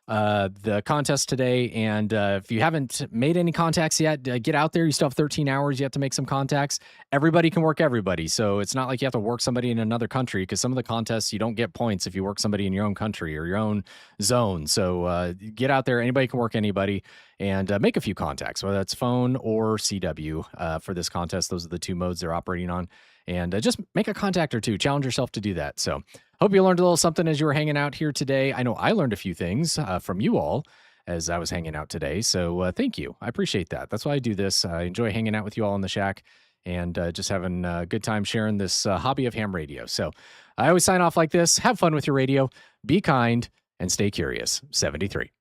the contest today. And if you haven't made any contacts yet, get out there. You still have 13 hours. You have to make some contacts. Everybody can work everybody. So it's not like you have to work somebody in another country, because some of the contests, you don't get points if you work somebody in your own country or your own zone. So get out there. Anybody can work anybody, and make a few contacts, whether that's phone or CW for this contest. Those are the 2 modes they're operating on. And just make a contact or 2. Challenge yourself to do that. So hope you learned a little something as you were hanging out here today. I know I learned a few things from you all as I was hanging out today. So thank you. I appreciate that. That's why I do this. I enjoy hanging out with you all in the shack and just having a good time sharing this hobby of ham radio. So I always sign off like this. Have fun with your radio. Be kind and stay curious. 73.